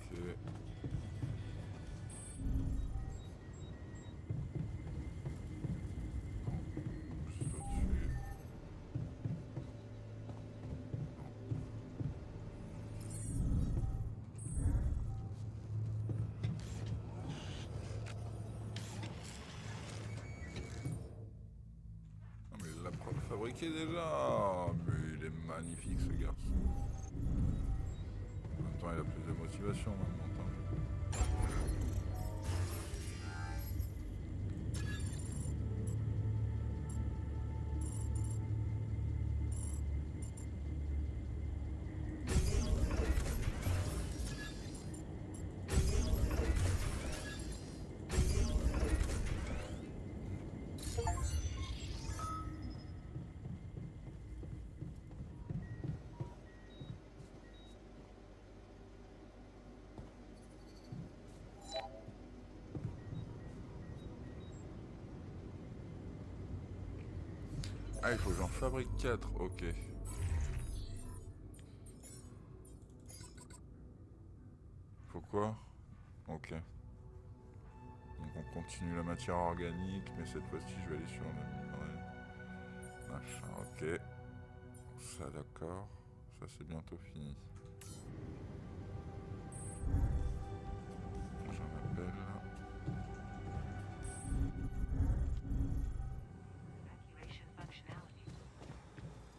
Ok. Juste au-dessus. Ah mais il l'a fabriqué déjà. Ah, mais il est magnifique ce garçon. En même temps il a plus de motivation maintenant. Ah, il faut que j'en fabrique 4, ok. Faut quoi? Ok. Donc on continue la matière organique, mais cette fois-ci je vais aller sur le minerai. Machin, ok. Ça d'accord. Ça c'est bientôt fini. J'en appelle.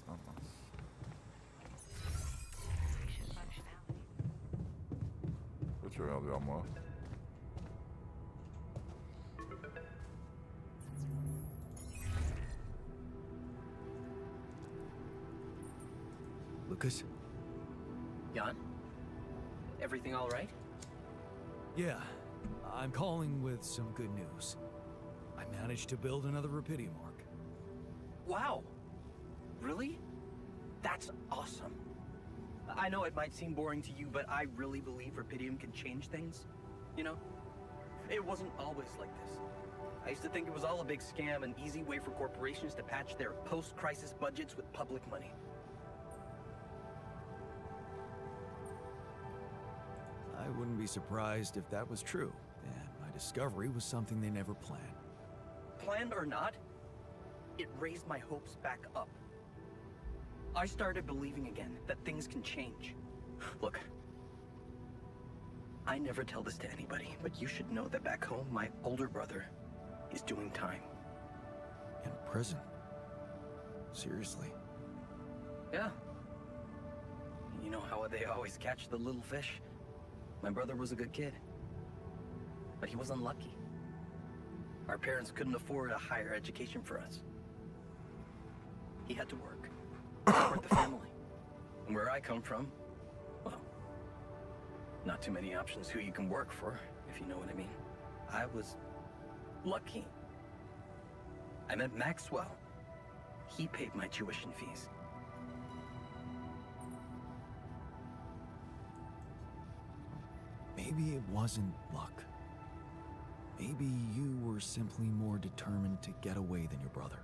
Ah mince. Pourquoi tu regardes vers moi? Lucas? Jan? Everything all right? Yeah, I'm calling with some good news. I managed to build another Rapidium arc. Wow. Really? That's awesome. I know it might seem boring to you, but I really believe Rapidium can change things. You know? It wasn't always like this. I used to think it was all a big scam, an easy way for corporations to patch their post-crisis budgets with public money. I wouldn't be surprised if that was true, and my discovery was something they never planned. Planned or not, it raised my hopes back up. I started believing again that things can change. Look, I never tell this to anybody, but you should know that back home, my older brother is doing time. In prison? Seriously? Yeah. You know how they always catch the little fish? My brother was a good kid, but he was unlucky. Our parents couldn't afford a higher education for us. He had to work, support the family. And where I come from, well, not too many options who you can work for, if you know what I mean. I was lucky. I met Maxwell. He paid my tuition fees. Maybe it wasn't luck. Maybe you were simply more determined to get away than your brother.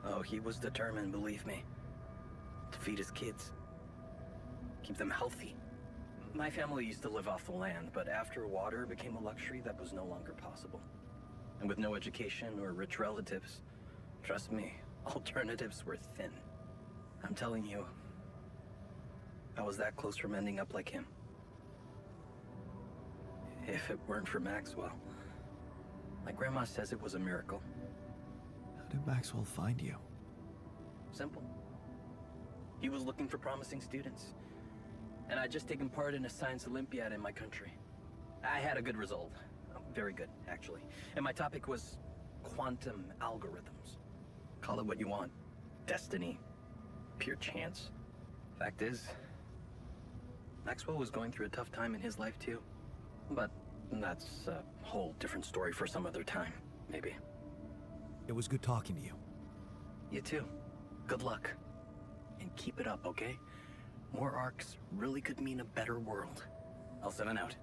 Oh, he was determined, believe me. To feed his kids. Keep them healthy. My family used to live off the land, but after water became a luxury, that was no longer possible. And with no education or rich relatives, trust me, alternatives were thin. I'm telling you, I was that close from ending up like him. If it weren't for Maxwell. My grandma says it was a miracle. How did Maxwell find you? Simple. He was looking for promising students. And I'd just taken part in a science Olympiad in my country. I had a good result. Very good, actually. And my topic was quantum algorithms. Call it what you want. Destiny. Pure chance. Fact is, Maxwell was going through a tough time in his life too. But That's a whole different story for some other time, maybe. It was good talking to you. You too. Good luck. And keep it up, okay? More arcs really could mean a better world. I'll send it out.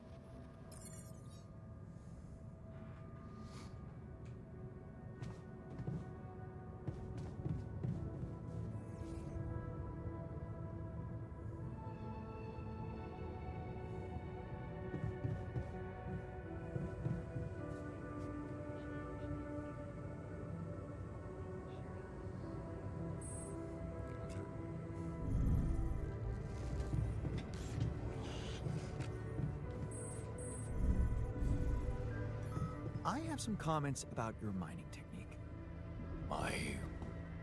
I have some comments about your mining technique. My...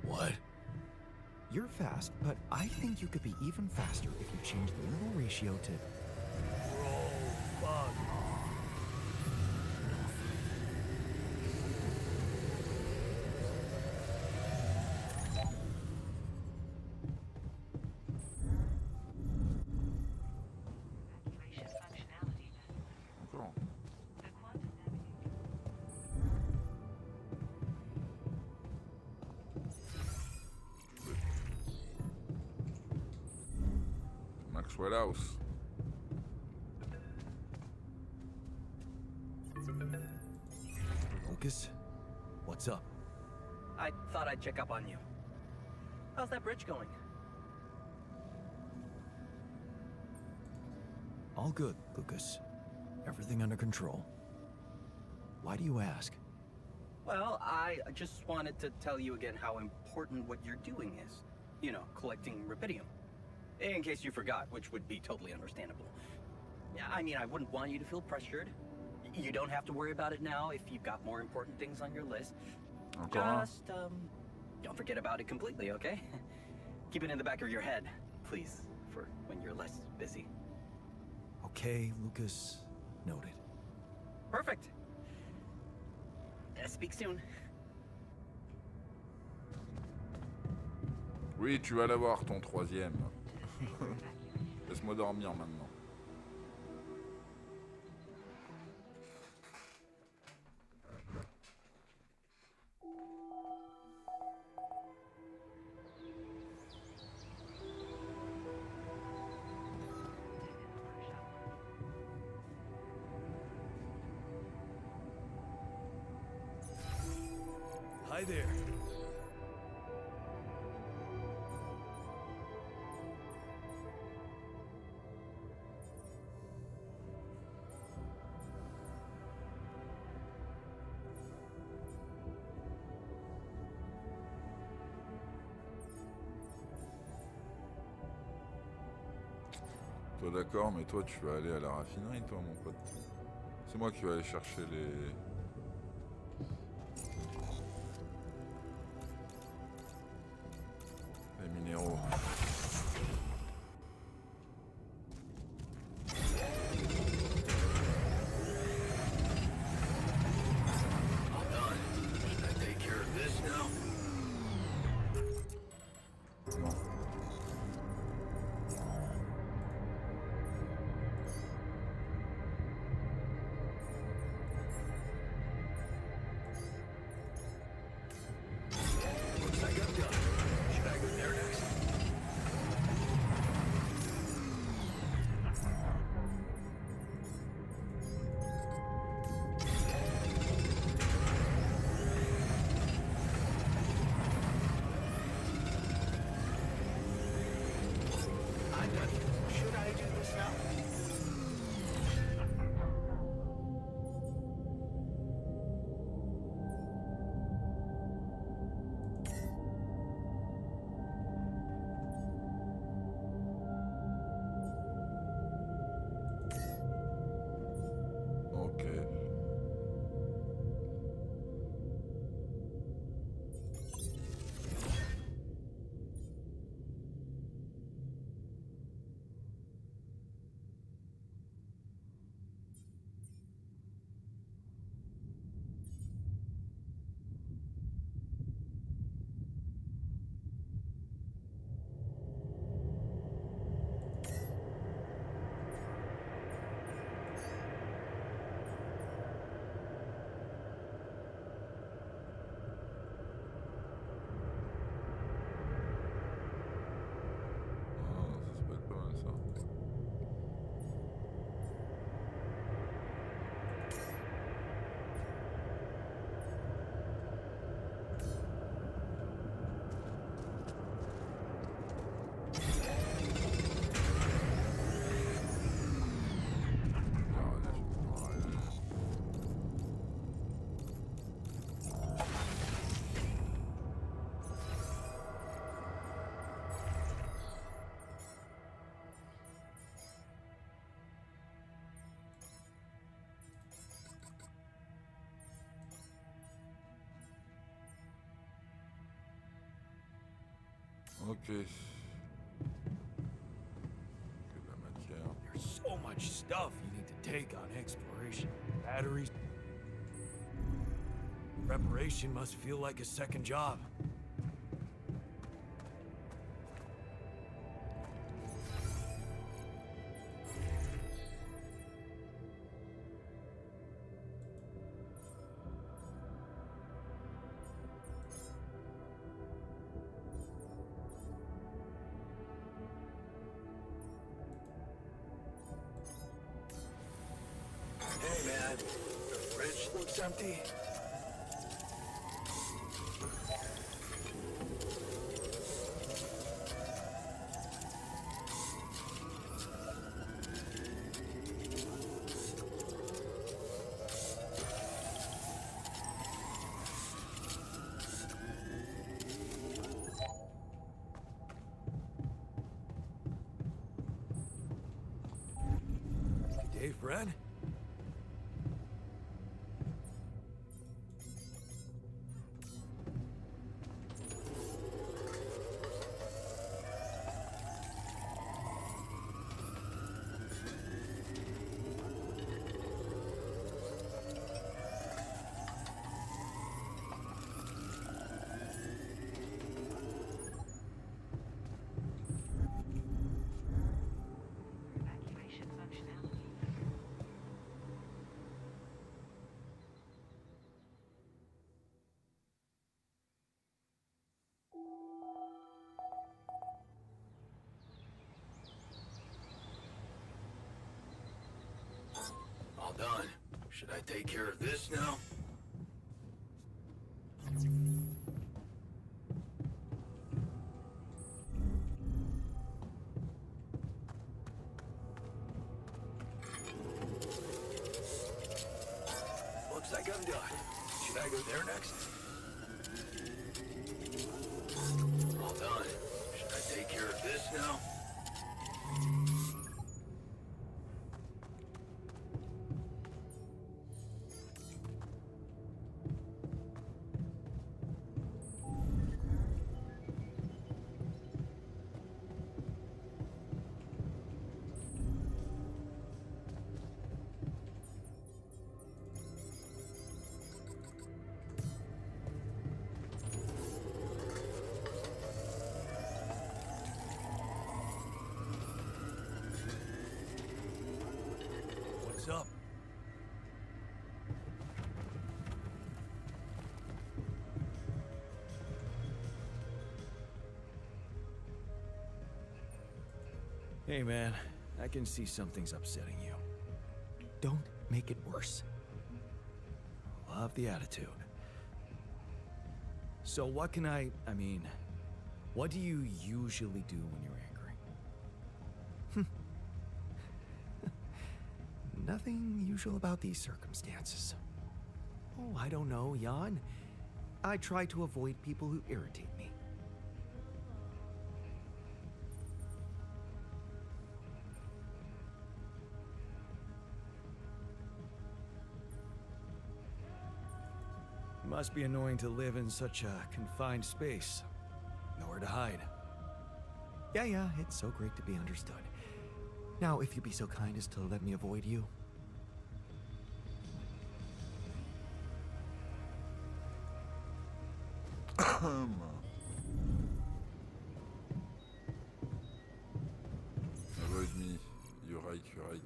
what? You're fast, but I think you could be even faster if you change the little ratio to... Bro, fuck. Encore. Maxwell House. Lucas, what's up? I thought I'd check up on you. How's that bridge going? All good, Lucas. Everything under control. Why do you ask? Well, I just wanted to tell you again how important what you're doing is. You know, collecting rubidium. In case you forgot, which would be totally understandable. Yeah, I mean, I wouldn't want you to feel pressured. You don't have to worry about it now if you've got more important things on your list. Encore un. Just, don't forget about it completely, okay? Keep it in the back of your head, please, for when you're less busy. Okay, Lucas. Noted. Perfect. Speak soon. Oui, tu vas l'avoir ton troisième. Laisse-moi dormir maintenant. Hi there. Toi d'accord, mais toi tu vas aller à la raffinerie toi mon pote. C'est moi qui vais aller chercher les minéraux. All done. Should I take care of this now? Non. Ok. Que de la matière. There's so much stuff you need to take on exploration. Batteries. Preparation must feel like a second job. Hey, man. The fridge looks empty. Good day, Fred. Evacuation functionality. All done. Should I take care of this now? Looks like I'm done. Should I go there next? All done. Should I take care of this now? What's up? Hey, man. I can see something's upsetting you. Don't make it worse. Love the attitude. So what can I mean, what do you usually do when you're angry? Nothing usual about these circumstances. Oh, I don't know, Jan. I try to avoid people who irritate me. Must be annoying to live in such a confined space. Nowhere to hide. Yeah, it's so great to be understood. Now, if you'd be so kind as to let me avoid you. Avoid me. You're right, you're right.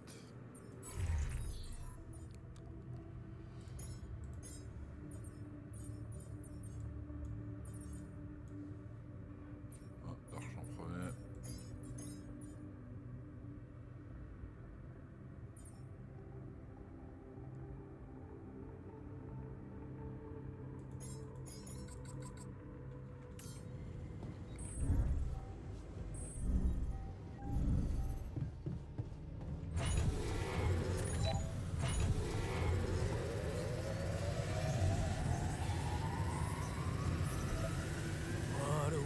Ah, l'argent premier. What a week.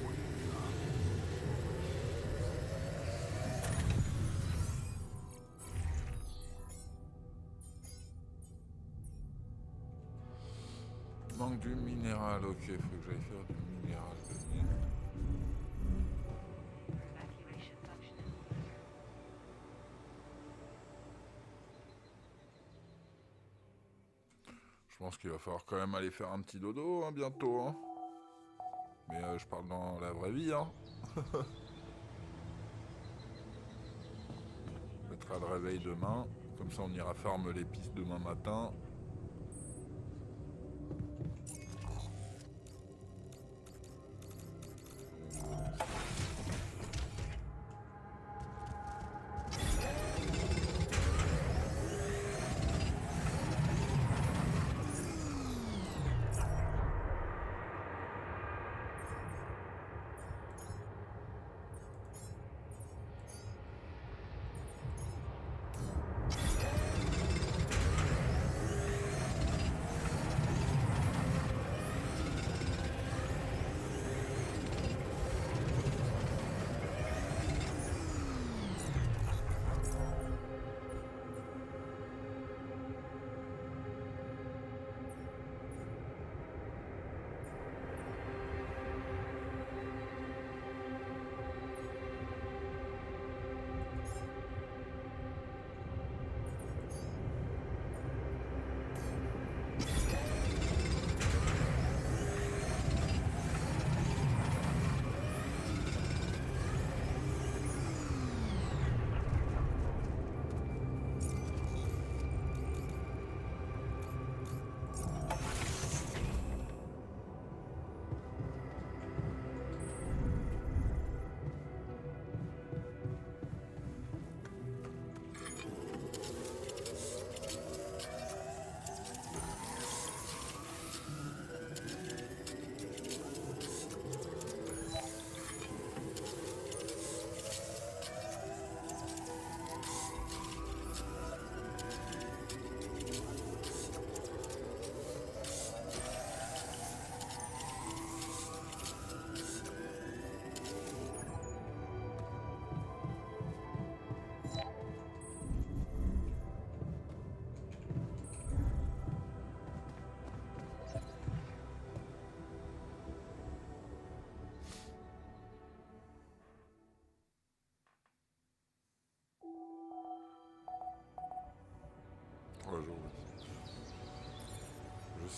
Manque du minéral, ok, faut que j'aille faire du minéral. pense qu'il va falloir quand même aller faire un petit dodo hein, bientôt. Hein. Mais je parle dans la vraie vie. Hein. On mettra le réveil demain. Comme ça on ira farm les pistes demain matin.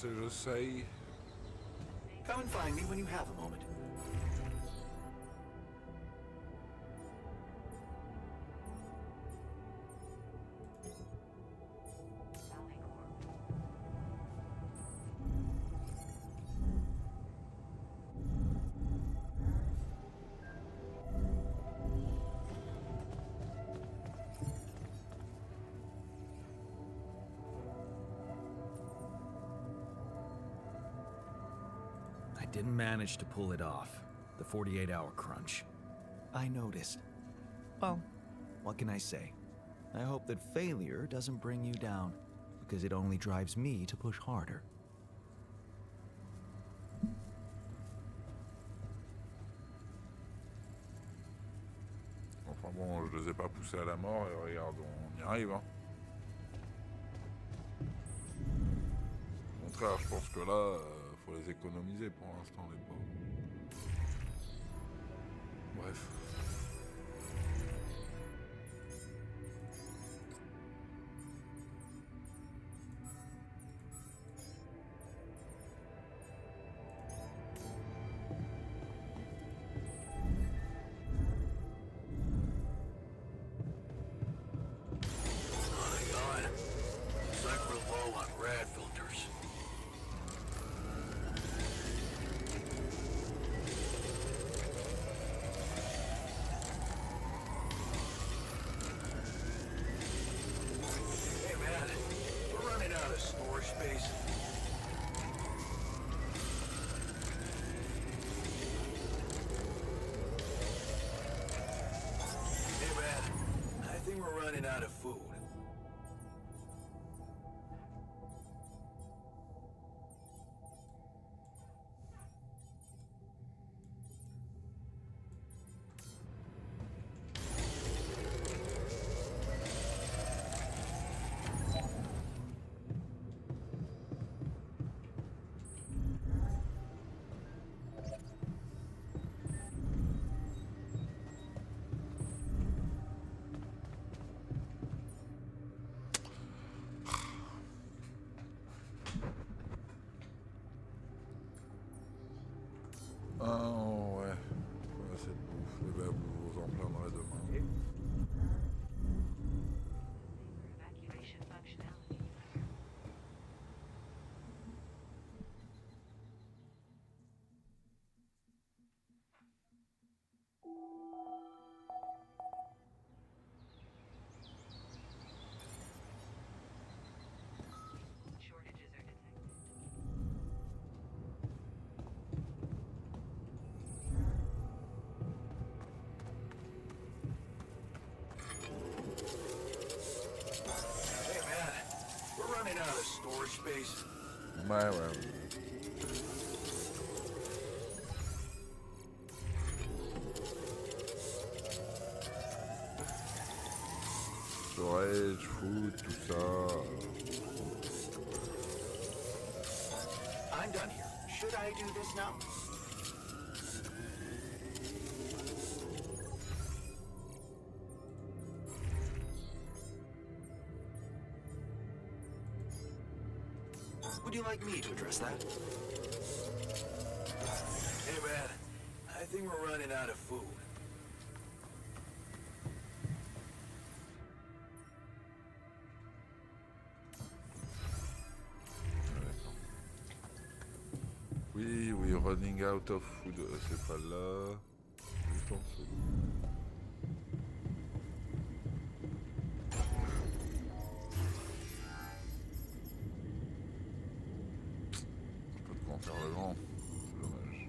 Je sais. Come and find me when you have a moment. I didn't manage to pull it off, the 48-hour crunch. I noticed. Well, what can I say? I hope that failure doesn't bring you down, because it only drives me to push harder. Enfin bon, je les ai pas poussés à la mort et regarde, on y arrive. Hein. Au contraire, je pense que là, faut les économiser pour l'instant, les pauvres. Bref. Out of food. out of storage space? Ouais. Storage, food, tout ça. I'm done here. Should I do this now? Would you like me to address that? Hey man, I think we're running out of food. Oui, running out of food, c'est pas là. Juste en dessous. Pas de quoi en faire le grand, c'est dommage.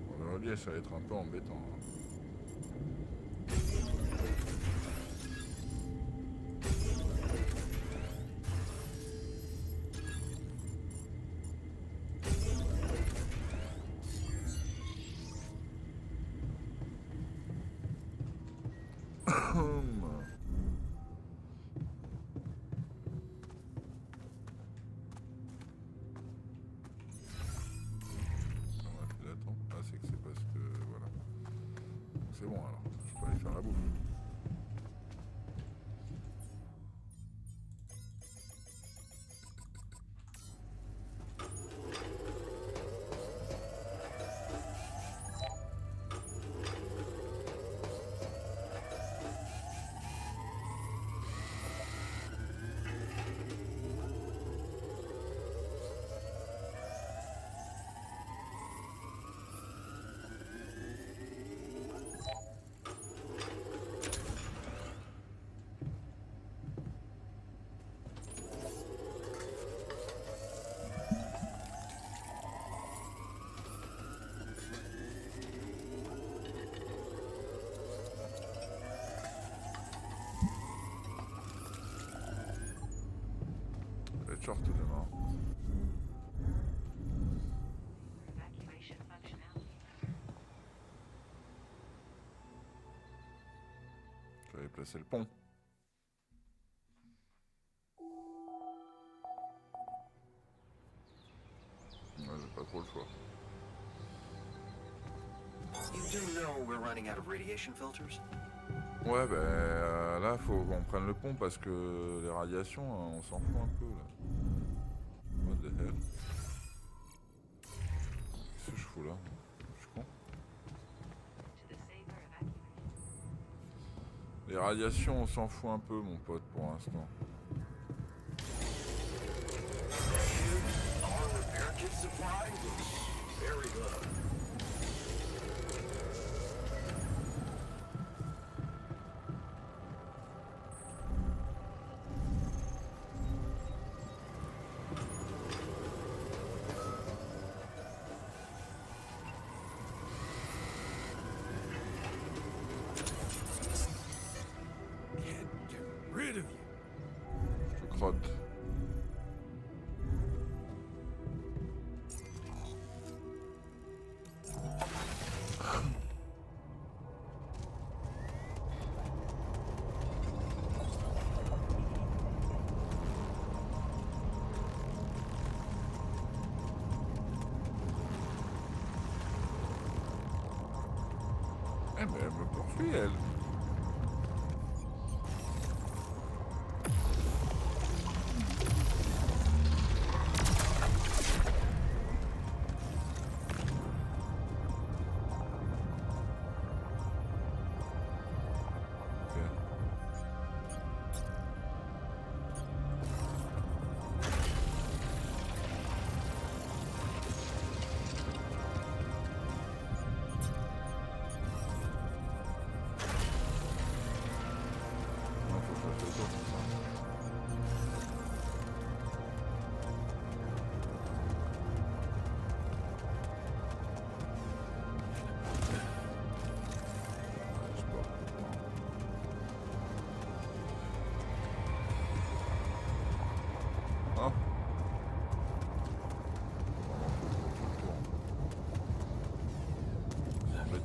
Bon, le relief, ça va être un peu embêtant. Hein. C'est bon alors, je peux aller faire la bouffe. Short demain. J'avais placé le pont. Ouais, j'ai pas trop le choix. You do know we're running out of radiation filters? Ouais, ben là, faut qu'on prenne le pont parce que les radiations, on s'en fout un peu là. What the hell? Qu'est-ce que je fous là? Je suis con. Les radiations, on s'en fout un peu, mon pote, pour l'instant. Our repair kit supply looks very low. Rid of you. Je te crotte. Eh mais elle me poursuit, elle.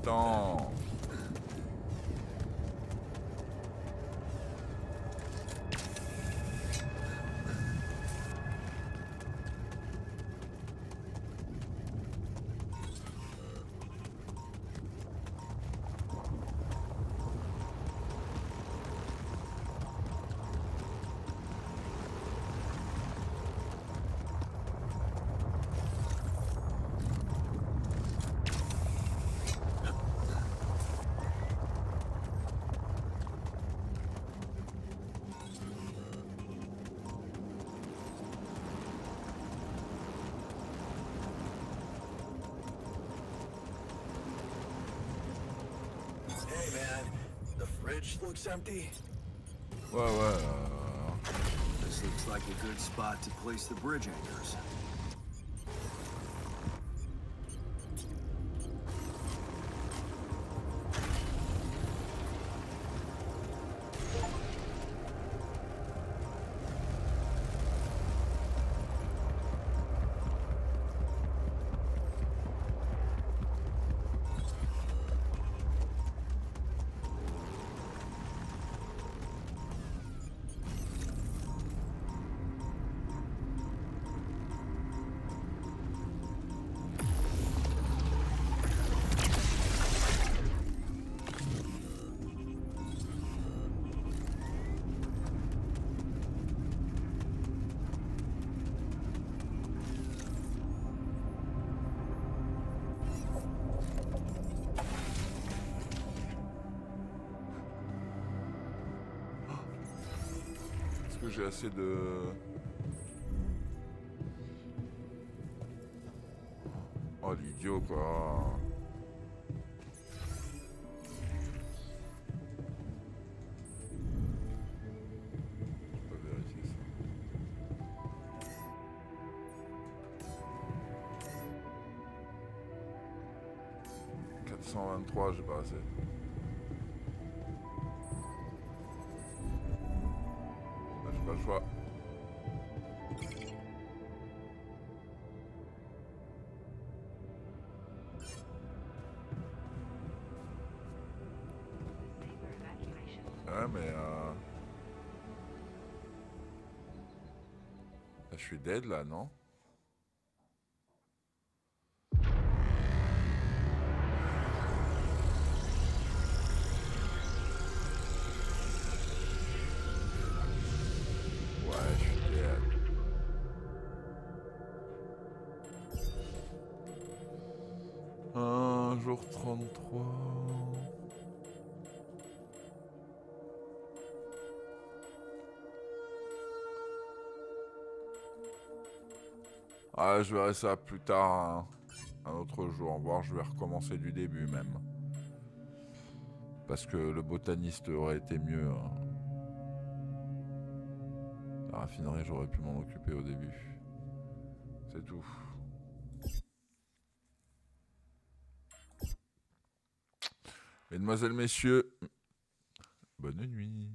Attends. Hey, man. The fridge looks empty. Ouais. This looks like a good spot to place the bridge anchors. Est-ce que j'ai assez de... Oh l'idiot quoi. Je peux vérifier ça. 423, j'ai pas assez. J'ai pas le choix. Ouais, mais je suis dead là, non? Ouais, je suis dead. Un jour 33. Ah, je verrai ça plus tard, un autre jour, voire je vais recommencer du début même. Parce que le botaniste aurait été mieux. La raffinerie, j'aurais pu m'en occuper au début. C'est tout. Mesdemoiselles, messieurs, bonne nuit.